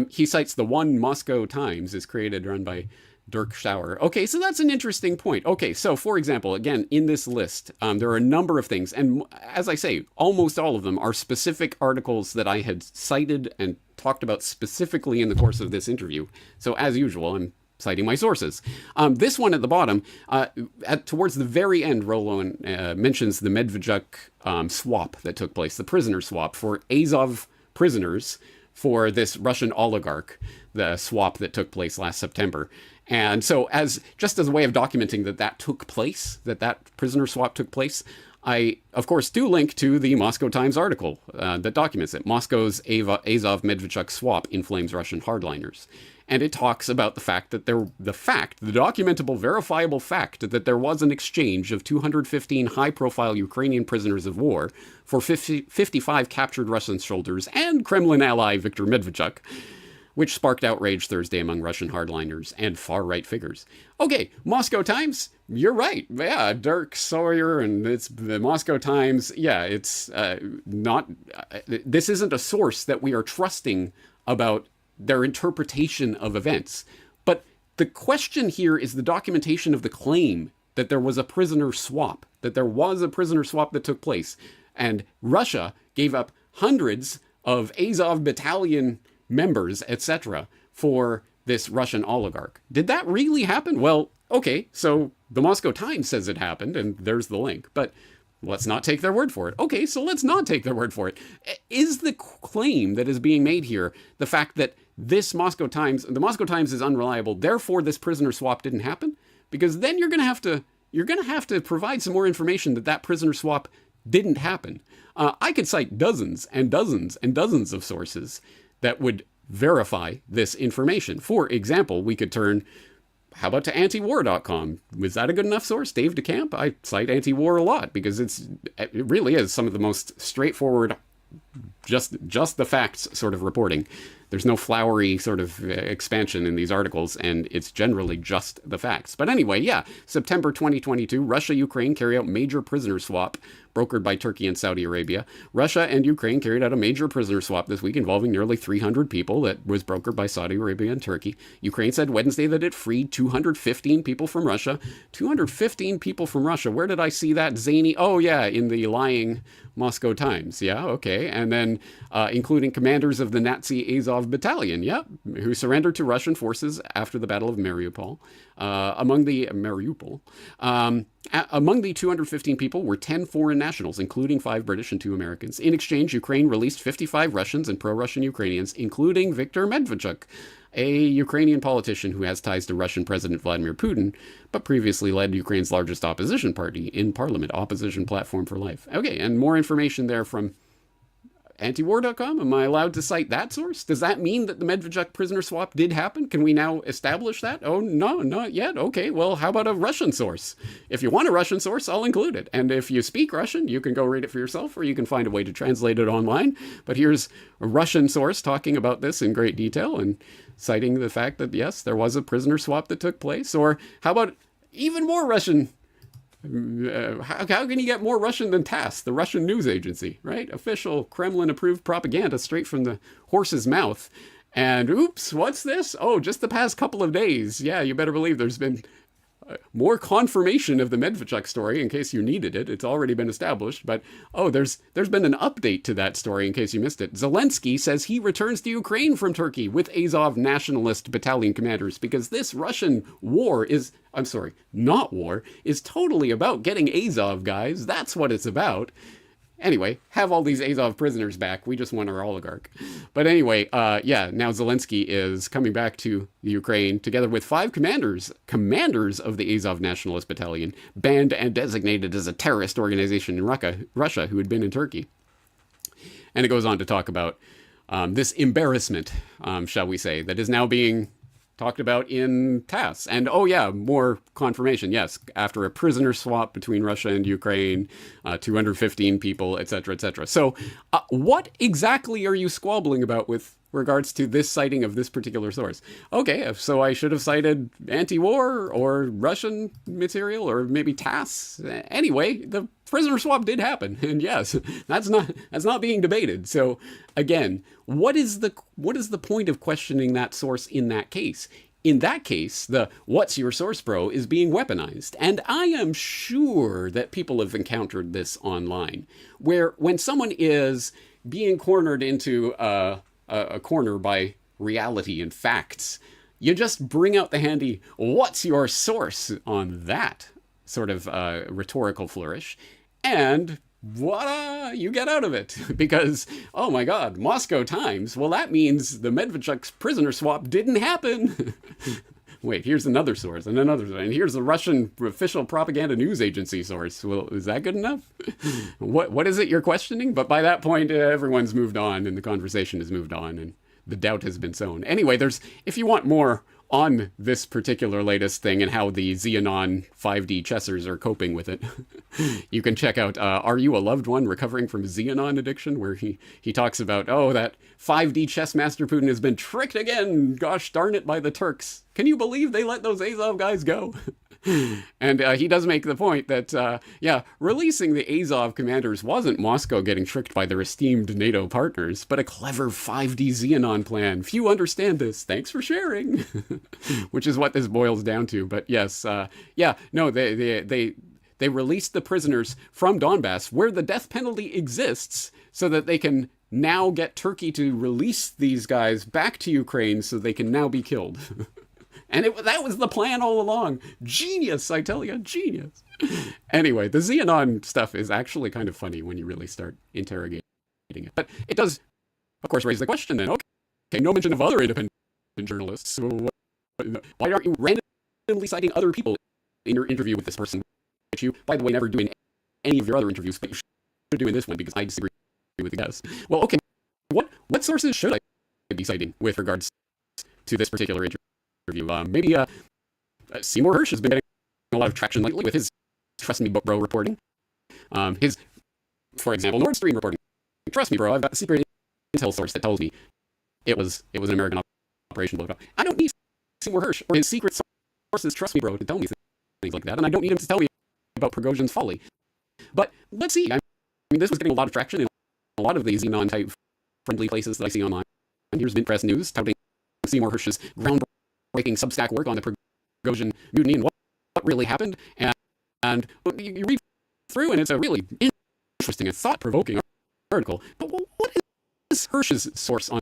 he cites the One Moscow Times is created, run by Dirk Schauer. Okay, so that's an interesting point. Okay, so for example, again, in this list, there are a number of things. And as I say, almost all of them are specific articles that I had cited and talked about specifically in the course of this interview. So as usual, I'm citing my sources. This one at the bottom, towards the very end, Rollo mentions the Medvedchuk swap that took place, the prisoner swap for Azov prisoners for this Russian oligarch, the swap that took place last September. And so just as a way of documenting that took place, that prisoner swap took place, I, of course, do link to the Moscow Times article that documents it. Moscow's Azov-Medvedchuk swap inflames Russian hardliners. And it talks about the fact that the documentable, verifiable fact that there was an exchange of 215 high-profile Ukrainian prisoners of war for 55 captured Russian soldiers and Kremlin ally Viktor Medvedchuk, which sparked outrage Thursday among Russian hardliners and far-right figures. Okay, Moscow Times, you're right. Yeah, Dirk Sawyer and it's the Moscow Times. Yeah, it's not... this isn't a source that we are trusting about their interpretation of events. But the question here is the documentation of the claim that there was a prisoner swap, that took place. And Russia gave up hundreds of Azov battalion members, etc., for this Russian oligarch. Did that really happen? Well, okay, so the Moscow Times says it happened, and there's the link, but let's not take their word for it. Okay, so let's not take their word for it. Is the claim that is being made here the fact that the Moscow Times is unreliable, therefore this prisoner swap didn't happen? Because then you're going to have to provide some more information that prisoner swap didn't happen. I could cite dozens and dozens and dozens of sources that would verify this information. For example, we could turn, how about to antiwar.com? Was that a good enough source? Dave DeCamp? I cite anti-war a lot because it really is some of the most straightforward, just the facts sort of reporting. There's no flowery sort of expansion in these articles, and it's generally just the facts. But anyway, yeah, September 2022, Russia-Ukraine carry out major prisoner swap brokered by Turkey and Saudi Arabia. Russia and Ukraine carried out a major prisoner swap this week involving nearly 300 people that was brokered by Saudi Arabia and Turkey. Ukraine said Wednesday that it freed 215 people from Russia. 215 people from Russia. Where did I see that zany? Oh, yeah, in the lying Moscow Times. Yeah, okay. And then including commanders of the Nazi Azov battalion, who surrendered to Russian forces after the Battle of Mariupol. Among the 215 people were 10 foreign nationals, including 5 British and 2 Americans. In exchange, Ukraine released 55 Russians and pro-Russian Ukrainians, including Viktor Medvedchuk, a Ukrainian politician who has ties to Russian President Vladimir Putin, but previously led Ukraine's largest opposition party in parliament, Opposition Platform for Life. Okay, and more information there from antiwar.com. Am I allowed to cite that source? Does that mean that the Medvedchuk prisoner swap did happen? Can we now establish that? Oh, no, not yet. Okay, well, how about a Russian source? If you want a Russian source, I'll include it. And if you speak Russian, you can go read it for yourself, or you can find a way to translate it online. But here's a Russian source talking about this in great detail and citing the fact that, yes, there was a prisoner swap that took place. Or how about even more Russian? How can you get more Russian than TASS, the Russian news agency, right? Official Kremlin-approved propaganda straight from the horse's mouth. And oops, what's this? Oh, just the past couple of days. Yeah, you better believe there's been more confirmation of the Medvedchuk story in case you needed it. It's already been established, but oh, there's been an update to that story in case you missed it. Zelensky says he returns to Ukraine from Turkey with Azov nationalist battalion commanders because this Russian war is, I'm sorry, not war, is totally about getting Azov guys. That's what it's about. Anyway, have all these Azov prisoners back. We just want our oligarch. But anyway, yeah, now Zelensky is coming back to Ukraine together with 5 commanders of the Azov Nationalist Battalion, banned and designated as a terrorist organization in Russia who had been in Turkey. And it goes on to talk about this embarrassment, shall we say, that is now being talked about in TASS. And oh yeah, more confirmation. Yes, after a prisoner swap between Russia and Ukraine, 215 people, etc., etc. So what exactly are you squabbling about with regards to this citing of this particular source. Okay, so I should have cited anti-war or Russian material or maybe TASS. Anyway, the prisoner swap did happen, and yes, that's not being debated. So again, what is the point of questioning that source in that case? In that case, the "what's your source, bro?" is being weaponized. And I am sure that people have encountered this online, where when someone is being cornered into a corner by reality and facts, you just bring out the handy "what's your source" on that sort of rhetorical flourish, and voila, you get out of it. Because, oh my God, Moscow Times, well, that means the Medvedchuk's prisoner swap didn't happen. Wait, here's another source, and here's the Russian official propaganda news agency source. Well, is that good enough? What is it you're questioning? But by that point, everyone's moved on, and the conversation has moved on, and the doubt has been sown. Anyway, if you want more on this particular latest thing and how the Xenon 5D chessers are coping with it, you can check out Are You a Loved One Recovering from Xenon Addiction, where he talks about, oh, that 5D chess master Putin has been tricked again, gosh darn it, by the Turks. Can you believe they let those Azov guys go? And he does make the point that, releasing the Azov commanders wasn't Moscow getting tricked by their esteemed NATO partners, but a clever 5D Xenon plan. Few understand this. Thanks for sharing. Which is what this boils down to. But yes, they released the prisoners from Donbass, where the death penalty exists, so that they can now get Turkey to release these guys back to Ukraine so they can now be killed. And that was the plan all along. Genius, I tell you, genius. Anyway, the Xenon stuff is actually kind of funny when you really start interrogating it. But it does, of course, raise the question then, okay, no mention of other independent journalists. Why aren't you randomly citing other people in your interview with this person, which you, by the way, never do in any of your other interviews, but you should do in this one because I disagree with the guest. Well, okay, what sources should I be citing with regards to this particular interview? Maybe Seymour Hersh has been getting a lot of traction lately with his Trust Me Bro reporting. His, for example, Nord Stream reporting. Trust me, bro, I've got a secret intel source that tells me it was an American operation. Blah, blah, blah. I don't need Seymour Hersh or his secret sources, Trust Me Bro, to tell me things like that, and I don't need him to tell me about Prigozhin's folly. But let's see. I mean, this was getting a lot of traction in a lot of the Xenon-type friendly places that I see online. And here's Mint Press News touting Seymour Hersh's groundbreaking Substack work on the Prigozhin mutiny and what really happened. And you read through, and it's a really interesting and thought-provoking article. But what is Hersh's source on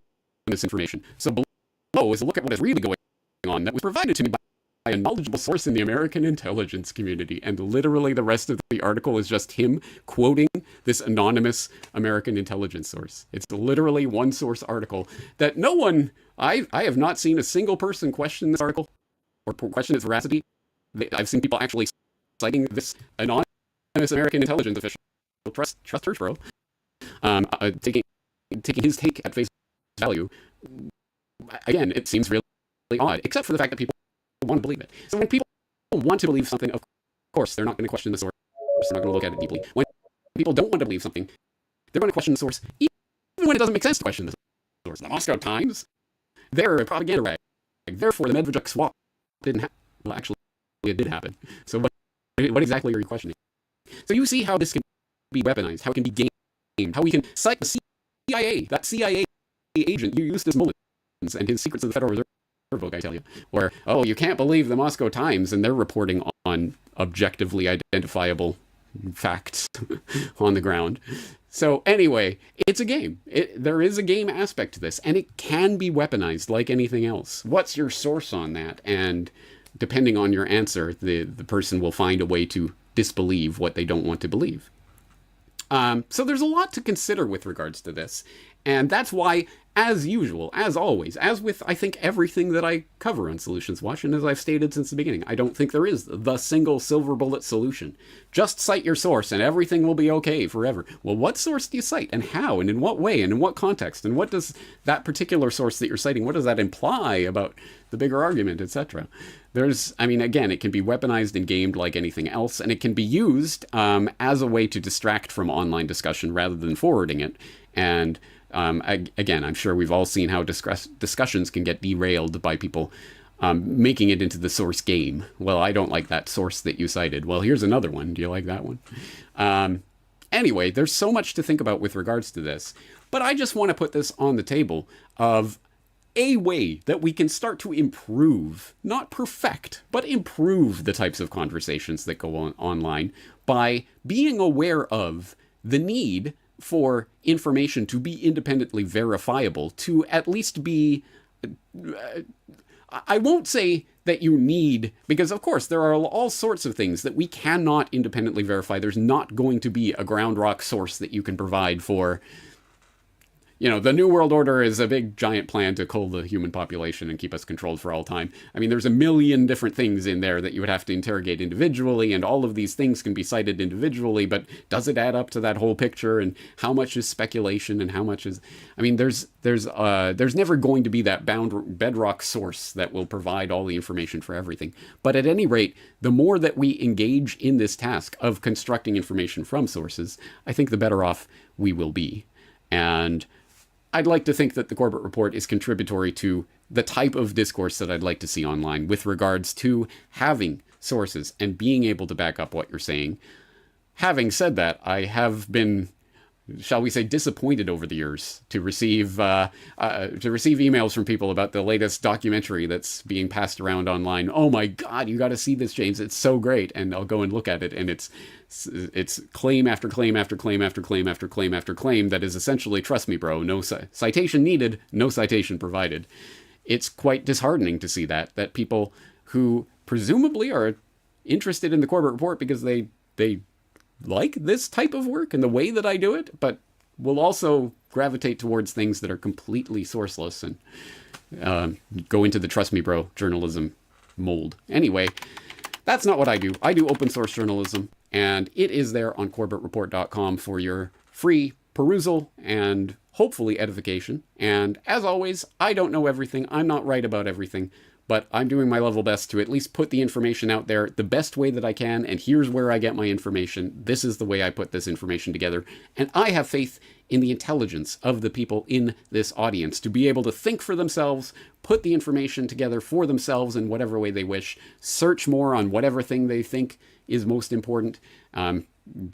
this information? So below is a look at what is really going on that was provided to me by a knowledgeable source in the American intelligence community. And literally the rest of the article is just him quoting this anonymous American intelligence source. It's literally one source article that no one, I have not seen a single person question this article or question its veracity. I've seen people actually citing this anonymous American intelligence official, trust Hersh, bro, taking his take at face value. Again, it seems really odd, except for the fact that people want to believe it. So when people want to believe something, of course, they're not going to question the source. They're not going to look at it deeply. When people don't want to believe something, they're going to question the source, even when it doesn't make sense to question the source. The Moscow Times, they're a propaganda rag. Therefore, the Medvedchuk swap didn't happen. Well, actually, it did happen. So what exactly are you questioning? So you see how this can be weaponized, how it can be gamed, how we can cite the CIA, that CIA agent, Eustace Mullins, and his Secrets of the Federal Reserve book, I tell you, where, oh, you can't believe the Moscow Times, and they're reporting on objectively identifiable facts on the ground. So anyway, it's a game. There is a game aspect to this, and it can be weaponized like anything else. What's your source on that? And depending on your answer, the person will find a way to disbelieve what they don't want to believe. So there's a lot to consider with regards to this. And that's why, as usual, as always, as with, I think, everything that I cover on Solutions Watch, and as I've stated since the beginning, I don't think there is the single silver bullet solution. Just cite your source and everything will be okay forever. Well, what source do you cite, and how, and in what way, and in what context, and what does that particular source that you're citing, what does that imply about the bigger argument, etc.? Again, it can be weaponized and gamed like anything else, and it can be used as a way to distract from online discussion rather than forwarding it. And Again, I'm sure we've all seen how discussions can get derailed by people making it into the source game. Well, I don't like that source that you cited. Well, here's another one. Do you like that one? Anyway, there's so much to think about with regards to this, but I just want to put this on the table of a way that we can start to improve, not perfect, but improve the types of conversations that go on online by being aware of the need for information to be independently verifiable, to at least be, I won't say that you need, because of course there are all sorts of things that we cannot independently verify. There's not going to be a ground rock source that you can provide for, you know, the New World Order is a big giant plan to cull the human population and keep us controlled for all time. I mean, there's a million different things in there that you would have to interrogate individually, and all of these things can be cited individually, but does it add up to that whole picture? And how much is speculation and how much is, I mean, there's never going to be that bedrock source that will provide all the information for everything. But at any rate, the more that we engage in this task of constructing information from sources, I think the better off we will be. And I'd like to think that the Corbett Report is contributory to the type of discourse that I'd like to see online with regards to having sources and being able to back up what you're saying. Having said that, I have been, shall we say, disappointed over the years to receive emails from people about the latest documentary that's being passed around online. Oh my God, you got to see this, James. It's so great. And I'll go and look at it, and it's claim after claim after claim after claim after claim after claim that is essentially, trust me, bro, no citation needed, no citation provided. It's quite disheartening to see that people who presumably are interested in the Corbett Report because they like this type of work and the way that I do it, but will also gravitate towards things that are completely sourceless and go into the trust me, bro journalism mold. Anyway, that's not what I do. I do open source journalism, and it is there on CorbettReport.com for your free perusal and hopefully edification. And as always, I don't know everything. I'm not right about everything, but I'm doing my level best to at least put the information out there the best way that I can. And here's where I get my information. This is the way I put this information together. And I have faith in the intelligence of the people in this audience to be able to think for themselves, put the information together for themselves in whatever way they wish, search more on whatever thing they think is most important.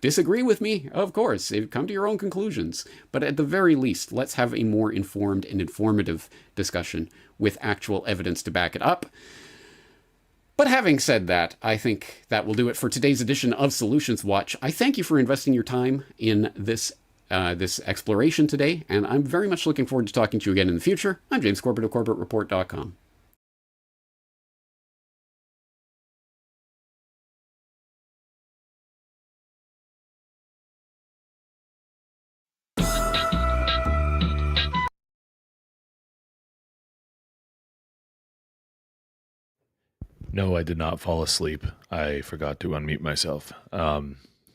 Disagree with me, of course, come to your own conclusions. But at the very least, let's have a more informed and informative discussion with actual evidence to back it up. But having said that, I think that will do it for today's edition of Solutions Watch. I thank you for investing your time in this exploration today, and I'm very much looking forward to talking to you again in the future. I'm James Corbett of CorbettReport.com. No, I did not fall asleep. I forgot to unmute myself.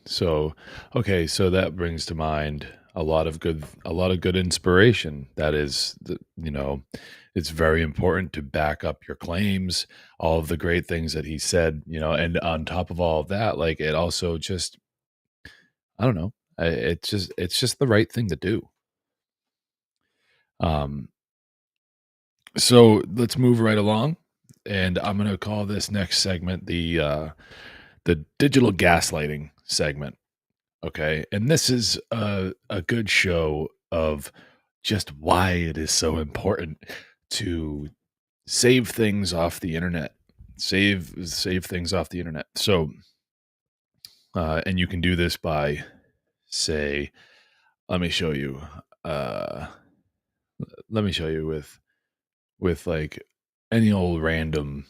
So that brings to mind a lot of good inspiration. That is, it's very important to back up your claims, all of the great things that he said, and on top of all of that, like, it also just, I don't know, it's just the right thing to do. So let's move right along. And I'm going to call this next segment the digital gaslighting segment. Okay. And this is a good show of just why it is so important to save things off the internet. Save things off the internet. So, and you can do this by, say, let me show you with like any old random,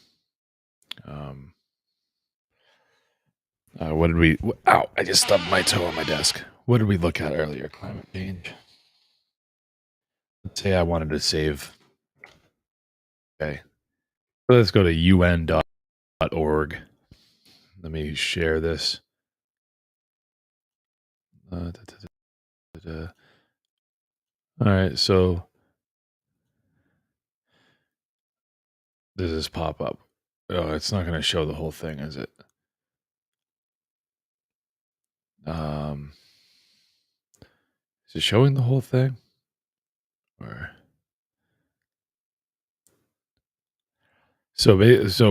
what did we, ow, I just stubbed my toe on my desk. What did we look at earlier? Climate change. Let's say I wanted to save, okay. Let's go to un.org. Let me share this. All right, so does this pop up? Oh, it's not going to show the whole thing, is it? Is it showing the whole thing? Or so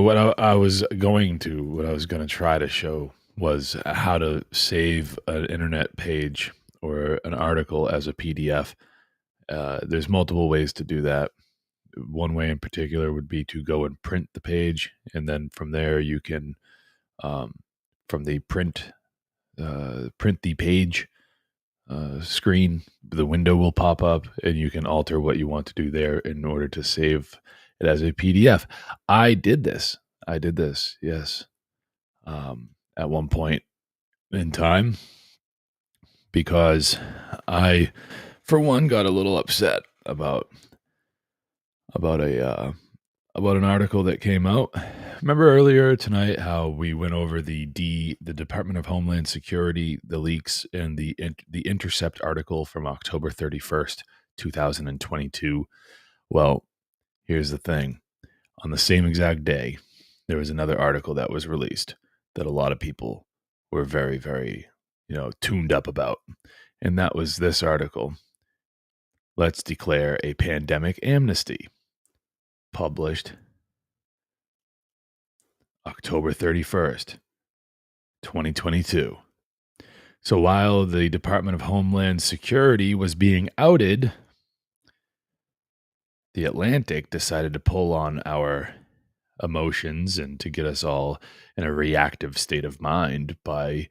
what I was going to try to show was how to save an internet page or an article as a PDF. There's multiple ways to do that. One way in particular would be to go and print the page, and then from there you can, from the print the page screen, the window will pop up, and you can alter what you want to do there in order to save it as a PDF. I did this, yes, at one point in time, because I, for one, got a little upset about an article that came out. Remember earlier tonight how we went over the Department of Homeland Security, the leaks, and the Intercept article from October 31st, 2022. Well, here's the thing. On the same exact day, there was another article that was released that a lot of people were very, very, tuned up about. And that was this article. Let's declare a pandemic amnesty. Published October 31st, 2022. So while the Department of Homeland Security was being outed, The Atlantic decided to pull on our emotions and to get us all in a reactive state of mind by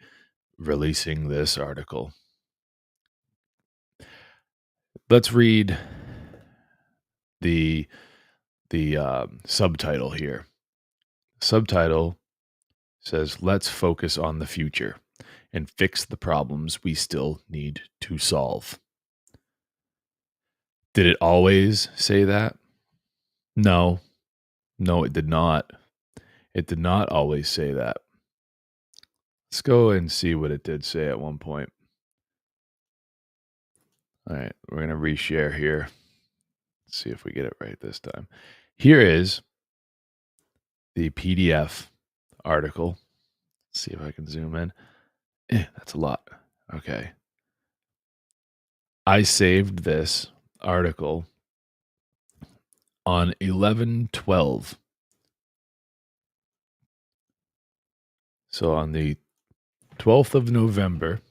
releasing this article. Let's read the subtitle here. Subtitle says, "Let's focus on the future and fix the problems we still need to solve." Did it always say that? No, it did not. It did not always say that. Let's go and see what it did say at one point. All right, we're going to reshare here. Let's see if we get it right this time. Here is the PDF article. Let's see if I can zoom in. That's a lot. Okay. I saved this article on 11/12. So on the 12th of November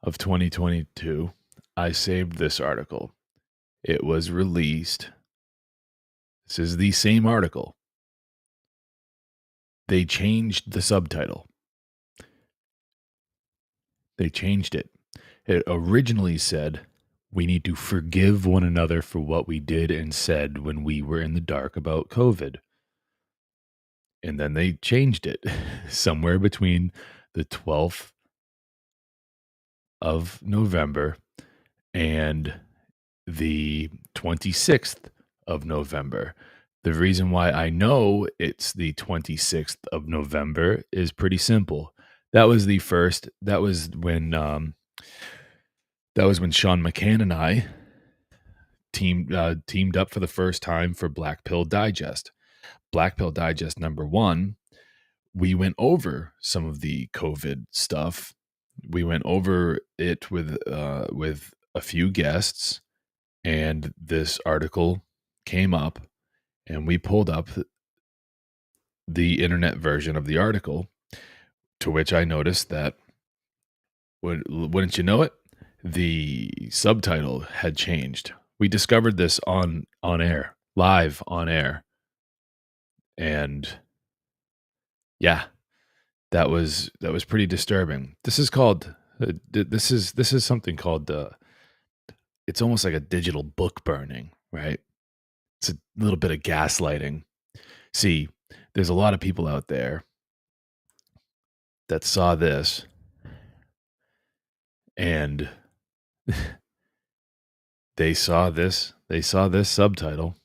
of 2022, I saved this article. It was released. This is the same article. They changed the subtitle. They changed it. It originally said, "We need to forgive one another for what we did and said when we were in the dark about COVID." And then they changed it somewhere between the 12th of November and the 26th of November. The reason why I know it's the 26th of November is pretty simple. That was when Sean McCann and I teamed up for the first time for Black Pill Digest. Black Pill Digest #1, we went over some of the COVID stuff. We went over it with a few guests, and this article came up, and we pulled up the internet version of the article, to which I noticed that, wouldn't you know it, the subtitle had changed. We discovered this on air, live on air. And yeah, that was pretty disturbing. This is called this is something called it's almost like a digital book burning, right? It's a little bit of gaslighting. See, there's a lot of people out there that saw this and they saw this subtitle.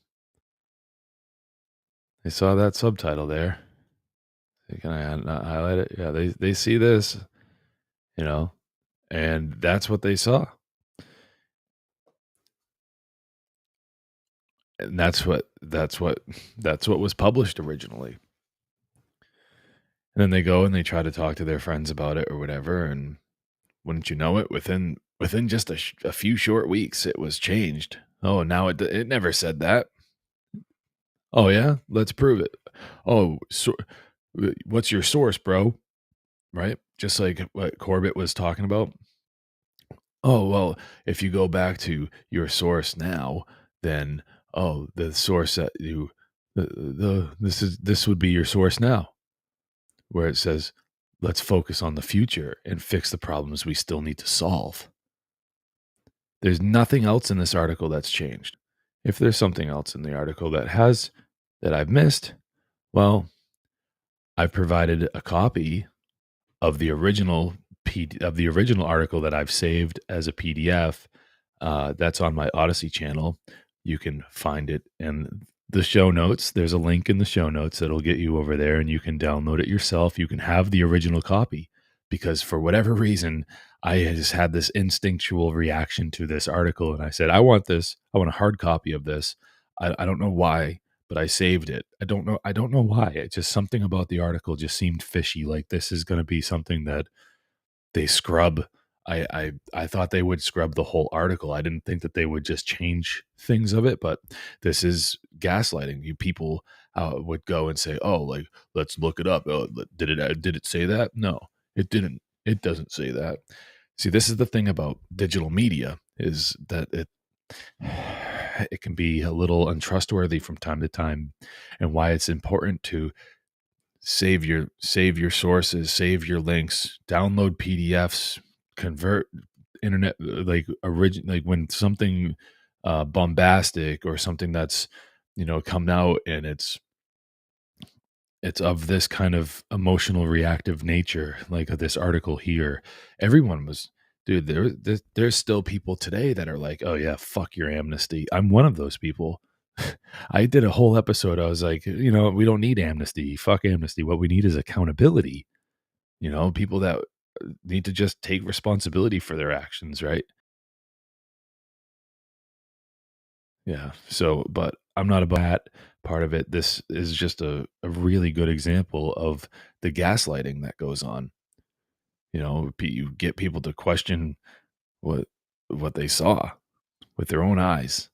They saw that subtitle there. Can I not highlight it? Yeah, they see this, and that's what they saw. And that's what was published originally. And then they go and they try to talk to their friends about it or whatever, and wouldn't you know it, within just a few short weeks, it was changed. Oh, now it never said that. Oh yeah, let's prove it. Oh, so what's your source, bro? Right? Just like what Corbett was talking about. Oh, well, if you go back to your source now, then the source that you this would be your source now, where it says let's focus on the future and fix the problems we still need to solve. There's nothing else in this article that's changed. If there's something else in the article that I've missed, well, I've provided a copy of the original article that I've saved as a PDF. That's on my Odyssey channel. You can find it in the show notes. There's a link in the show notes that'll get you over there, and you can download it yourself. You can have the original copy, because for whatever reason, I just had this instinctual reaction to this article, and I said, I want this. I want a hard copy of this. I don't know why, but I saved it. I don't know why. It's just something about the article just seemed fishy. Like this is going to be something that they scrub. I thought they would scrub the whole article. I didn't think that they would just change things of it, but this is gaslighting. You people would go and say, "Oh, like let's look it up. Oh, did it say that?" No, it didn't. It doesn't say that. See, this is the thing about digital media, is that it can be a little untrustworthy from time to time, and why it's important to save your sources, save your links, download PDFs, convert internet, like when something bombastic or something that's come out and it's of this kind of emotional reactive nature, like this article here. Everyone was, dude, there's still people today that are like, oh yeah, fuck your amnesty. I'm one of those people. I did a whole episode. I was like, we don't need amnesty. Fuck amnesty. What we need is accountability. People that need to just take responsibility for their actions, right? Yeah. So, but I'm not about that part of it. This is just a really good example of the gaslighting that goes on. You get people to question what they saw with their own eyes.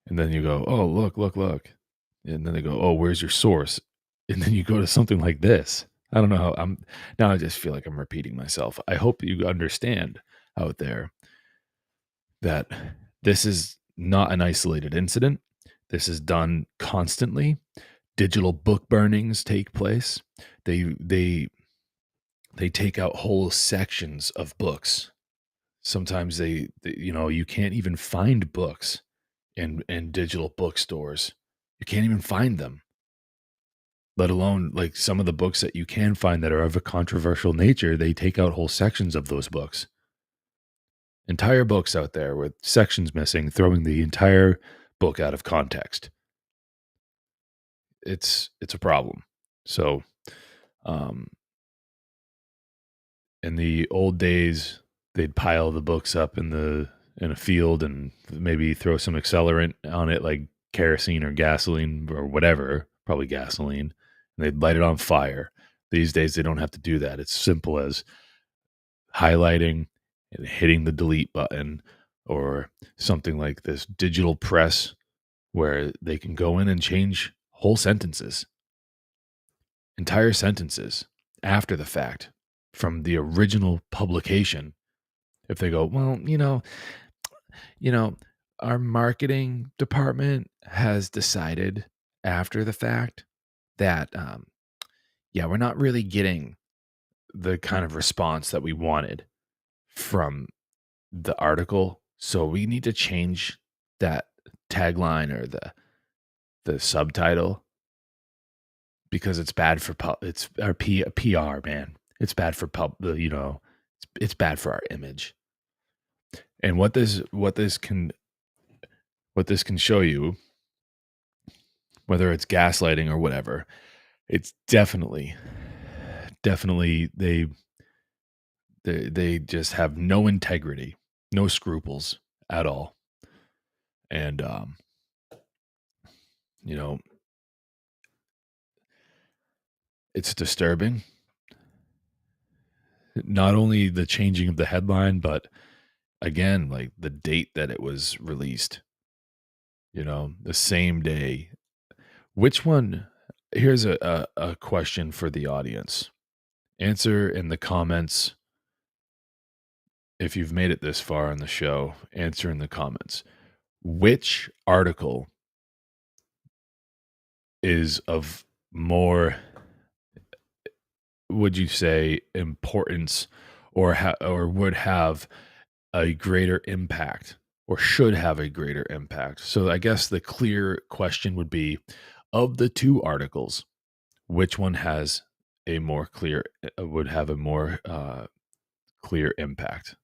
And then you go, oh, look. And then they go, oh, where's your source? And then you go to something like this. I don't know how now I just feel like I'm repeating myself. I hope you understand out there that this is not an isolated incident. This is done constantly. Digital book burnings take place. They take out whole sections of books. Sometimes they you can't even find books in digital bookstores. You can't even find them, let alone like some of the books that you can find that are of a controversial nature. They take out whole sections of those books. Entire books out there with sections missing, throwing the entire book out of context. It's a problem. So, in the old days, they'd pile the books up in a field and maybe throw some accelerant on it, like kerosene or gasoline or whatever, probably gasoline, and they'd light it on fire. These days, they don't have to do that. It's simple as highlighting and hitting the delete button, or something like this digital press where they can go in and change whole sentences, entire sentences after the fact from the original publication. If they go, well, our marketing department has decided after the fact that, we're not really getting the kind of response that we wanted from the article, so we need to change that tagline or the subtitle because it's bad for it's our PR, man. It's bad for it's bad for our image. And what this can show you, whether it's gaslighting or whatever, it's definitely they just have no integrity, no scruples at all. And it's disturbing. Not only the changing of the headline, but again, like the date that it was released. the same day. Which one? Here's a question for the audience. Answer in the comments. If you've made it this far in the show, answer in the comments. Which article is of more, would you say, importance, or would have a greater impact, or should have a greater impact? So I guess the clear question would be, of the two articles, which one has a more clear, would have a more clear impact?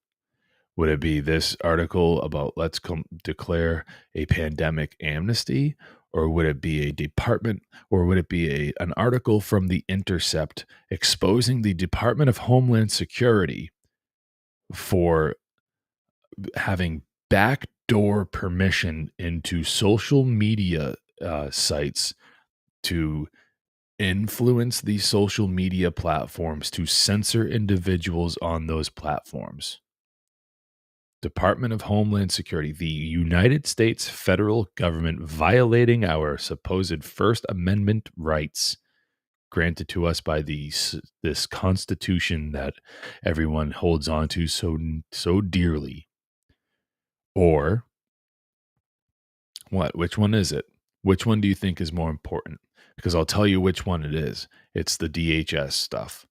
Would it be this article about let's declare a pandemic amnesty, or would it be an article from The Intercept exposing the Department of Homeland Security for having backdoor permission into social media sites to influence these social media platforms to censor individuals on those platforms? Department of Homeland Security, the United States federal government violating our supposed First Amendment rights granted to us by this Constitution that everyone holds on to so dearly. Or what? Which one is it? Which one do you think is more important? Because I'll tell you which one it is. It's the DHS stuff.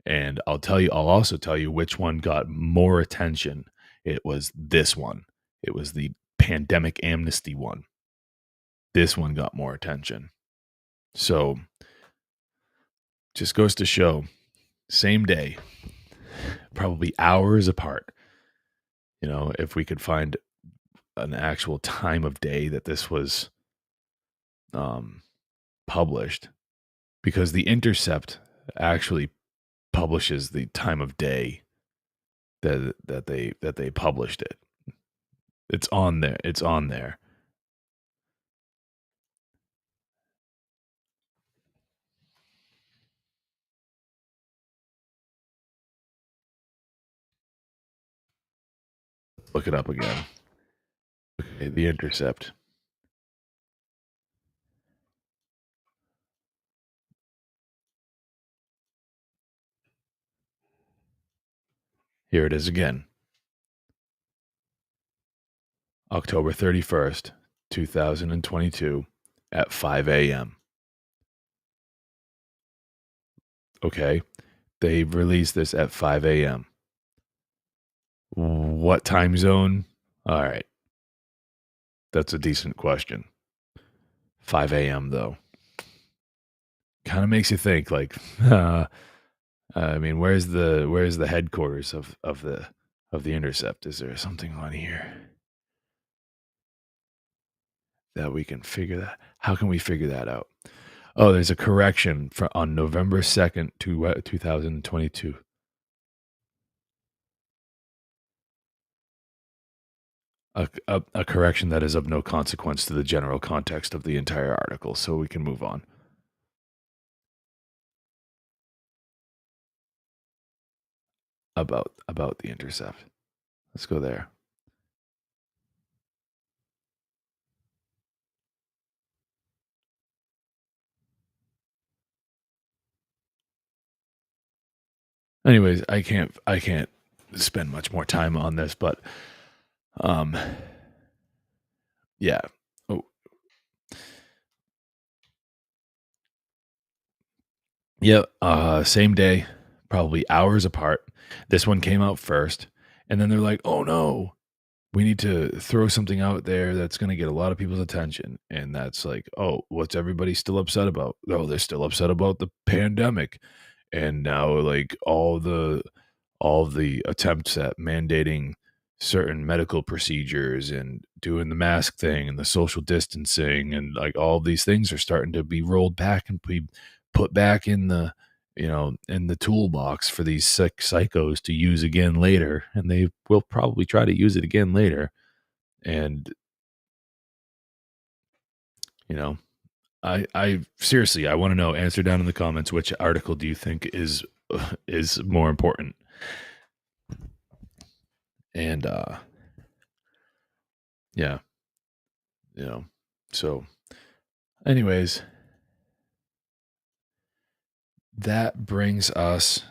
And I'll also tell you which one got more attention. It was this one. It was the pandemic amnesty one. This one got more attention. So just goes to show, same day, probably hours apart. If we could find an actual time of day that this was published, because The Intercept actually publishes the time of day that they published it. It's on there. Look it up again. Okay, The Intercept. Here it is again. October 31st, 2022 at 5 a.m. Okay, they released this at 5 a.m. What time zone? All right. That's a decent question. 5 a.m. though. Kind of makes you think, like, I mean, where's the headquarters of the Intercept? Is there something on here that we can figure that? How can we figure that out? Oh, there's a correction on November 2nd, 2022. A correction that is of no consequence to the general context of the entire article, so we can move on. About The Intercept. Let's go there. Anyways, I can't spend much more time on this, but yeah. Oh. Yeah, same day, probably hours apart. This one came out first, and then they're like, "Oh no, we need to throw something out there that's going to get a lot of people's attention." And that's like, "Oh, what's everybody still upset about?" Oh, they're still upset about the pandemic. And now, like, all the attempts at mandating certain medical procedures and doing the mask thing and the social distancing, and like all these things are starting to be rolled back and be put back in the toolbox for these sick psychos to use again later. And they will probably try to use it again later. And I seriously, I want to know, answer down in the comments, which article do you think is more important? And yeah, So, anyways, that brings us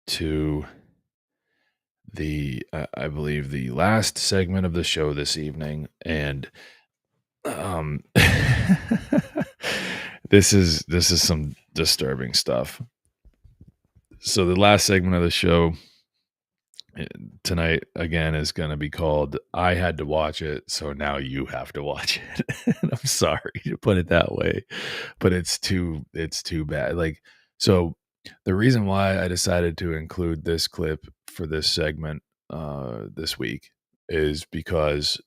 to the I believe the last segment of the show this evening, and this is some disturbing stuff. So the last segment of the show tonight again is going to be called "I Had to Watch It, so now you have to watch it." I'm sorry to put it that way, but it's too bad. Like, so the reason why I decided to include this clip for this segment this week is because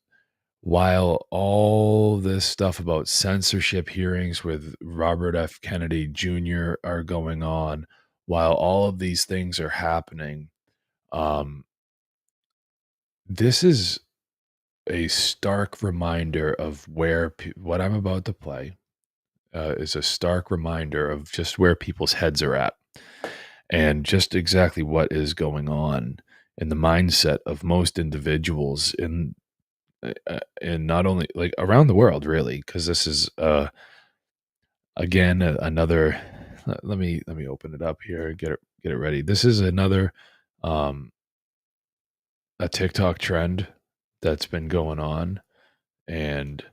while all this stuff about censorship hearings with Robert F. Kennedy Jr. are going on, while all of these things are happening, this is a stark reminder of where what I'm about to play is a stark reminder of just where people's heads are at and just exactly what is going on in the mindset of most individuals in not only like around the world, really, because this is again another. Let me open it up here and get it ready. This is another a TikTok trend that's been going on, and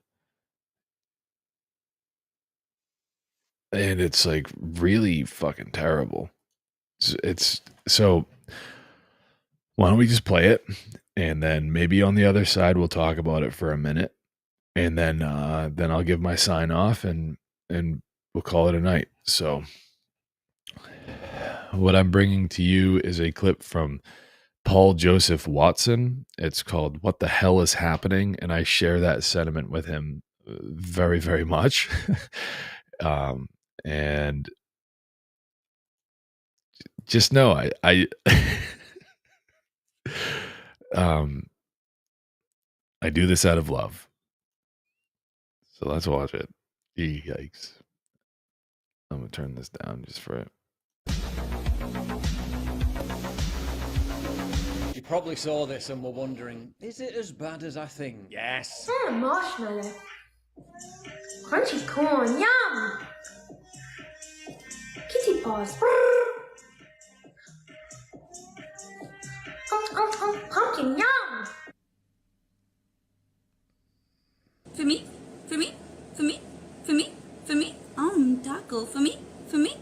it's like really fucking terrible. It's so why don't we just play it, and then maybe on the other side we'll talk about it for a minute, and then I'll give my sign off and we'll call it a night. So what I'm bringing to you is a clip from Paul Joseph Watson. It's called "What the Hell is Happening?" And I share that sentiment with him very, very much. And just know I I do this out of love. So let's watch it. Yikes. I'm going to turn this down just for it. You probably saw this and were wondering, is it as bad as I think? Yes. Marshmallow. Crunchy corn, yum! Kitty paws. Pumpkin, yum! For me, for me, for me, for me, for me. Taco, for me, for me.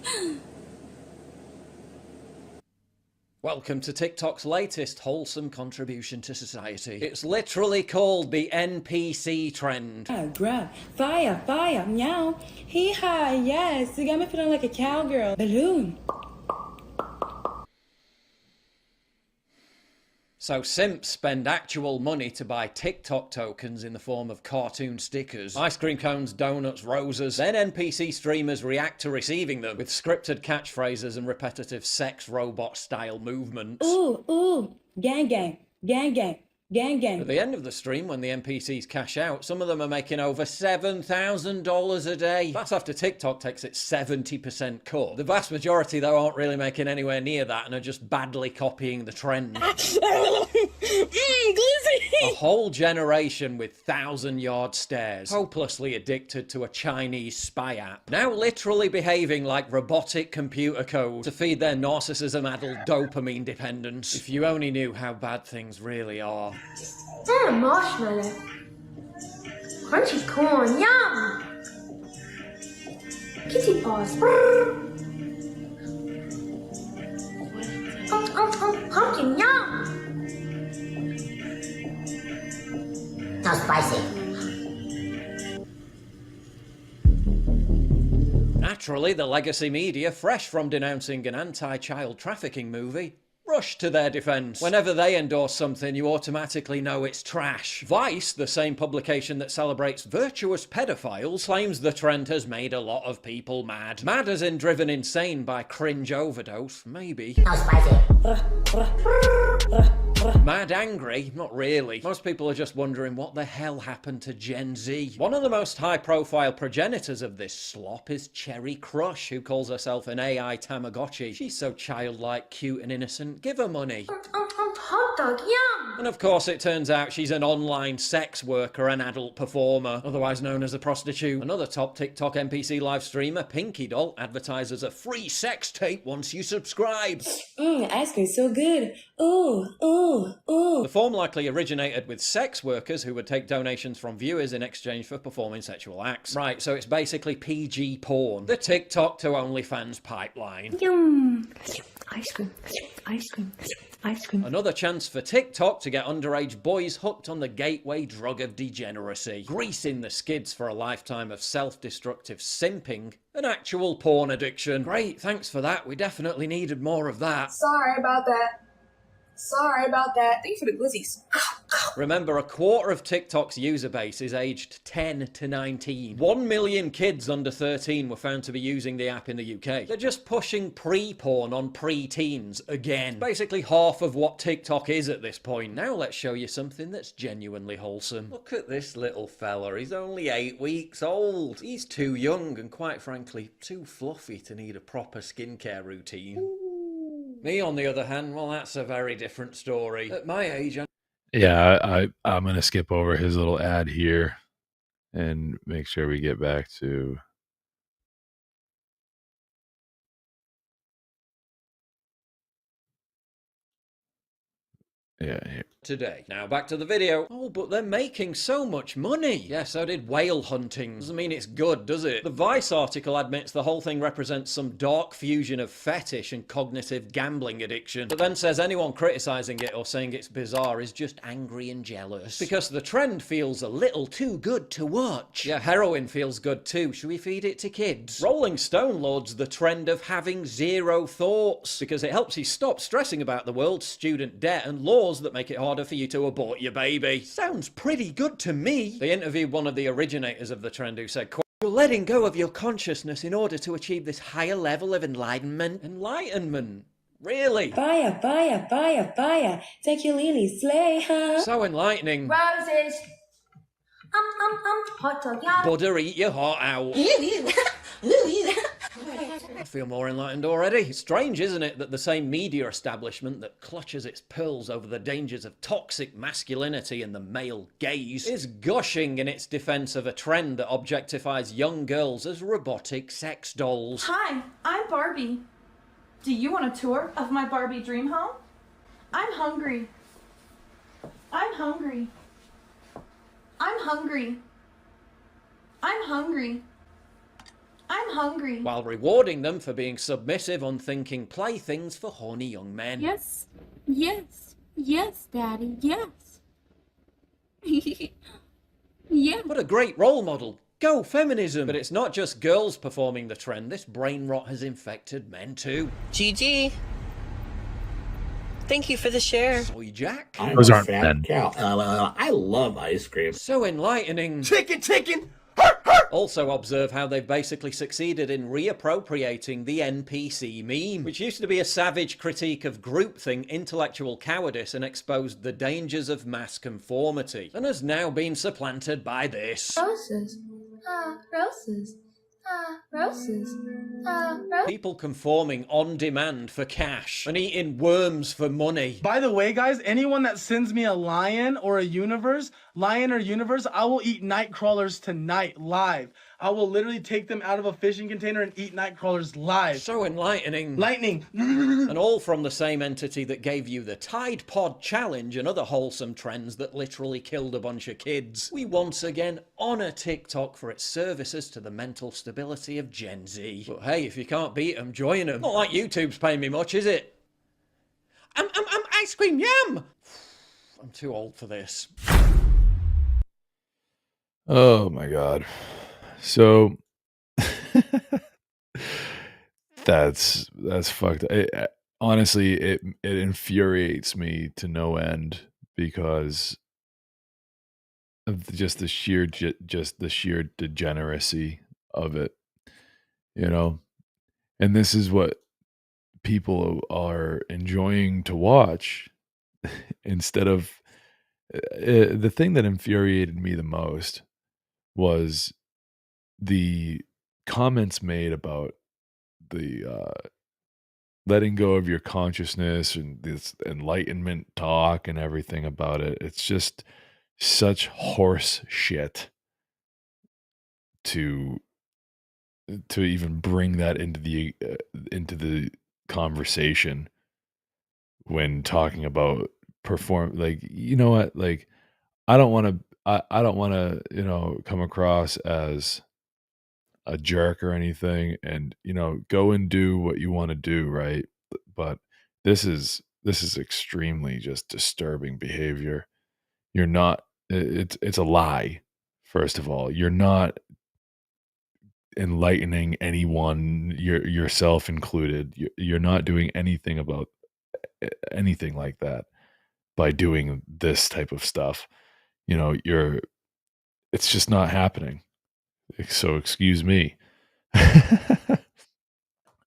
Welcome to TikTok's latest wholesome contribution to society. It's literally called the NPC trend. Grab, fire, fire, meow. Hee-haw, yes. You got me feeling like a cowgirl. Balloon. So simps spend actual money to buy TikTok tokens in the form of cartoon stickers, ice cream cones, donuts, roses. Then NPC streamers react to receiving them with scripted catchphrases and repetitive sex robot style movements. Ooh, ooh, gang gang, gang gang. Gang gang. At the end of the stream, when the NPCs cash out, some of them are making over $7,000 a day. That's after TikTok takes its 70% cut. The vast majority, though, aren't really making anywhere near that and are just badly copying the trend. A whole generation with 1,000-yard stares, hopelessly addicted to a Chinese spy app, now literally behaving like robotic computer code to feed their narcissism-addled dopamine dependence. If you only knew how bad things really are. Marshmallow. Crunchy corn, yum! Kitty paws. Pumpkin, yum! Now spicy. Naturally, the legacy media, fresh from denouncing an anti-child trafficking movie, rush to their defense. Whenever they endorse something, you automatically know it's trash. Vice, the same publication that celebrates virtuous pedophiles, claims the trend has made a lot of people mad. Mad as in driven insane by cringe overdose, maybe. Now spicy. Mad angry? Not really. Most people are just wondering what the hell happened to Gen Z. One of the most high-profile progenitors of this slop is Cherry Crush, who calls herself an AI Tamagotchi. She's so childlike, cute and innocent. Give her money. Hot dog, yum! And of course it turns out she's an online sex worker, an adult performer, otherwise known as a prostitute. Another top TikTok NPC live streamer, Pinky Doll, advertises a free sex tape once you subscribe. Ice cream's so good. Ooh, ooh, ooh. The form likely originated with sex workers who would take donations from viewers in exchange for performing sexual acts. Right, so it's basically PG porn. The TikTok to OnlyFans pipeline. Yum. Ice cream, ice cream, ice cream. Another chance for TikTok to get underage boys hooked on the gateway drug of degeneracy. Greasing the skids for a lifetime of self-destructive simping, an actual porn addiction. Great, thanks for that. We definitely needed more of that. Sorry about that. Sorry about that. Thanks for the glizzies. Remember, a quarter of TikTok's user base is aged 10 to 19. 1 million kids under 13 were found to be using the app in the UK. They're just pushing pre-porn on pre-teens again. Basically half of what TikTok is at this point. Now let's show you something that's genuinely wholesome. Look at this little fella. He's only 8 weeks old. He's too young and, quite frankly, too fluffy to need a proper skincare routine. Me, on the other hand, well, that's a very different story. At my age, I'm going to skip over his little ad here and make sure we get back to... Yeah, here. Today. Now back to the video. Oh, but they're making so much money. Yeah, so did whale hunting. Doesn't mean it's good, does it? The Vice article admits the whole thing represents some dark fusion of fetish and cognitive gambling addiction, but then says anyone criticizing it or saying it's bizarre is just angry and jealous. Because the trend feels a little too good to watch. Yeah, heroin feels good too. Should we feed it to kids? Rolling Stone lauds the trend of having zero thoughts, because it helps you stop stressing about the world, student debt, and laws that make it harder for you to abort your baby. Sounds pretty good to me. They interviewed one of the originators of the trend who said, "You're letting go of your consciousness in order to achieve this higher level of enlightenment." Enlightenment? Really? Fire, fire, fire, fire. Take your lily sleigh, huh? So enlightening. Roses. Hot dog, yeah. Butter, eat your heart out. I feel more enlightened already. It's strange, isn't it, that the same media establishment that clutches its pearls over the dangers of toxic masculinity and the male gaze is gushing in its defense of a trend that objectifies young girls as robotic sex dolls. Hi, I'm Barbie. Do you want a tour of my Barbie dream home? I'm hungry. I'm hungry. I'm hungry. I'm hungry. I'm hungry. While rewarding them for being submissive, unthinking playthings for horny young men. Yes, yes, yes, Daddy, yes. Yeah. What a great role model. Go feminism! But it's not just girls performing the trend. This brain rot has infected men too. GG. Thank you for the share. Soy Jack. Those aren't men. I love ice cream. So enlightening. Chicken! Also observe how they've basically succeeded in reappropriating the NPC meme, which used to be a savage critique of groupthink, intellectual cowardice, and exposed the dangers of mass conformity, and has now been supplanted by this. Roses. Roses. Roses. Roses. People conforming on demand for cash and eating worms for money. By the way, guys, anyone that sends me a lion or universe, I will eat night crawlers tonight live. I will literally take them out of a fishing container and eat night crawlers live. So enlightening. Lightning. And all from the same entity that gave you the Tide Pod Challenge and other wholesome trends that literally killed a bunch of kids. We once again honour TikTok for its services to the mental stability of Gen Z. But hey, if you can't beat them, join them. Not like YouTube's paying me much, is it? Ice cream, yum! I'm too old for this. Oh my God. So that's fucked. Honestly, it infuriates me to no end because of just the sheer degeneracy of it, you know. And this is what people are enjoying to watch instead of the thing that infuriated me the most was the comments made about the letting go of your consciousness and this enlightenment talk and everything about it. It's just such horse shit to even bring that into the conversation when talking about perform. Like, you know what? Like, I don't want to. I don't want to, come across as a jerk or anything, and go and do what you want to do, right? But this is extremely just disturbing behavior. You're not. It's a lie. First of all, you're not enlightening anyone, yourself included. You're not doing anything about anything like that by doing this type of stuff. It's just not happening. So excuse me.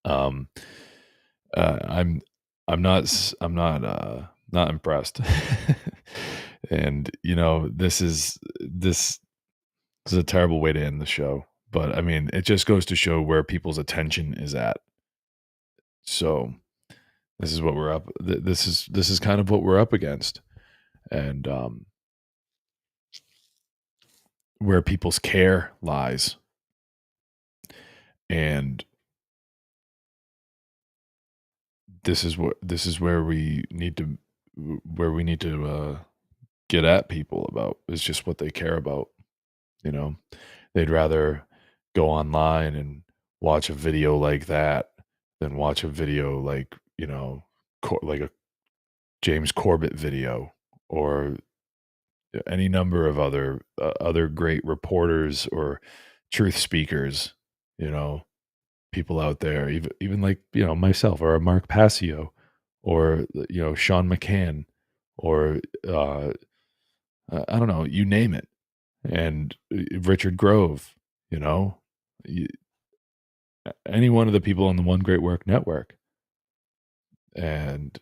um I'm not impressed. And this is a terrible way to end the show, but I mean, it just goes to show where people's attention is at. So this is what we're up this is kind of what we're up against, and where people's care lies. And this is where we need to get at people about, is just what they care about. They'd rather go online and watch a video like that than watch a video like, like a James Corbett video, or any number of other great reporters or truth speakers, people out there, even like, myself, or a Mark Passio, or Sean McCann, or I don't know, you name it, and Richard Grove, y- any one of the people on the One Great Work Network. And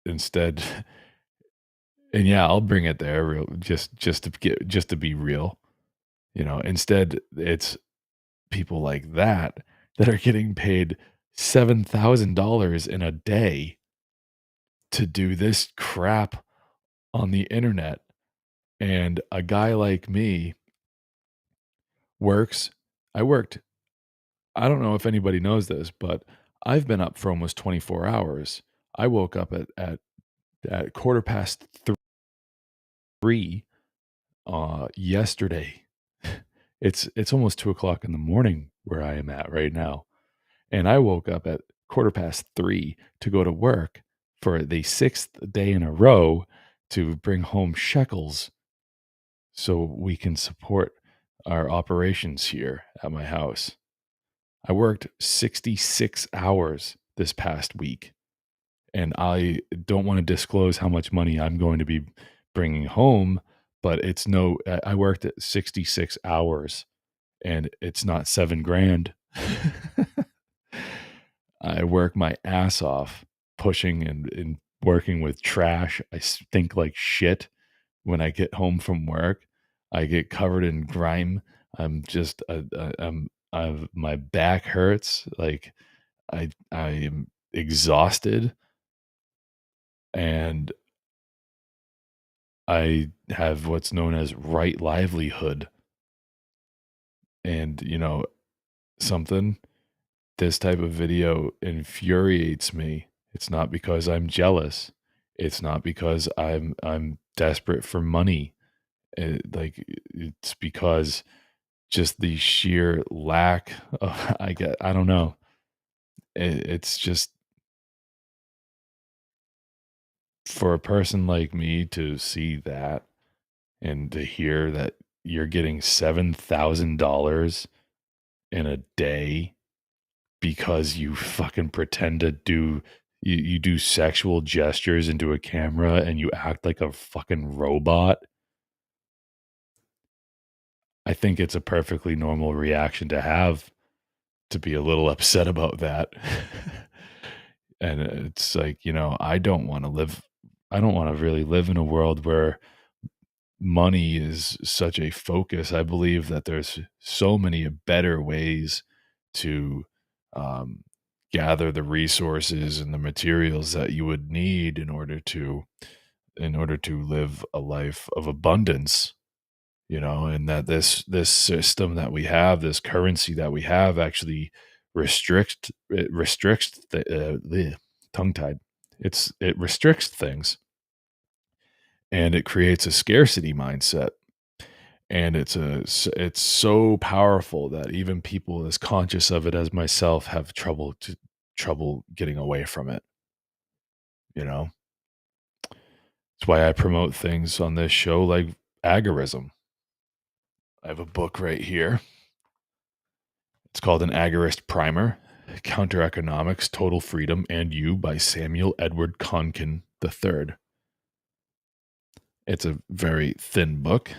instead, and yeah, I'll bring it there just to be real. Instead, it's people like that are getting paid $7,000 in a day to do this crap on the internet. And a guy like me I worked, I don't know if anybody knows this, but I've been up for almost 24 hours. I woke up at 3:15 yesterday. It's almost 2 o'clock in the morning where I am at right now. And I woke up at 3:15 to go to work for the 6th day in a row to bring home shekels so we can support our operations here at my house. I worked 66 hours this past week, and I don't want to disclose how much money I'm going to be bringing home, but I worked at 66 hours, and it's not $7,000. I work my ass off pushing and working with trash. I stink like shit when I get home from work. I get covered in grime. I'm just, my back hurts. Like I am exhausted, and I have what's known as right livelihood. And something, this type of video infuriates me. It's not because I'm jealous. It's not because I'm desperate for money. It's because just the sheer lack of, I don't know. It's just, for a person like me to see that and to hear that you're getting $7,000 in a day because you fucking pretend to you do sexual gestures into a camera and you act like a fucking robot. I think it's a perfectly normal reaction to have, to be a little upset about that. And it's like, I don't want to really live in a world where money is such a focus. I believe that there's so many better ways to gather the resources and the materials that you would need in order to live a life of abundance, and that this system that we have, this currency that we have, actually restricts the tongue-tied. It restricts things, and it creates a scarcity mindset. And it's so powerful that even people as conscious of it as myself have trouble getting away from it. That's why I promote things on this show like agorism. I have a book right here. It's called An Agorist Primer: Counter Economics, Total Freedom, and You by Samuel Edward Konkin III. It's a very thin book.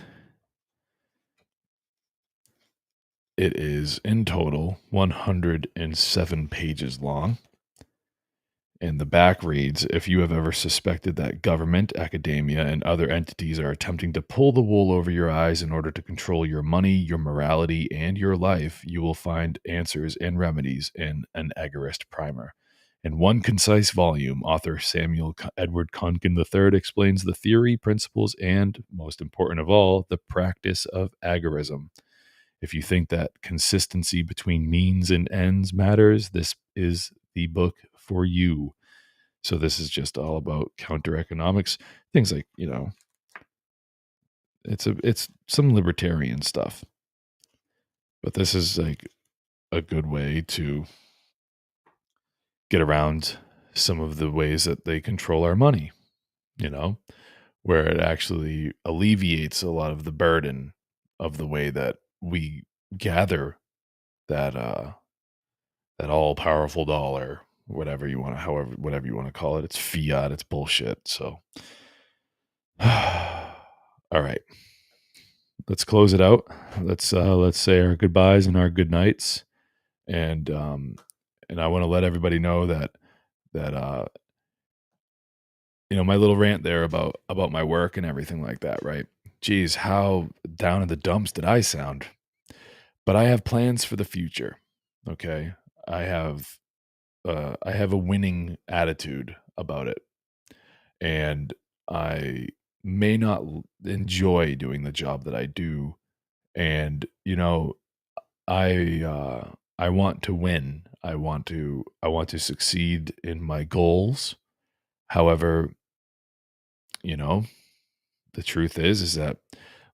It is in total 107 pages long. And the back reads, if you have ever suspected that government, academia, and other entities are attempting to pull the wool over your eyes in order to control your money, your morality, and your life, you will find answers and remedies in An Agorist Primer. In one concise volume, author Samuel Edward Konkin III explains the theory, principles, and, most important of all, the practice of agorism. If you think that consistency between means and ends matters, this is the book for you. So this is just all about counter economics, things like, it's some libertarian stuff. But this is like a good way to get around some of the ways that they control our money, where it actually alleviates a lot of the burden of the way that we gather that all powerful dollar, whatever you want to call it. It's fiat, it's bullshit. So all right, let's close it out. Let's say our goodbyes and our good nights. And I want to let everybody know that my little rant there about my work and everything like that, right? Geez, how down in the dumps did I sound? But I have plans for the future. Okay. I have a winning attitude about it. And I may not enjoy doing the job that I do. And, I want to win. I want to succeed in my goals. However, the truth is that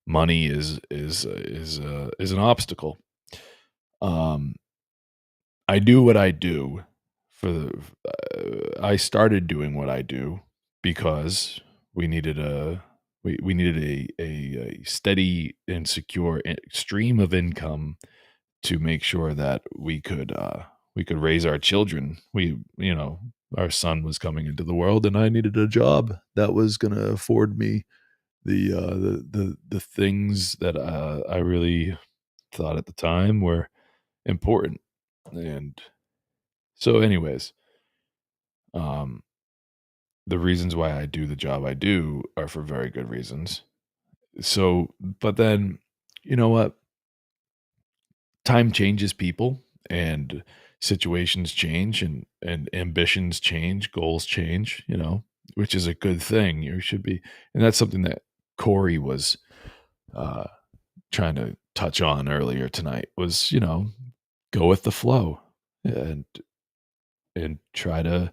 money is an obstacle. I do what I do I started doing what I do because we needed a steady and secure stream of income to make sure that we could raise our children. Our son was coming into the world, and I needed a job that was going to afford me the things that I really thought at the time were important. And so anyways, the reasons why I do the job I do are for very good reasons. So, but then, you know what? Time changes people, and situations change, and ambitions change, goals change, which is a good thing. You should be, and that's something that Cory was trying to touch on earlier tonight was, go with the flow and try to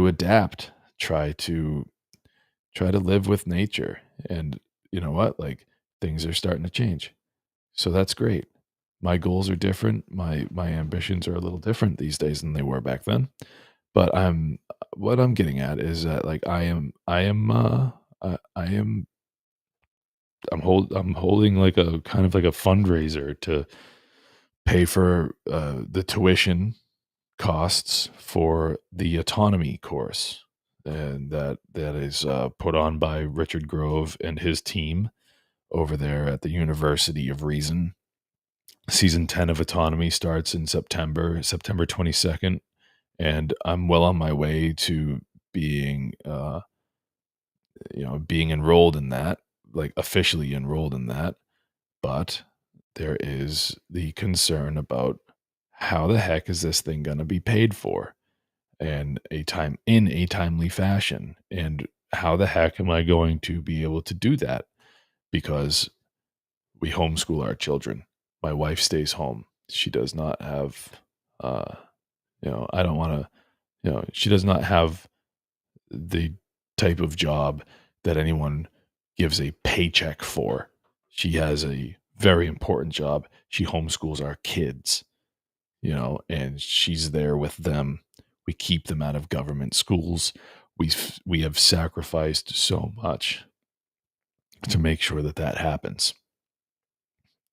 adapt, try to live with nature. And you know what? Like, things are starting to change. So that's great. My goals are different. My ambitions are a little different these days than they were back then. But what I'm getting at is that, like, I'm holding like a kind of like a fundraiser to pay for the tuition costs for the autonomy course, and that is put on by Richard Grove and his team over there at the University of Reason. Season 10 of Autonomy starts in September 22nd, and I'm well on my way to being enrolled in that, like officially enrolled in that. But there is the concern about how the heck is this thing going to be paid for and in a timely fashion? And how the heck am I going to be able to do that? Because we homeschool our children. My wife stays home. She does not have, I don't want to, she does not have the type of job that anyone gives a paycheck for. She has a very important job. She homeschools our kids, and she's there with them. We keep them out of government schools. We have sacrificed so much to make sure that happens.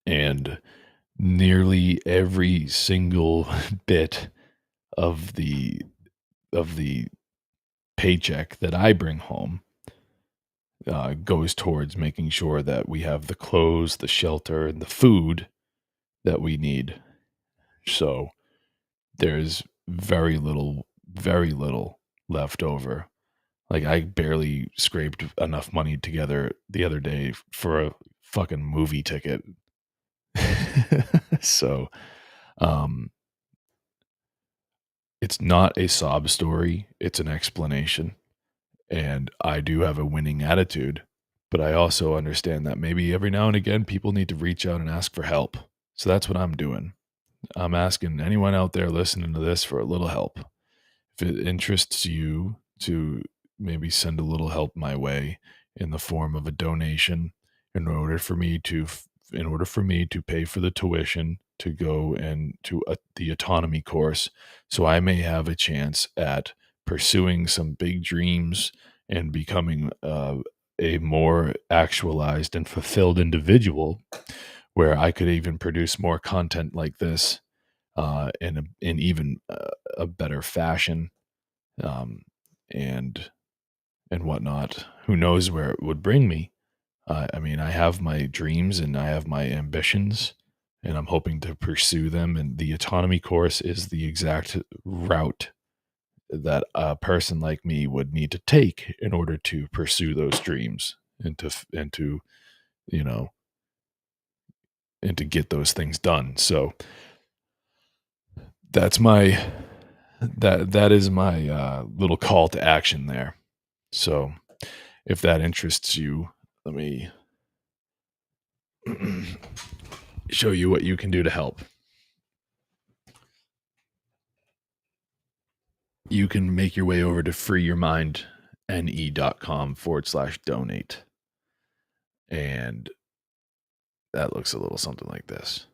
And nearly every single bit of the paycheck that I bring home goes towards making sure that we have the clothes, the shelter, and the food that we need. So there's very little left over. Like, I barely scraped enough money together the other day for a fucking movie ticket. So, it's not a sob story. It's an explanation. And I do have a winning attitude, but I also understand that maybe every now and again, people need to reach out and ask for help. So that's what I'm doing. I'm asking anyone out there listening to this for a little help. If it interests you to maybe send a little help my way in the form of a donation in order for me to pay for the tuition to go and to the autonomy course, so I may have a chance at pursuing some big dreams and becoming a more actualized and fulfilled individual, where I could even produce more content like this in even a better fashion, and whatnot. Who knows where it would bring me? I mean, I have my dreams and I have my ambitions, and I'm hoping to pursue them. And the autonomy course is the exact route that a person like me would need to take in order to pursue those dreams and to get those things done. So that's that is my little call to action there. So if that interests you, let me show you what you can do to help. You can make your way over to freeyourmindne.com/donate. And that looks a little something like this.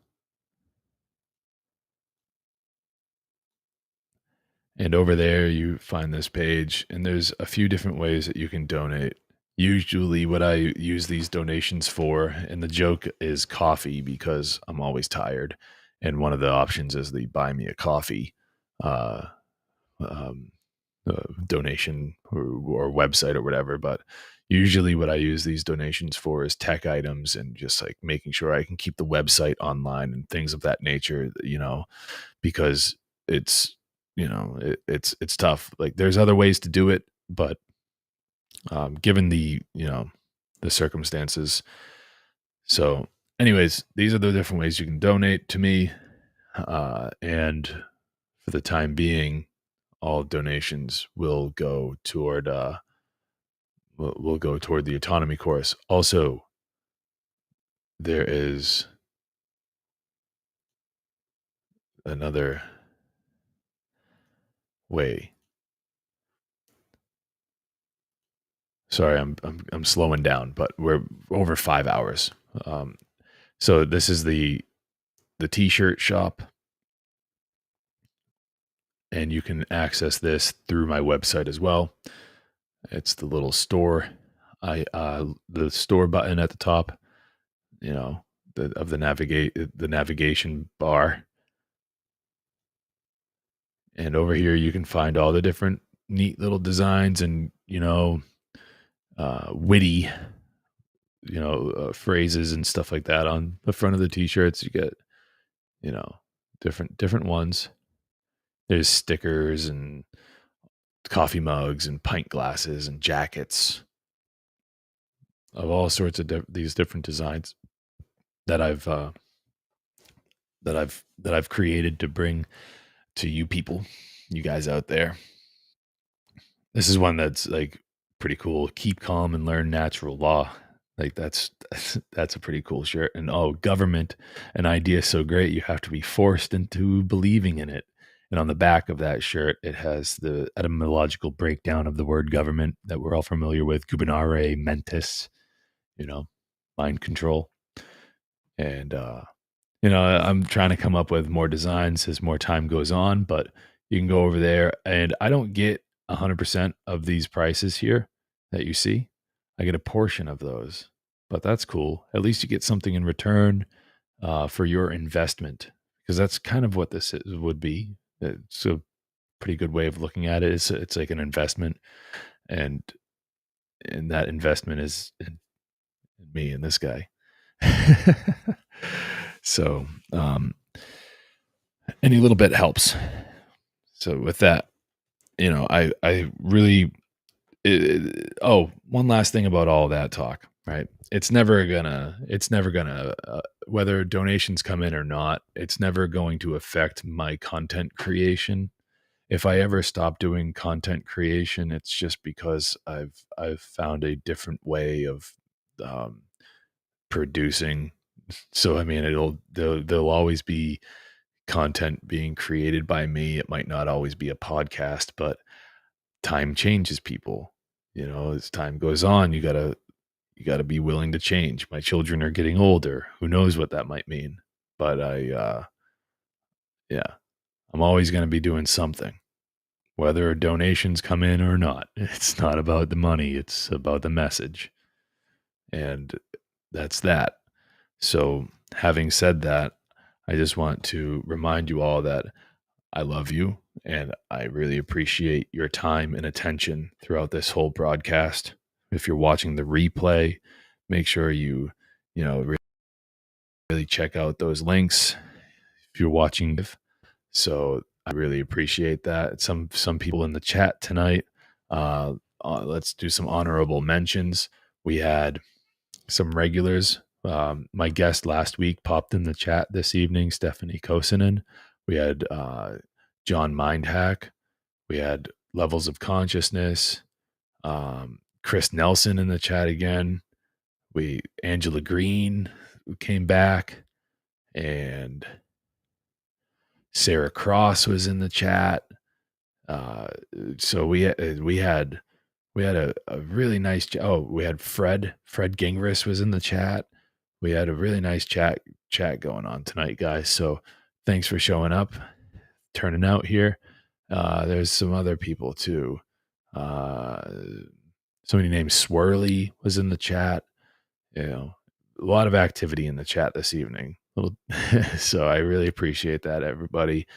And over there, you find this page, and there's a few different ways that you can donate. Usually what I use these donations for, and the joke is coffee, because I'm always tired. And one of the options is the buy me a coffee donation or website or whatever. But usually what I use these donations for is tech items and just like making sure I can keep the website online and things of that nature, because it's, it's tough. Like, there's other ways to do it, but given the circumstances. So anyways, these are the different ways you can donate to me. And for the time being, all donations will go toward the autonomy course. Also, there is another way. Sorry, I'm slowing down, but we're over 5 hours. So this is the t-shirt shop, and you can access this through my website as well. It's the little store. The store button at the top, the navigation bar. And over here, you can find all the different neat little designs and, witty, phrases and stuff like that on the front of the t-shirts. You get, different ones. There's stickers and coffee mugs and pint glasses and jackets of all sorts of these different designs that I've that I've created to bring to you people, you guys out there. This is one that's like pretty cool. Keep calm and learn natural law. Like that's a pretty cool shirt. And government, an idea so great you have to be forced into believing in it. And on the back of that shirt, it has the etymological breakdown of the word government that we're all familiar with: gubernare mentis, mind control. And I'm trying to come up with more designs as more time goes on, but you can go over there, and I don't get 100% of these prices here that you see. I get a portion of those, but that's cool. At least you get something in return for your investment, because that's kind of what this would be. It's a pretty good way of looking at it. It's like an investment, and that investment is in me and this guy. So any little bit helps. So with that, I really, one last thing about all that talk, right? It's never gonna, whether donations come in or not, it's never going to affect my content creation. If I ever stop doing content creation, it's just because I've found a different way of producing. So, I mean, there'll always be content being created by me. It might not always be a podcast, but time changes people. As time goes on, you gotta be willing to change. My children are getting older. Who knows what that might mean? But I'm always going to be doing something, whether donations come in or not. It's not about the money. It's about the message. And that's that. So having said that, I just want to remind you all that I love you, and I really appreciate your time and attention throughout this whole broadcast. If you're watching the replay, make sure you really check out those links if you're watching. So I really appreciate that. Some people in the chat tonight, let's do some honorable mentions. We had some regulars. My guest last week popped in the chat this evening, Stephanie Kosinen. We had John Mindhack. We had Levels of Consciousness. Chris Nelson in the chat again. Angela Green, who came back, and Sarah Cross was in the chat. So we had a really nice. We had Fred Gingras was in the chat. We had a really nice chat going on tonight, guys. So thanks for showing up, turning out here. There's some other people too. Somebody named Swirly was in the chat. A lot of activity in the chat this evening. So I really appreciate that, everybody.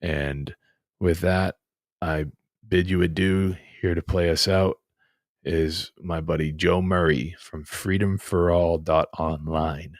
And with that, I bid you adieu. Here to play us out is my buddy Joe Murray from freedomforall.online.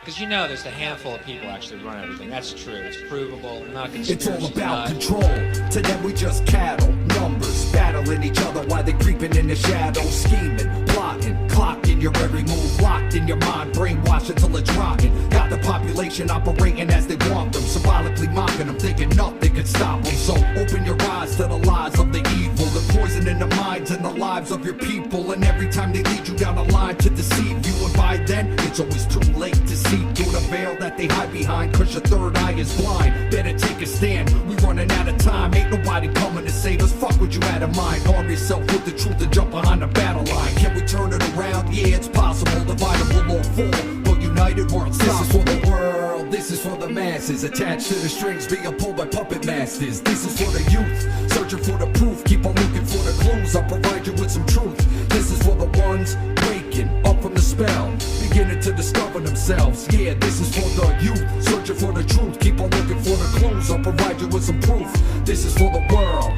Because there's a handful of people actually run everything. That's true. It's provable. Not conspiracy. It's all about control. To them we just cattle, numbers, battling each other while they creeping in the shadows, scheming, plotting, clocking your every move, locked in your mind, brainwashed until it's rocking. Got the population operating as they want them, symbolically mocking them, thinking nothing can stop them. So open your eyes to the lies of the evil, the poison in the minds and the lives of your people. And every time they lead you down a line to deceive you, and by then it's always too late to see through the veil that they hide behind, cause your third eye is blind. Better take a stand, we running out of time. Ain't nobody coming to save us, fuck what you had in mind. Arm yourself with the truth and jump behind the battle line. Can we turn it around? Yeah, it's possible. Divided we'll all fall, but united we're unstoppable. This is for the world, this is for the masses, attached to the strings being pulled by puppet masters. This is for the youth, searching for the proof, keep on looking for the clues, I'll provide you with some truth. This is for the ones waking up from the spell, beginning to discover themselves. Yeah, this is for the youth, searching for the truth, keep on looking for the clues, I'll provide you with some proof. This is for the world.